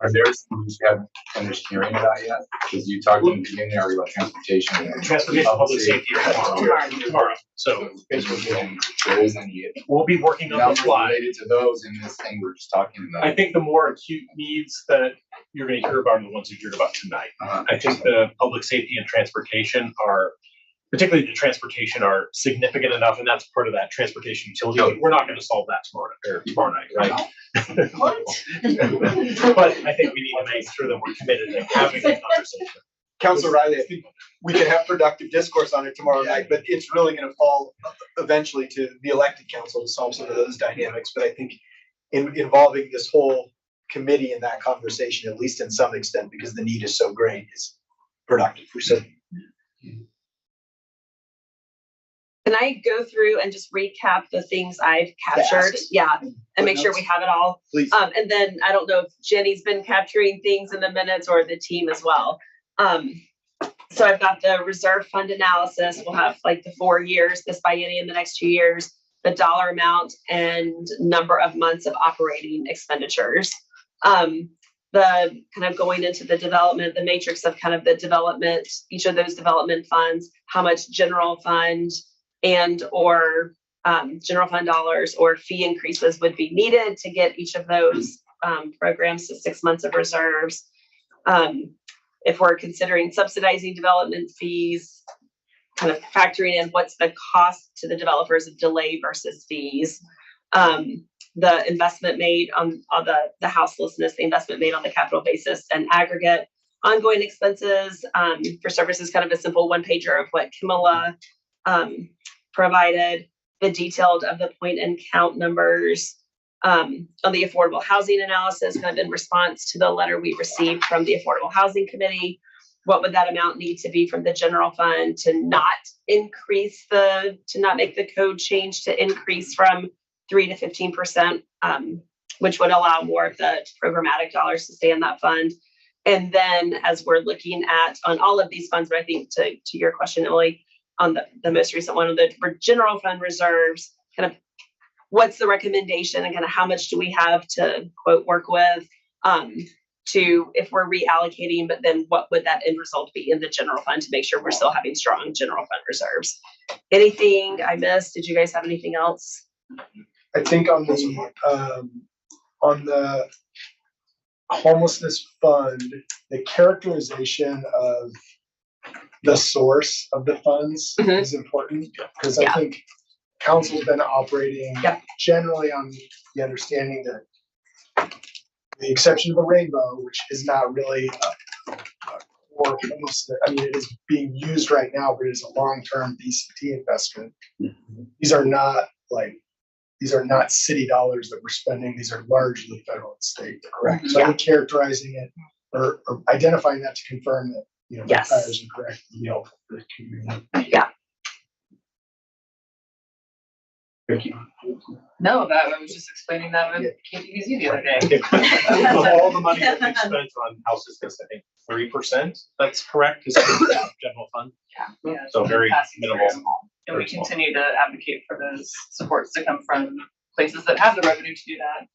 Are there some you haven't finished hearing about yet? Because you talked in the beginning already about transportation. Transportation, public safety tomorrow. So basically, there isn't any. We'll be working on the fly related to those in this thing we're just talking about. I think the more acute needs that you're going to hear about are the ones you heard about tonight. I think the public safety and transportation particularly the transportation, are significant enough, and that's part of that transportation utility. We're not going to solve that tomorrow night, right? What? But I think we need to make sure that we're committed to having a conversation. Councilor Riley, I think we can have productive discourse on it tomorrow night, but it's really going to fall eventually to the elected council to solve some of those dynamics. But I think involving this whole committee in that conversation, at least in some extent, because the need is so great, is productive. Can I go through and just recap the things I've captured? Yeah, and make sure we have it all. Please. And then I don't know if Jenny's been capturing things in the minutes or the team as well. So I've got the reserve fund analysis. We'll have like the 4 years, this biennium, the next 2 years, the dollar amount and number of months of operating expenditures. The kind of going into the development, the matrix of kind of the development, each of those development funds, how much general fund and or general fund dollars or fee increases would be needed to get each of those programs to 6 months of reserves. If we're considering subsidizing development fees, kind of factoring in what's the cost to the developers of delay versus fees. The investment made on the houselessness, the investment made on the capital basis and aggregate ongoing expenses for services, kind of a simple one pager of what Camilla provided, the detailed of the point and count numbers on the affordable housing analysis, kind of in response to the letter we received from the Affordable Housing Committee. What would that amount need to be from the general fund to not make the code change to increase from 3 to 15%, which would allow more of the programmatic dollars to stay in that fund. And then as we're looking at on all of these funds, but I think to your question, Emily, on the most recent one of the general fund reserves, kind of what's the recommendation and kind of how much do we have to quote work with to if we're reallocating, but then what would that end result be in the general fund to make sure we're still having strong general fund reserves? Anything I missed? Did you guys have anything else? I think on the homelessness fund, the characterization of the source of the funds is important, because I think council's been operating generally on the understanding that the exception of the rainbow, which is not really or homelessness, I mean, it is being used right now, but it is a long-term BCT investment. These are not city dollars that we're spending. These are largely federal and state, correct? So I think characterizing it or identifying that to confirm that, the tires are correct would be helpful for the community. Yeah. Thank you. No, I was just explaining that with KPZ the other day. Of all the money that we've spent on houses, I think 3%, that's correct, is general fund. Yeah. So very minimal. And we continue to advocate for those supports to come from places that have the revenue to do that.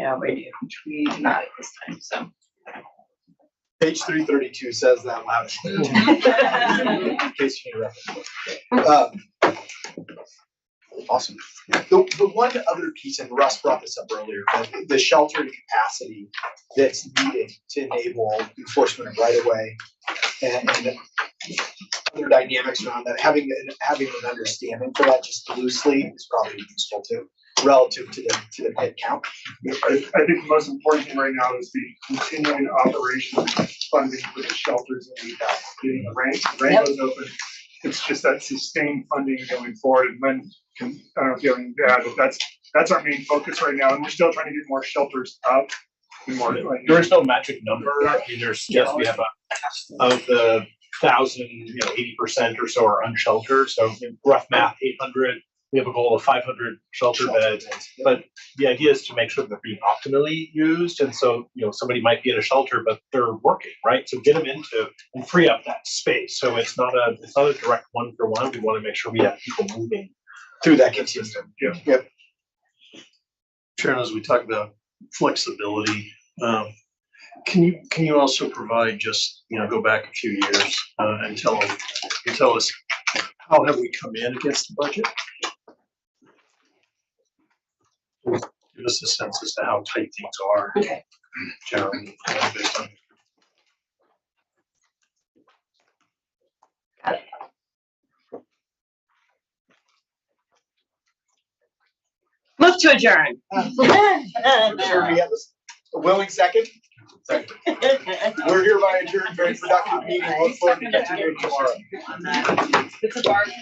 Yeah, we do, which we do not at this time, so. Page 332 says that loud. In case you knew. Awesome. The one other piece, and Russ brought this up earlier, the shelter capacity that's needed to enable enforcement of right of way and other dynamics around that. Having an understanding for that just loosely is probably useful too, relative to the pit count. I think the most important thing right now is the continuing operation funding for the shelters that we have. Getting the rainbows open. It's just that sustained funding going forward. And when I don't know if you have anything to add, but that's our main focus right now. And we're still trying to get more shelters up. And more, there is no magic number. I mean, we have of the 1,000, 80% or so are unsheltered. So in rough math, 800. We have a goal of 500 shelter beds, but the idea is to make sure they're being optimally used. And so, somebody might be in a shelter, but they're working, right? So get them into and free up that space. So it's not a direct one for one. We want to make sure we have people moving through that continuum. Yep. Sharon, as we talk about flexibility, can you also provide just, go back a few years and tell us how have we come in against the budget? Give us a sense as to how tight things are. Okay. Generally, based on. Got it. Move to adjourn. Sure, we have a willing second. We're hereby adjourned. Very productive meeting. Look forward to continuing tomorrow. It's a bargain.